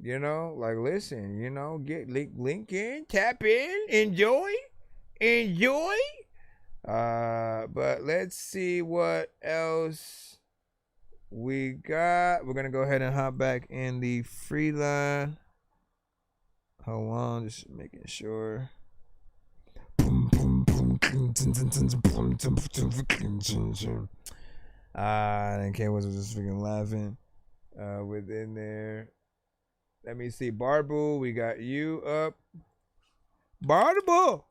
You know, like, listen, you know, get link in, tap in, enjoy. But let's see what else we got. We're gonna go ahead and hop back in the free line. Hold on, just making sure. And K was just freaking laughing within there. Let me see, Barbu, we got you up. Barbu,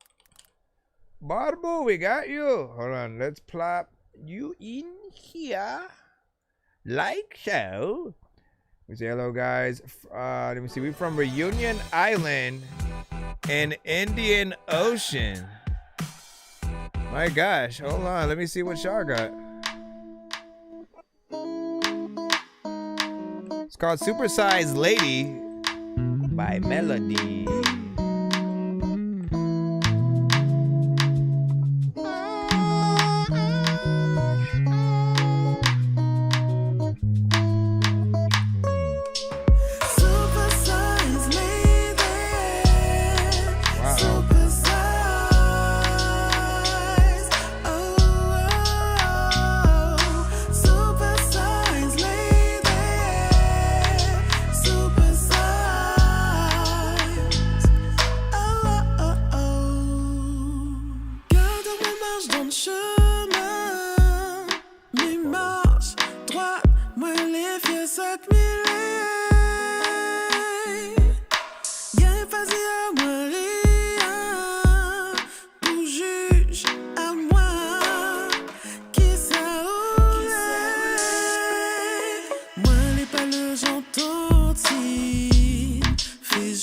we got you. Hold on, let's plop you in here, like so. We say hello, guys. Let me see, we're from Reunion Island in Indian Ocean. My gosh, hold on, let me see what y'all got. It's called Supersized Lady by Melody.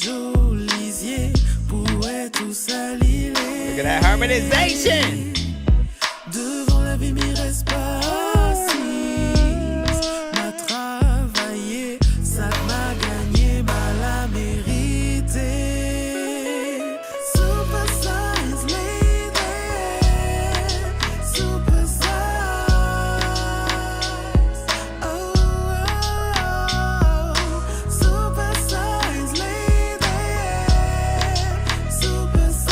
jolis yeux pourraient tout salir. Look at that harmonization. Devant la vie, m'y reste pas assise. M'a travaillé, ça m'a gagné, m'a la mérité. Super size lady, super size. Oh, super size lady, super size.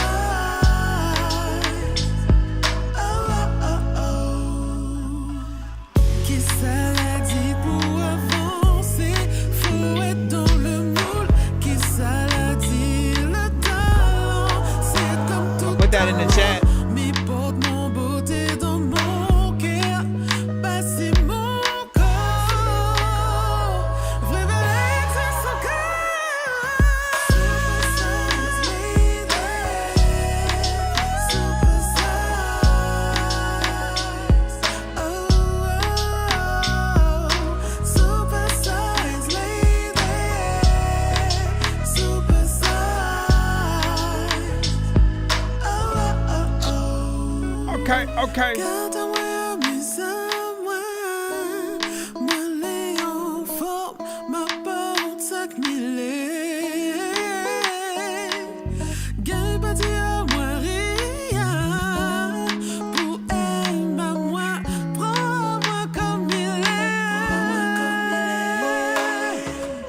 Qui ça l'a dit pour avancer? Faut être dans le moule. Qui ça l'a dit? Le talent, c'est comme tout. Put that in the chat. Mais porte mon beauté dans mon cœur. Bah, c'est mon corps. Vrai bel c'est son cœur. Super size lady, super size. Oh, super size lady, super size. Okay, okay. Garde-moi mes amours, moi les en forme, ma porte 5000. Gagne pas dit à moi rien, pour elle, à moi, prends-moi comme il est.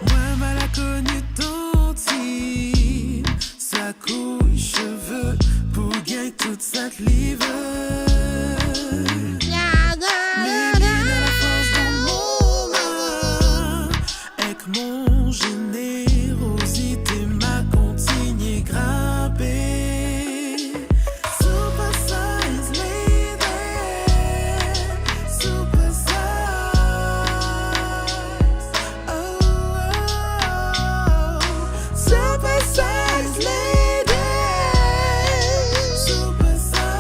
Moi, mal a connu ton type, sa couille, cheveux, pour gagner toute cette livre. Mais bien à la force dans mon main, avec mon générosité m'a continué grimper. Super size lady, super size. Oh, super size lady, super size.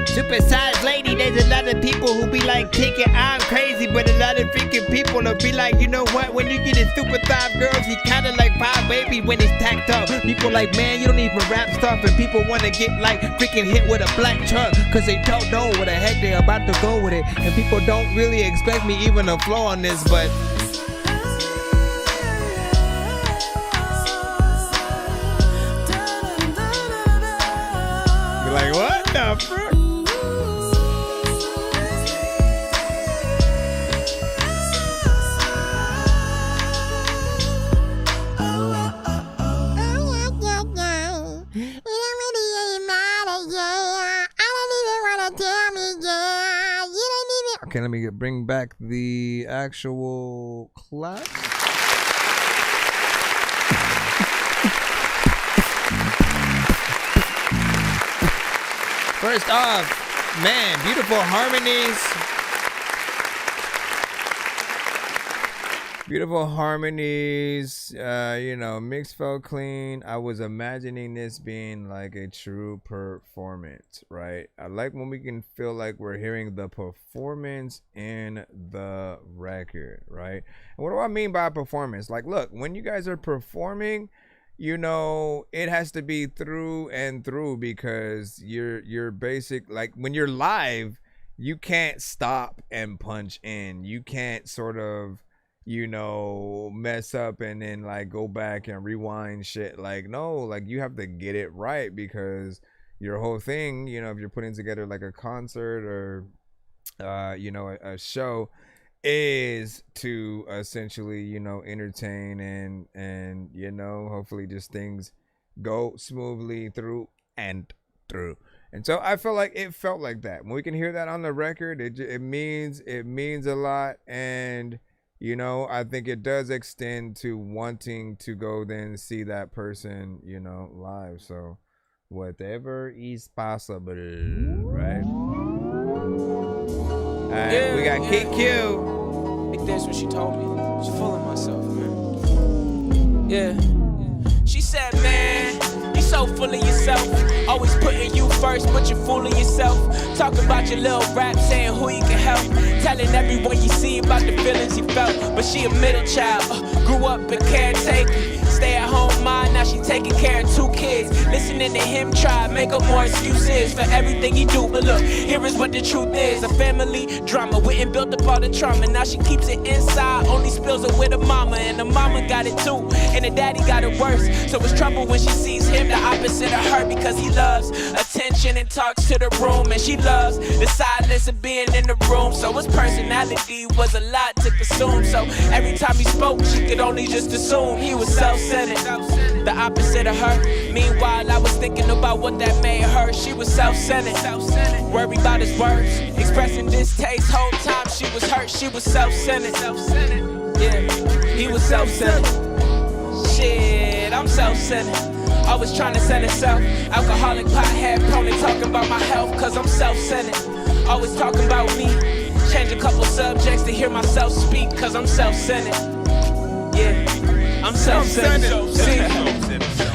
Super size lady, there's a lot of people who be like thinking I'm crazy, but a lot of freaking people will be like, you know what, when you get a super thighs girls, he kinda like Pop Baby when it's tacked up. People like, man, you don't even rap stuff, and people wanna get like freaking hit with a black truck, cause they don't know where the heck they're about to go with it. And people don't really expect me even to flow on this, but be like, what the fuck? Okay, let me bring back the actual clap. First off, man, beautiful harmonies. Beautiful harmonies, you know, mix felt clean. I was imagining this being like a true performance, right? I like when we can feel like we're hearing the performance in the record, right? And what do I mean by performance? Like, look, when you guys are performing, you know, it has to be through and through, because you're basic, like when you're live, you can't stop and punch in. You can't sort of, you know, mess up and then like go back and rewind shit. Like, no, like you have to get it right, because your whole thing, you know, if you're putting together like a concert or you know, a show, is to essentially, you know, entertain and you know, hopefully just things go smoothly through and through. And so I feel like it felt like that. When we can hear that on the record, it means a lot. And you know, I think it does extend to wanting to go then see that person, you know, live. So whatever is possible, right? All right, yeah, we got Kid Q. Like that's what she told me. She full of myself, man. Yeah. She said, man, you so full of yourself. Always putting you first, but you're fooling yourself. Talking about your little rap, saying who you can help. Telling everyone you see about the feelings you felt. But she a middle child, grew up a caretaker. Stay at home mom, now she taking care of 2 kids. Listening to him try, make up more excuses for everything he do. But look, here is what the truth is. A family drama, went built up all the trauma. Now she keeps it inside, only spills it with her mama. And the mama got it too, and the daddy got it worse. So it's trouble when she sees him the opposite of her. Because he loves attention and talks to the room. And she loves the silence of being in the room. So his personality was a lot to consume. So every time he spoke, she could only just assume he was self-centered, the opposite of her. Meanwhile, I was thinking about what that made her. She was self-centered, worried about his words, expressing distaste. Whole time she was hurt, she was self-centered. Yeah, he was self-centered. Shit, I'm self-centered. Always trying to center self. Alcoholic, pothead, pony, talking about my health, cause I'm self-centered. Always talking about me. Change a couple subjects to hear myself speak, cause I'm self-centered. Yeah, I'm self-centered. See,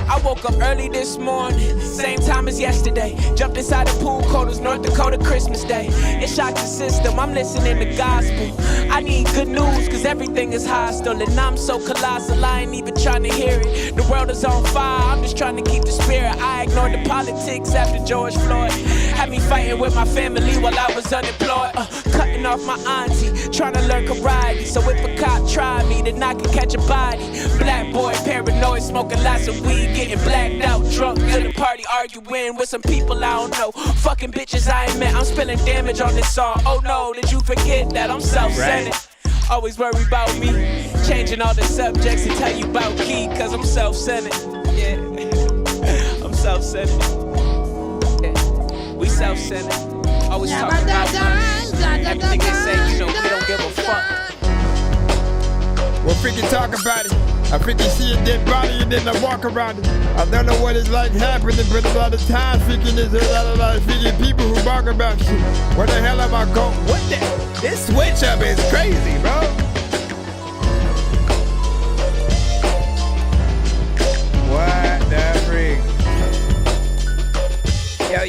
I woke up early this morning, same time as yesterday. Jumped inside the pool, cold as North Dakota Christmas Day. It shocked the system, I'm listening to gospel. I need good news, cause everything is hostile. And I'm so colossal, I ain't even trying to hear it. The world is on fire, I'm just trying to keep the spirit. I ignored the politics after George Floyd. Had me fighting with my family while I was unemployed. Cutting off my auntie, trying to learn karate. So if a cop tried me, then I could catch a body. Black boy, paranoid, smoking lots of weed, getting blacked out, drunk at the party, arguing with some people I don't know. Fucking bitches I ain't met, I'm spilling damage on this song. Oh no, did you forget that I'm self-centered? Always worry about me, changing all the subjects and tell you about key, cause I'm self-centered. Yeah, I'm self-centered. Yeah, we self-centered. Always talking about money. Everything they say, you know, we don't give a fuck. Well, freaking talk about it. I freaking see a dead body and then I walk around it. I don't know what it's like happening, but a lot of times freaking there's a lot of freaking people who bark about shit. Where the hell am I going? What the? This switch up is crazy, bro. What the freak?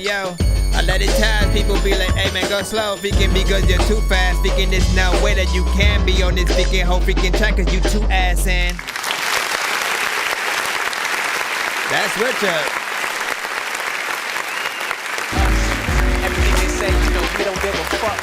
Yo. A lot of times people be like, hey man, go slow, freaking, because you're too fast. Freaking, there's no way that you can be on this freaking whole freaking track, cause you too ass in. That's switch up. Everything they say, you know, we don't give a fuck.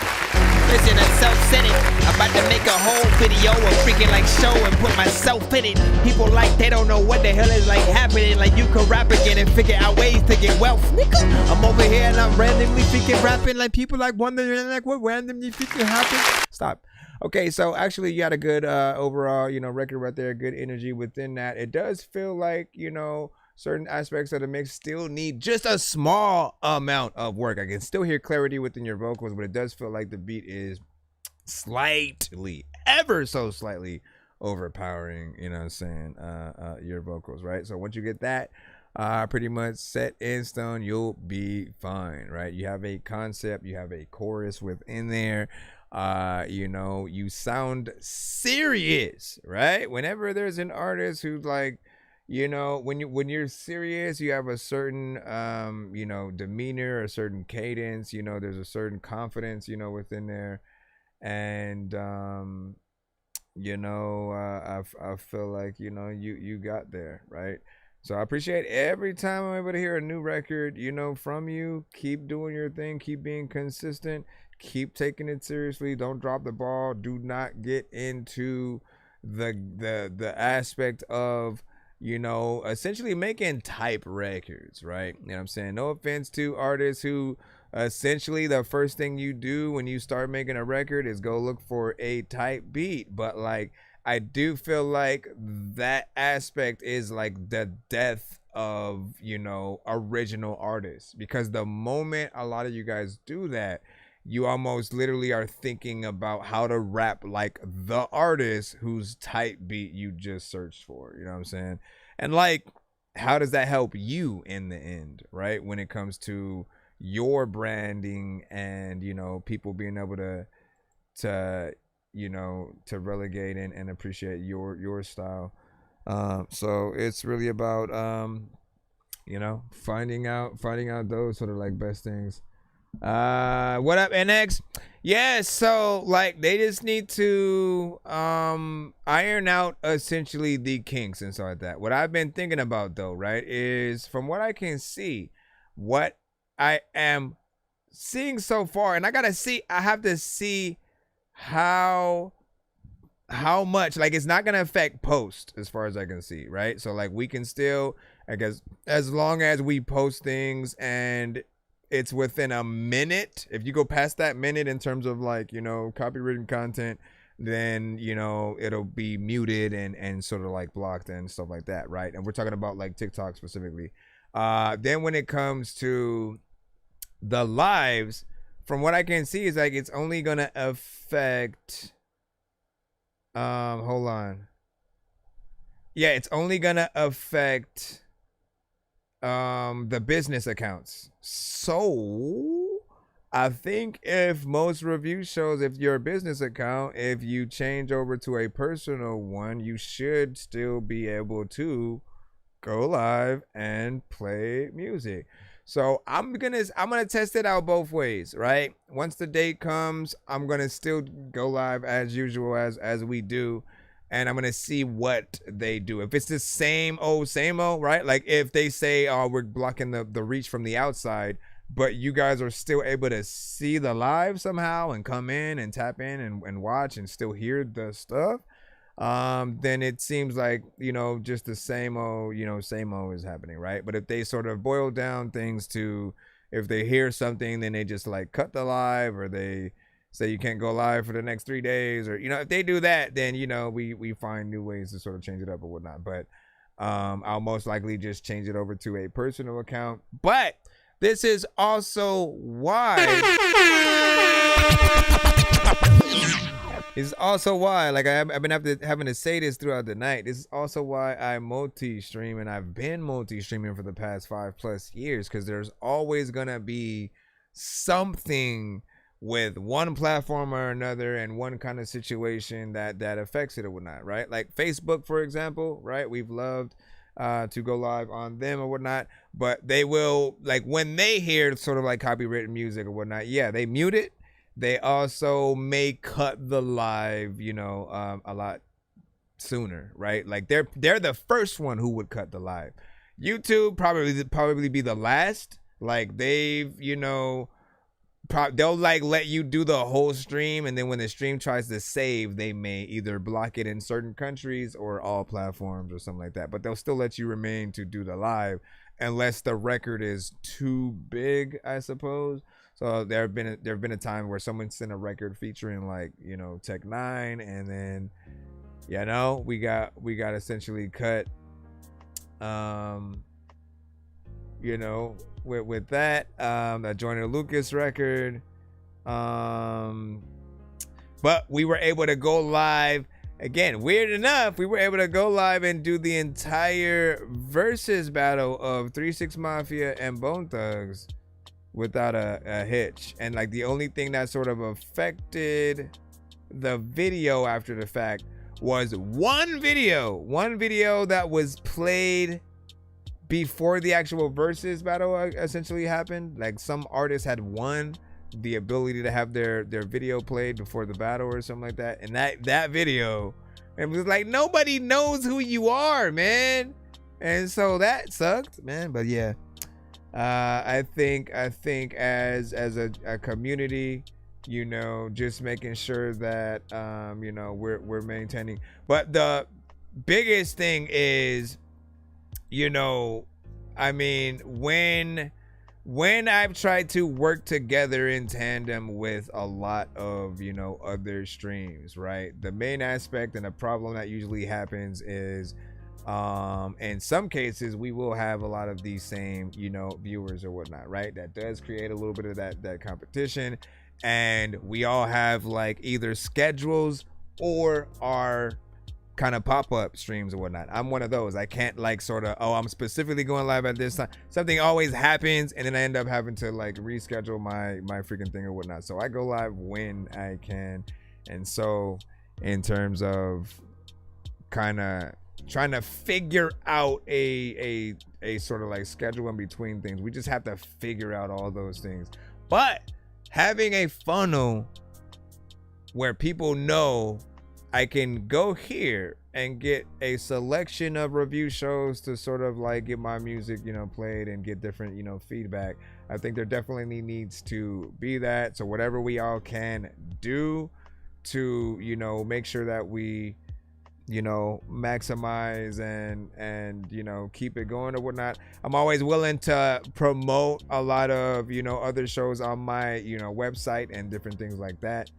Listen, I'm self-centered. I'm about to make a whole video of freaking like show and put myself in it. People like they don't know what the hell is like happening. Like you could rap again and figure out ways to get wealth, nigga. I'm over here and I'm randomly freaking rapping. Like people like wondering like what randomly freaking happened. Stop. Okay, so actually you got a good overall, you know, record right there. Good energy within that. It does feel like, you know, certain aspects of the mix still need just a small amount of work. I can still hear clarity within your vocals, but it does feel like the beat is slightly, ever so slightly overpowering, you know what I'm saying, your vocals, right? So once you get that pretty much set in stone, you'll be fine, right? You have a concept, you have a chorus within there. You know, you sound serious, right? Whenever there's an artist who's like, you know, when you're serious, you have a certain you know, demeanor, a certain cadence, you know, there's a certain confidence, you know, within there. And you know, I feel like, you know, you got there, right? So I appreciate every time I'm able to hear a new record, you know, from you. Keep doing your thing, keep being consistent, keep taking it seriously, don't drop the ball, do not get into the aspect of, you know, essentially making type records, right? You know what I'm saying? No offense to artists who essentially the first thing you do when you start making a record is go look for a type beat. But like, I do feel like that aspect is like the death of, you know, original artists, because the moment a lot of you guys do that, you almost literally are thinking about how to rap like the artist whose type beat you just searched for, you know what I'm saying? And like, how does that help you in the end, right? When it comes to your branding and, you know, people being able to you know, to relegate and appreciate your style. So it's really about You know, finding out those sort of like best things. What up, NX? Yeah, so like they just need to iron out essentially the kinks and stuff like that. What I've been thinking about though, right, is from what I can see, what I am seeing so far, and I have to see how much, like, it's not gonna affect post as far as I can see, right? So like we can still, I guess, as long as we post things and it's within a minute, if you go past that minute in terms of like, you know, copywritten content, then, you know, it'll be muted and sort of like blocked and stuff like that, right? And we're talking about like TikTok specifically. Then when it comes to the lives, from what I can see is like it's only gonna affect hold on. Yeah, it's only gonna affect the business accounts. So I think if most review shows, if your business account, if you change over to a personal one, you should still be able to go live and play music. So I'm gonna test it out both ways, right? Once the date comes, I'm gonna still go live as usual as we do, and I'm gonna see what they do. If it's the same old, right? Like if they say, oh, we're blocking the reach from the outside, but you guys are still able to see the live somehow and come in and tap in and watch and still hear the stuff, then it seems like, you know, just the same old is happening, right? But if they sort of boil down things to, if they hear something, then they just like cut the live, or they say you can't go live for the next 3 days, or, you know, if they do that, then, you know, we find new ways to sort of change it up or whatnot. But I'll most likely just change it over to a personal account. But this is also why like I've been having to say this throughout the night. This is also why I multi-stream, and I've been multi-streaming for the past 5+ years, because there's always gonna be something with one platform or another and one kind of situation that affects it or whatnot, right? Like Facebook, for example, right? We've loved to go live on them or whatnot, but they will, like, when they hear sort of like copywritten music or whatnot, yeah, they mute it. They also may cut the live, you know, a lot sooner, right? Like they're the first one who would cut the live. YouTube probably be the last. Like they've, you know, they'll like let you do the whole stream, and then when the stream tries to save, they may either block it in certain countries or all platforms or something like that. But they'll still let you remain to do the live unless the record is too big, I suppose. So there have been a time where someone sent a record featuring, like, you know, Tech-9, and then, you know, we got essentially cut, you know, with that, that Joyner Lucas record, but we were able to go live again. Weird enough, we were able to go live and do the entire versus battle of 3 6 Mafia and Bone Thugs without a hitch. And like the only thing that sort of affected the video after the fact was one video that was played before the actual versus battle essentially happened. Like some artists had won the ability to have their video played before the battle or something like that, and that video, it was like nobody knows who you are, man, and so that sucked, man. But yeah, I think as a community, you know, just making sure that you know, we're maintaining. But the biggest thing is, you know, I mean, when I've tried to work together in tandem with a lot of, you know, other streams, right, the main aspect and the problem that usually happens is, in some cases we will have a lot of these same, you know, viewers or whatnot, right? That does create a little bit of that competition, and we all have like either schedules or our kind of pop-up streams or whatnot. I'm one of those. I can't like sort of, oh, I'm specifically going live at this time. Something always happens, and then I end up having to like reschedule my freaking thing or whatnot. So I go live when I can. And so in terms of kind of trying to figure out a sort of like schedule in between things. We just have to figure out all those things. But having a funnel where people know I can go here and get a selection of review shows to sort of like get my music, you know, played and get different, you know, feedback. I think there definitely needs to be that. So whatever we all can do to, you know, make sure that we, you know, maximize and you know, keep it going or whatnot. I'm always willing to promote a lot of, you know, other shows on my, you know, website and different things like that.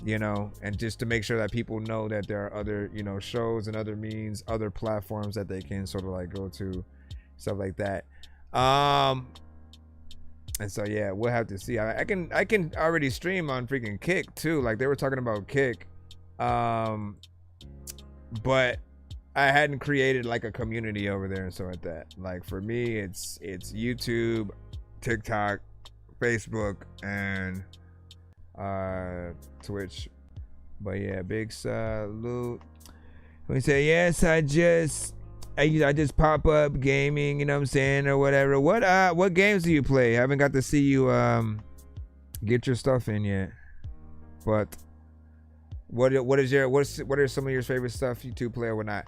You know, and just to make sure that people know that there are other, you know, shows and other means, other platforms that they can sort of like go to, stuff like that. And so yeah, we'll have to see. I can already stream on freaking Kick too. Like they were talking about Kick, but I hadn't created like a community over there and so like that. Like for me, it's YouTube, TikTok, Facebook, and Twitch. But yeah, big salute. We say yes, I just pop up gaming, you know what I'm saying, or whatever. What games do you play? I haven't got to see you get your stuff in yet. But what are some of your favorite stuff you two play or whatnot?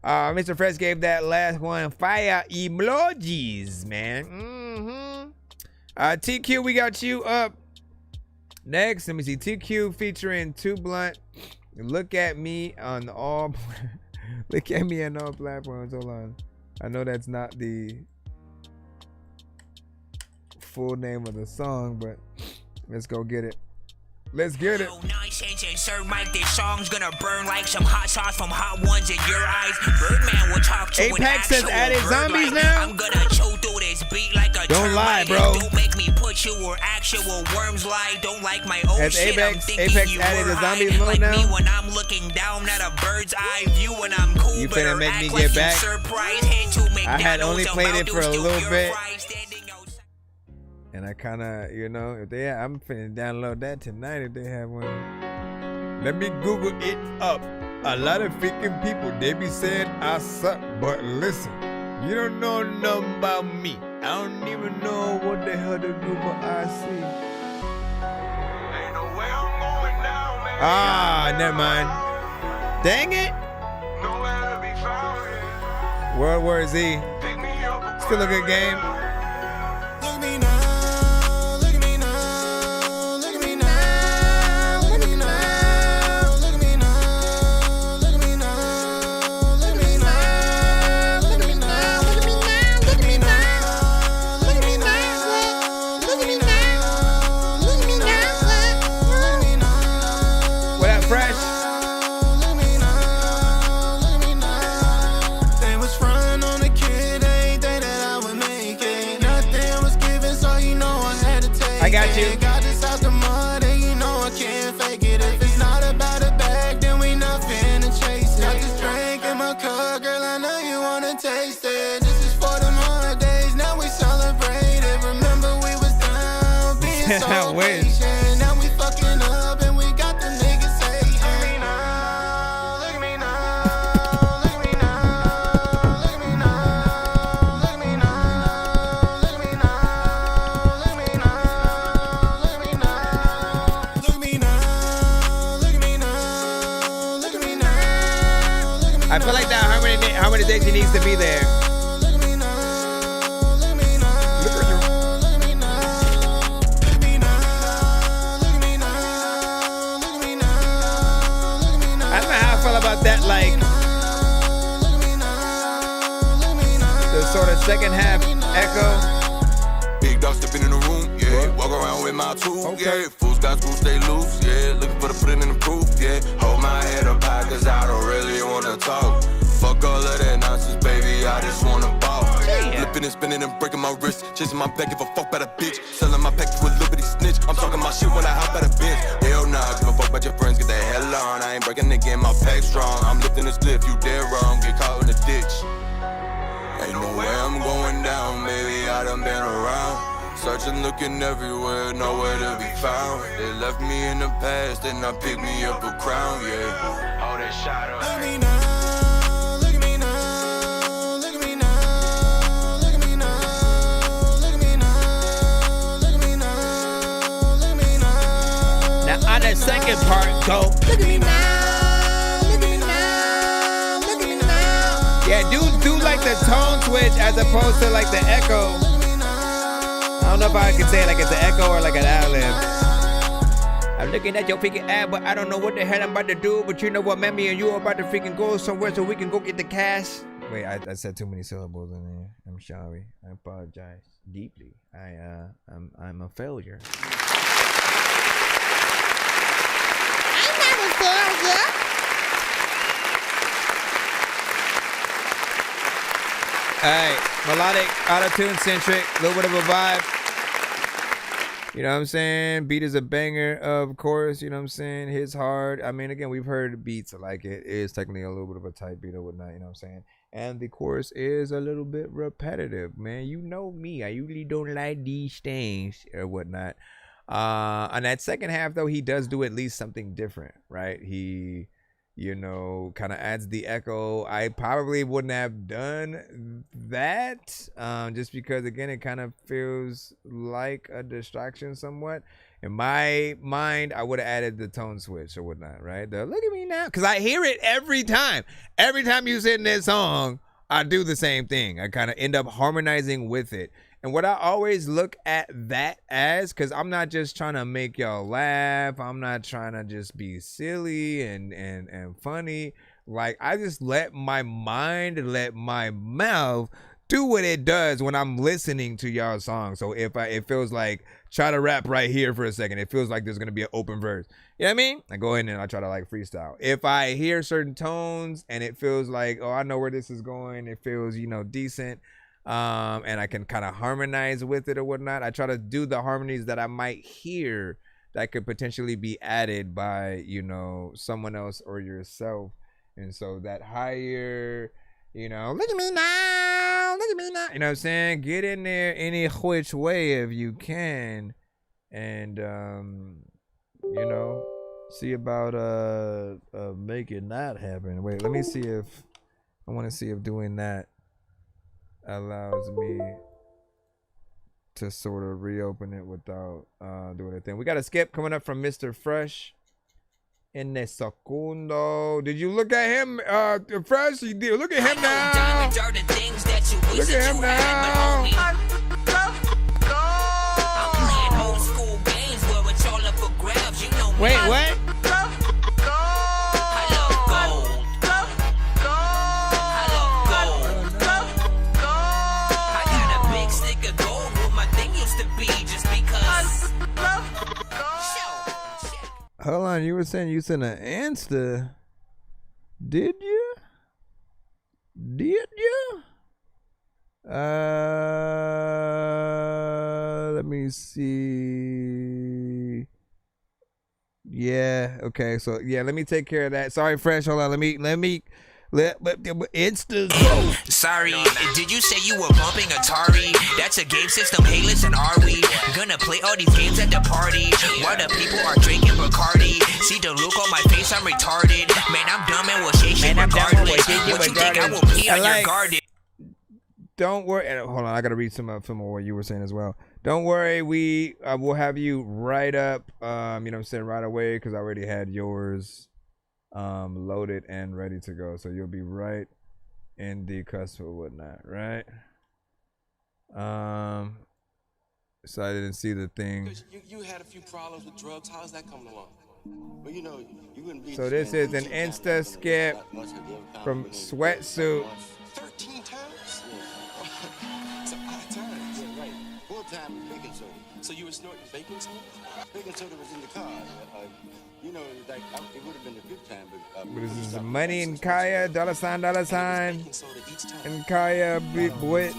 Mr. Fresh gave that last one fire emojis, man. TQ, we got you up next. Let me see. TQ featuring 2 Blunt. Look at me on all look at me on all platforms. Hold on. I know that's not the full name of the song, but let's go get it. Let's get it. Sir Mike, this song's gonna burn like some hot sauce from hot ones in your eyes. Birdman will talk to Apex has added zombies now. I'm gonna chew through this beat like a don't lie, bro. Don't make me put you where actual worms lie. Don't like my old has shit. Apex you added were a zombies high. mode Like now? me when I'm looking down at a bird's eye view when I'm cool. You finna make me act get like back? I had only played it for a little bit. And I kind of, you know, I'm finna download that tonight if they have one. Let me Google it up. A lot of freaking people, they be saying I suck, but listen, you don't know nothing about me. I don't even know what the hell to do, but I see. Ain't no way I'm going down, man. Ah, never mind. Dang it. Nowhere to be found. World War Z. Still a good game. Look at me now. Got you. Got this out the mud and you know I can't fake it. If it's not about a bag, then we not finna chase it. Got this drink in my cup, girl, I know you wanna taste it. This is for them hard days, now we celebrate it. Remember we was down, being so patient. Now we fucking up and we got the niggas hating. Look at me now, look at me now, look at me now, look at me now, look at me now, look at me now, look at me now. I feel like that how many days he needs to be there. I don't know how I feel about that, like the sort of second half echo. Big dog stepping in the room, yeah. Walk around with my tool, yeah. Full sky screw stay loose, yeah. Looking for the put it in the proof, yeah. Hold my head up high, cause I don't really wanna talk. Fuck all of that nonsense, baby, I just wanna ball. Flipping and spinning and breaking my wrist. Chasing my back, give a fuck about a bitch. Selling my pack to a liberty snitch. I'm talking my shit when I hop out of bench. Hell nah, give a fuck about your friends, get the hell on. I ain't breaking again, my pack strong. I'm lifting this lift, you dead wrong, get caught in the ditch. Ain't no way I'm going down, baby, I done been around. Searching, looking everywhere, nowhere to be found. They left me in the past, then I picked me up a crown, yeah. All that shot up. that second part go. Look at me now, look at me now, look at me now. Yeah, do like the tone switch as opposed to like the echo. I don't know if I can say it like it's an echo or like an ad-lib. I'm looking at your freaking ad, but I don't know what the hell I'm about to do. But you know what, man, me and you are about to freaking go somewhere so we can go get the cash. Wait, I said too many syllables in there. I'm sorry. I apologize deeply. I'm a failure. I'm not a failure. Alright, melodic, auto-tune centric, a little bit of a vibe. You know what I'm saying? Beat is a banger, of course. You know what I'm saying? Hits hard. I mean, again, we've heard beats like it is technically a little bit of a tight beat or whatnot. You know what I'm saying? And the chorus is a little bit repetitive, man. You know me. I usually don't like these things or whatnot. On that second half, though, he does do at least something different, right? He, you know, kind of adds the echo. I probably wouldn't have done that just because, again, it kind of feels like a distraction somewhat. In my mind, I would have added the tone switch or whatnot, right? The look at me now, because I hear it every time. Every time you sing this song, I do the same thing. I kind of end up harmonizing with it. And what I always look at that as, because I'm not just trying to make y'all laugh. I'm not trying to just be silly and funny. Like, I just let my mind, let my mouth do what it does when I'm listening to y'all songs. So if it feels like, try to rap right here for a second. It feels like there's going to be an open verse. You know what I mean? I go in and I try to like freestyle. If I hear certain tones and it feels like, oh, I know where this is going. It feels, you know, decent. And I can kind of harmonize with it or whatnot. I try to do the harmonies that I might hear that could potentially be added by, you know, someone else or yourself. And so that higher, you know, look at me now, look at me now. You know what I'm saying? Get in there any which way if you can. And, you know, see about making that happen. Wait, let me see if, I want to see if doing that allows me to sort of reopen it without doing a thing. We got a skip coming up from Mr. Fresh in the segundo. Did you look at him, Fresh? You did. Look at him now. Look at him now. Wait, what? Hold on, you were saying you sent an Insta. Did you? Did you? Let me see. Yeah, okay, so yeah, let me take care of that. Sorry, Fresh, hold on, let me Insta go. Sorry, did you say you were bumping Atari? That's a game system. Hey, listen, are we gonna play all these games at the party while the people are drinking Bacardi? See the look on my face, I'm retarded. Man, I'm dumb and will shake shit regardless. What you think I will pee on your garden? Don't worry. Hold on, I gotta read some of what you were saying as well. Don't worry, we will have you right up. You know what I'm saying, right away, because I already had yours loaded and ready to go. So you'll be right in the cusp or whatnot, right? So I didn't see the thing. You had a few problems with drugs. How's that coming along? Well, you know, you wouldn't be. So this is an Insta skip from Sweatsuit. 13 times? It's a lot of times. Yeah, right. 4 times baking soda. So you were snorting baking soda? Baking soda was in the car. You know, like it would have been a good time, but this is Money and Kaya, $, and Kaya, big boy.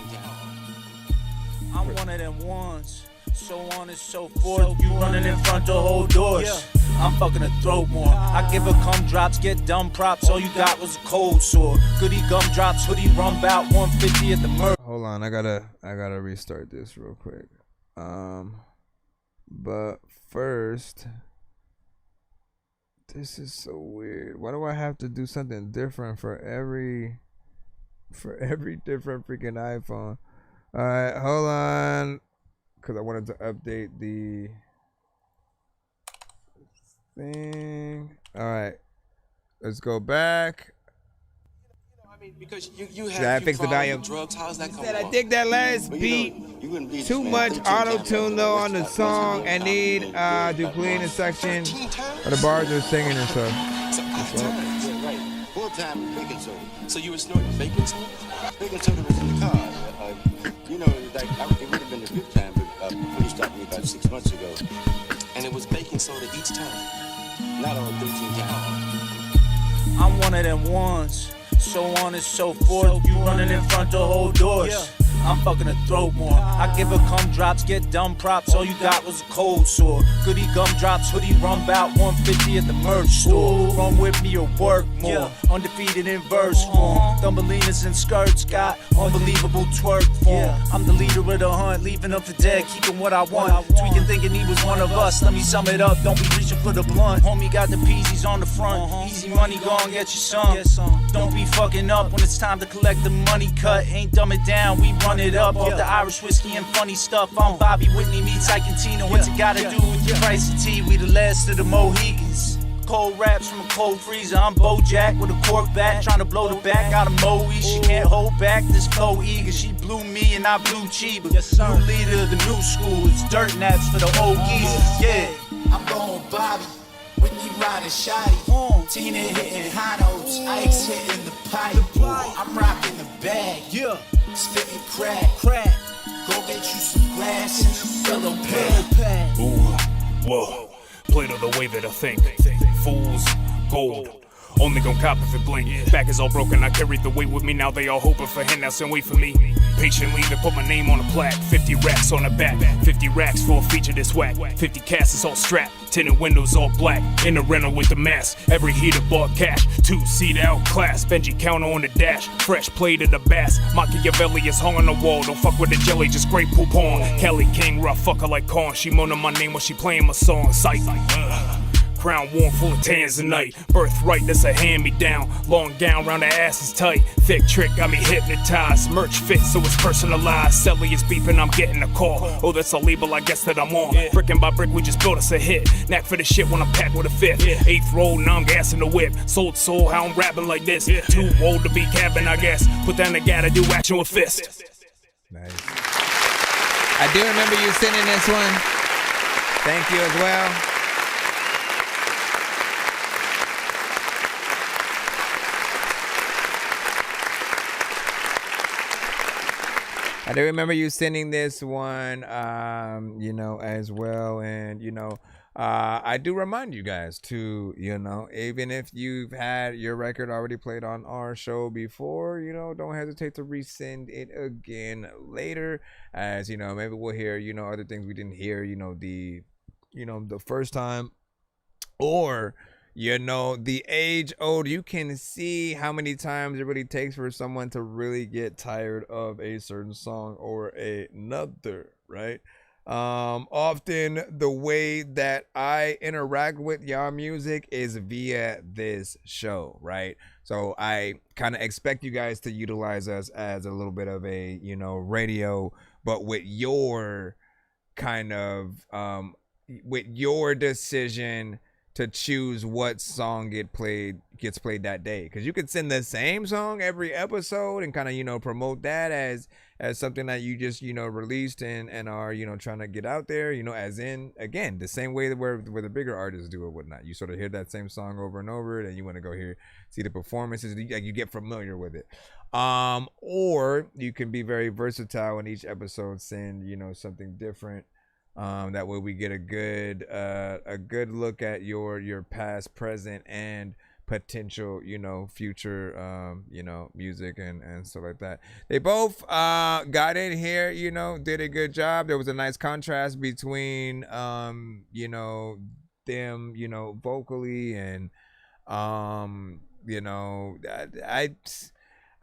I'm one of them ones, so on and so forth. You running in front of whole doors. I'm fucking a throat more. I give her cum drops, get dumb props. All you got was a cold sore. Goody gum drops, hoodie rum bout 150 at the murder. Hold on, I gotta restart this real quick. But first, this is so weird. Why do I have to do something different for every different freaking iPhone? All right, hold on, because I wanted to update the thing. All right, let's go back. Because you have Yeah, I fixed the volume. drugs. How's that come Said I along? dig that last But beat. you wouldn't be Too this man much 13 auto times tune after though the on the rest of song, and need to clean the section. Or the bars are singing and stuff. Yeah, right. Full time baking soda. So you were snorting baking soda? Baking soda was in the car. You know, like it would have been the fifth time, but police stopped me about 6 months ago, and it was baking soda each time, not all 13 times. I'm one of them ones, so on and so forth. You running in front to hold doors. I'm fucking a throat more. I give her cum drops, get dumb props. All you got was a cold sore. Goody gum drops, hoodie rum bout 150 at the merch store. Run with me or work more. Undefeated in verse form. Thumbelinas and skirts got unbelievable twerk form. I'm the leader of the hunt, leaving them for dead, keeping what I want. Tweaking, thinking he was one of us. Let me sum it up, don't be reaching for the blunt. Homie got the peasies on the front. Easy money, go and get you some. Don't be fucking up when it's time to collect the money cut. Ain't dumb it down, we run it up off the Irish whiskey and funny stuff. I'm Bobby Whitney meets Ike and Tina. What's it gotta do with your pricey tea? We the last of the Mohegans. Cold raps from a cold freezer. I'm Bojack with a cork bat, trying to blow the back out of Moe. She can't hold back this flow eager. She blew me and I blew Chiba. New leader of the new school. It's dirt naps for the old geezers. Yeah, I'm going Bobby. Whitney riding shoddy. Tina hitting high notes. Ike's hitting the pipe. I'm rocking the bag. Yeah. Spitting crack. Go get you some glass and some yellow pad. Ooh, whoa. Played on the way that I think. Fools, gold. Only gon' cop if it blink. Back is all broken, I carried the weight with me. Now they all hoping for handouts and wait for me. Patiently to put my name on a plaque. 50 racks on the back. 50 racks for a feature this whack. 50 casts is all strapped. Tinted windows all black. In the rental with the mask. Every heater bought cash. 2-seat outclass. Benji counter on the dash. Fresh plate of the bass. Machiavelli is hung on the wall. Don't fuck with the jelly, just great poop on. Kelly King, rough fucker like corn. She moaning my name when she playing my song. Sight. Crown worn full of tanzanite. Birthright, that's a hand-me-down. Long gown round the ass is tight. Thick trick got me hypnotized. Merch fit so it's personalized. Selly is beeping, I'm getting a call. Oh, that's a label I guess that I'm on. Brick by brick, we just built us a hit. Knack for the shit when I'm packed with a fifth. Eighth roll, now I'm gassing the whip. Sold soul, how I'm rapping like this. Too old to be capping, I guess. Put down the guy to do action with fist. Nice. I do remember you sending this one. Thank you as well. I do remember you sending this one, you know, as well. And, you know, I do remind you guys to, you know, even if you've had your record already played on our show before, you know, don't hesitate to resend it again later. As, you know, maybe we'll hear, you know, other things we didn't hear, you know, the first time. Or, you know, the age old, you can see how many times it really takes for someone to really get tired of a certain song or another, right? Often the way that I interact with y'all music is via this show, right? So I kind of expect you guys to utilize us as a little bit of a, you know, radio, but with your kind of, with your decision to choose what song gets played that day, because you could send the same song every episode and kind of, you know, promote that as something that you just, you know, released and are, you know, trying to get out there, you know, as in, again, the same way where the bigger artists do or whatnot. You sort of hear that same song over and over, and you want to go here, see the performances, like you get familiar with it. Or you can be very versatile in each episode, send, you know, something different. That way we get a good look at your past, present, and potential, you know, future, you know, music and stuff like that. They both got in here, you know, did a good job. There was a nice contrast between, you know, them, you know, vocally and, you know, I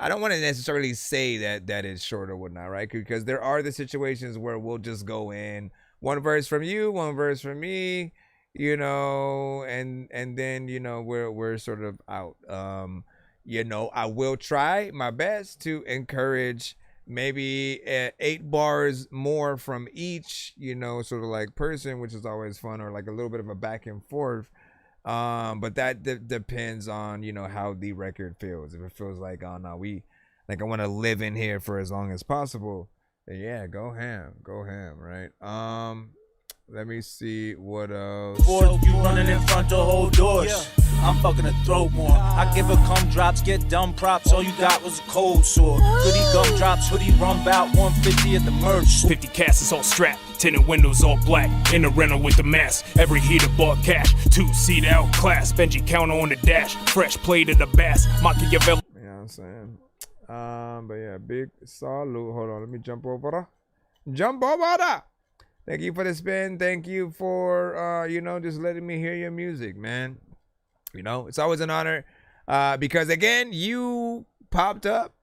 don't want to necessarily say that it's short or whatnot, right? Because there are the situations where we'll just go in. One verse from you, one verse from me, you know, and then, you know, we're sort of out. You know, I will try my best to encourage maybe 8 bars more from each, you know, sort of like person, which is always fun, or like a little bit of a back and forth. But that depends on, you know, how the record feels. If it feels like, oh no, I want to live in here for as long as possible, then yeah, go ham, right? Let me see what else. Boy, you running in front to hold doors. I'm fucking a throat more. I give her cum drops, get dumb props. All you got was a cold sore. Goody gum drops, hoodie rum bout 150 at the merch. 50 cast is all strapped, tinted windows all black. In the rental with the mask, every heater bought cash. 2-seat outclass, Benji counter on the dash. Fresh plate of the bass, Machiavelli. You know what I'm saying? But yeah, big salute. Hold on, let me jump over. Thank you for the spin. Thank you for, you know, just letting me hear your music, man. You know, it's always an honor because, again, you popped up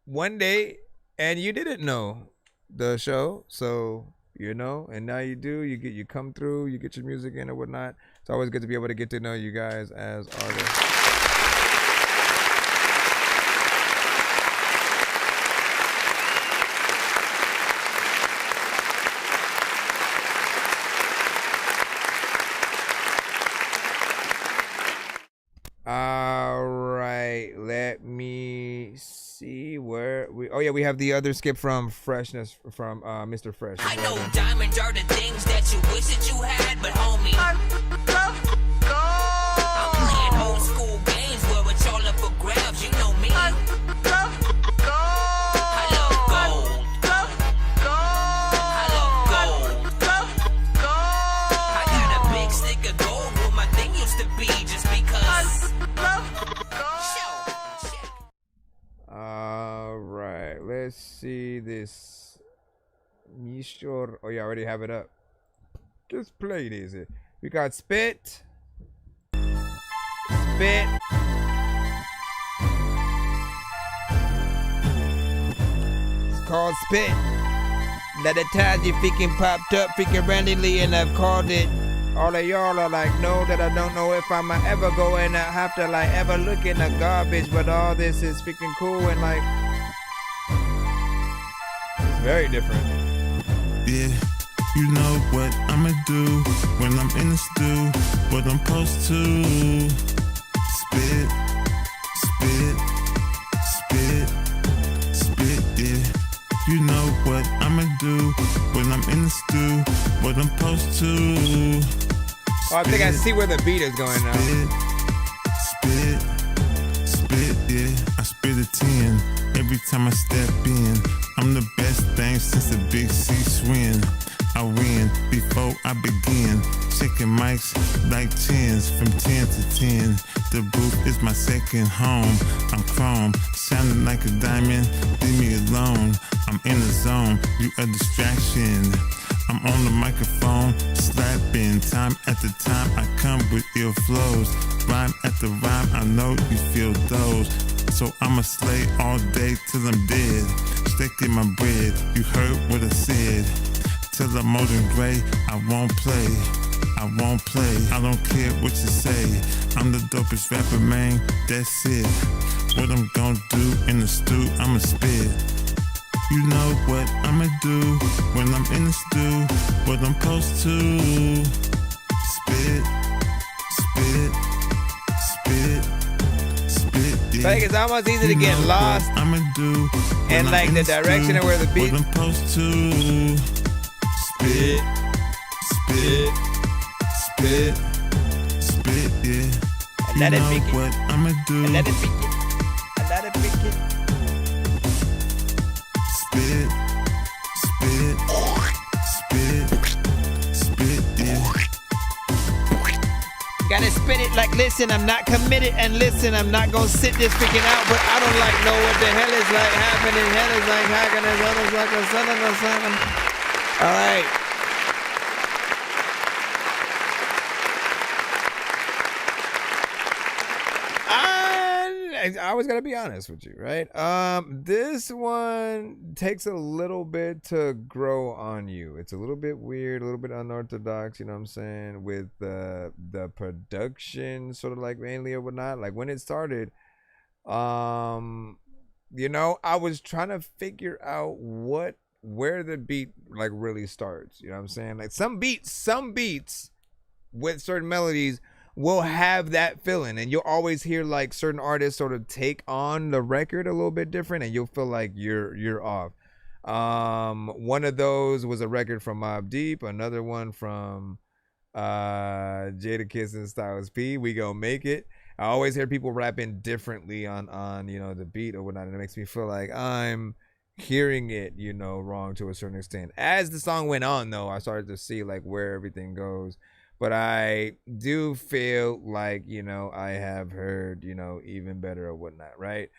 one day and you didn't know the show. So, you know, and now you do. You come through, you get your music in and whatnot. It's always good to be able to get to know you guys as artists. All right, let me see where we. Oh yeah, we have the other skip from Freshness from Mr. Fresh. I know diamonds are the things that you wish that you had, but homie, I'm playing old school games where it's all up for grabs. You know me. I love gold. I love gold. I got a big stick of gold where my thing used to be, just because. All right, let's see this. Mishor. Oh, yeah, I already have it up. Just play this. We got Spit. Spit. It's called Spit. That the times you freaking popped up freaking randomly and I've called it. All of y'all are like, no, that I don't know if I'ma ever go and I have to like ever look in the garbage, but all this is freaking cool and like it's very different. Yeah, you know what I'ma do when I'm in the stew, what I'm supposed to spit, yeah. You know what I'ma do when I'm in the stew, what I'm supposed to. Oh, I think I see where the beat is going now. Spit, yeah. I spit a 10 every time I step in. I'm the best thing since the Big C swing. I win before I begin. Checking mics like 10s from 10 to 10. The booth is my second home. I'm chrome, sounding like a diamond. Leave me alone. I'm in the zone. You a distraction. I'm on the microphone, slapping. Time after time, I come with ill flows. Rhyme after rhyme, I know you feel those. So I'ma slay all day till I'm dead. Sticking my bread, you heard what I said. Till I'm modern gray, I won't play. I don't care what you say. I'm the dopest rapper, man, that's it. What I'm gonna do in the stew, I'ma spit. You know what I'ma do when I'm in the stew, what I'm supposed to spit, yeah. Like it's almost easy to get lost in like the direction of where the beat. What I'm supposed to spit, yeah. And let it pick it. What I'ma do. And let it pick it. And let it pick it. Spit, yeah. Gotta spit it like, listen, I'm not committed, and listen, I'm not gonna sit this freaking out, but I don't like know what the hell is like happening. Hell is like hacking, as well as like a son of a son. All right. I always gotta be honest with you, right? This one takes a little bit to grow on you. It's a little bit weird, a little bit unorthodox, you know what I'm saying, with the production sort of like mainly or whatnot. Like when it started, you know, I was trying to figure out where the beat like really starts, you know what I'm saying? Like some beats with certain melodies will have that feeling, and you'll always hear like certain artists sort of take on the record a little bit different, and you'll feel like you're off. One of those was a record from Mobb Deep, another one from Jadakiss and Styles P, We Gon' Make It. I always hear people rapping differently on the beat or whatnot, and it makes me feel like I'm hearing it wrong to a certain extent. As the song went on, though, I started to see like where everything goes, but I do feel like I have heard even better or whatnot, right?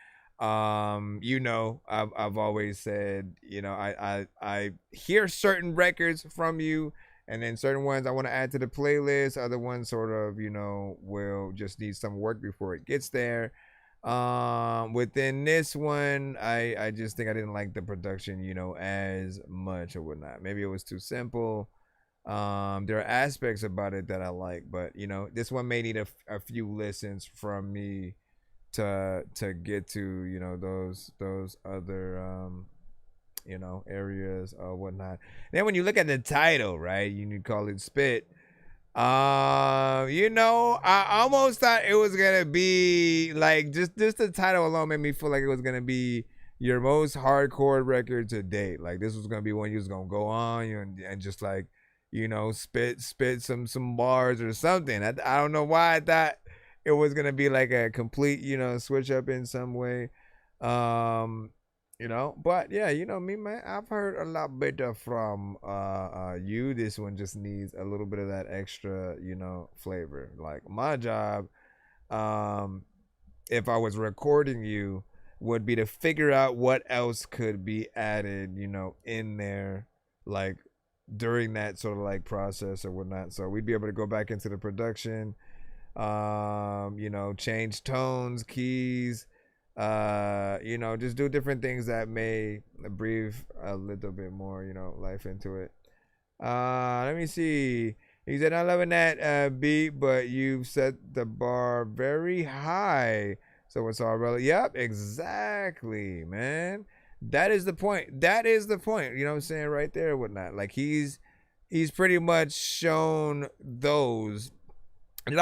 I've always said I hear certain records from you, and then certain ones I want to add to the playlist. Other ones sort of, will just need some work before it gets there. Within this one, I just think I didn't like the production, as much or whatnot. Maybe it was too simple. There are aspects about it that I like, but this one may need a few listens from me to get to those other areas or whatnot. Then when you look at the title, right, you call it Spit. I almost thought it was gonna be like just the title alone made me feel like it was gonna be your most hardcore record to date. Like this was gonna be one you was gonna go on and just like spit some bars or something. I don't know why I thought it was gonna be like a complete switch up in some way. But yeah, me, man, I've heard a lot better from you. This one just needs a little bit of that extra, flavor. Like my job, if I was recording you, would be to figure out what else could be added, in there, like during that sort of like process or whatnot. So we'd be able to go back into the production, change tones, keys, just do different things that may breathe a little bit more, life into it. Let me see. He said, "Not loving that beat, but you've set the bar very high, so it's all relevant." Yep, exactly, man. That is the point. That is the point. You know what I'm saying, right there, whatnot. Like he's pretty much shown those. It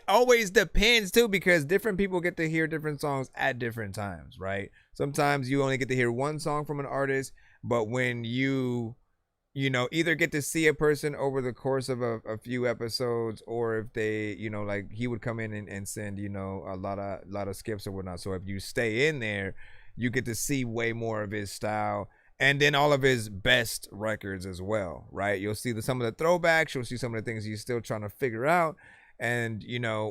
always depends too, because different people get to hear different songs at different times, right? Sometimes you only get to hear one song from an artist, but when you either get to see a person over the course of a few episodes, or if they, like he would come in and send, a lot of skips or whatnot. So if you stay in there, you get to see way more of his style, and then all of his best records as well, right? You'll see some of the throwbacks, you'll see some of the things he's still trying to figure out. And,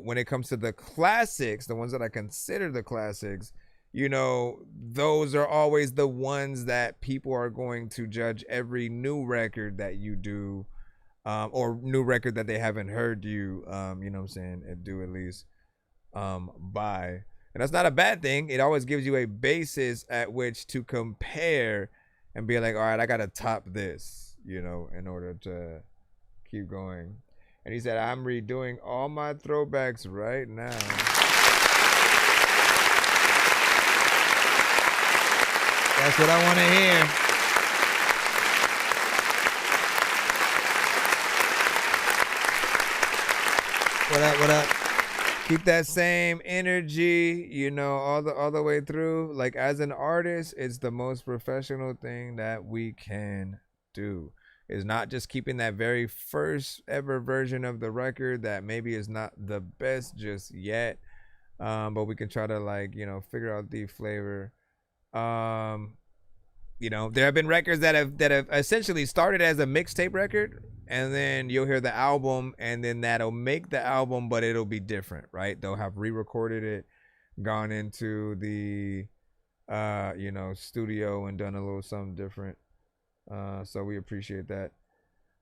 when it comes to the classics, the ones that I consider the classics, those are always the ones that people are going to judge every new record that you do, or new record that they haven't heard you, do at least by. And that's not a bad thing. It always gives you a basis at which to compare and be like, all right, I got to top this, in order to keep going. And he said, "I'm redoing all my throwbacks right now." That's what I want to hear. What up, what up? Keep that same energy, all the way through. Like as an artist, it's the most professional thing that we can do. Is not just keeping that very first ever version of the record that maybe is not the best just yet, but we can try to figure out the flavor. There have been records that have essentially started as a mixtape record, and then you'll hear the album, and then that'll make the album, but it'll be different, right? They'll have re-recorded it, gone into the studio and done a little something different. So we appreciate that.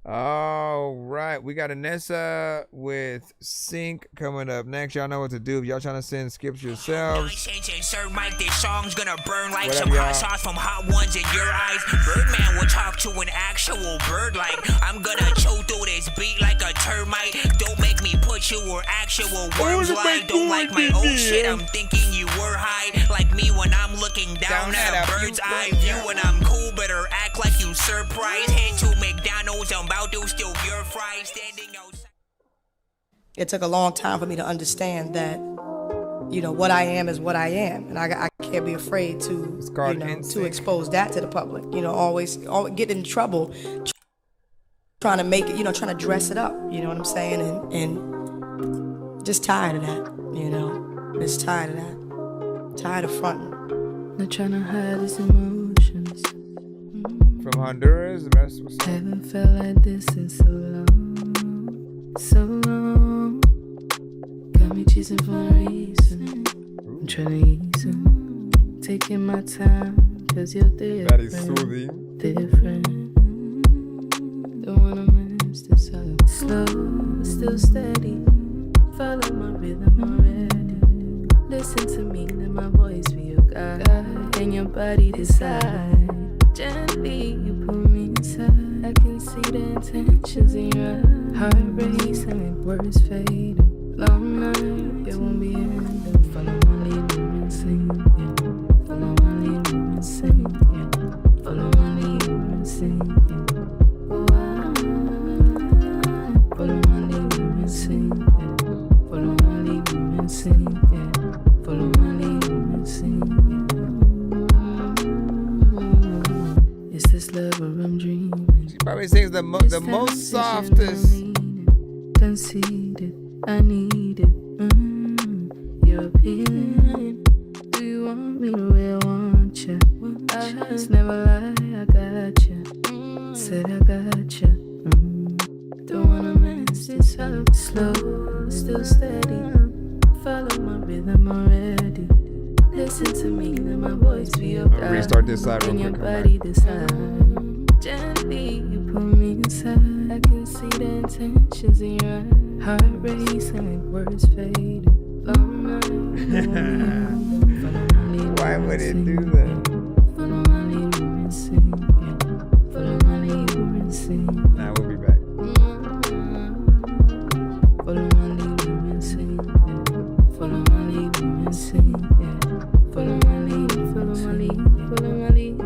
All right, we got Anessa with Sync coming up next. Y'all know what to do if y'all trying to send skips yourselves. Sir Mike, this song's gonna burn like some hot sauce from hot ones in your eyes. Birdman will talk to an actual bird like I'm gonna chew through this beat like a termite. Don't make me put you where actual words lie. Don't like my old shit, I'm thinking you were high. Like me when I'm looking down at a bird's eye view. When I'm cool, better act like you surprised. Head to McDonald's, I'm about to steal your fries. Standing outside. it took a long time for me to understand that, you know, what I am is what I am, and I can't be afraid to, you know, to expose that to the public. You know, always get in trouble trying to make it, you know, trying to dress it up. You know what I'm saying? And just tired of that. You know, just tired of that. Tired of fronting. Not trying to hide his emotions. From Honduras, the rest was. Haven't felt like this in so long, so long. Got me chasing for a reason. I'm trying to ease him. Taking my time, cause you're different. That is soothing. Different. Don't wanna miss this out. Slow, still steady. Follow my rhythm already. Listen to me, let my voice be your guide. And your body decide. Gently, you pull me inside. I can see the intentions in your eyes. Heart racing, words fading. Long night, it won't be ending. Follow my lead and sing, yeah. Follow my lead and sing, yeah. Follow my lead and sing, yeah. Oh, follow my lead and sing, yeah. Follow my lead and sing, yeah. Follow my lead and sing, yeah. Is this love or I'm dreaming? She probably sings the most softest. Conceded, I need it. You're appealing. Do you want me the way I want you? I just never lie, I got you. Said I got you. Don't wanna mess this up. Slow, still steady. Follow my rhythm already. Listen to me, let my voice be your guide. Restart this side real And your quick. body decide. Gently, you pull me inside. I can see the intentions in your eyes. Heart racing, words fading. Long night. Why would it do that? Follow my lead and sing, yeah. Follow my lead and sing. Nah, we'll be back. Follow my lead and sing, yeah. Follow my lead and sing, yeah. Follow my lead, follow my lead, follow my lead.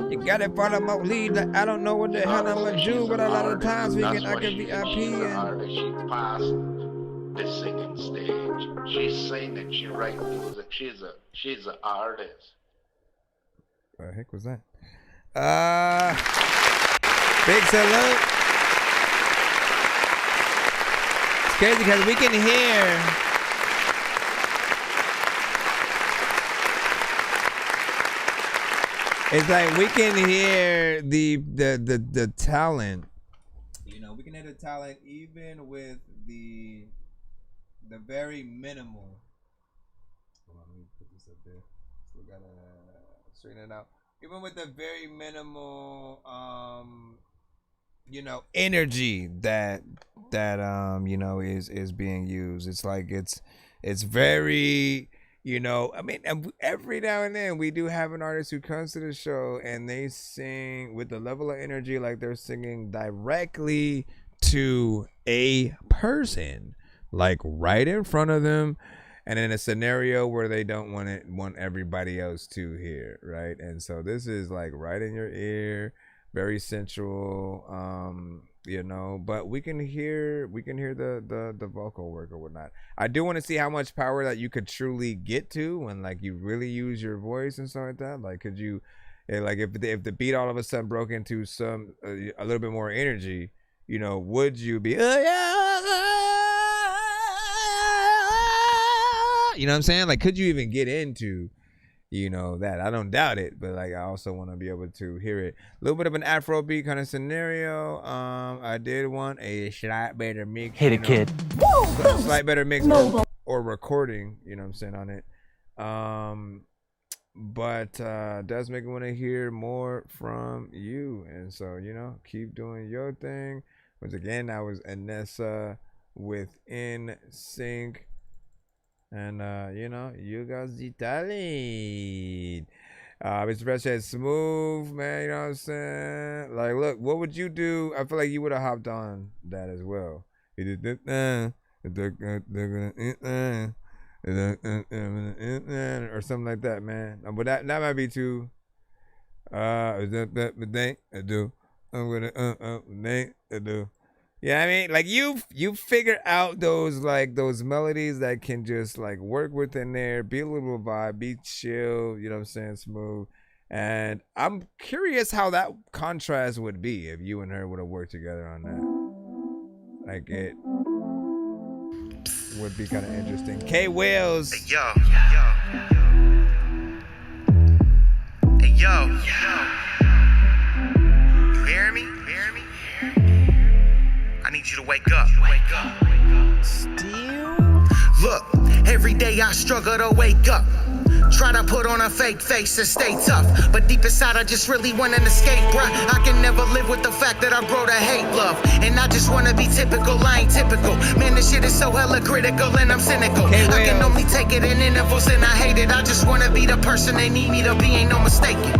You gotta follow my lead. Like, I don't know what the hell I'm gonna do, but a lot of times I can VIP and. She passed the singing stage. She's singing, she writes music. She's an artist. What the heck was that? Big salute. It's crazy because we can hear. It's like we can hear the talent. You know, we can hear the talent even with the very minimal. Hold on, let me put this up there. Still gotta straighten it out. Even with the very minimal, you know, energy that you know is being used. It's like it's very. You know, I mean, every now and then we do have an artist who comes to the show and they sing with the level of energy like they're singing directly to a person, like right in front of them, and in a scenario where they don't want everybody else to hear, right? And so this is like right in your ear, very sensual, you know, but we can hear the vocal work or whatnot. I do want to see how much power that you could truly get to when like you really use your voice and stuff like that. Like, could you, like if the beat all of a sudden broke into some a little bit more energy, you know, would you be you know what I'm saying? Like, could you even get into, you know, that? I don't doubt it, but like I also want to be able to hear it. A little bit of an Afrobeat kind of scenario. I did want a slight better mix. Hit it, kid. Slight better mix or recording, you know what I'm saying, on it. But does make me want to hear more from you. And so, you know, keep doing your thing. Once again, I was Anessa with In Sync. And you know, you guys the talent. Mr. Fresh said smooth, man, you know what I'm saying? Like, look, what would you do? I feel like you would have hopped on that as well. or something like that, man. But that might be too. They do. I'm gonna they do. Yeah, I mean, like you figure out those melodies that can just like work within there, be a little vibe, be chill, you know what I'm saying, smooth. And I'm curious how that contrast would be if you and her would have worked together on that. Like it would be kind of interesting. K Wales. Hey, yo. Hey, yo. You hear me? I need you to wake up. Still? Look, every day I struggle to wake up. Try to put on a fake face and stay tough, but deep inside I just really want an escape, bruh. I can never live with the fact that I grow to hate love, and I just wanna be typical, I ain't typical. Man, this shit is so hella critical and I'm cynical. I can only take it in intervals and I hate it. I just wanna be the person they need me to be, ain't no mistaking.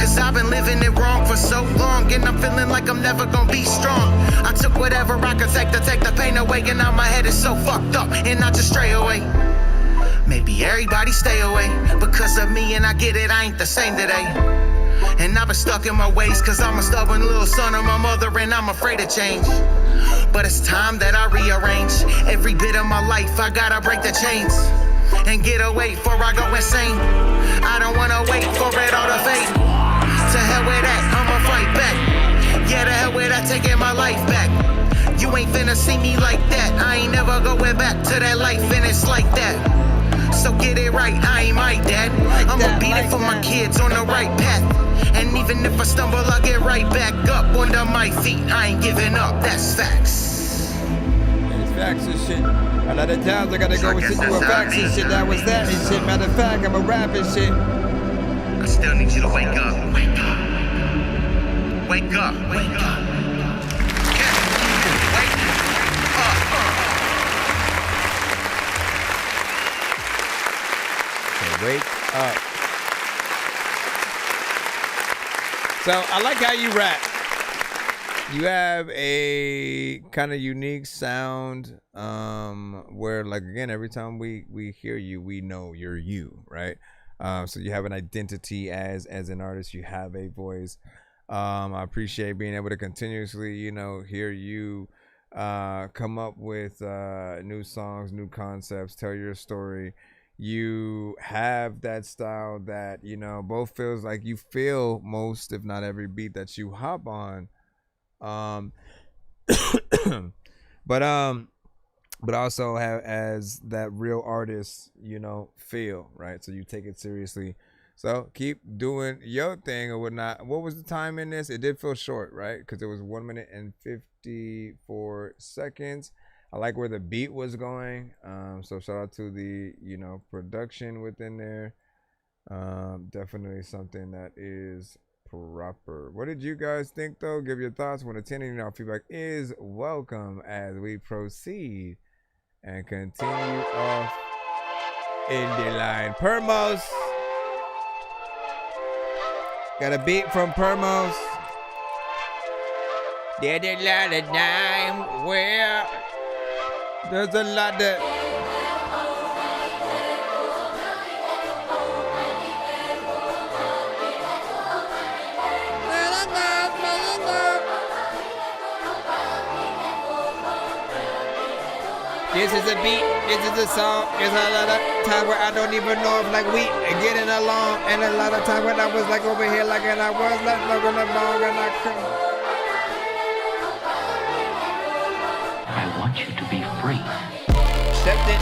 Cause I've been living it wrong for so long, and I'm feeling like I'm never gonna be strong. I took whatever I could take to take the pain away, and now my head is so fucked up, and I just stray away. Maybe everybody stay away because of me, and I get it, I ain't the same today. And I've been stuck in my ways cause I'm a stubborn little son of my mother, and I'm afraid to change. But it's time that I rearrange every bit of my life. I gotta break the chains and get away before I go insane. I don't wanna wait for it all to fade. To hell with that, I'ma fight back. Yeah, to hell with that, taking my life back. You ain't finna see me like that. I ain't never going back to that life, and it's like that. So get it right, I ain't my dad. I'ma beat it for my kids on the right path. And even if I stumble, I'll get right back up under my feet. I ain't giving up, that's facts. It's facts and shit. A lot of times I gotta go and sit with facts and shit. That was that and shit. Matter of fact, I'm a rap and shit. I still need you to wake up. Wake up. Wake up. Wake up. Wake up. So I like how you rap. You have a kind of unique sound where, like, again, every time we hear you, we know you're you, right? So you have an identity as an artist. You have a voice. I appreciate being able to continuously, hear you come up with new songs, new concepts, tell your story. You have that style that, both feels like you feel most, if not every beat that you hop on. But also have as that real artist, feel, right? So you take it seriously. So keep doing your thing or whatnot. What was the time in this? It did feel short, right? Because it was 1 minute and 54 seconds. I like where the beat was going. So shout out to the, production within there. Definitely something that is proper. What did you guys think, though? Give your thoughts. When attending, feedback is welcome as we proceed and continue off in the line. Permos. Got a beat from Permos. There's a lot of time where there's a lot that this is a beat, this is a song. There's a lot of time where I don't even know if like we are getting along, and a lot of time when I was like over here like, and I was like looking along and I couldn't. I want you to be free. Accept it,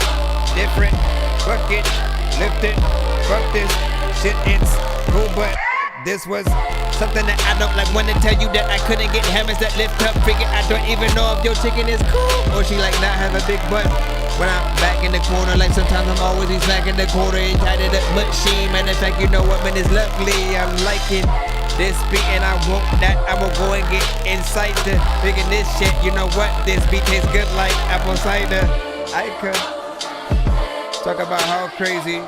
different, fuck it, lift it, fuck this, shit, it's cool, but this was something that I don't like. Want to tell you that I couldn't get hammers that lift up, figure I don't even know if your chicken is cool, or she like not have a big butt. When I'm back in the corner, like sometimes I'm always back in the corner, and tied it up machine. Matter of fact, you know what, man, it's lovely. I'm liking this beat, and I want that. I will go and get inside to figure this shit. You know what? This beat tastes good like apple cider. I could talk about how crazy.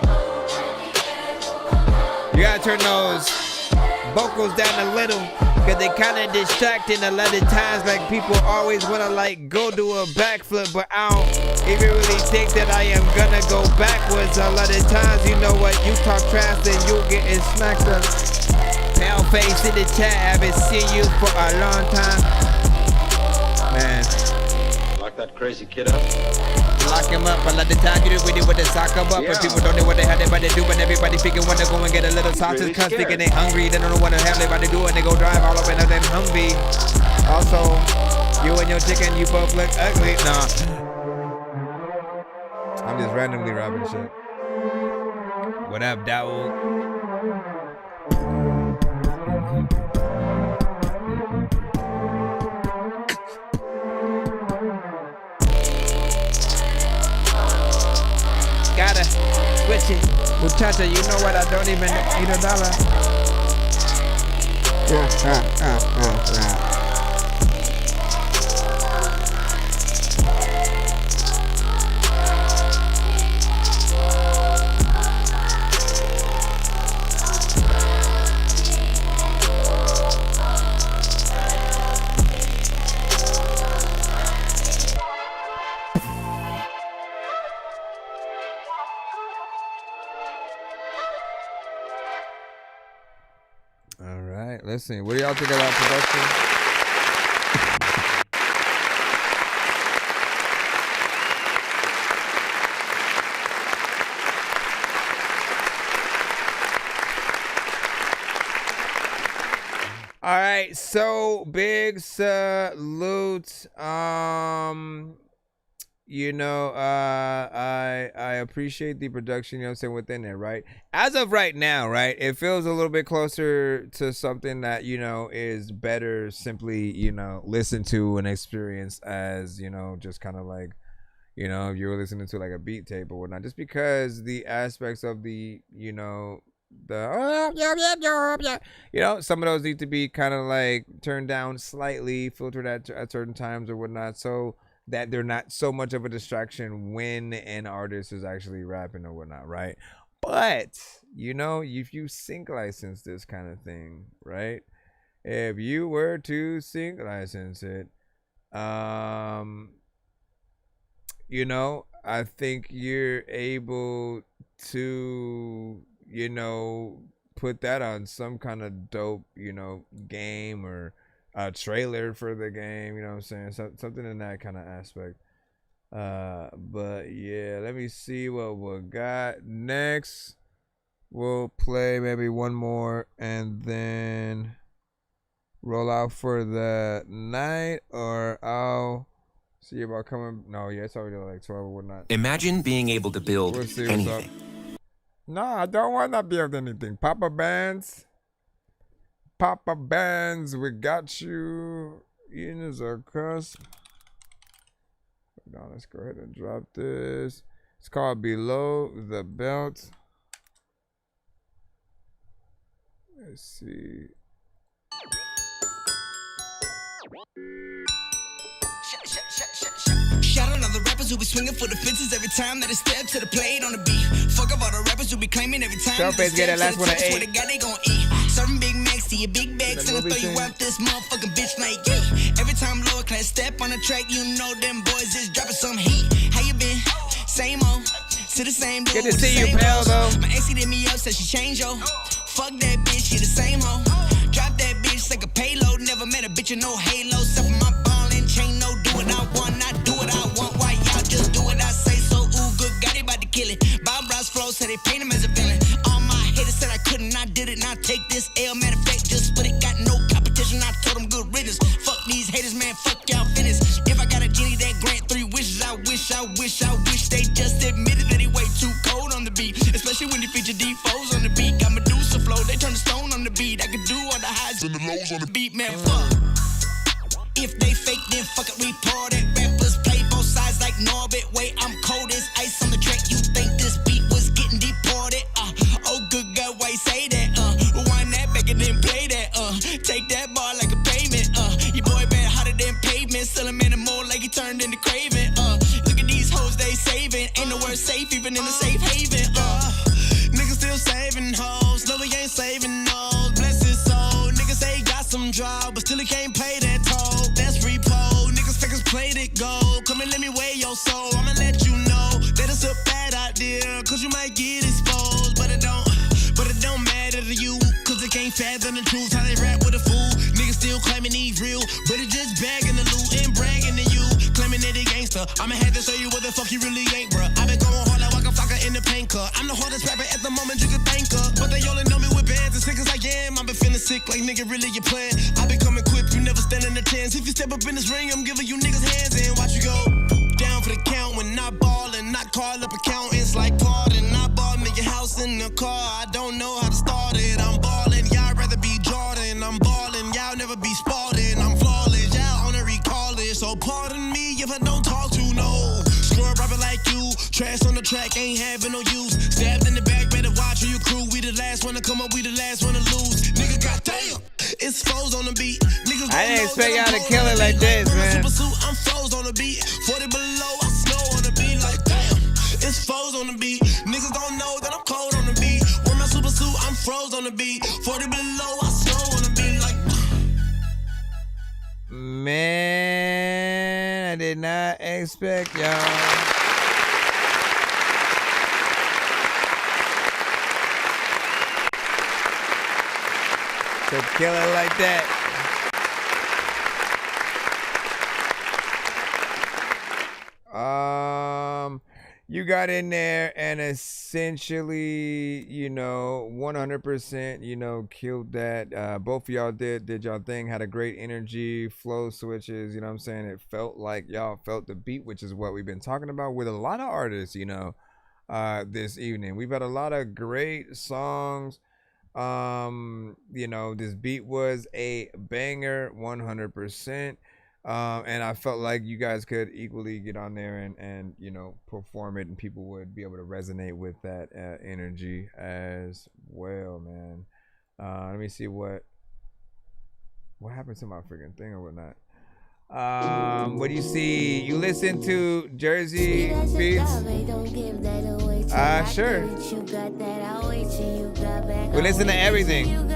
You gotta turn those vocals down a little, cause they kinda distracting a lot of times. Like people always wanna like go do a backflip, but I don't If you really think that I am gonna go backwards, a lot of times, you know what? You talk trash, then you getting smacked up. Pale face in the chat, I haven't seen you for a long time. Man. Lock that crazy kid up. Lock him up. A lot of time you do with it with the sock up. But people don't know what they have to do. And everybody thinking when they go and get a little sausage. Cause thinking they hungry. They don't know what the hell they about to do. And they go drive all up in them Humvee. Also, you and your chicken, you both look ugly. Nah. I'm just randomly rapping shit. What up, Dowell? Gotta switch it. Muchacha, you know what? I don't even need $1. Listen, what do y'all think about production? All right, so big salute. You know, I appreciate the production, you know what I'm saying, within it, right? As of right now, right, it feels a little bit closer to something that, you know, is better simply, you know, listen to and experience as, you know, just kind of like, you know, if you were listening to like a beat tape or whatnot, just because the aspects of the, you know, you know, some of those need to be kind of like turned down slightly, filtered at certain times or whatnot, so that they're not so much of a distraction when an artist is actually rapping or whatnot, right? But, you know, if you sync license this kind of thing, right? If you were to sync license it, you know, I think you're able to, you know, put that on some kind of dope, you know, game or a trailer for the game, you know what I'm saying? Something in that kind of aspect. But yeah, let me see what we got next. We'll play maybe one more and then roll out for the night, or I'll see about coming. No, yeah, it's already like 12 or whatnot. Imagine being able to build anything. No, I don't want to build anything. Papa Bands, we got you. Ian is our cuss. Now let's go ahead and drop this. It's called Below the Belt. Let's see. Shout out all the rappers who be swinging for the fences every time that they step to the plate on the beat. Fuck up all the rappers who be claiming every time that they step to the touch where they got they gon' eat. Serving Big Macs to your big bags and throw you out this motherfucking bitch like yeah. Every time lower class step on the track, you know them boys is dropping some heat. How you been? Same old. To the same dude. Good to see you, pal, though. My ex hit me up, said she changed, yo. Fuck that bitch, she the same hoe. Drop that bitch like a payload. Never met a bitch with no halo. Except for my ball and chain, no. Do what I want, not do what I want. Why y'all just do what I say? So ooh, good, got it, about to kill it. Bob Ross flow said they paint him as a villain. All my haters said I couldn't, I did it. Now take this L, matter of fact, just split it. Got no competition, I told them good riddance. Fuck these haters, man, fuck y'all finish. If I got a genie that grant 3 wishes, I wish they just admitted that he way too cold on the beat. Especially when you feature D4s on the beat. Got Medusa flow, they turn the stone on the beat. I could do all the highs and the lows on the beat, man, fuck. If they fake, then fuck it, report it. Rappers play both sides like Norbit. Wait, I'm cold as ice on the track. You think this beat was getting deported? Oh, good God, why you say that? Rewind that back and then play that. Take that bar like a payment. Your boy bad hotter than pavement. Sell him in the mall like he turned into Craven. Look at these hoes, they saving. Ain't no word safe, even in a safe haven. Niggas still saving hoes. Lil' ain't saving no. Bless his soul. Niggas say he got some job, but still he can't pay that toll. That's repo. Niggas fakers played it gold. Come and let me weigh your soul. I'ma let you they can't fathom the truth. How they rap with a fool. Niggas still claiming he's real, but it just bagging the loot and bragging to you. Claiming that they gangster. I'ma have to show you what the fuck you really ain't, bruh. I been going hard like Waka Flocka in the paint car. I'm the hardest rapper at the moment you can think of. But they only know me with bands and sick as I am. I been feeling sick like nigga, really you playing. I been coming quick, you never standing a chance. If you step up in this ring, I'm giving you niggas hands and watch you go down for the count when not ballin', not call up accountants like pardon. I bought me a house in the car. I don't know how to start it. I'm ballin', y'all rather be Jordan. I'm ballin', y'all never be Spartan. I'm flawless, y'all wanna recall it. So pardon me if I don't talk to no scrub rapper like you. Trash on the track, ain't having no use. Stabbed in the back, better watch who you crew. We the last one to come up, we the last one to lose. Nigga, goddamn, it's foes on the beat. Niggas I didn't expect y'all to kill it like this, man. Super suit, I'm froze on the beat. 40 below, I snow on the beat. Like damn, it's foes on the beat. Niggas don't know that I'm cold on the beat. Wear my super suit, I'm froze on the beat. 40 below, I snow on the beat. Like man, I did not expect y'all. To kill it like that. You got in there and essentially, you know, 100%, you know, killed that. Both of y'all did y'all thing, had a great energy, flow switches, you know what I'm saying? It felt like y'all felt the beat, which is what we've been talking about with a lot of artists, you know, this evening. We've had a lot of great songs. You know, this beat was a banger, 100%. And I felt like you guys could equally get on there and you know, perform it, and people would be able to resonate with that energy as well, man. Let me see what happened to my freaking thing or whatnot. What do you see? You listen to Jersey Beats? Sure. We listen to everything.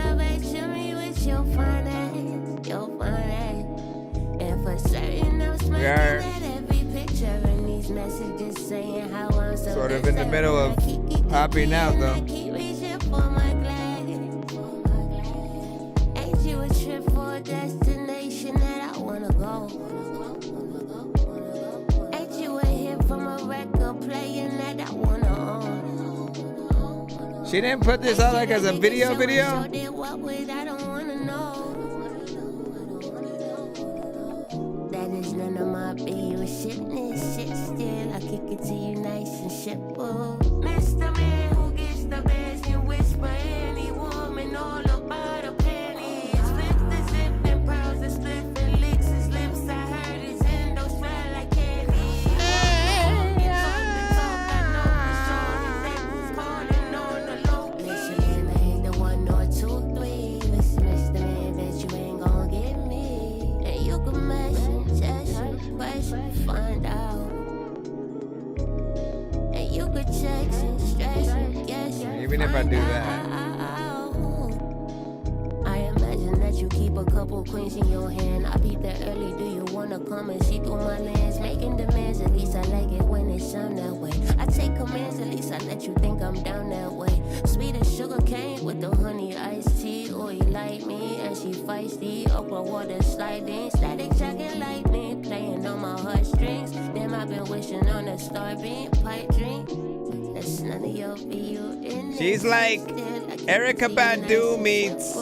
We are sort of in the middle of popping out, though. She didn't put this out like as a video? None of my bullshitness, shit still. I kick it to you nice and simple. Mr. Man who gets the best and whisper any woman all about her panties. Flip the zip and pearls and slip and licks his lips. I heard his endo smell like candy. You talk the talk, I know for sure his ex is calling on the low. Mr. Man, I ain't the 1 or 2, 3. Listen, Mr. Man, bet you ain't gon' get me. And you can match find out, and you could check and stress and guess. Even if I do that, I imagine that you keep a couple queens in your hand. I beat that early. Do you wanna come and see through my lens? Making demands, at least I like it when it sound that way. I take commands, at least I let you think I'm down that way. Sweet as sugar cane with the honey iced tea. Or you like me and she feisty. Okra water sliding, static jacking lightning, playing on my heartstrings. Damn, I've been wishing on a star beam, pipe dream. That's none of your business. she's like Erykah Badu meets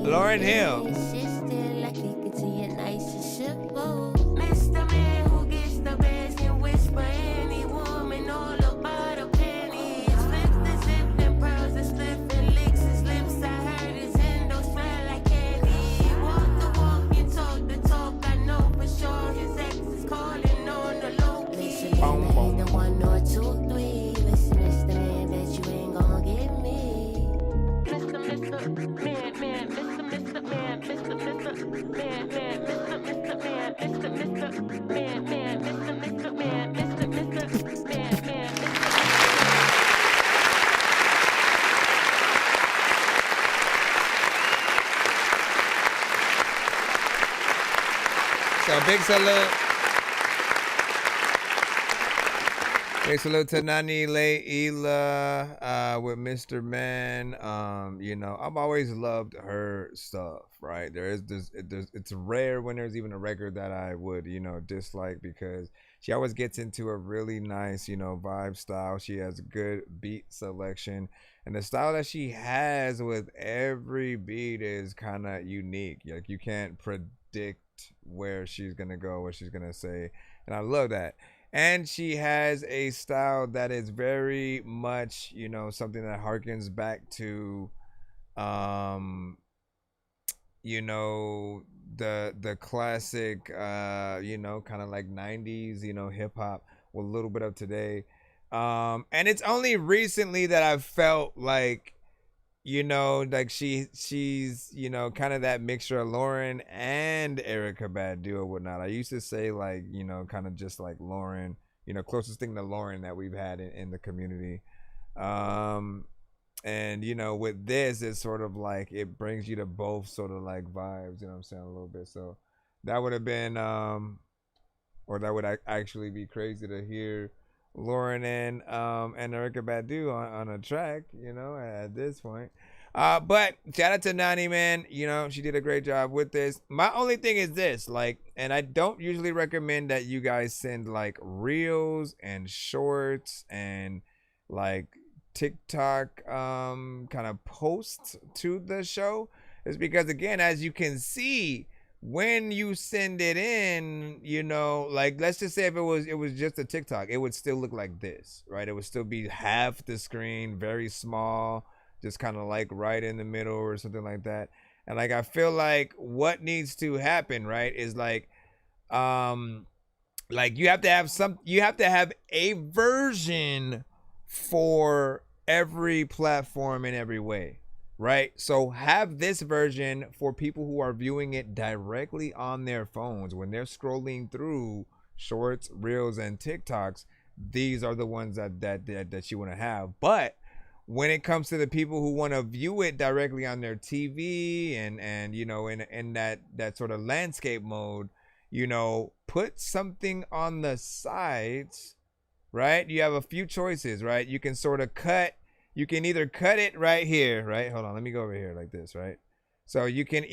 Lauryn Hill. So big salute Hey, salute to Nani Leila with Mr. Man. You know, I've always loved her stuff, right? It's rare when there's even a record that I would, you know, dislike, because she always gets into a really nice, you know, vibe style. She has good beat selection, and the style that she has with every beat is kind of unique. Like, you can't predict where she's gonna go, what she's gonna say, and I love that. And she has a style that is very much, you know, something that harkens back to, you know, the classic, you know, kind of like 90s, you know, hip hop with a little bit of today. And it's only recently that I've felt like, you know, like she's, you know, kind of that mixture of Lauren and Erykah Badu or whatnot. I used to say, like, you know, kind of just like Lauren, you know, closest thing to Lauren that we've had in the community. And, you know, with this, it's sort of like it brings you to both sort of like vibes, you know what I'm saying, a little bit. So that would have been, or that would actually be crazy to hear Lauren and Erykah Badu on a track, you know, at this point. But shout out to Nani, man. You know, she did a great job with this. My only thing is this, like, and I don't usually recommend that you guys send like reels and shorts and like TikTok kind of posts to the show, is because, again, as you can see, when you send it in, you know, like, let's just say if it was just a TikTok, it would still look like this, right? It would still be half the screen, very small, just kind of like right in the middle or something like that. And like, I feel like what needs to happen, right, is like you have to have a version for every platform in every way, right? So have this version for people who are viewing it directly on their phones when they're scrolling through shorts, reels, and TikToks. These are the ones that you want to have. But when it comes to the people who want to view it directly on their TV and you know, in that sort of landscape mode, you know, put something on the sides, right? You have a few choices, right? You can sort of you can either cut it right here, right? Hold on, let me go over here like this, right? So you can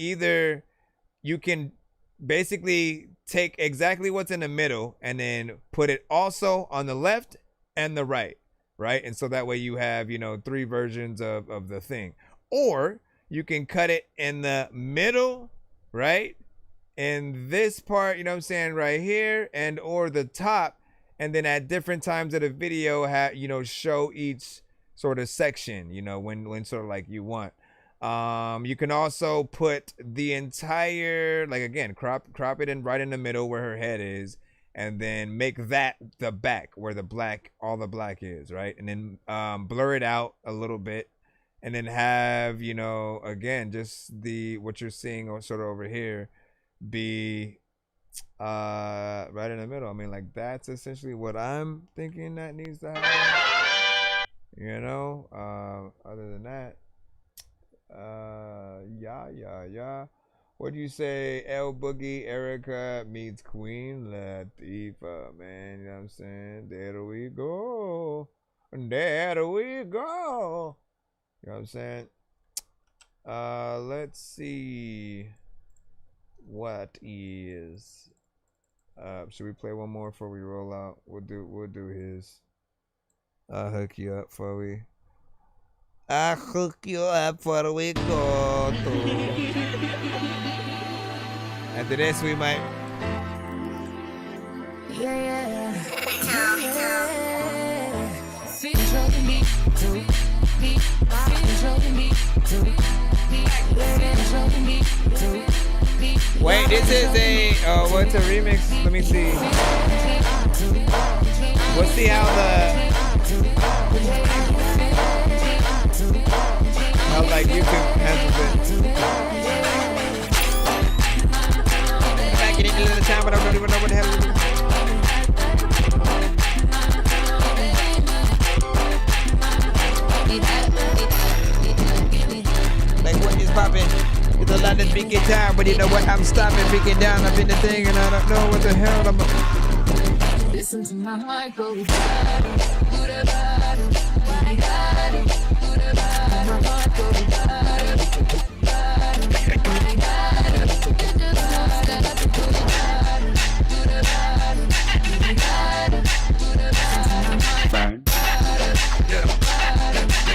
basically take exactly what's in the middle and then put it also on the left and the right, right? And so that way you have, you know, 3 versions of the thing. Or you can cut it in the middle, right? In this part, you know what I'm saying, right here, and or the top, and then at different times of the video, you know, show each sort of section, you know, when sort of like you want. You can also put the entire, like, again, crop it in right in the middle where her head is, and then make that the back where all the black is, right? And then blur it out a little bit, and then have, you know, again, just what you're seeing sort of over here be right in the middle. I mean, like, that's essentially what I'm thinking that needs to happen. You know, other than that, yeah. What do you say? L Boogie, Erykah meets Queen Latifah, man. You know what I'm saying? There we go. There we go. You know what I'm saying? Let's see. What is? Should we play one more before we roll out? We'll do his. I'll hook you up before we go. After this, we might. Wait, this is a what's a remix? Let me see. We'll see how like YouTube handles it. Back in a little time, but I don't even know what the hell it is. Like, what is poppin'? It's a lot of big guitar, but you know what? I'm stopping, picking down up in the thing, and I don't know what the hell I'm. Listen to my heart go bottom, do the bottom, why bottom, do the bottom, my heart go bottom, bottom, why bottom, it just won't stop, do the bottom, do the bottom, do the bottom, do the bottom, my heart Burn. get 'em,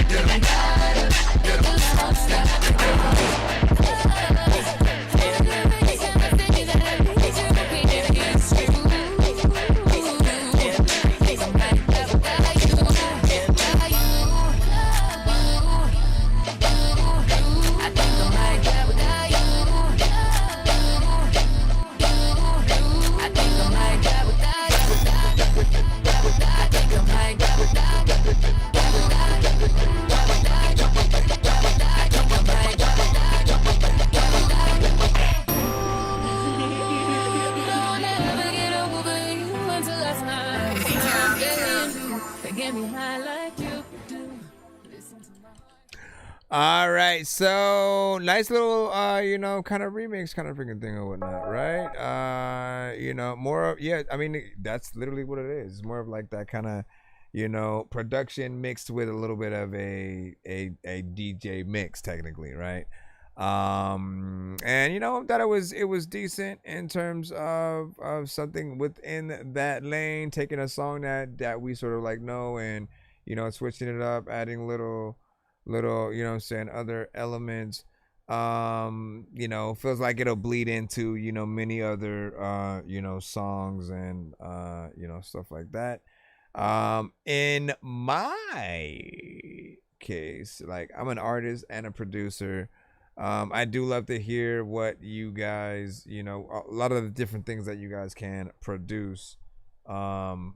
get 'em, it just won't stop, All right, so nice little you know, kind of remix kind of freaking thing or whatnot, right? You know, more of, yeah, I mean, that's literally what it is. It's more of like that kind of, you know, production mixed with a little bit of a DJ mix technically, right? And you know, that it was decent in terms of something within that lane, taking a song that we sort of like know and, you know, switching it up, adding little, you know what I'm saying, other elements. You know, feels like it'll bleed into, you know, many other you know, songs and you know, stuff like that. In my case, like, I'm an artist and a producer. I do love to hear what you guys, you know, a lot of the different things that you guys can produce. You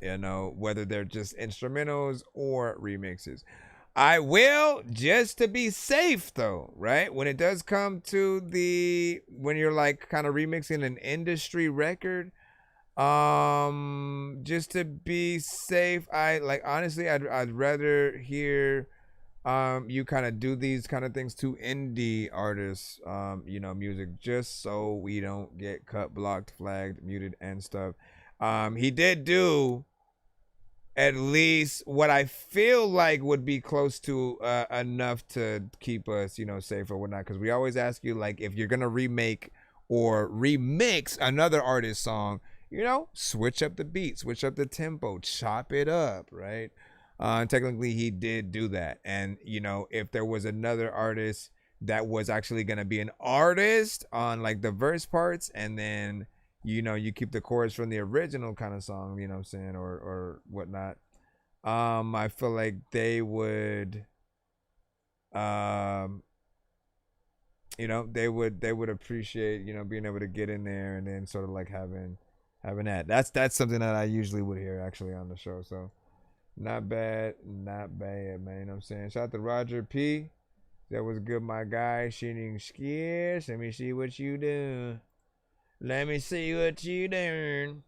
know, whether they're just instrumentals or remixes. I will, just to be safe though, right? When it does come to when you're like kind of remixing an industry record, just to be safe, I like, honestly, I'd rather hear you kind of do these kind of things to indie artists, you know, music, just so we don't get cut, blocked, flagged, muted and stuff. He did do at least what I feel like would be close to enough to keep us, you know, safe or whatnot. Because we always ask you, like, if you're gonna remake or remix another artist's song, you know, switch up the beat, switch up the tempo, chop it up, right? Technically, he did do that. And, you know, if there was another artist that was actually gonna be an artist on like the verse parts, and then, you know, you keep the chorus from the original kind of song, you know what I'm saying, or whatnot. I feel like they would, you know, they would appreciate, you know, being able to get in there and then sort of like having that. That's something that I usually would hear actually on the show. So not bad, man. You know what I'm saying? Shout out to Roger P. That was good, my guy. Shooting scares. Let me see what you do. Let me see what you doing.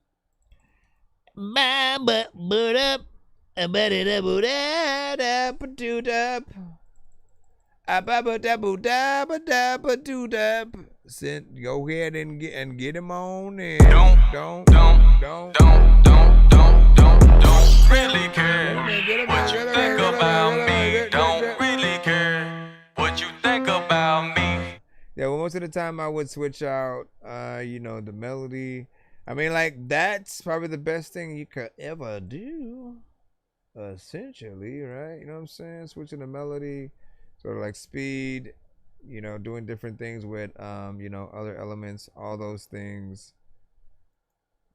Send, go ahead and get him on in. Don't really care what you think about me. Don't really care what you think about me. Yeah, well, most of the time I would switch out, you know, the melody. I mean, like, that's probably the best thing you could ever do, essentially, right? You know what I'm saying? Switching the melody, sort of like speed, you know, doing different things with, you know, other elements, all those things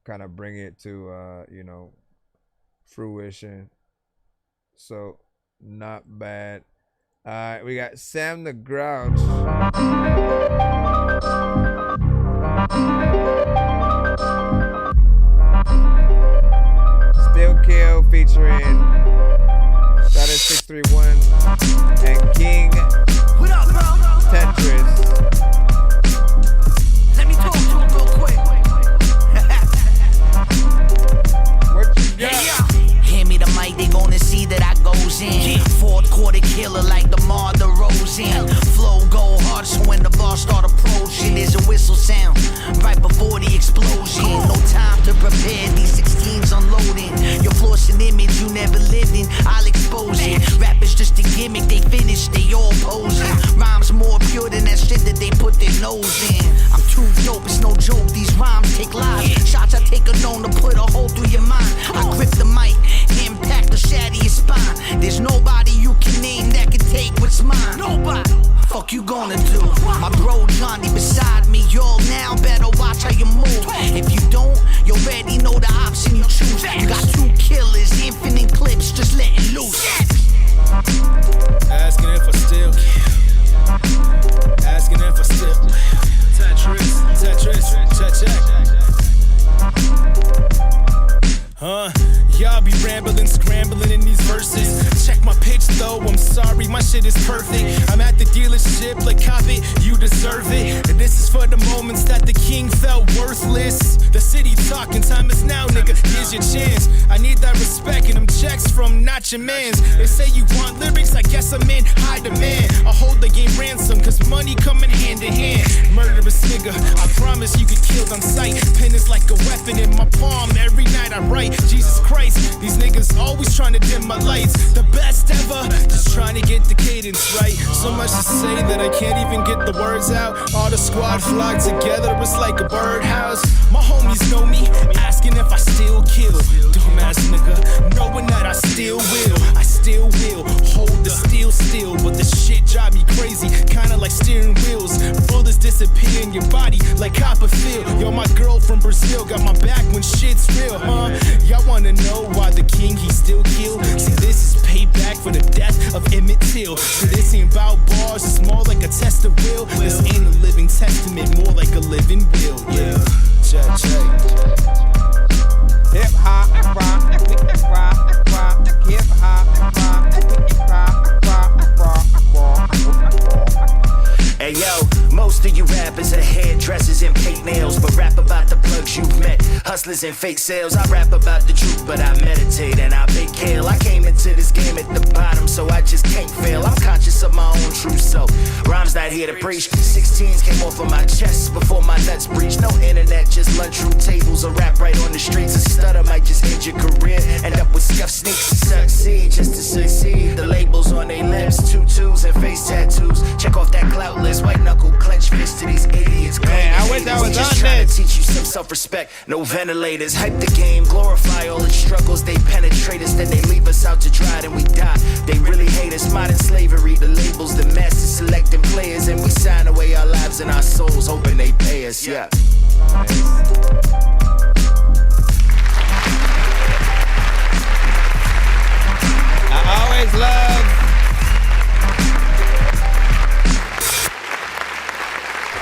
kind of bring it to, you know, fruition. So, not bad. We got Sam the Grouch. Still Kill featuring Status 631 and King Tetris. Let me talk to him real quick. What you got? Hand me the mic, they gonna see that I goes in. Fourth quarter killer like DeMar DeRozan. Flow go hard, so when the bar start approaching, there's a whistle sound right before the explosion. No time to prepare, these 16 they all posing. Rhymes more pure than that shit that they put their nose in. I'm too dope, it's no joke, these rhymes take lives. Shots I take are known to put a hole through your mind. I grip the mic, impact will shatter your spine. There's nobody you can name that can take what's mine. Nobody. Fuck you gonna do? My bro Johnny beside me, y'all now better watch how you move. If you don't, you already know the option you choose. You got 2 killers, infinite clips, just letting loose. Asking if I still kill. Asking if I still Tetris, check. Y'all be rambling, scrambling in these verses. Check my pitch though, I'm sorry, my shit is perfect. I'm at the dealership, like cop it, you deserve it. And this is for the moments that the king felt worthless. The city talking, time is now, nigga, here's your chance. I need that respect and them checks from not your mans. They say you want lyrics, I guess I'm in high demand. I hold the game ransom, cause money coming hand in hand. Murderous nigga, I promise you get killed on sight. Pen is like a weapon in my palm, every night I write. Jesus Christ, these niggas always trying to dim my lights. The best ever, just trying to get the cadence right. So much to say that I can't even get the words out. All the squad flock together, it's like a birdhouse. My homies know me, asking if I still kill. Dumbass nigga, knowing that I still will. I still will hold the steel still, but the shit drive me crazy, kinda like steering wheels. Bullets disappear in your body like Copperfield. Yo, my girl from Brazil got my back when shit's real, huh? Y'all wanna know why the king he still kill? See, this is payback for the death of Emmett Till. So this ain't about bars, it's more like a test of will. This ain't a living testament, more like a living will. Yeah, check. Hip hop, hip hop. Hey yo, most of you rappers are hairdressers and fake nails, but rap about the plugs you've met, hustlers and fake sales. I rap about the truth, but I meditate and I bake kale. I came into this game at the bottom, so I just can't fail. I'm conscious of my own true self. Rhymes not here to preach. 16s came off of my chest before my nuts breached. No internet, just lunchroom tables or rap right on the streets. A stutter might just end your career, end up with scuff sneaks. Succeed just to succeed. The labels on their lips, tutus and face tattoos. Check off that clout list. White knuckle clenched fist to these idiots. Man, I wish I was just on trying this. to teach you some self-respect. No ventilators. Hype the game, glorify all its struggles. They penetrate us, then they leave us out to dry, then we die. They really hate us. Modern slavery, the labels, the masters selecting players, and we sign away our lives and our souls, hoping they pay us. Yeah.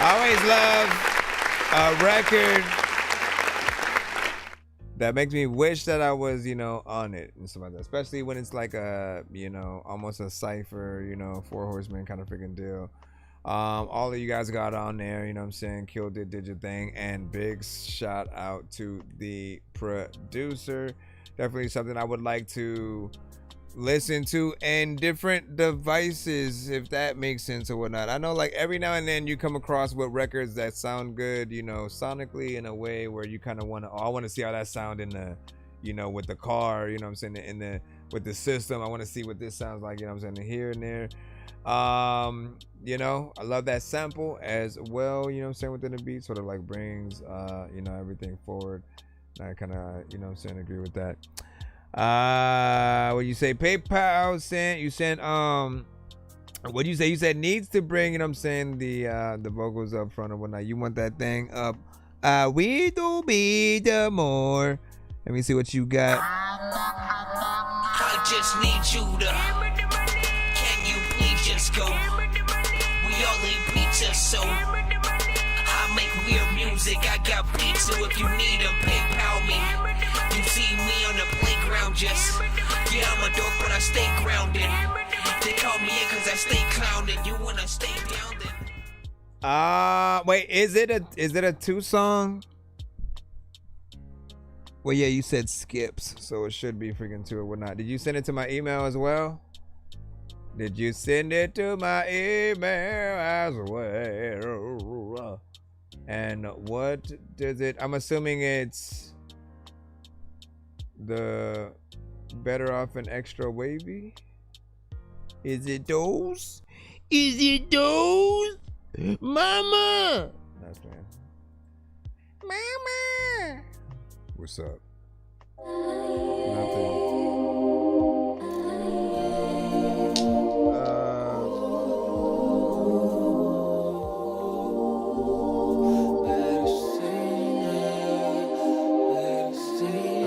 I always love a record that makes me wish that I was, on it and stuff like that. Especially when it's like a, almost a cypher, 4 horsemen kind of freaking deal. All of you guys got on there, you know what I'm saying? Killed it, did your thing, and big shout out to the producer. Definitely something I would like to listen to in different devices, if that makes sense or whatnot. I know like every now and then you come across with records that sound good, sonically in a way where you kind of want to, I want to see how that sound in the, with the car, what I'm saying, with the system. I want to see what this sounds like, what I'm saying, here and there. I love that sample as well, what I'm saying, within the beat, sort of like brings everything forward. And I kind of, what I'm saying, agree with that. When you say PayPal sent, you sent what do you say? You said needs to bring, what I'm saying, the vocals up front or whatnot. You want that thing up. We do be the more. Let me see what you got. I just need you to. Can you please just go? We all eat pizza, so I make weird music. I got pizza if you need them. PayPal me. You see me on the playground, just I'm a dork, but I stay grounded. They call me in cause I stay clowning. You wanna stay down then? Wait, is it a 2-song? Well, yeah, you said skips, so it should be freaking 2 or whatnot. Did you send it to my email as well? Did you send it to my email as well? And what does it? I'm assuming it's the Better Off and Extra Wavy. Is it those? Is it those? Mama! That's man. Mama! What's up? Nothing.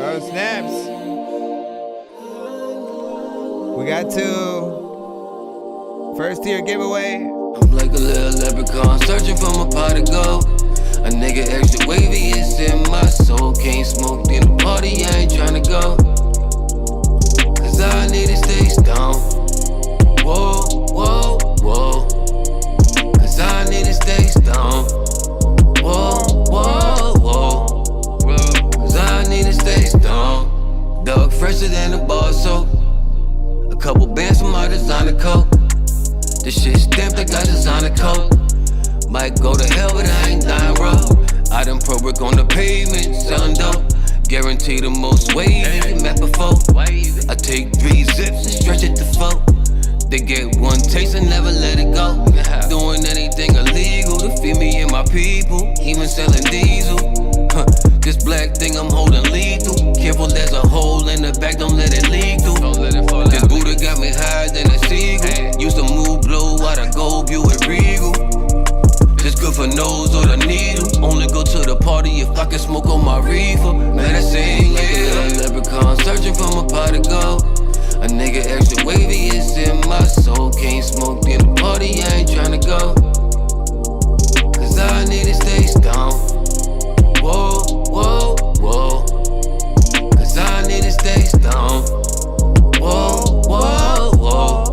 Oh, snaps. We got to first tier giveaway. I'm like a little leprechaun searching for my pot of gold. A nigga extra wavy is in my soul. Can't smoke in the party, I ain't tryna go. Cause I need to stay stoned. Whoa, whoa, whoa. Cause I need to stay stoned. Whoa, whoa, whoa. Cause I need to stay stoned. Dog fresher than a bar soap. A couple bands from my designer coat. This shit stamped, I got designer coat. Might go to hell, but I ain't dying rough. I done pro work on the pavement, selling dope. Guarantee the most wave you met before. I take 3 zips and stretch it to 4. They get one taste and never let it go. Doing anything illegal to feed me and my people. Even selling diesel. This black thing I'm holding lethal. Careful, there's a hole in the back, don't let it leak through. This Buddha got me higher than a seagull. Used to move blow out of gold, Buick Regal. This good for nose or the needle. Only go to the party if I can smoke on my reefer. Medicine, yeah. Like a leprechaun searching for my pot of gold. A nigga extra wavy is in my soul. Can't smoke in the party, I ain't tryna go. Cause I need to stay stoned. Whoa, whoa, whoa. Cause I need to stay stoned. Whoa, whoa, whoa.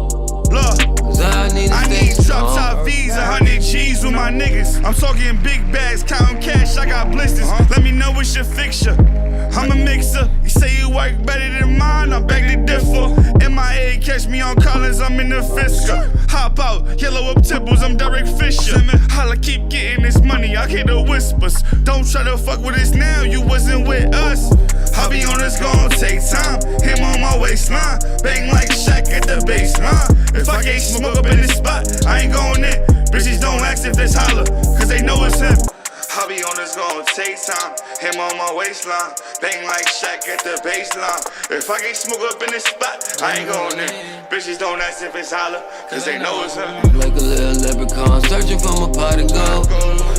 Look, Cause I need to stay drop top V's, 100 G's with my niggas. I'm talking big bags, counting cash, I got blisters. Let me know what's your fixture. I'm a mixer. You say you work better than mine, I beg to differ. MIA, catch me on Collins, I'm in the Fisker. Hop out, yellow up tipples, I'm Derek Fisher. Holla, keep getting this money, I hear the whispers. Don't try to fuck with us now, you wasn't with us. I'll be on this, gon' take time. Him on my waistline, bang like Shaq at the baseline. If I can't smoke up in this spot, I ain't going in. Bitches don't ask if there's holla, cause they know it's him. I'll be on this, gon' take time. Him on my waistline, bang like Shaq at the baseline. If I can't smoke up in this spot, I ain't going in. Bitches don't ask if it's holla, cause they know it's him. I'm like a little leprechaun searching for my pot of gold.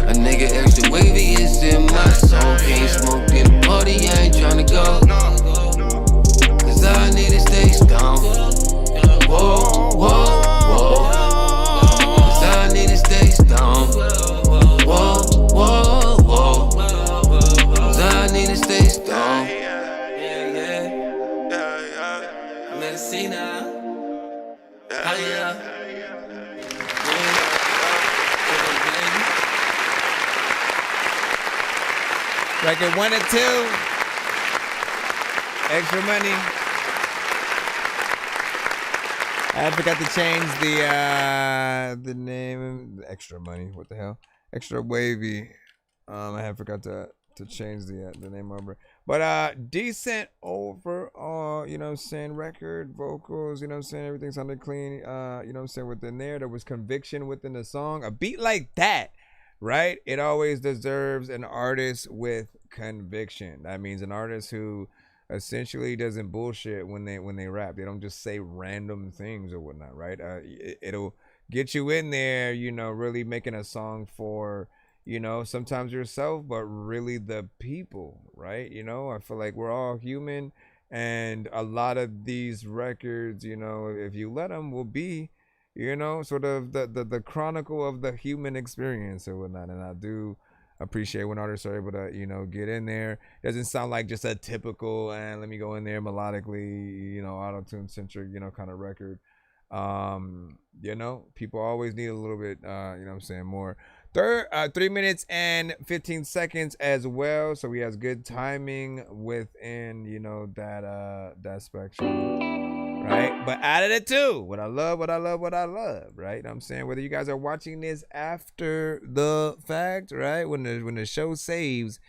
A nigga extra wavy is in my soul. Can't smoke in the party, I ain't tryna go. Cause I need to stay stoned. Whoa, whoa, whoa. Cause I need to stay stoned. Whoa, whoa, whoa. Cause I need to stay stoned. Medicina. Oh yeah. Record 1 and 2. Extra money. I forgot to change the name. Extra money. What the hell? Extra wavy. I had forgot to change the name over. But decent overall, you know what I'm saying, record, vocals, you know what I'm saying, everything sounded clean, you know what I'm saying, within there was conviction within the song. A beat like that, right? It always deserves an artist with conviction. That means an artist who essentially doesn't bullshit when they rap. They don't just say random things or whatnot, right? It'll get you in there, you know, really making a song for, you know, sometimes yourself, but really the people, right? You know, I feel like we're all human, and a lot of these records, you know, if you let them, will be, you know, sort of the chronicle of the human experience or whatnot. And I do appreciate when artists are able to, you know, get in there. It doesn't sound like just a typical, and let me go in there melodically, you know, auto-tune centric, you know, kind of record. You know, people always need a little bit, you know what I'm saying, more. 3 minutes and 15 seconds as well, so he has good timing within, you know, that spectrum, right? But out of the two, what I love, right? You know what I'm saying, whether you guys are watching this after the fact, right, when the show saves,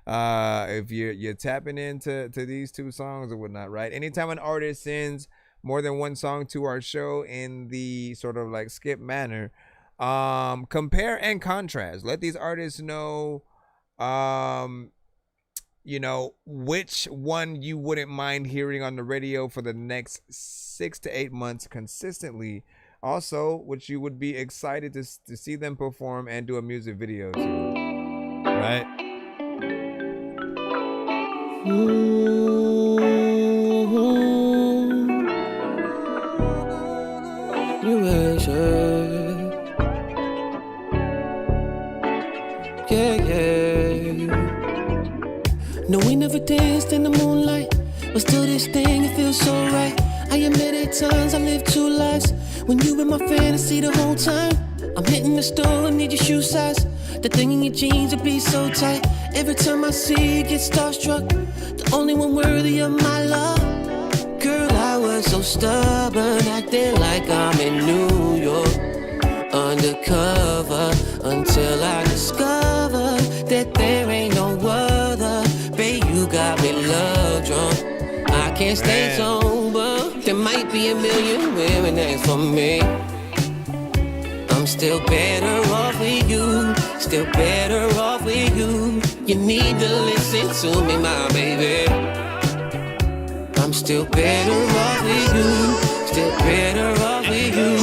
if you're tapping into these two songs or whatnot, right? Anytime an artist sends more than one song to our show in the sort of like skip manner. Compare and contrast. Let these artists know, you know, which one you wouldn't mind hearing on the radio for the next 6 to 8 months consistently. Also, which you would be excited to see them perform and do a music video to, right? No, we never danced in the moonlight, but still this thing, it feels so right. I admit at times I live two lives. When you in my fantasy the whole time, I'm hitting the store, I need your shoe size. The thing in your jeans, it be so tight. Every time I see you, get starstruck. The only one worthy of my love. Girl, I was so stubborn, acting like I'm in New York, undercover, until I discovered that there ain't no other. Babe, you got me love drunk. I can't stay sober. There might be a million women that's for me. I'm still better off with you. Still better off with you. You need to listen to me, my baby. I'm still better off with you. Still better off with you.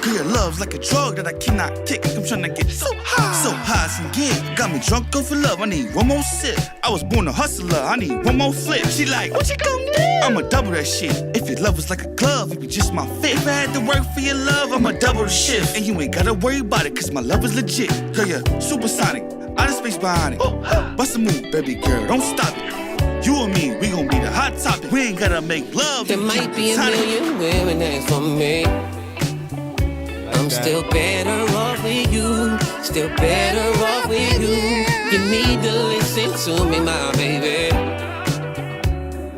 Girl, your love's like a drug that I cannot kick. I'm trying to get so high as I can get. Got me drunk off of love, I need one more sip. I was born a hustler, I need one more flip. She like, what you gonna do? I'ma double that shit. If your love was like a glove, it'd be just my fit. If I had to work for your love, I'ma double the shift. And you ain't gotta worry about it, cause my love is legit. Girl, you're supersonic, outer space behind it. Bust a move, baby girl, don't stop it. You and me, we gon' be the hot topic. We ain't gotta make love. There might be a million women that's for me. I'm still better off with you. Still better off with you. You need to listen to me, my baby.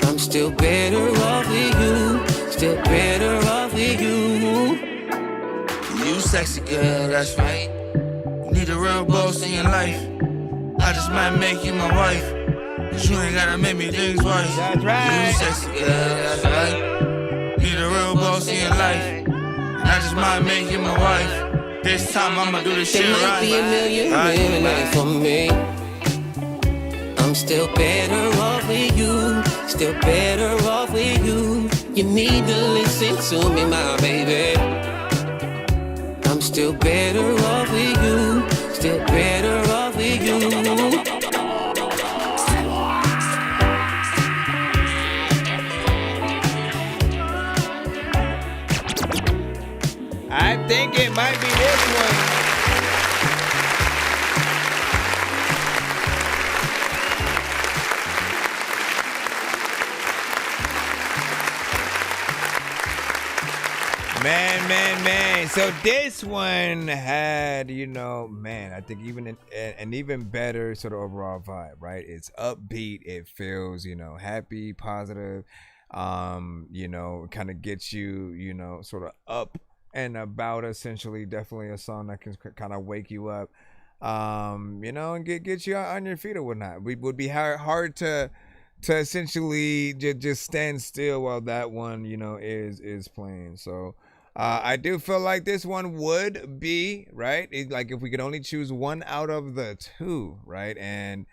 I'm still better off with you. Still better off with you. You sexy girl, that's right. Need a real boss in your life. I just might make you my wife. Cause you ain't gotta make me think twice. That's right. You sexy girl, that's right. Need a real boss in your life. I just might make you my wife. This time I'ma do this shit right. There might be a million women that's for me. I'm still better off with you. Still better off with you. You need to listen to me, my baby. I'm still better off with you. Still better off with you. I think it might be this one. Man. So this one had, you know, man, I think even an even better sort of overall vibe, right? It's upbeat. It feels, you know, happy, positive. You know, kind of gets you, you know, sort of up and about, essentially. Definitely a song that can kind of wake you up, you know, and get you on your feet or whatnot. We would be hard to essentially just stand still while that one, you know, is playing. So I do feel like this one would be right. Like if we could only choose one out of the two, right, and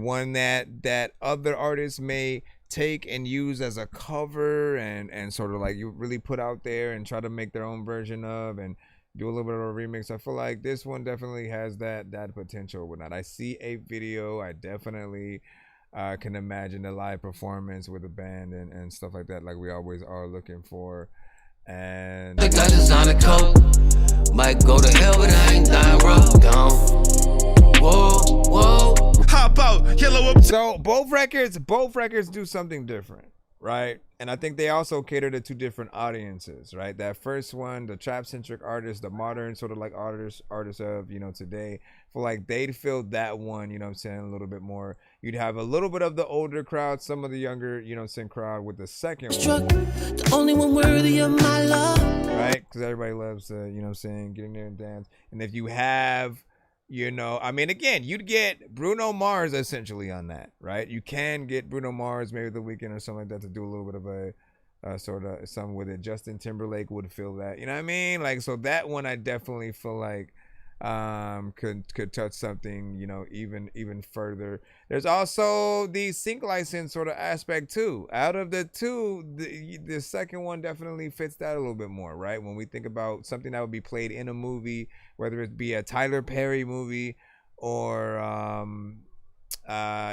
one that other artists may take and use as a cover and sort of like you really put out there and try to make their own version of and do a little bit of a remix. I feel like this one definitely has that potential or whatnot. I see a video. I definitely can imagine a live performance with a band and stuff like that, like we always are looking for. And I got designer coat. Might go to hell, but I ain't dying rough down. Whoa. Hop out, yellow up. So both records do something different, right? And I think they also cater to two different audiences, right? That first one, the trap-centric artists, the modern sort of like artists of, you know, today, feel like they'd feel that one, you know what I'm saying, a little bit more. You'd have a little bit of the older crowd, some of the younger, you know what I'm saying, crowd with the second one. The only one worthy of my love. Right? Because everybody loves to, you know what I'm saying, get in there and dance. And if you have, you know, I mean, again, you'd get Bruno Mars essentially on that, right? You can get Bruno Mars maybe the weekend or something like that to do a little bit of sort of some with it. Justin Timberlake would feel that, you know what I mean? Like, so that one I definitely feel like could touch something, you know, even further. There's also the sync license sort of aspect too. Out of the two, the second one definitely fits that a little bit more, right? When we think about something that would be played in a movie, whether it be a Tyler Perry movie or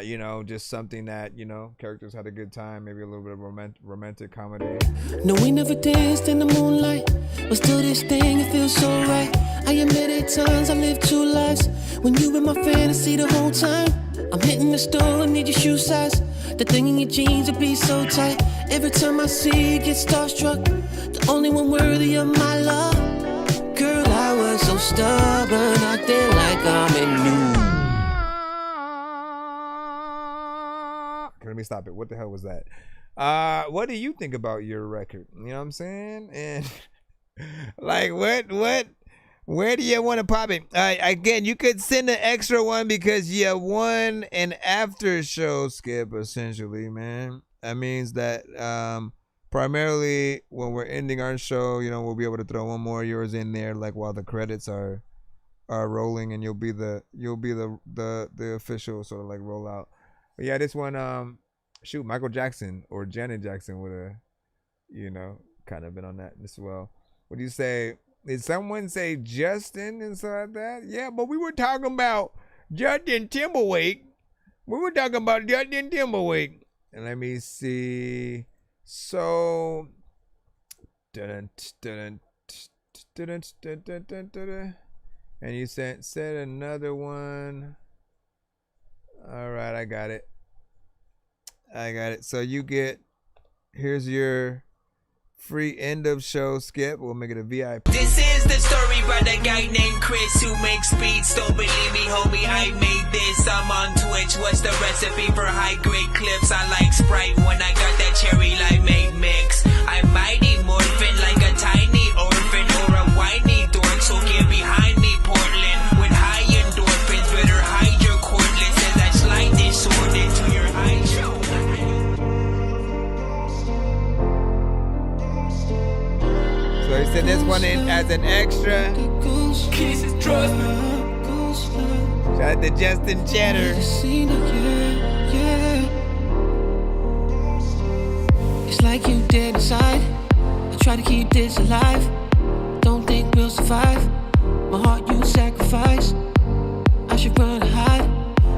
you know, just something that, you know, characters had a good time, maybe a little bit of romantic comedy. No, we never danced in the moonlight, but still this thing, it feels so right. I admit at times I live two lives. When you in my fantasy the whole time, I'm hitting the store, I need your shoe size. The thing in your jeans, it be so tight. Every time I see you, get starstruck. The only one worthy of my love. Girl, I was so stubborn, acting like I'm in new. Let me stop it. What the hell was that? What do you think about your record? You know what I'm saying? And like, where do you want to pop it? Again, you could send an extra one because you won an after show skip, essentially, man. That means that primarily when we're ending our show, you know, we'll be able to throw one more of yours in there, like while the credits are rolling, and you'll be the official sort of like rollout. But yeah, this one, shoot, Michael Jackson or Janet Jackson would have, you know, kind of been on that as well. What do you say? Did someone say Justin and stuff like that? Yeah, but we were talking about Justin Timberlake. We were talking about Justin Timberlake. And let me see. So, and you said another one. All right, I got it. So you get, here's your free end of show skip. We'll make it a VIP. This is the story about a guy named Chris who makes beats. Don't believe me, homie, I made this. I'm on Twitch. What's the recipe for high grade clips? I like Sprite when I got that cherry limeade mix. I'm mighty morphin' like a tiny orphan or a whiny dork. So get behind me, Portland, with high endorphins. Better hide your cordless as I slide this sword into your eye show. So he said this one in as an extra. Kisses, trust me. Shout out to Justin Cheddar. It's like you dead inside. I try to keep this alive. Don't think we'll survive. My heart you sacrifice. I should run and hide.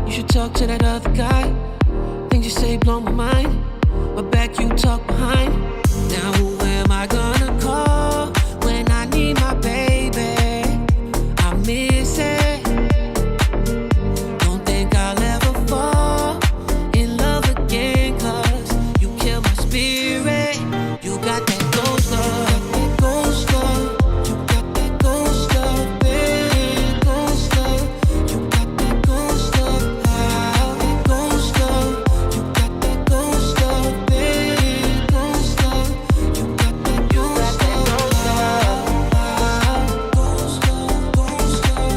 You should talk to that other guy. Things you say blow my mind. But back you talk behind. Now who am I gonna call when I need my baby? I miss it. Don't think I'll ever fall in love again, 'cause you kill my spirit. You got that ghost love, that ghost love. You got that ghost love, baby, ghost love. You got that ghost love, that ghost love. You got that ghost love, baby, ghost love. You got that ghost love, ghost love, ghost love.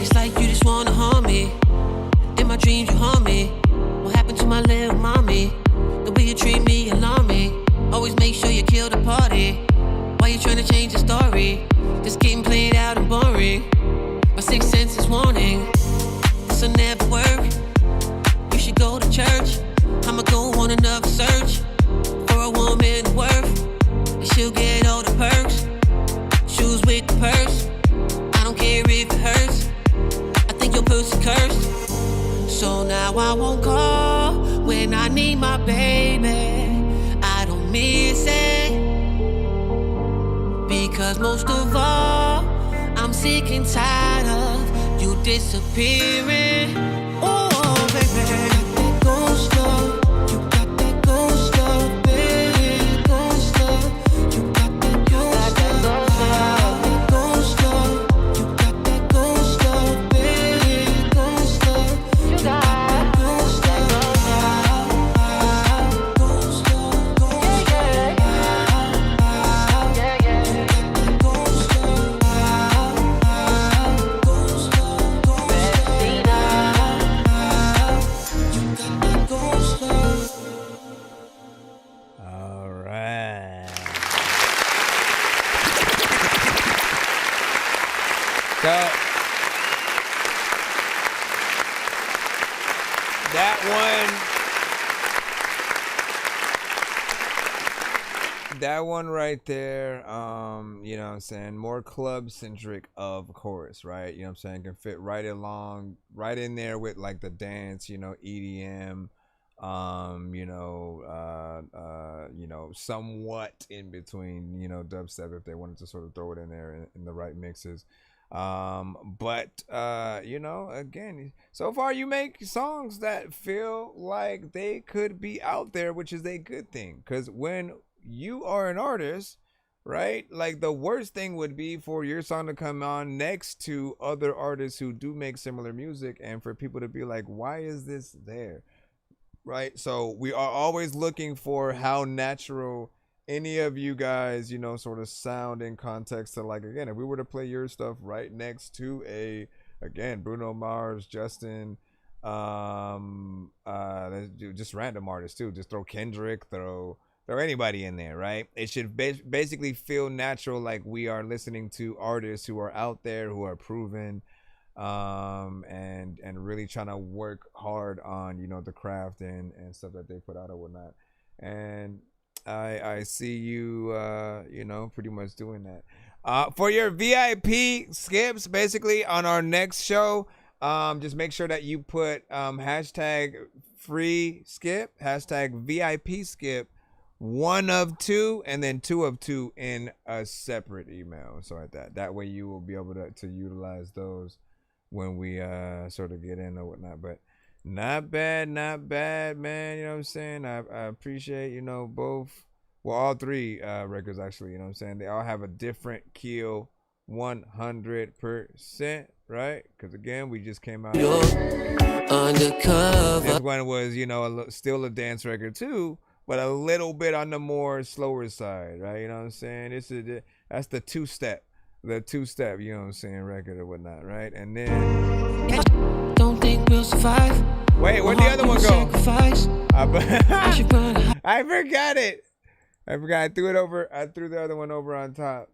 It's like you just wanna harm me. In my dreams you harm me. What happened to my little mommy? The way you treat me alarming. Always make sure you kill the party. Why you trying to change the story? This game played out and boring. My sixth sense is warning. This'll never work. You should go to church. I'ma go on another search for a woman of worth. And she'll get all the perks. Shoes with the purse. I don't care if it hurts. I think your pussy cursed. So now I won't call when I need my baby. I don't miss it. Because most of all, I'm sick and tired of you disappearing. Oh, baby. That ghost love. You got that ghost love, baby. Ghost love. You got that ghost love. That ghost love. You got that ghost love, baby. Ghost love. You got that ghost love. Ghost love. Ghost love. That one right there, you know what I'm saying, more club centric, of course, right? You know what I'm saying, can fit right along, right in there with like the dance, you know, EDM, you know, somewhat in between, you know, dubstep if they wanted to sort of throw it in there in the right mixes. But you know, again, so far you make songs that feel like they could be out there, which is a good thing, because when you are an artist, right, like the worst thing would be for your song to come on next to other artists who do make similar music and for people to be like, why is this there, right? So we are always looking for how natural any of you guys, you know, sort of sound in context to, like, again, if we were to play your stuff right next to again, Bruno Mars, Justin, just random artists too, just throw Kendrick, throw anybody in there, right? It should basically feel natural, like we are listening to artists who are out there, who are proven, and really trying to work hard on, you know, the craft and stuff that they put out or whatnot. And I see you, you know, pretty much doing that. For your VIP skips, basically on our next show, just make sure that you put hashtag free skip, hashtag VIP skip, 1 of 2, and then 2 of 2 in a separate email. So like that. That way you will be able to utilize those when we sort of get in or whatnot. But not bad, man. You know what I'm saying? I appreciate, you know, all 3 records actually. You know what I'm saying? They all have a different keel, 100%, right? Because again, we just came out. Undercover. This one was, you know, still a dance record too, but a little bit on the more slower side, right? You know what I'm saying? That's the two-step, you know what I'm saying, record or whatnot, right? And then don't think we'll survive. Wait, where'd the other one go? I forgot it. I threw the other one over on top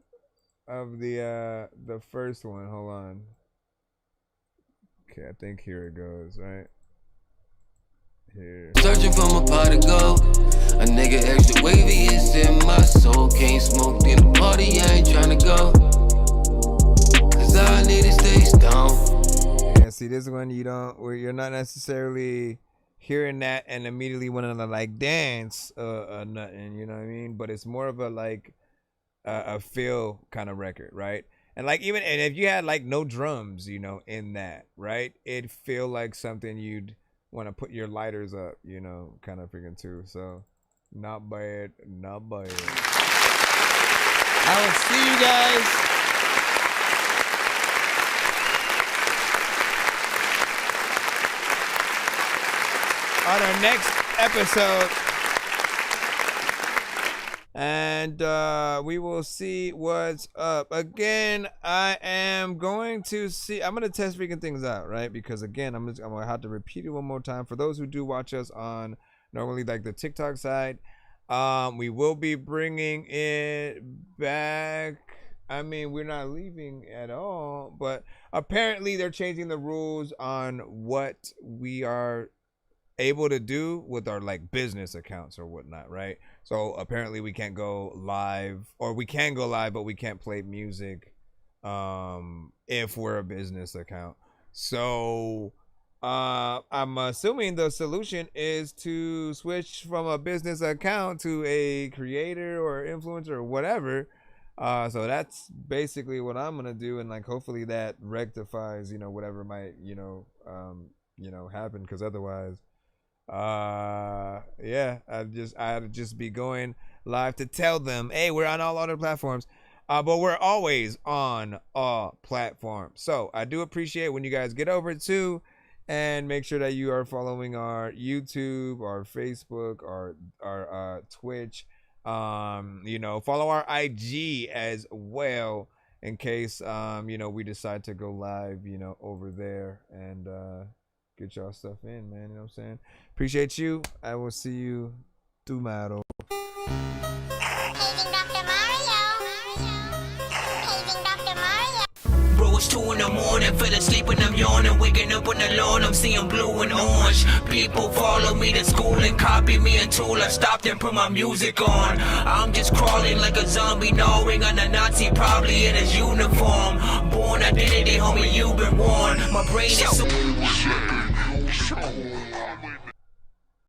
of the first one. Hold on. Okay, I think here it goes, right? Here. Searching for my pot to go. A nigga extra wavy is in my soul. Can't smoke in the party, I ain't tryna go. Cause I need to stay stoned. Yeah, see this one you're not necessarily hearing that and immediately wanting to like dance or nothing, you know what I mean? But it's more of a like a feel kind of record, right? And like and if you had like no drums, you know, in that, right? It'd feel like something you'd want to put your lighters up, you know, kind of freaking too. So not bad. I will see you guys on our next episode, and we will see what's up. Again, I'm gonna test freaking things out, right? Because again, I'm gonna have to repeat it one more time for those who do watch us on normally like the TikTok side. We will be bringing it back. I mean, we're not leaving at all, but apparently they're changing the rules on what we are able to do with our like business accounts or whatnot, right? So apparently we can't go live, or we can go live, but we can't play music if we're a business account. So I'm assuming the solution is to switch from a business account to a creator or influencer or whatever. So that's basically what I'm gonna do, and like hopefully that rectifies, you know, whatever might, you know, happen, because otherwise yeah, I'd just be going live to tell them, hey, we're on all other platforms, but we're always on all platforms. So I do appreciate when you guys get over to and make sure that you are following our YouTube, our Facebook, our Twitch, you know, follow our IG as well in case you know, we decide to go live, you know, over there, and get y'all stuff in, man. You know what I'm saying? Appreciate you. I will see you tomorrow. Bro, it's 2 in the morning, fell asleep when I'm yawning, waking up up on the lawn, I'm seeing blue and orange. People follow me to school and copy me until I stopped and put my music on. I'm just crawling like a zombie, gnawing on a Nazi, probably in his uniform. Born identity, homie, you've been warned. My brain is so...